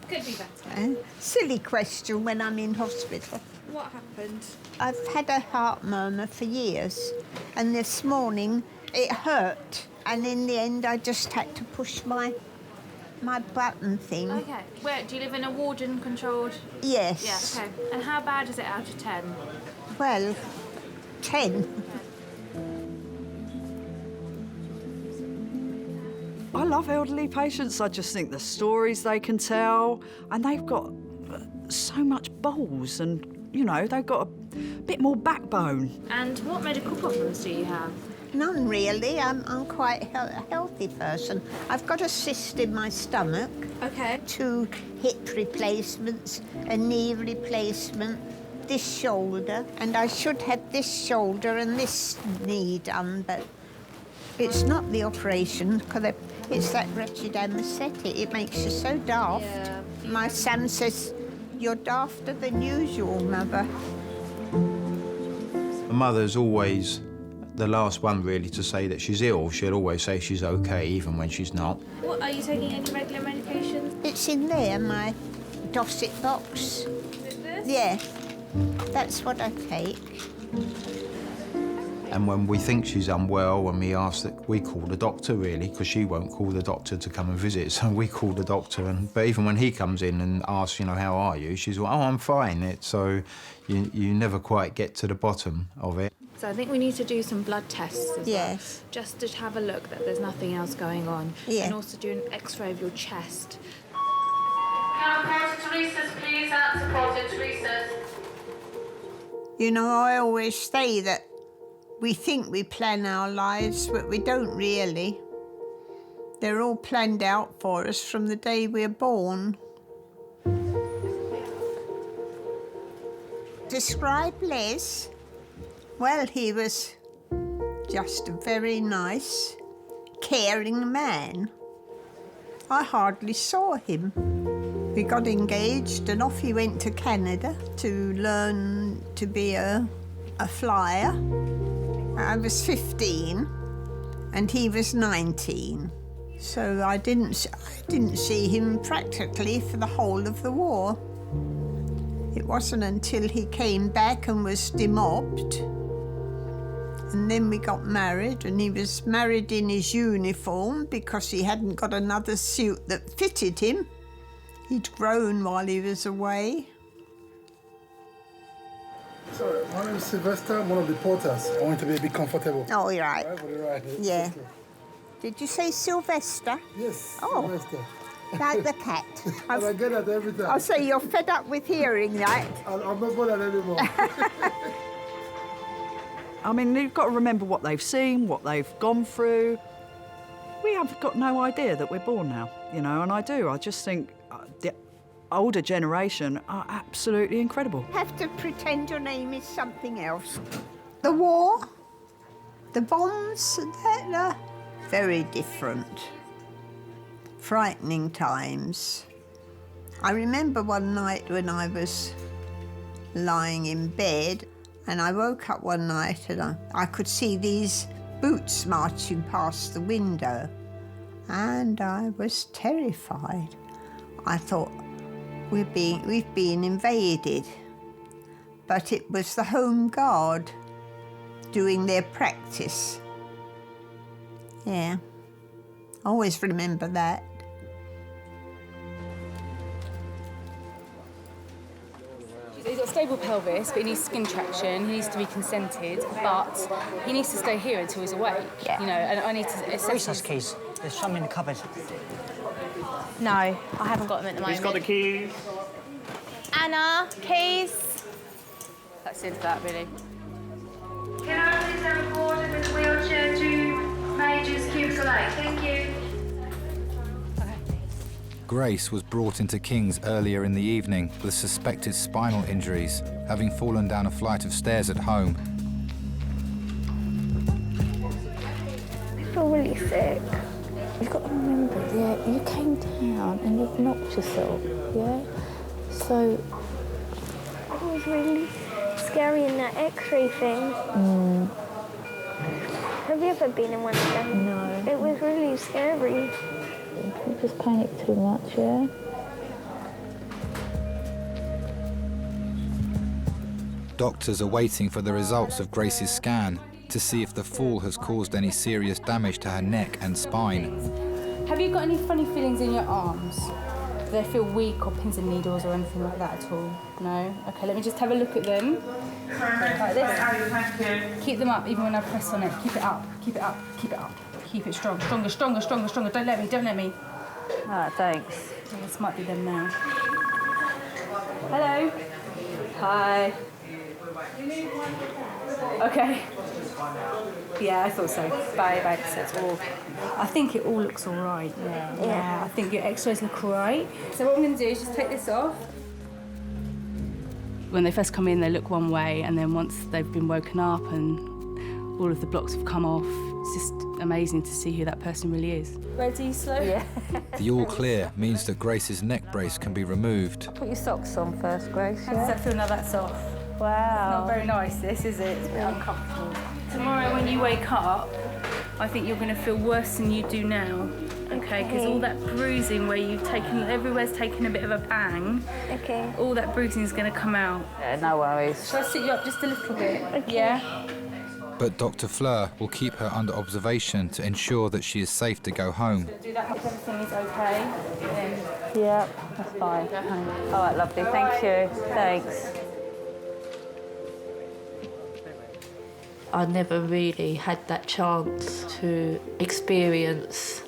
Could be better. Silly question when I'm in hospital. What happened? I've had a heart murmur for years, and this morning it hurt, and in the end I just had to push my button thing. Okay. Where, do you live in a warden-controlled? Yes. Yeah, okay. And how bad is it out of 10? Well, 10. I love elderly patients. I just think the stories they can tell, and they've got so much balls, and, you know, they've got a bit more backbone. And what medical problems do you have? None really. I'm quite a healthy person. I've got a cyst in my stomach. Okay. 2 hip replacements, a knee replacement, this shoulder, and I should have this shoulder and this knee done, but it's not the operation because it's that wretched anaesthetic. It makes you so daft. Yeah. My son says, "You're dafter than usual, Mother." The mother's always the last one, really, to say that she's ill. She'll always say she's OK, even when she's not. What, are you taking any regular medications? It's in there, my Dorset box. Is it this? Yeah, that's what I take. And when we think she's unwell, when we ask that, we call the doctor, really, because she won't call the doctor to come and visit, so we call the doctor. But even when he comes in and asks, you know, how are you, she's like, oh, I'm fine. So you never quite get to the bottom of it. So I think we need to do some blood tests as well. Yes. Just to have a look that there's nothing else going on. Yeah. And also do an X-ray of your chest. Can I report to recess, please? That's reported to recess. You know, I always say that we think we plan our lives, but we don't really. They're all planned out for us from the day we're born. Describe Les. Well, he was just a very nice, caring man. I hardly saw him. We got engaged and off he went to Canada to learn to be a flyer. I was 15 and he was 19. So I didn't see him practically for the whole of the war. It wasn't until he came back and was demobbed, and then we got married, and he was married in his uniform because he hadn't got another suit that fitted him. He'd grown while he was away. Sorry, my name is Sylvester, I'm one of the porters. I want to be a bit comfortable. Oh, you're right. Right. Yeah. Did you say Sylvester? Yes, oh. Sylvester. Like the cat. And I get that every time. I'll say you're fed up with hearing that. I'm not bothered anymore. I mean, you've got to remember what they've seen, what they've gone through. We have got no idea that we're born now, you know, and I do. I just think the older generation are absolutely incredible. Have to pretend your name is something else. The war, the bombs, they're very different. Frightening times. I remember one night when I was lying in bed, and I woke up one night and I could see these boots marching past the window, and I was terrified. I thought, we've been invaded. But it was the Home Guard doing their practice. Yeah, always remember that. He's got a stable pelvis, but he needs skin traction. He needs to be consented, but he needs to stay here until he's awake. Yeah. You know, and I need to assess. Resource keys. There's some in the cupboard. No, I haven't got them at the moment. Who's got the keys? Anna, keys. That's it for that, really. Can I please have a porter with a wheelchair to Major's Cubicle 8? Thank you. Grace was brought into King's earlier in the evening with suspected spinal injuries, having fallen down a flight of stairs at home. I feel really sick. You've got to remember, yeah, you came down and you've knocked yourself, yeah? So... It was really scary in that X-ray thing. Have you ever been in one of them? No. It was really scary. You just panic too much, yeah? Doctors are waiting for the results of Grace's scan to see if the fall has caused any serious damage to her neck and spine. Have you got any funny feelings in your arms? Do they feel weak or pins and needles or anything like that at all? No? Okay, let me just have a look at them. Like this. Keep them up even when I press on it. Keep it up, keep it up, keep it up. Keep it strong. Stronger, stronger, stronger, stronger. Don't let me, don't let me. All right, thanks. Oh, this might be them now. Hello. Hi. Okay. Yeah, I thought so. Bye, bye. So it's all. I think it all looks all right. Yeah. I think your X-rays look all right. So what I'm going to do is just take this off. When they first come in, they look one way, and then once they've been woken up and all of the blocks have come off, it's just amazing to see who that person really is. Ready, slow? Yeah. The all clear means that Grace's neck brace can be removed. Put your socks on first, Grace. How does that feel now that's off? Wow. Not very nice, this, is it? It's a bit uncomfortable. Tomorrow when you wake up, I think you're going to feel worse than you do now. Okay, because all that bruising where you've taken, everywhere's taken a bit of a bang. Okay. All that bruising is going to come out. Yeah, no worries. Shall I sit you up just a little bit? Okay. Yeah? But Dr. Fleur will keep her under observation to ensure that she is safe to go home. Do that if everything is okay. Then... Yeah, that's fine. Go home. All right, lovely. Thank you. Thanks. I never really had that chance to experience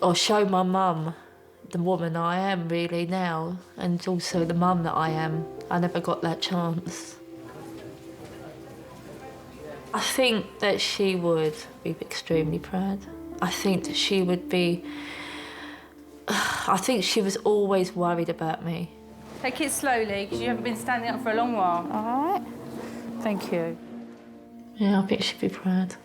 or show my mum the woman I am really now, and also the mum that I am. I never got that chance. I think that she would be extremely proud. I think that she would be... I think she was always worried about me. Take it slowly, because you haven't been standing up for a long while. All right. Thank you. Yeah, I think she'd be proud.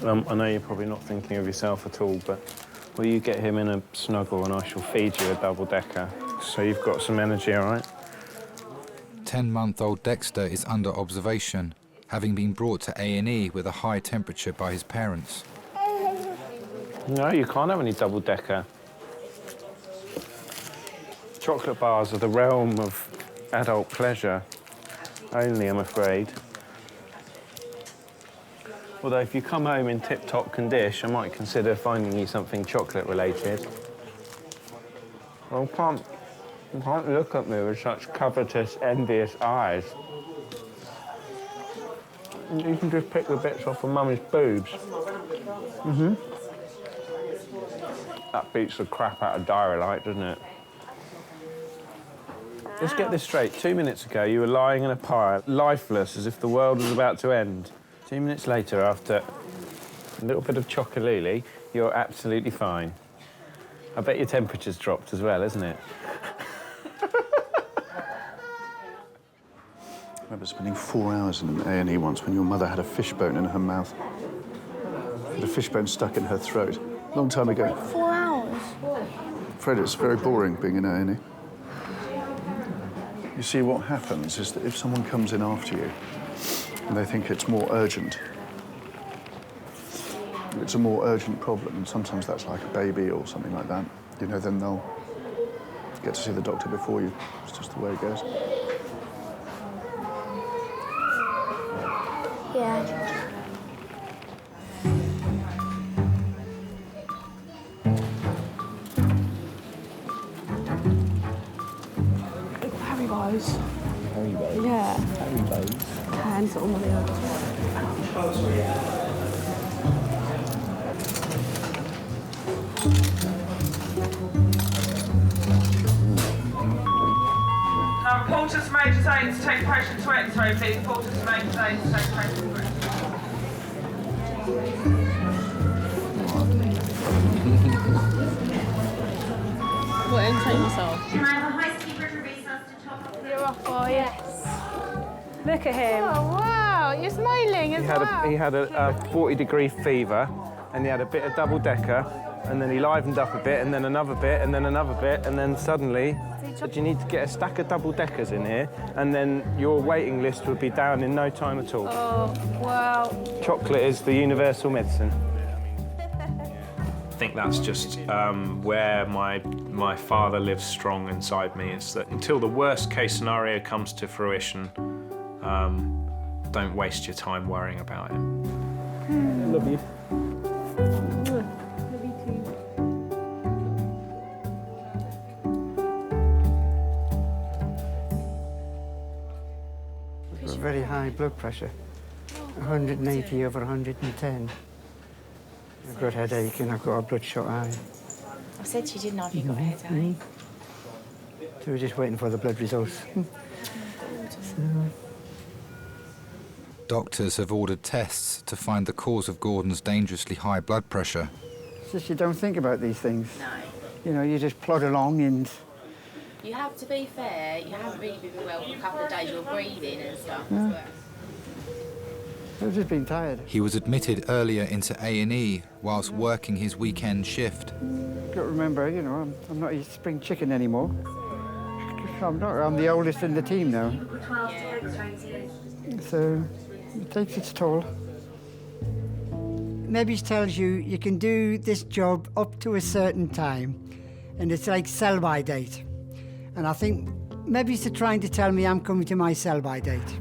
I know you're probably not thinking of yourself at all, but will you get him in a snuggle and I shall feed you a double-decker so you've got some energy, all right? 10-month-old Dexter is under observation, having been brought to A&E with a high temperature by his parents. No, you can't have any double-decker. Chocolate bars are the realm of adult pleasure only, I'm afraid. Although if you come home in tip-top condition, I might consider finding you something chocolate-related. Well, you can't look at me with such covetous, envious eyes. You can just pick the bits off of Mummy's boobs. Mm-hmm. That beats the crap out of Diary Light, doesn't it? Let's get this straight. 2 minutes ago, you were lying in a pile, lifeless, as if the world was about to end. 2 minutes later, after a little bit of chocolate, you're absolutely fine. I bet your temperature's dropped as well, isn't it? I remember spending 4 hours in A&E once when your mother had a fishbone in her mouth. Had a fishbone stuck in her throat. Long time ago. 4 hours? I'm afraid it's very boring being in A&E. You see, what happens is that if someone comes in after you and they think it's more urgent, it's a more urgent problem, and sometimes that's like a baby or something like that, you know, then they'll get to see the doctor before you. It's just the way it goes. Yeah. Haribos. Haribos? Yeah. Haribos? Cans on the other. Porters Major's aid to take patient to X-ray, please. Porters Major's aid to take patient to X-ray. What, entertain yourself? Can I have a housekeeper to race us to top of the... You're off, boy. Yes. Look at him. Oh, wow. You're smiling as well. He had a 40-degree fever, and he had a bit of double-decker, and then he livened up a bit, and then another bit, and then another bit, and then suddenly said, you need to get a stack of double-deckers in here, and then your waiting list would be down in no time at all. Oh, wow. Chocolate is the universal medicine. I think that's just where my father lives strong inside me. It's that until the worst case scenario comes to fruition, don't waste your time worrying about it. Love you. Love you too. I've got very high blood pressure, 180 over 110. I've got a headache and I've got a bloodshot eye. I said to you, didn't I, if you got a headache? So we're just waiting for the blood results. Doctors have ordered tests to find the cause of Gordon's dangerously high blood pressure. It's just you don't think about these things. No. You know, you just plod along and... You have to be fair, you haven't really been well for a couple of days, you're breathing and stuff as Yeah. well. I've just been tired. He was admitted earlier into A&E whilst working his weekend shift. Got to remember, you know, I'm not a spring chicken anymore. I'm not. I'm the oldest in the team now. So it takes its toll. Maybe tells you you can do this job up to a certain time, and it's like sell-by date. And I think maybe it's trying to tell me I'm coming to my sell-by date.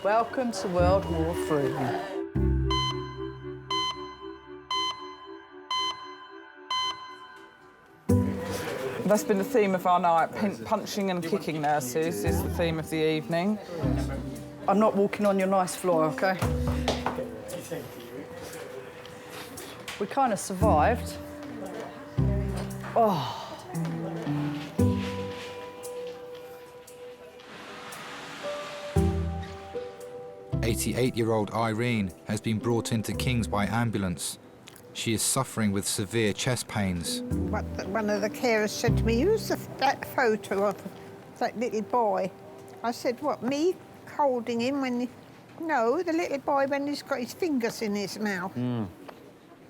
Welcome to World War III. That's been the theme of our night. Punching and kicking nurses is the theme of the evening. I'm not walking on your nice floor, OK? We kind of survived. Oh. 88-year-old Irene has been brought into King's by ambulance. She is suffering with severe chest pains. One of the carers said to me, "Who's that photo of that little boy?" I said, "What, me holding him when he..." "No, the little boy when he's got his fingers in his mouth."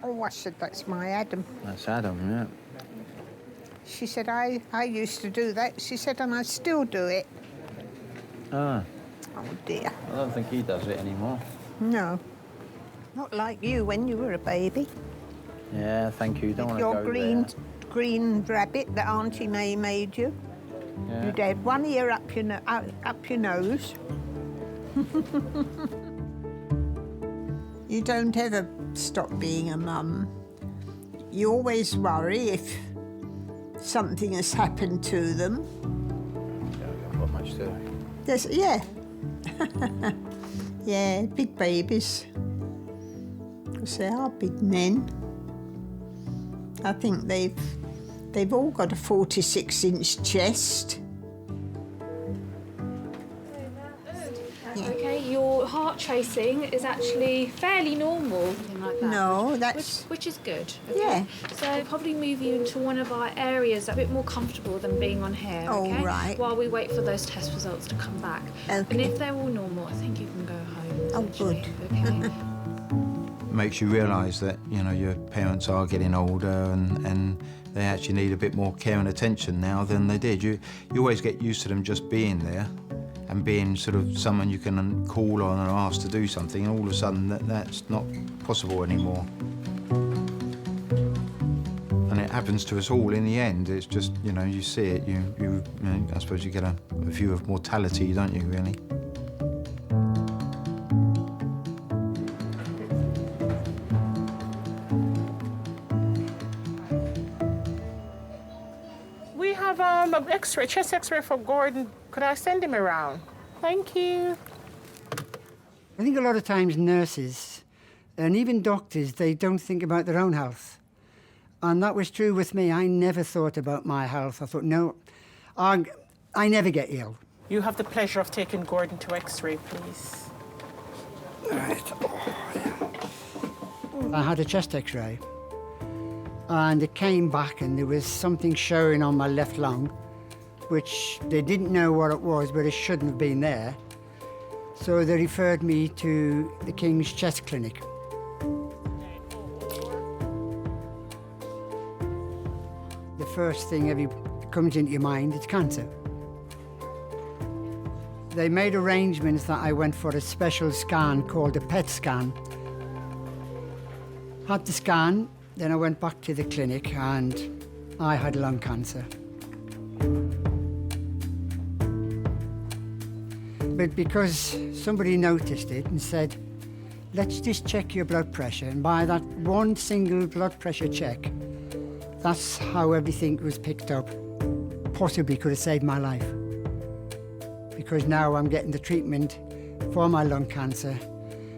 Oh, I said, "That's my Adam." That's Adam, yeah. She said, I used to do that. She said, and I still do it. Ah. Oh, dear. I don't think he does it anymore. No. Not like you when you were a baby. Yeah, thank you. Don't want to Your go green rabbit that Auntie May made you. Yeah. You'd had one ear up your nose. You don't ever stop being a mum. You always worry if something has happened to them. Not much to do. Yeah. Yeah, big babies. Because they are big men. I think they've all got a 46-inch chest. Okay, your heart tracing is actually fairly normal. Like that, No, that's... Which is good. Okay? Yeah. So probably move you into one of our areas a bit more comfortable than being on here, Oh, okay? right. While we wait for those test results to come back. Okay. And if they're all normal, I think you can go home. Oh, good. Okay. Makes you realise that, you know, your parents are getting older and they actually need a bit more care and attention now than they did. You always get used to them just being there and being sort of someone you can call on or ask to do something, and all of a sudden that's not possible anymore. And it happens to us all in the end. It's just, you know, you see it, you know, I suppose you get a view of mortality, don't you, really? We have an X-ray, chest X-ray for Gordon. Could I send him around? Thank you. I think a lot of times nurses and even doctors, they don't think about their own health. And that was true with me. I never thought about my health. I thought, no, I never get ill. You have the pleasure of taking Gordon to X-ray, please. Right. I had a chest X-ray. And it came back and there was something showing on my left lung, which they didn't know what it was, but it shouldn't have been there. So they referred me to the King's Chest Clinic. The first thing that comes into your mind is cancer. They made arrangements that I went for a special scan called a PET scan. Had the scan, then I went back to the clinic and I had lung cancer. But because somebody noticed it and said, let's just check your blood pressure, and by that one single blood pressure check, that's how everything was picked up. Possibly could have saved my life. Because now I'm getting the treatment for my lung cancer.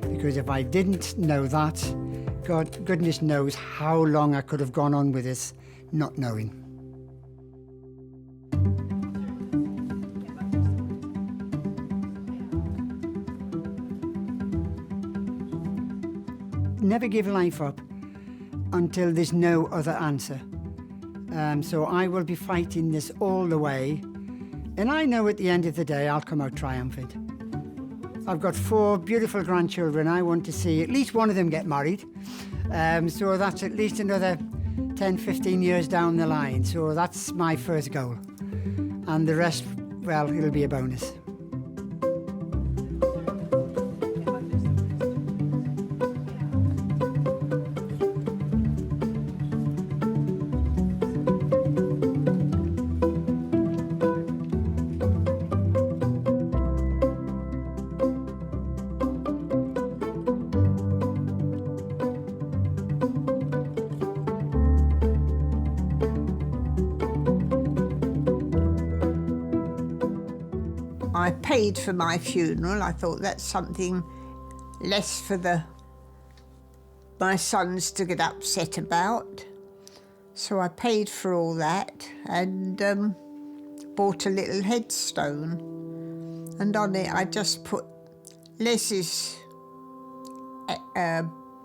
Because if I didn't know that, goodness knows how long I could have gone on with this, not knowing. Never give life up until there's no other answer. So I will be fighting this all the way, and I know at the end of the day I'll come out triumphant. I've got 4 beautiful grandchildren. I want to see at least one of them get married. So that's at least another 10, 15 years down the line. So that's my first goal. And the rest, well, it'll be a bonus. I paid for my funeral. I thought that's something less for my sons to get upset about. So I paid for all that and bought a little headstone. And on it I just put Les's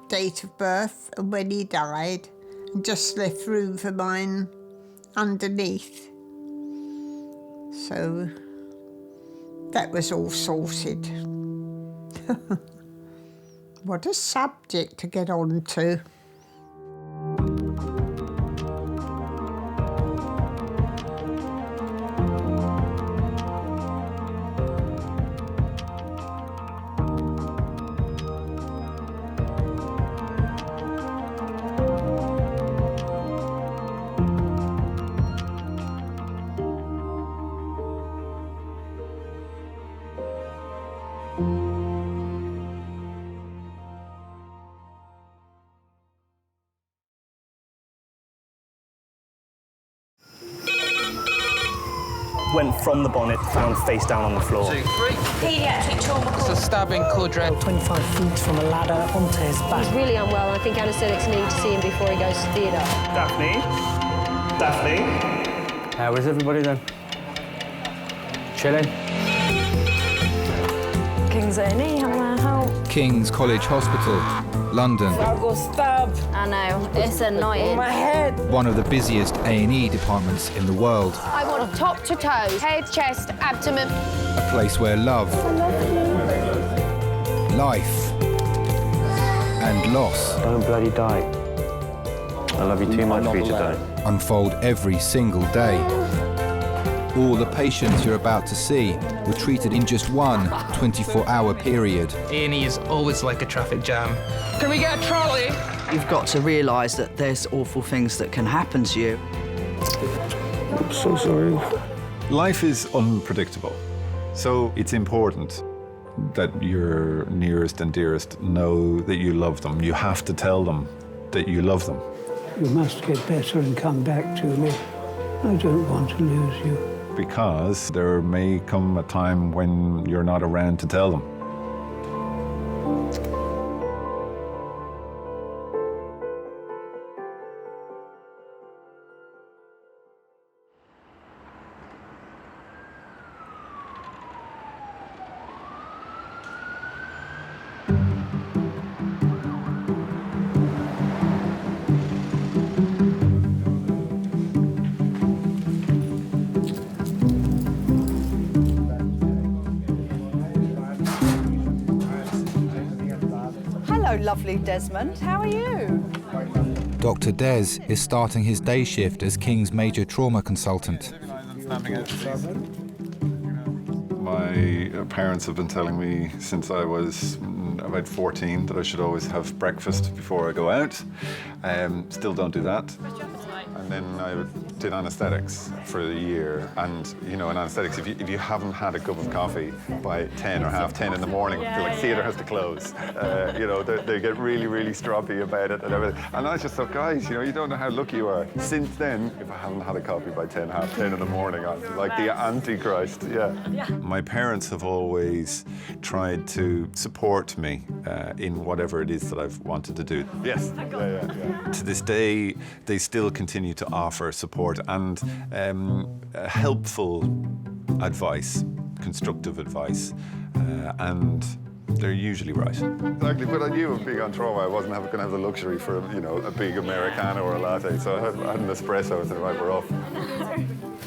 date of birth and when he died, and just left room for mine underneath. So that was all sorted. What a subject to get on to. Went from the bonnet, found face down on the floor. 2, 3. Paediatric trauma. It's a stabbing, cordred. 25 feet from a ladder onto his back. He's really unwell, and I think anaesthetics need to see him before he goes to theatre. Daphne? Daphne? How is everybody then? Chilling? King's A&E, how may I help? King's College Hospital, London. I got stabbed. I know, it's annoying. My head. One of the busiest A&E departments in the world. I want top to toe, head, chest, abdomen. A place where love, life, and loss Don't bloody die. I love you too much for you to die. unfold every single day. All the patients you're about to see were treated in just one 24-hour period. A&E is always like a traffic jam. Can we get a trolley? You've got to realise that there's awful things that can happen to you. I'm so sorry. Life is unpredictable, so it's important that your nearest and dearest know that you love them. You have to tell them that you love them. You must get better and come back to me. I don't want to lose you. Because there may come a time when you're not around to tell them. Hello, lovely Desmond. How are you? Dr. Des is starting his day shift as King's major trauma consultant. My parents have been telling me since I was about 14 that I should always have breakfast before I go out. Still don't do that. And then I did anaesthetics for a year. And, you know, in anaesthetics, if you haven't had a cup of coffee by 10 or half 10 in the morning, feel like theatre has to close. You know, they get really, really stroppy about it and everything. And I just thought, guys, you know, you don't know how lucky you are. Since then, if I haven't had a coffee by 10, half 10 in the morning, I'm like the Antichrist, yeah. My parents have always tried to support me in whatever it is that I've wanted to do. Yes. Yeah. To this day, they still continue to offer support and helpful advice, constructive advice, and they're usually right. Exactly, but I knew of being on trauma, I wasn't going to have the luxury for, you know, a big Americano or a latte, so I had an espresso and said, right, we're off.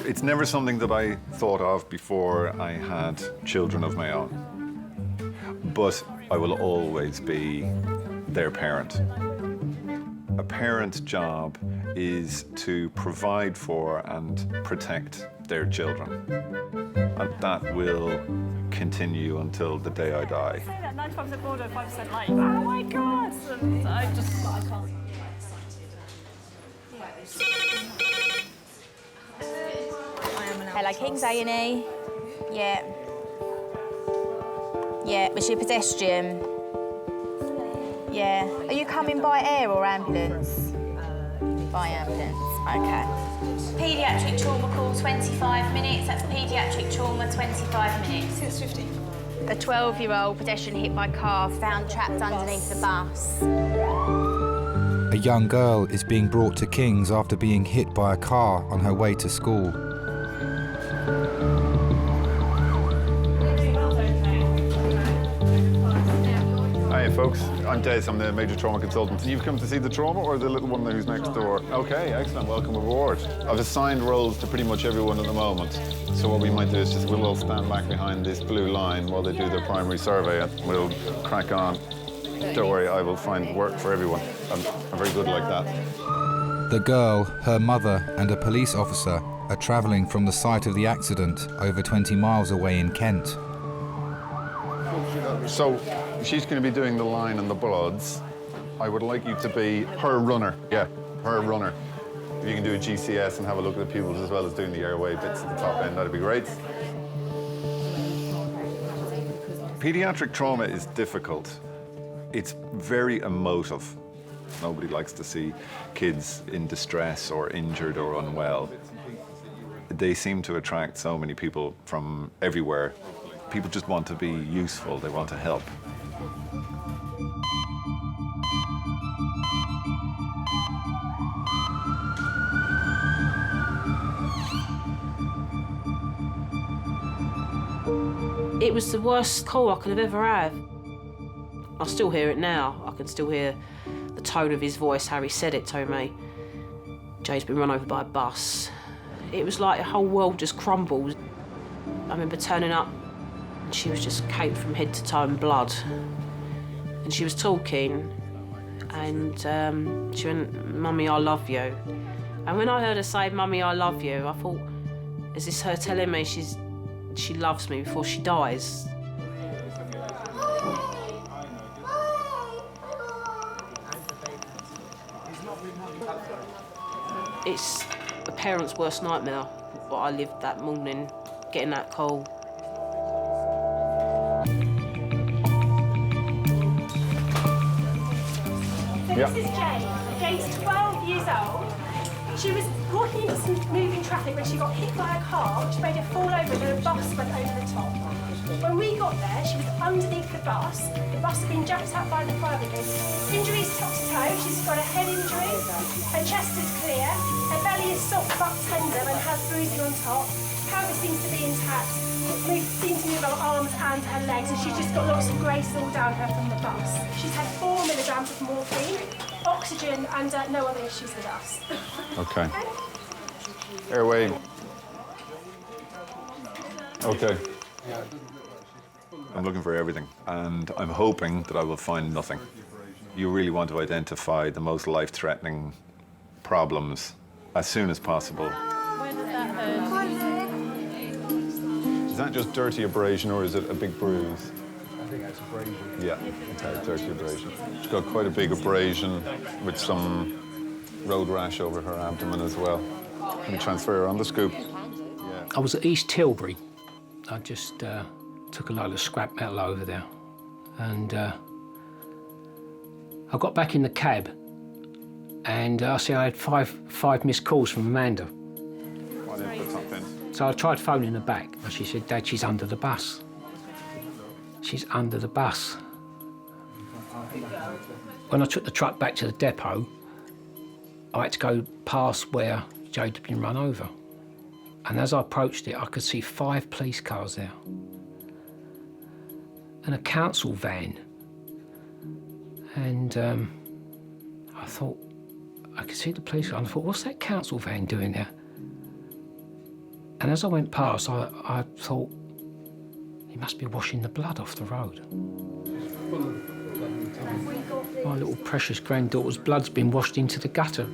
It's never something that I thought of before I had children of my own, but I will always be their parent. A parent's job is to provide for and protect their children. And that will continue until the day I die. Say that 95% border, 5% light. Oh my God! And I can't. Hello, King's A&E. Yeah. Yeah, was she a pedestrian? Yeah. Are you coming by air or ambulance? By ambulance, okay. Paediatric trauma call, 25 minutes. That's paediatric trauma, 25 minutes. 6:50. A 12-year-old pedestrian hit by car, found trapped underneath the bus. A young girl is being brought to King's after being hit by a car on her way to school. Hi, folks. folks. I'm Des, I'm the major trauma consultant. You've come to see the trauma or the little one who's next door? Okay, excellent, welcome aboard. I've assigned roles to pretty much everyone at the moment. So what we might do is just we'll all stand back behind this blue line while they do their primary survey and we'll crack on. Don't worry, I will find work for everyone. I'm very good like that. The girl, her mother, and a police officer are travelling from the site of the accident over 20 miles away in Kent. So she's going to be doing the line and the bloods. I would like you to be her runner. Yeah, her runner. If you can do a GCS and have a look at the pupils as well as doing the airway bits at the top end, that'd be great. Pediatric trauma is difficult. It's very emotive. Nobody likes to see kids in distress or injured or unwell. They seem to attract so many people from everywhere. People just want to be useful, they want to help. It was the worst call I could have ever had. I still hear it now. I can still hear the tone of his voice, how he said it to me. Jay's been run over by a bus. It was like the whole world just crumbled. I remember turning up and she was just caked from head to toe in blood. And she was talking and she went, "Mummy, I love you." And when I heard her say, "Mummy, I love you," I thought, is this her telling me she loves me before she dies? It's a parent's worst nightmare, what I lived that morning, getting that call. So this is Jane. Jane's 12 years old. She was walking into some moving traffic when she got hit by a car, which made her fall over and a bus went over the top. When we got there, she was underneath the bus. The bus had been jumped out by the fire brigade. Injuries top to toe. She's got a head injury. Her chest is clear. Her belly is soft but tender and has bruising on top. Pelvis seems to be intact. Seems to move her arms and her legs, and she's just got lots of grace all down her from the bus. She's had 4 milligrams of morphine, oxygen, and no other issues with us. Okay. Airway. Okay. I'm looking for everything, and I'm hoping that I will find nothing. You really want to identify the most life-threatening problems as soon as possible. Where did that hurt? Is that just dirty abrasion, or is it a big bruise? I think that's abrasion. Yeah, it's a dirty abrasion. She's got quite a big abrasion with some road rash over her abdomen as well. Can we transfer her on the scoop? I was at East Tilbury. I just took a load of scrap metal over there. And I got back in the cab and I see I had five missed calls from Amanda. So I tried phoning her back and she said, "Dad, she's under the bus. She's under the bus." When I took the truck back to the depot, I had to go past where Jade had been run over. And as I approached it, I could see 5 police cars there. And a council van. And I thought, I could see the police car, and I thought, what's that council van doing there? And as I went past, I thought, he must be washing the blood off the road. My little precious granddaughter's blood's been washed into the gutter.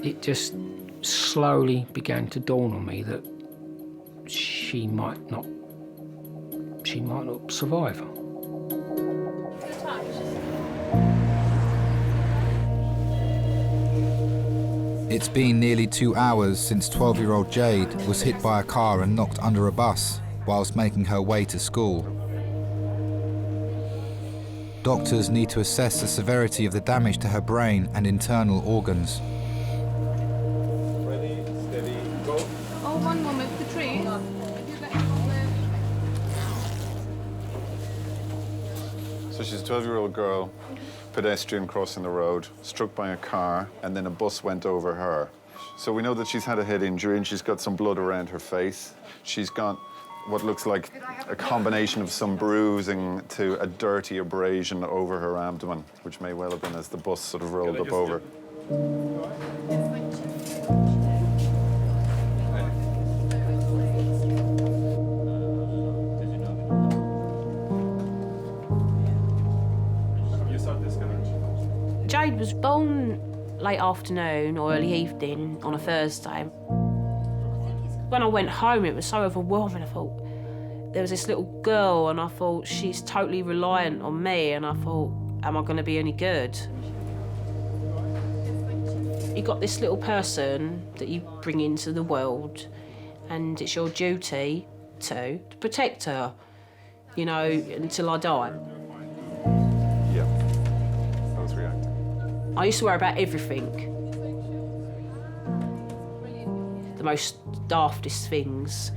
It just slowly began to dawn on me that she might not survive. It's been nearly 2 hours since 12-year-old Jade was hit by a car and knocked under a bus whilst making her way to school. Doctors need to assess the severity of the damage to her brain and internal organs. Ready, steady, go. Oh, one moment, Katrine. So she's a 12-year-old girl, pedestrian crossing the road, struck by a car, and then a bus went over her. So we know that she's had a head injury and she's got some blood around her face. She's got what looks like a combination of some bruising to a dirty abrasion over her abdomen, which may well have been as the bus sort of rolled up over. Jade was born late afternoon or early evening on a Thursday. When I went home, it was so overwhelming. I thought, there was this little girl, and I thought, she's totally reliant on me, and I thought, am I going to be any good? You got this little person that you bring into the world, and it's your duty to protect her, you know, until I die. Yeah, I was reacting. I used to worry about everything. The most daftest things.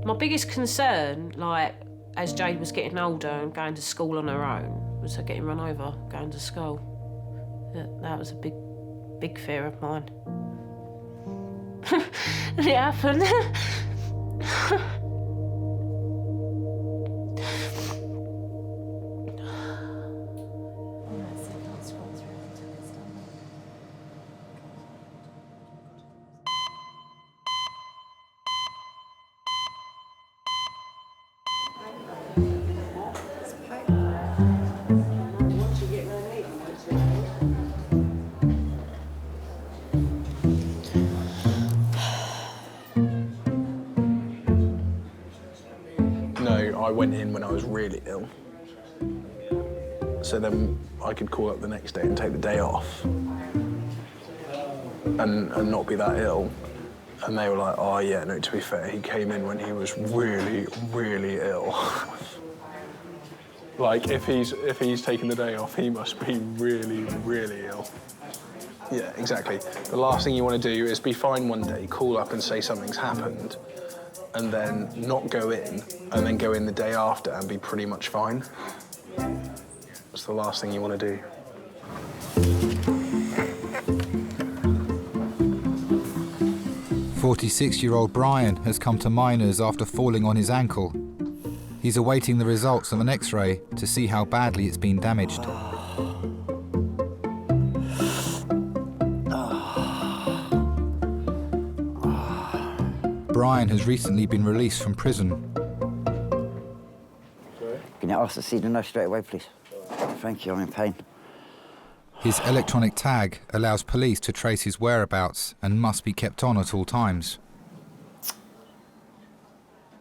My biggest concern, like, as Jade was getting older and going to school on her own, was her getting run over going to school. That was a big fear of mine. And it happened. I went in when I was really ill. So then I could call up the next day and take the day off and not be that ill. And they were like, oh yeah, no, to be fair, he came in when he was really, really ill. Like, if he's taking the day off, he must be really, really ill. Yeah, exactly. The last thing you want to do is be fine one day, call up and say something's happened, and then not go in, and then go in the day after and be pretty much fine. That's the last thing you want to do. "46-year-old Brian has come to Miners after falling on his ankle. He's awaiting the results of an X-ray to see how badly it's been damaged. Brian has recently been released from prison. Can you ask to see the nurse straight away, please? Thank you, I'm in pain. His electronic tag allows police to trace his whereabouts and must be kept on at all times.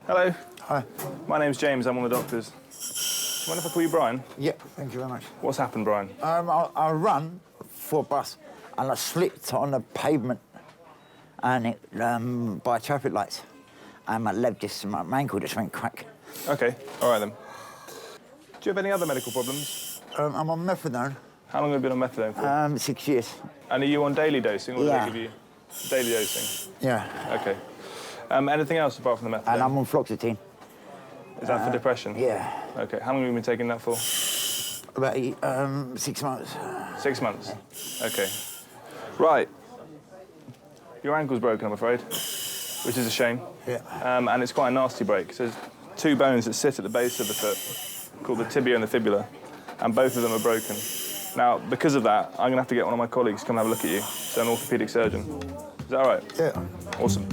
Hello. Hi. My name's James, I'm one of the doctors. Mind if I call you Brian? Yeah, thank you very much. What's happened, Brian? I ran for a bus and I slipped on the pavement and it, by traffic lights. And my leg just, my ankle just went crack. Okay, all right then. Do you have any other medical problems? I'm on methadone. How long have you been on methadone for? 6 years. And are you on daily dosing, or do Yeah. they give you daily dosing? Yeah. Okay. Anything else apart from the methadone? And I'm on fluoxetine. Is that for depression? Yeah. Okay, how long have you been taking that for? About 6 months. 6 months? Okay. Right. Your ankle's broken, I'm afraid, which is a shame. Yeah. And it's quite a nasty break. So there's two bones that sit at the base of the foot, called the tibia and the fibula, and both of them are broken. Now, because of that, I'm going to have to get one of my colleagues to come have a look at you, so an orthopaedic surgeon. Is that all right? Yeah. Awesome.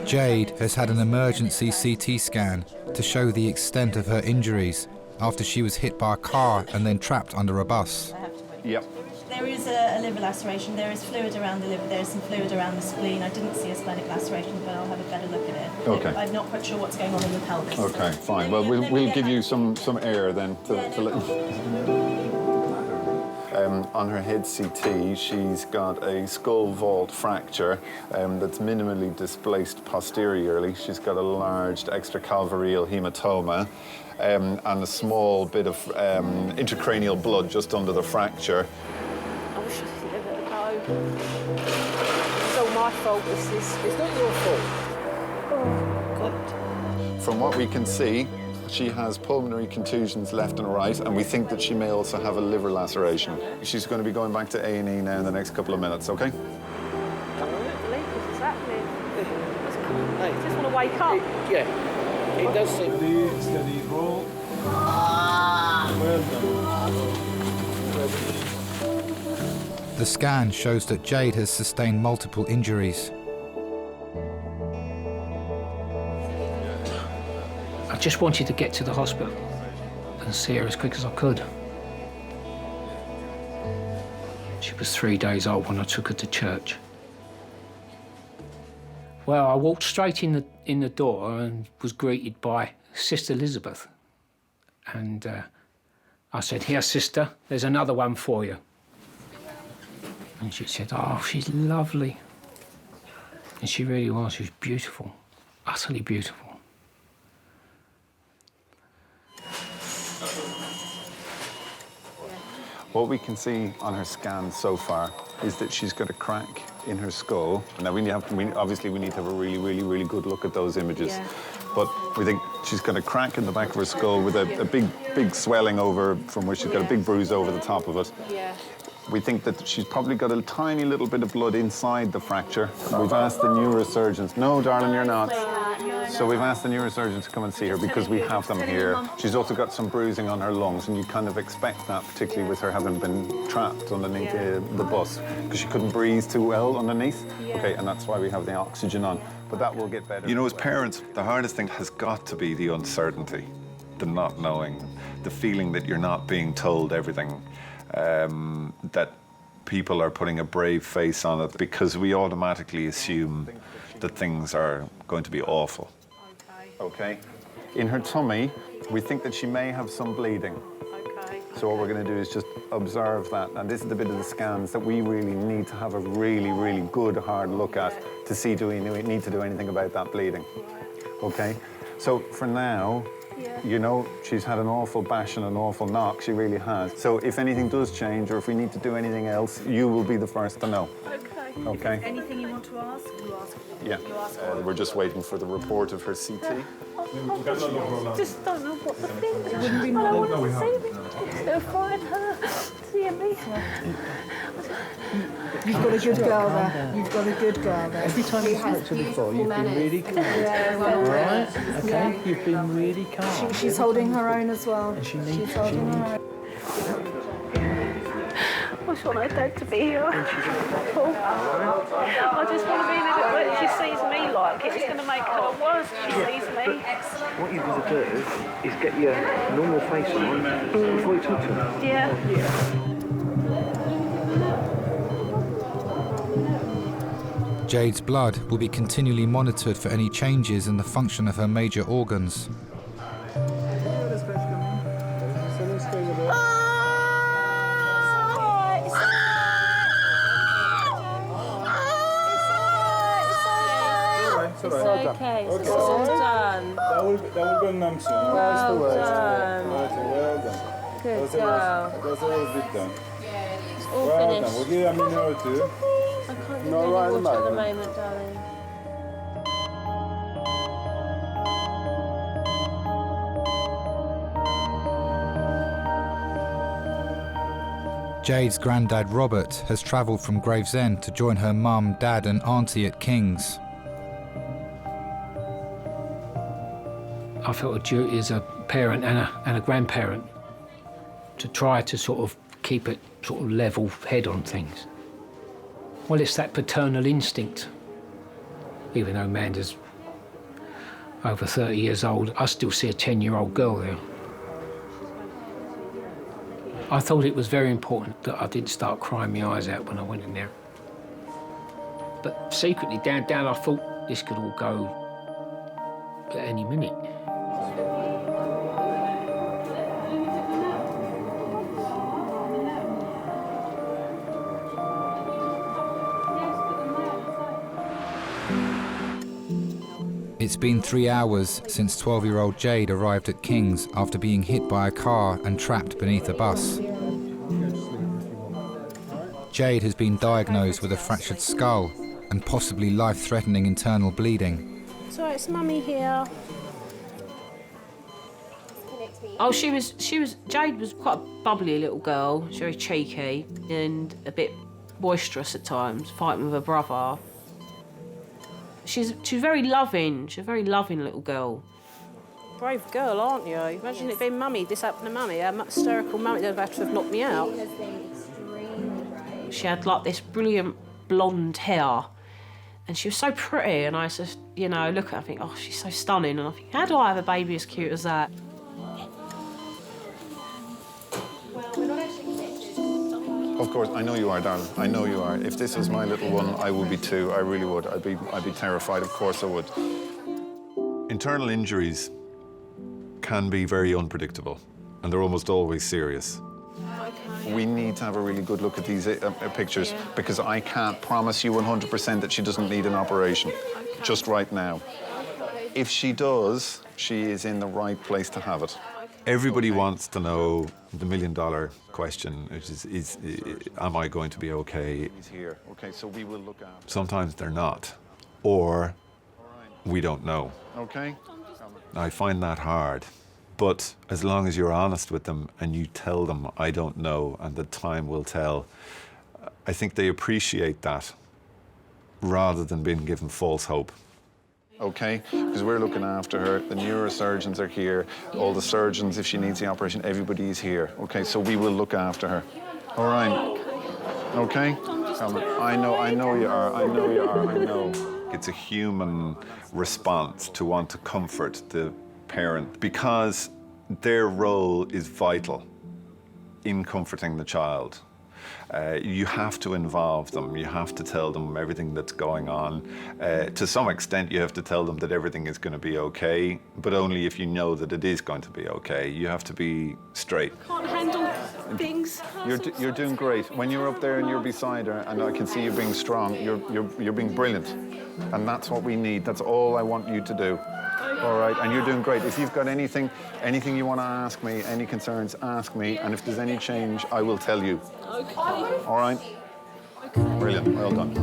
Jade has had an emergency CT scan to show the extent of her injuries after she was hit by a car and then trapped under a bus. Yep. There is a liver laceration, there is fluid around the liver, there is some fluid around the spleen. I didn't see a splenic laceration, but I'll have a better look at it. Okay. I'm not quite sure what's going on in the pelvis. Okay, fine. Well, we'll give you some air then to let On her head CT, she's got a skull vault fracture that's minimally displaced posteriorly. She's got a large extracalvareal hematoma and a small bit of intracranial blood just under the fracture. I wish I didn't let it go. It's all my fault. It's not your fault. Oh, God. From what we can see, she has pulmonary contusions left and right, and we think that she may also have a liver laceration. She's going to be going back to A&E now in the next couple of minutes, OK? I can't believe this is happening. I just want to wake up. Yeah, it does seem. Steady, steady, roll. Well done. The scan shows that Jade has sustained multiple injuries. I just wanted to get to the hospital and see her as quick as I could. She was 3 days old when I took her to church. Well, I walked straight in the door and was greeted by Sister Elizabeth. And I said, "Here, sister, there's another one for you." And she said, "Oh, she's lovely." And she really was. She was beautiful, utterly beautiful. What we can see on her scan so far is that she's got a crack in her skull. Now, obviously we need to have a really, really, really good look at those images. Yeah. But we think she's got a crack in the back of her skull with a big swelling over from where she's got a big bruise over the top of it. Yeah. We think that she's probably got a tiny little bit of blood inside the fracture. We've asked the neurosurgeons. No, darling, you're not. So we've asked the neurosurgeons to come and see her because we have them here. She's also got some bruising on her lungs, and you kind of expect that, particularly with her having been trapped underneath the bus, because she couldn't breathe too well underneath. Okay, and that's why we have the oxygen on. But that will get better. You know, as parents, the hardest thing has got to be the uncertainty, the not knowing, the feeling that you're not being told everything, that people are putting a brave face on it because we automatically assume that things are going to be awful. Okay. In her tummy, we think that she may have some bleeding. Okay. So what we're going to do is just observe that. And this is the bit of the scans that we really need to have a really, really good, hard look at to see do we need to do anything about that bleeding. Okay? So for now, you know, she's had an awful bash and an awful knock. She really has. So if anything does change or if we need to do anything else, you will be the first to know. Okay. Okay? Anything you want to ask, you ask. Yeah. We're just waiting for the report of her CT. I just don't know what to think. I don't want to see me. They'll find her. Seeing me. You've got a good girl there. You've got a good girl there. Every time you spoke to her before, you've been really calm. Right? Okay, you've been really calm. She's holding her own as well. And she She's needs. holding her own. I just want her dad to be here. I just want to be in a bit where she sees me like it. It's going to make her worse if she sees me. What you've got to do is get your normal face on before you talk to her. Yeah. Jade's blood will be continually monitored for any changes in the function of her major organs. It's okay. It's all done. That will go numb soon. Well done. Well done. Good girl. That's all bit done. It's all Well finished. done. We'll give you a minute or two. I can't give No, you right any at the water at the moment. moment, darling. Jade's granddad Robert has travelled from Gravesend to join her mum, dad and auntie at King's. I felt a duty as a parent and a grandparent to try to sort of keep it sort of level head on things. Well, it's that paternal instinct. Even though Amanda's over 30 years old, I still see a 10-year-old girl there. I thought it was very important that I didn't start crying my eyes out when I went in there. But secretly, down, I thought this could all go at any minute. It's been 3 hours since 12-year-old Jade arrived at King's after being hit by a car and trapped beneath a bus. Jade has been diagnosed with a fractured skull and possibly life-threatening internal bleeding. So it's Mummy here. Oh, Jade was quite a bubbly little girl. She was very cheeky and a bit boisterous at times, fighting with her brother. She's very loving. She's a very loving little girl. Brave girl, aren't you? Imagine it being Mummy, this happened to Mummy. A hysterical Mummy, they'd have to have knocked me out. She had like this brilliant blonde hair and she was so pretty, and I just, look at her and think, oh, she's so stunning, and I think, how do I have a baby as cute as that? Of course, I know you are, darling. I know you are. If this was my little one, I would be too. I really would. I'd be terrified. Of course I would. Internal injuries can be very unpredictable, and they're almost always serious. We need to have a really good look at these pictures, because I can't promise you 100% that she doesn't need an operation just right now. If she does, she is in the right place to have it. Everybody wants to know the million-dollar question, which is am I going to be okay? He's here. Okay, so we will look after. Sometimes they're not, or we don't know. Okay. I find that hard, but as long as you're honest with them and you tell them, I don't know, and the time will tell, I think they appreciate that rather than being given false hope. Okay, because we're looking after her. The neurosurgeons are here. All the surgeons, if she needs the operation, everybody is here. Okay, so we will look after her. All right. Okay? I know you are. I know. It's a human response to want to comfort the parent, because their role is vital in comforting the child. You have to involve them. You have to tell them everything that's going on. To some extent, you have to tell them that everything is going to be okay, but only if you know that it is going to be okay. You have to be straight. Can't handle things. You're doing great. When you're up there and you're beside her, and I can see you being strong, you're being brilliant. And that's what we need. That's all I want you to do. All right, and you're doing great. If you've got anything you want to ask me, any concerns, ask me. And if there's any change, I will tell you. Okay. All right? Okay. Brilliant, well done.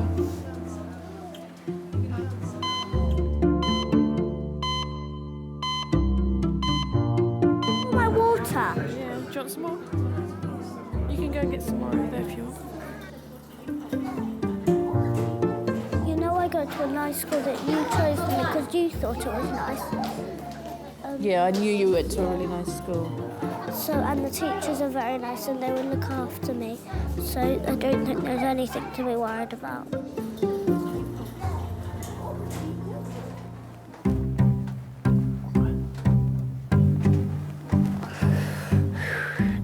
My water. Yeah, do you want some more? You can go and get some more over there if you want. I go to a nice school that you chose me because you thought it was nice. Yeah, I knew you went to a really nice school. And the teachers are very nice and they will look after me. So I don't think there's anything to be worried about.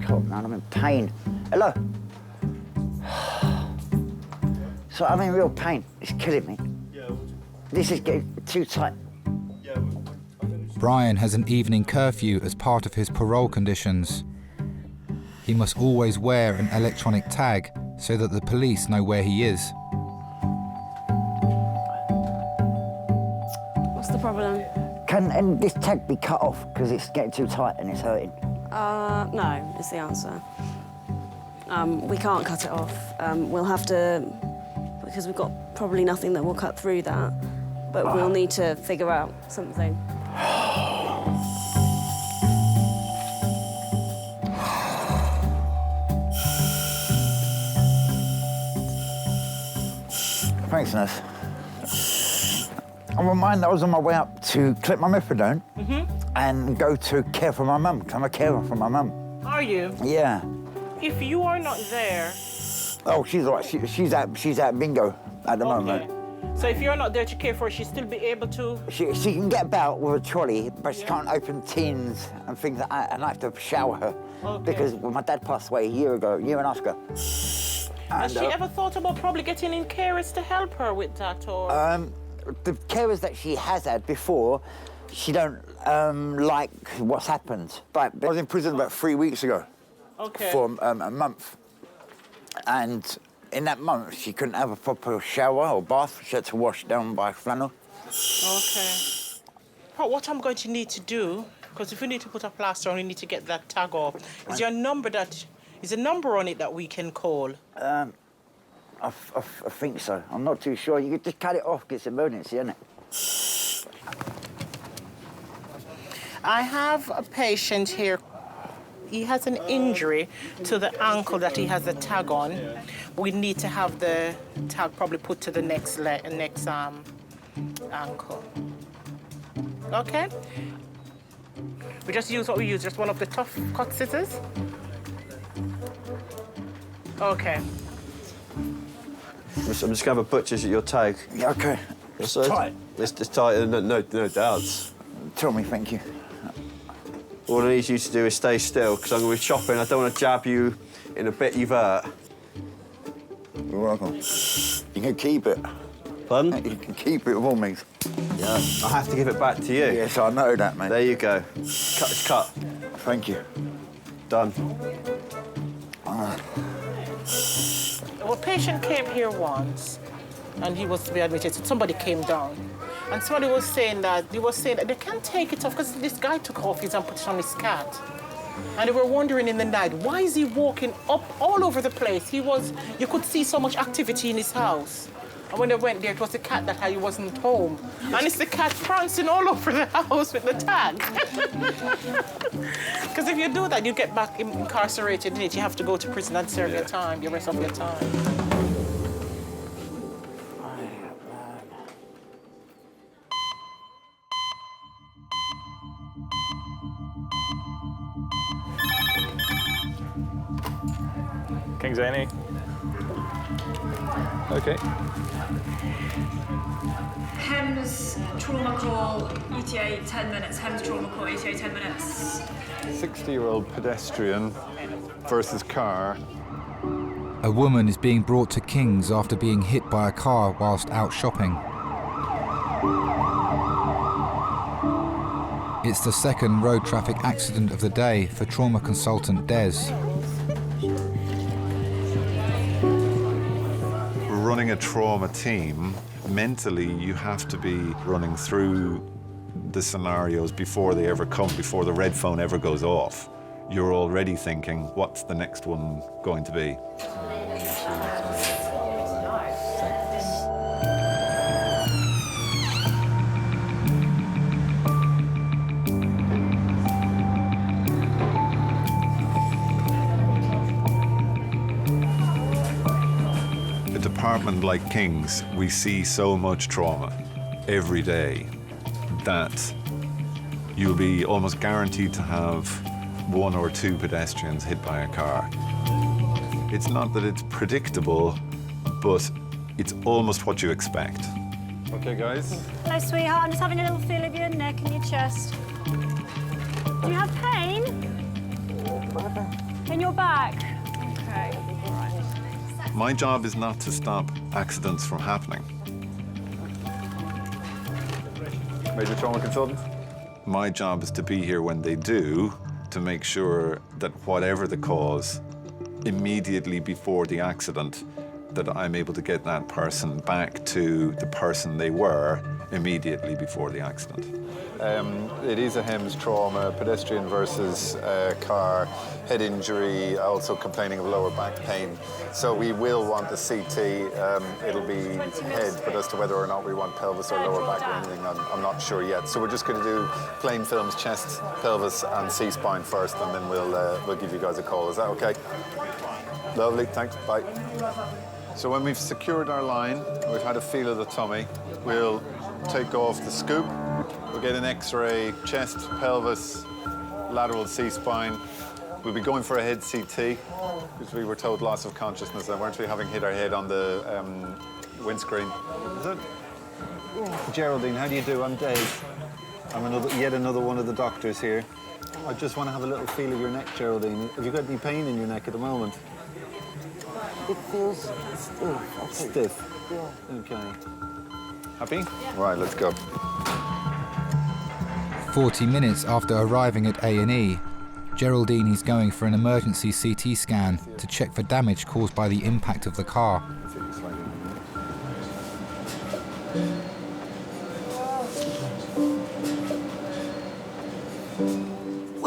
God, man, I'm in pain. Hello? So I'm in real pain. It's killing me. This is getting too tight. Brian has an evening curfew as part of his parole conditions. He must always wear an electronic tag so that the police know where he is. What's the problem? Can this tag be cut off because it's getting too tight and it's hurting? No, is the answer. We can't cut it off. We'll have to, because we've got probably nothing that will cut through that, but we'll need to figure out something. Thanks, nurse. I remind I was on my way up to collect my methadone and go to care for my mum. I'm a carer for my mum. Are you? Yeah. If you are not there... Oh, she's all right. She's at bingo at the moment. So if you're not there to care for her, she'll still be able to... She can get about with a trolley, but she can't open tins and things like that, and I have to shower her. Because my dad passed away a year and a half ago. Has she ever thought about probably getting in carers to help her with that, or...? The carers that she has had before, she don't like what's happened. But I was in prison about 3 weeks ago for a month. And in that month, she couldn't have a proper shower or bath. She had to wash down by flannel. Okay. What I'm going to need to do, because if we need to put a plaster on, we need to get that tag off. Is there a number on it that we can call? I think so. I'm not too sure. You could just cut it off, 'cause it's emergency, isn't it? I have a patient here. He has an injury to the ankle that he has a tag on. We need to have the tag probably put to the next ankle. Okay? We just use what we use, just one of the tough cut scissors. Okay. I'm just going to have a butcher's at your tag. Yeah, okay. It's tight. It's tight, no doubts. Tell me, thank you. All I need you to do is stay still, because I'm going to be chopping. I don't want to jab you in a bit you've hurt. You're welcome. You can keep it. Pardon? You can keep it with all means. Yeah, I have to give it back to you. Yes, I know that, mate. There you go. Cut is cut. Thank you. Done. Well, a patient came here once, and he was to be admitted. So somebody came down, and somebody was saying that they can't take it off because this guy took off his and put it on his cat. And they were wondering in the night, why is he walking up all over the place? You could see so much activity in his house. And when they went there, it was the cat that he wasn't home. And it's the cat prancing all over the house with the tag. Because if you do that, you get back incarcerated in it. You have to go to prison and serve your time, the rest of your time. King's A&E. Okay. HEMS trauma call, ETA 10 minutes. HEMS trauma call, ETA 10 minutes. 60-year-old pedestrian versus car. A woman is being brought to King's after being hit by a car whilst out shopping. It's the second road traffic accident of the day for trauma consultant Des. Running a trauma team, mentally you have to be running through the scenarios before they ever come, before the red phone ever goes off. You're already thinking, what's the next one going to be? A department like King's, we see so much trauma every day that you'll be almost guaranteed to have 1 or 2 pedestrians hit by a car. It's not that it's predictable, but it's almost what you expect. Okay, guys? Hello, sweetheart. I'm just having a little feel of your neck and your chest. Do you have pain? In your back? Okay, all right. My job is not to stop accidents from happening. Major trauma consultant? My job is to be here when they do, to make sure that whatever the cause, immediately before the accident, that I'm able to get that person back to the person they were immediately before the accident. It is a HEMS trauma, pedestrian versus car, head injury, also complaining of lower back pain. So we will want the CT, it'll be head, but as to whether or not we want pelvis or lower back or anything, I'm not sure yet. So we're just going to do plain films, chest, pelvis and C-spine first, and then we'll give you guys a call. Is that okay? Lovely, thanks, bye. So when we've secured our line, we've had a feel of the tummy, we'll take off the scoop. We'll get an X-ray, chest, pelvis, lateral C-spine. We'll be going for a head CT, because we were told loss of consciousness, and weren't we, having hit our head on the windscreen? Is it? Geraldine, how do you do? I'm Dave. I'm yet another one of the doctors here. I just want to have a little feel of your neck, Geraldine. Have you got any pain in your neck at the moment? It feels stiff. Stiff? Yeah. Okay. Happy? Yeah. Right, let's go. 40 minutes after arriving at A&E, Geraldine is going for an emergency CT scan to check for damage caused by the impact of the car.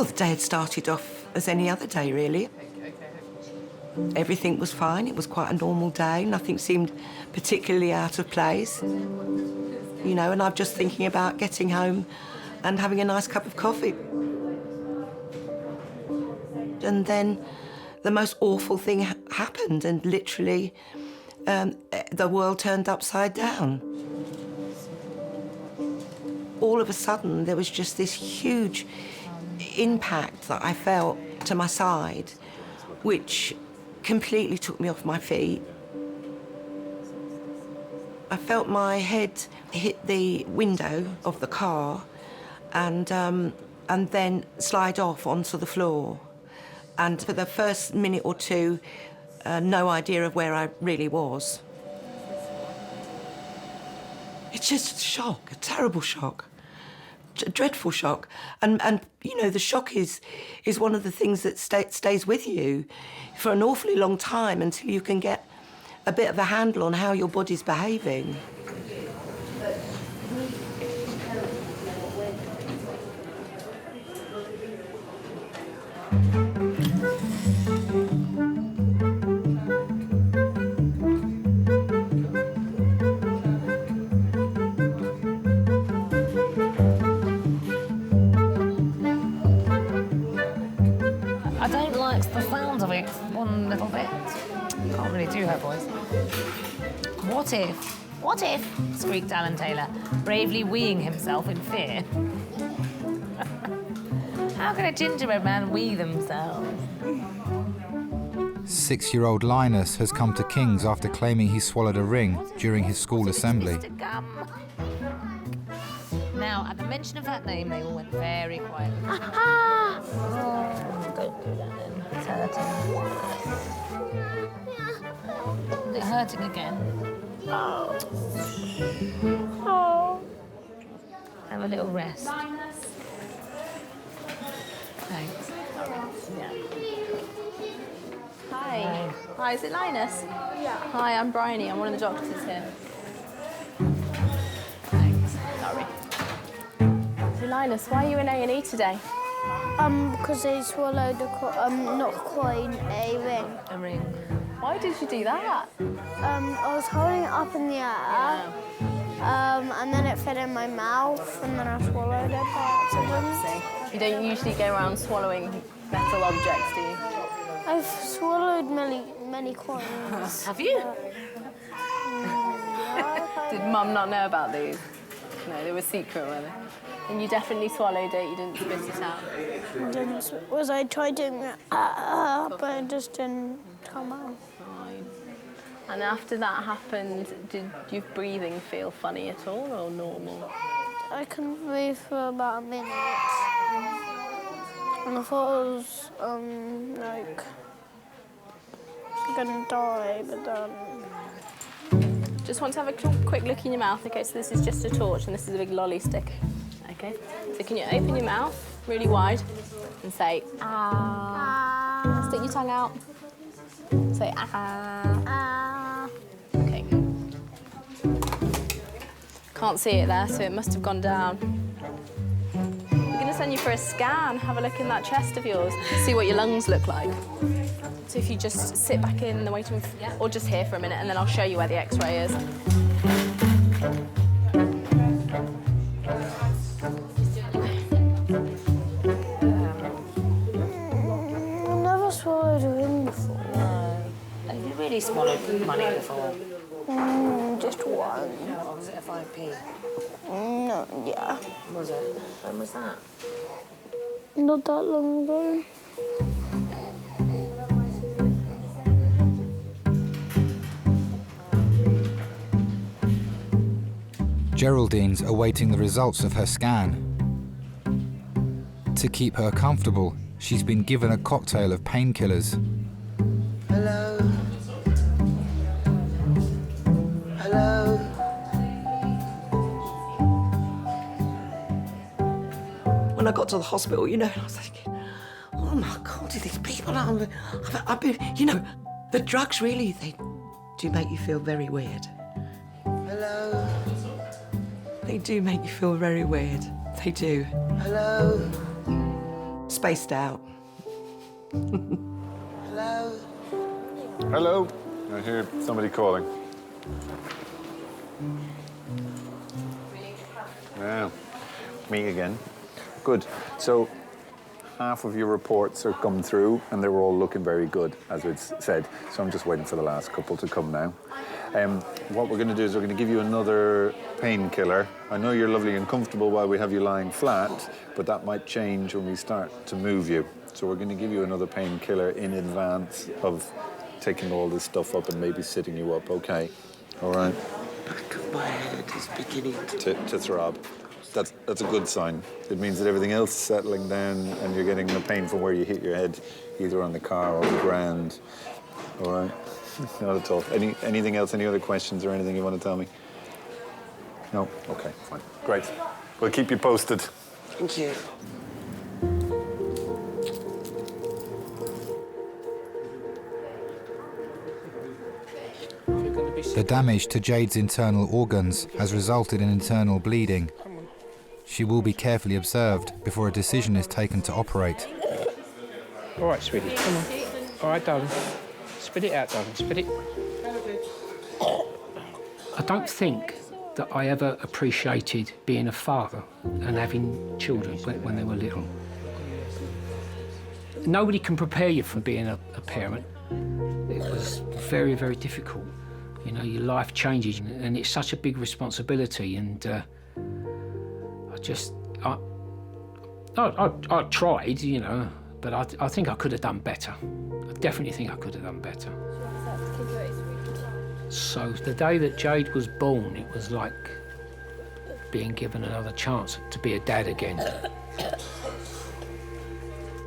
Well, the day had started off as any other day, really. Everything was fine. It was quite a normal day. Nothing seemed particularly out of place. You know, and I'm just thinking about getting home and having a nice cup of coffee. And then the most awful thing happened, and literally the world turned upside down. All of a sudden, there was just this huge impact that I felt to my side, which completely took me off my feet. I felt my head hit the window of the car and then slide off onto the floor. And for the first minute or two, no idea of where I really was. It's just a shock, a terrible shock. A dreadful shock, and you know, the shock is one of the things that stays with you for an awfully long time until you can get a bit of a handle on how your body's behaving. I don't like the sound of it one little bit. Can't really do her voice. What if, squeaked Alan Taylor, bravely weeing himself in fear. How can a gingerbread man wee themselves? 6-year-old Linus has come to King's after claiming he swallowed a ring during his school assembly. Now, at the mention of that name, they all went very quiet. Oh, don't do that then. It's hurting. Is it hurting again? Oh. Have a little rest. Thanks. Yeah. Hi. Hi, is it Linus? Yeah. Hi, I'm Bryony. I'm one of the doctors here. Thanks. Sorry. So, Linus, why are you in A&E today? Because I swallowed not quite a ring. A ring. Why did you do that? I was holding it up in the air, and then it fell in my mouth, and then I swallowed it by accident. You don't usually go around swallowing metal objects, do you? I've swallowed many coins. Have you? Did Mum not know about these? No, they were secret, were they? And you definitely swallowed it, you didn't spit it out? I tried doing it, but it just didn't come out. Fine. And after that happened, did your breathing feel funny at all or normal? I couldn't breathe for about a minute. And I thought I was, like, gonna die, but then... Just want to have a quick look in your mouth. Okay, so this is just a torch and this is a big lolly stick. Okay, so can you open your mouth really wide and say, ah. Stick your tongue out. Say, ah. Okay. Can't see it there, so it must have gone down. We're going to send you for a scan. Have a look in that chest of yours. See what your lungs look like. So if you just sit back in the waiting room, or just here for a minute, and then I'll show you where the X-ray is. I've never swallowed a ring before. No. Have you really swallowed money before? Just one. Or was it a 5p? No, yeah. Was it? When was that? Not that long ago. Geraldine's awaiting the results of her scan. To keep her comfortable, she's been given a cocktail of painkillers. Hello? Hello? When I got to the hospital, you know, I was thinking, oh my God, these people are... I've been, you know, the drugs really, they do make you feel very weird. Hello? They do make you feel very weird. They do. Hello? spaced out. Hello? Hello. I hear somebody calling. Yeah, me again. Good. So, half of your reports are come through, and they were all looking very good, as it's said. So I'm just waiting for the last couple to come now. What we're going to do is we're going to give you another painkiller. I know you're lovely and comfortable while we have you lying flat, but that might change when we start to move you. So we're going to give you another painkiller in advance of taking all this stuff up and maybe sitting you up, okay? All right? Back of my head is beginning To throb. That's a good sign. It means that everything else is settling down and you're getting the pain from where you hit your head, either on the car or the ground. All right? Not at all. Anything else? Any other questions or anything you want to tell me? No? Okay, fine. Great. We'll keep you posted. Thank you. The damage to Jade's internal organs has resulted in internal bleeding. She will be carefully observed before a decision is taken to operate. All right, sweetie, come on. All right, darling. Spit it out, darling, spit it. I don't think that I ever appreciated being a father and having children when they were little. Nobody can prepare you for being a parent. It was very, very difficult. You know, your life changes and it's such a big responsibility, and I tried, you know, but I think I could have done better. I definitely think I could have done better. So the day that Jade was born, it was like being given another chance to be a dad again.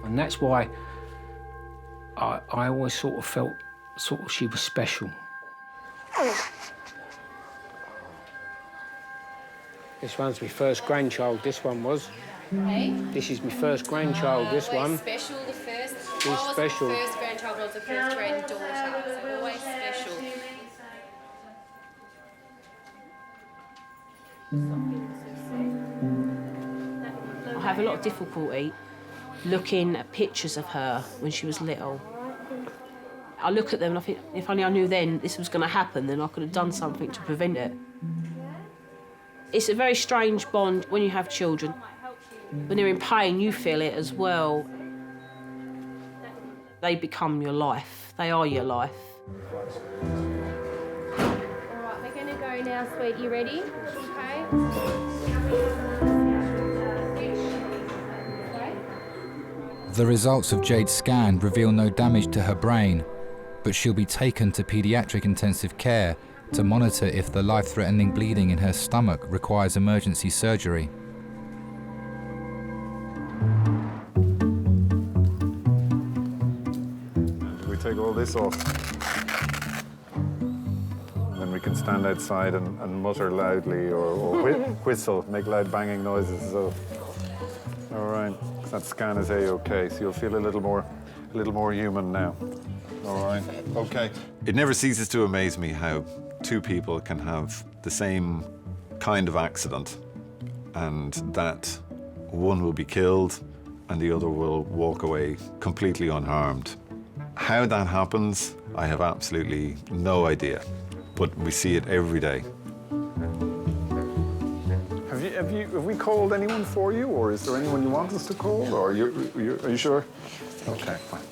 And that's why I always sort of felt she was special. This one's my first grandchild, this one was. Hey? This is my first grandchild, this one. Special, the first. It's special. The first grandchild was the first granddaughter, so always special. I have a lot of difficulty looking at pictures of her when she was little. I look at them and I think, if only I knew then this was going to happen, then I could have done something to prevent it. It's a very strange bond when you have children. When they're in pain, you feel it as well. They become your life. They are your life. All right, we're going to go now, sweet. You ready? Okay. The results of Jade's scan reveal no damage to her brain, but she'll be taken to paediatric intensive care to monitor if the life-threatening bleeding in her stomach requires emergency surgery. We take all this off. And then we can stand outside and mutter loudly or whistle, make loud banging noises. So, all right, that scan is A-OK, so you'll feel a little more human now. All right, okay. It never ceases to amaze me how two people can have the same kind of accident and that one will be killed and the other will walk away completely unharmed. How that happens, I have absolutely no idea, but we see it every day. Have we called anyone for you, or is there anyone you want us to call, or are you sure? Okay, fine.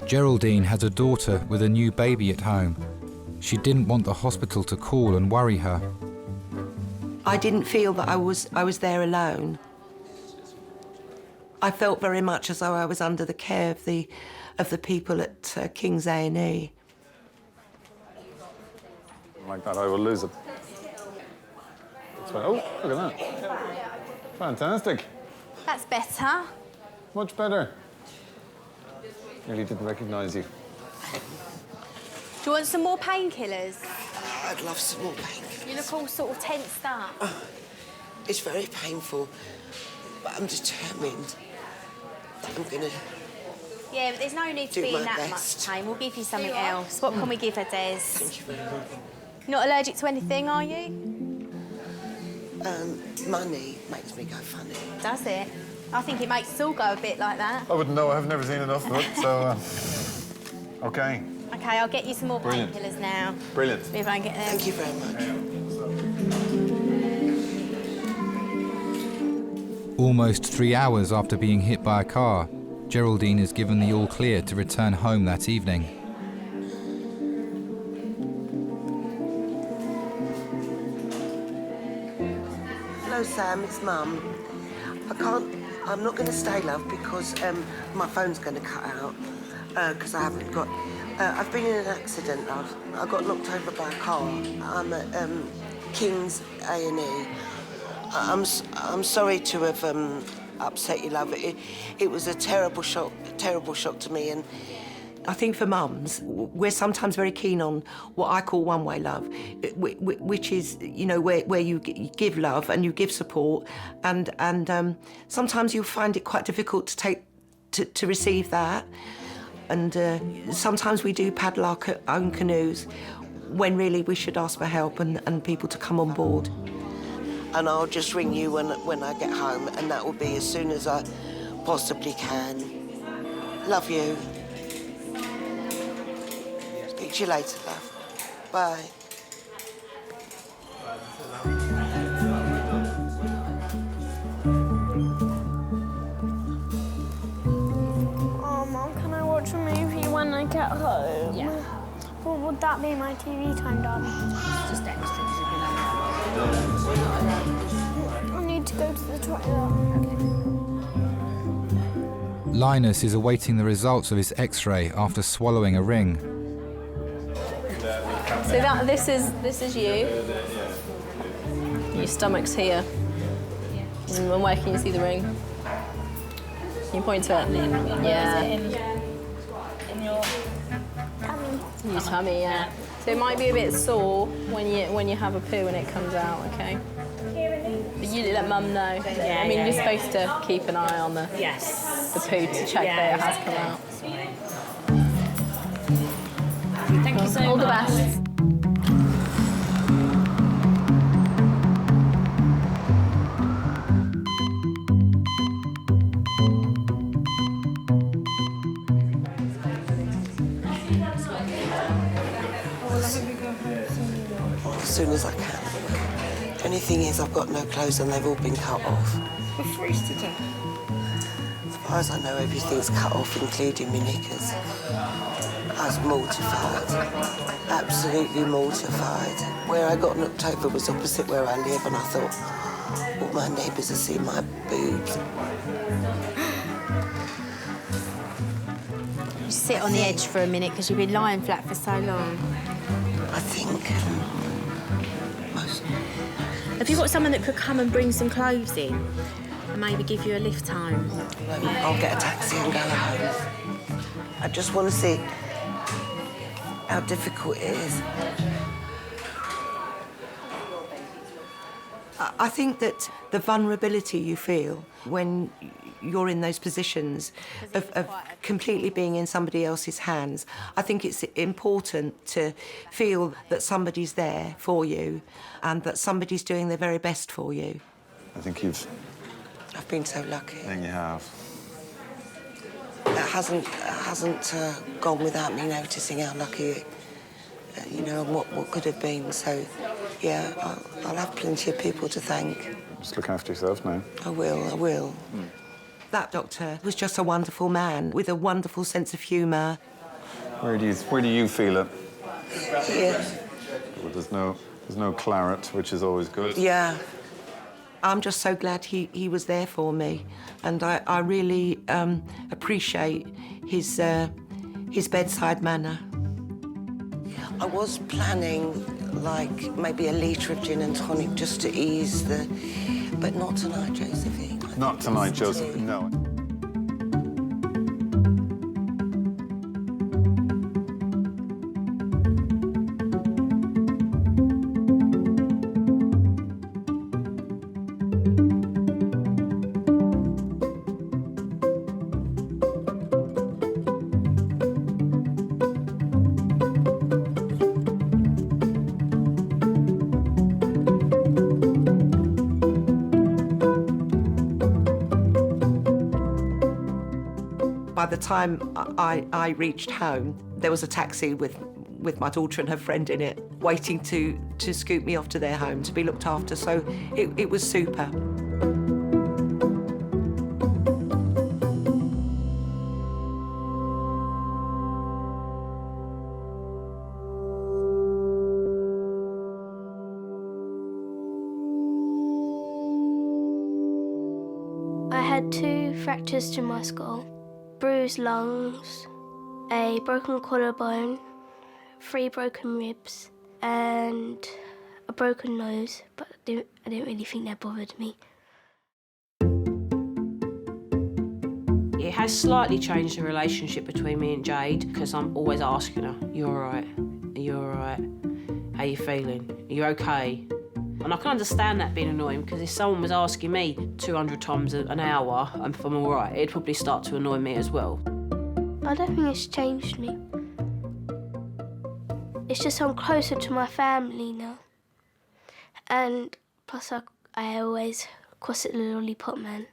Geraldine has a daughter with a new baby at home. She didn't want the hospital to call and worry her. I didn't feel that I was there alone. I felt very much as though I was under the care of the people at King's A&E. Like that, I will lose it. Oh, look at that. Fantastic. That's better. Much better. Nearly didn't recognise you. Do you want some more painkillers? I'd love some more painkillers. You look all sort of tensed up. It's very painful, but I'm determined that I'm gonna. Yeah, but there's no need to Do be in my that best. much pain. We'll give you something else. What can we give her, Des? Thank you very much. Not allergic to anything, are you? Money makes me go funny. Does it? I think it makes us all go a bit like that. I wouldn't know. I've never seen enough of it, so... OK. OK, I'll get you some more Brilliant. painkillers now. Brilliant. See if I can get them. Thank you very much. Almost 3 hours after being hit by a car, Geraldine is given the all clear to return home that evening. Hello, Sam, it's Mum. I'm not going to stay, love, because my phone's going to cut out, because I haven't got... I've been in an accident, love. I got knocked over by a car. I'm at King's A&E. I'm sorry to have upset you, love. It was a terrible shock to me, and I think for mums, we're sometimes very keen on what I call one-way love, which is, you know, where you give love and you give support, and sometimes you find it quite difficult to receive that, and sometimes we do paddle our own canoes when really we should ask for help and people to come on board. And I'll just ring you when I get home, and that will be as soon as I possibly can. Love you. Speak to you later, love. Bye. Oh, Mum, can I watch a movie when I get home? Yeah. What would that be my TV time, Darling? Just extra. I need to go to the toilet. Linus is awaiting the results of his X-ray after swallowing a ring. So this is you. Your stomach's here. And where can you see the ring? Can you point to it? Yeah. In your tummy. Your tummy, yeah. So it might be a bit sore when you have a poo and it comes out, okay? But you let Mum know. Yeah, I mean, yeah, you're yeah. supposed to keep an eye on the poo to check that it has come out. Thank you so much. All the best. As soon as I can. The only thing is I've got no clothes and they've all been cut off. We're freezed to death. As far as I know, everything's cut off, including my knickers. I was mortified. Absolutely mortified. Where I got knocked over was opposite where I live, and I thought, all my neighbours have seen my boobs. Just sit on the edge for a minute because you've been lying flat for so long. I think Have you got someone that could come and bring some clothes in and maybe give you a lift home? I'll get a taxi and go home. I just want to see how difficult it is. I think that the vulnerability you feel when you're in those positions of completely being in somebody else's hands, I think it's important to feel that somebody's there for you and that somebody's doing their very best for you. I think I've been so lucky. I think you have. It hasn't gone without me noticing how lucky, you know, and what could have been. So, yeah, I'll have plenty of people to thank. Just look after yourself now. I will. That doctor was just a wonderful man with a wonderful sense of humour. Where do you feel it? Here. Well, there's no claret, which is always good. Yeah. I'm just so glad he was there for me, and I really appreciate his bedside manner. I was planning, like, maybe a litre of gin and tonic just to ease the... But not tonight, Josephine. Not tonight, Joseph, no. by the time I reached home, there was a taxi with my daughter and her friend in it, waiting to scoop me off to their home to be looked after. So it was super. I had 2 fractures to my skull, bruised lungs, a broken collarbone, 3 broken ribs, and a broken nose, but I didn't really think that bothered me. It has slightly changed the relationship between me and Jade, because I'm always asking her, "You all right? Are you all right? How you feeling? Are you okay?" And I can understand that being annoying, because if someone was asking me 200 times an hour if I'm all right, it'd probably start to annoy me as well. I don't think it's changed me. It's just I'm closer to my family now. And plus I always cross at the lollipop man.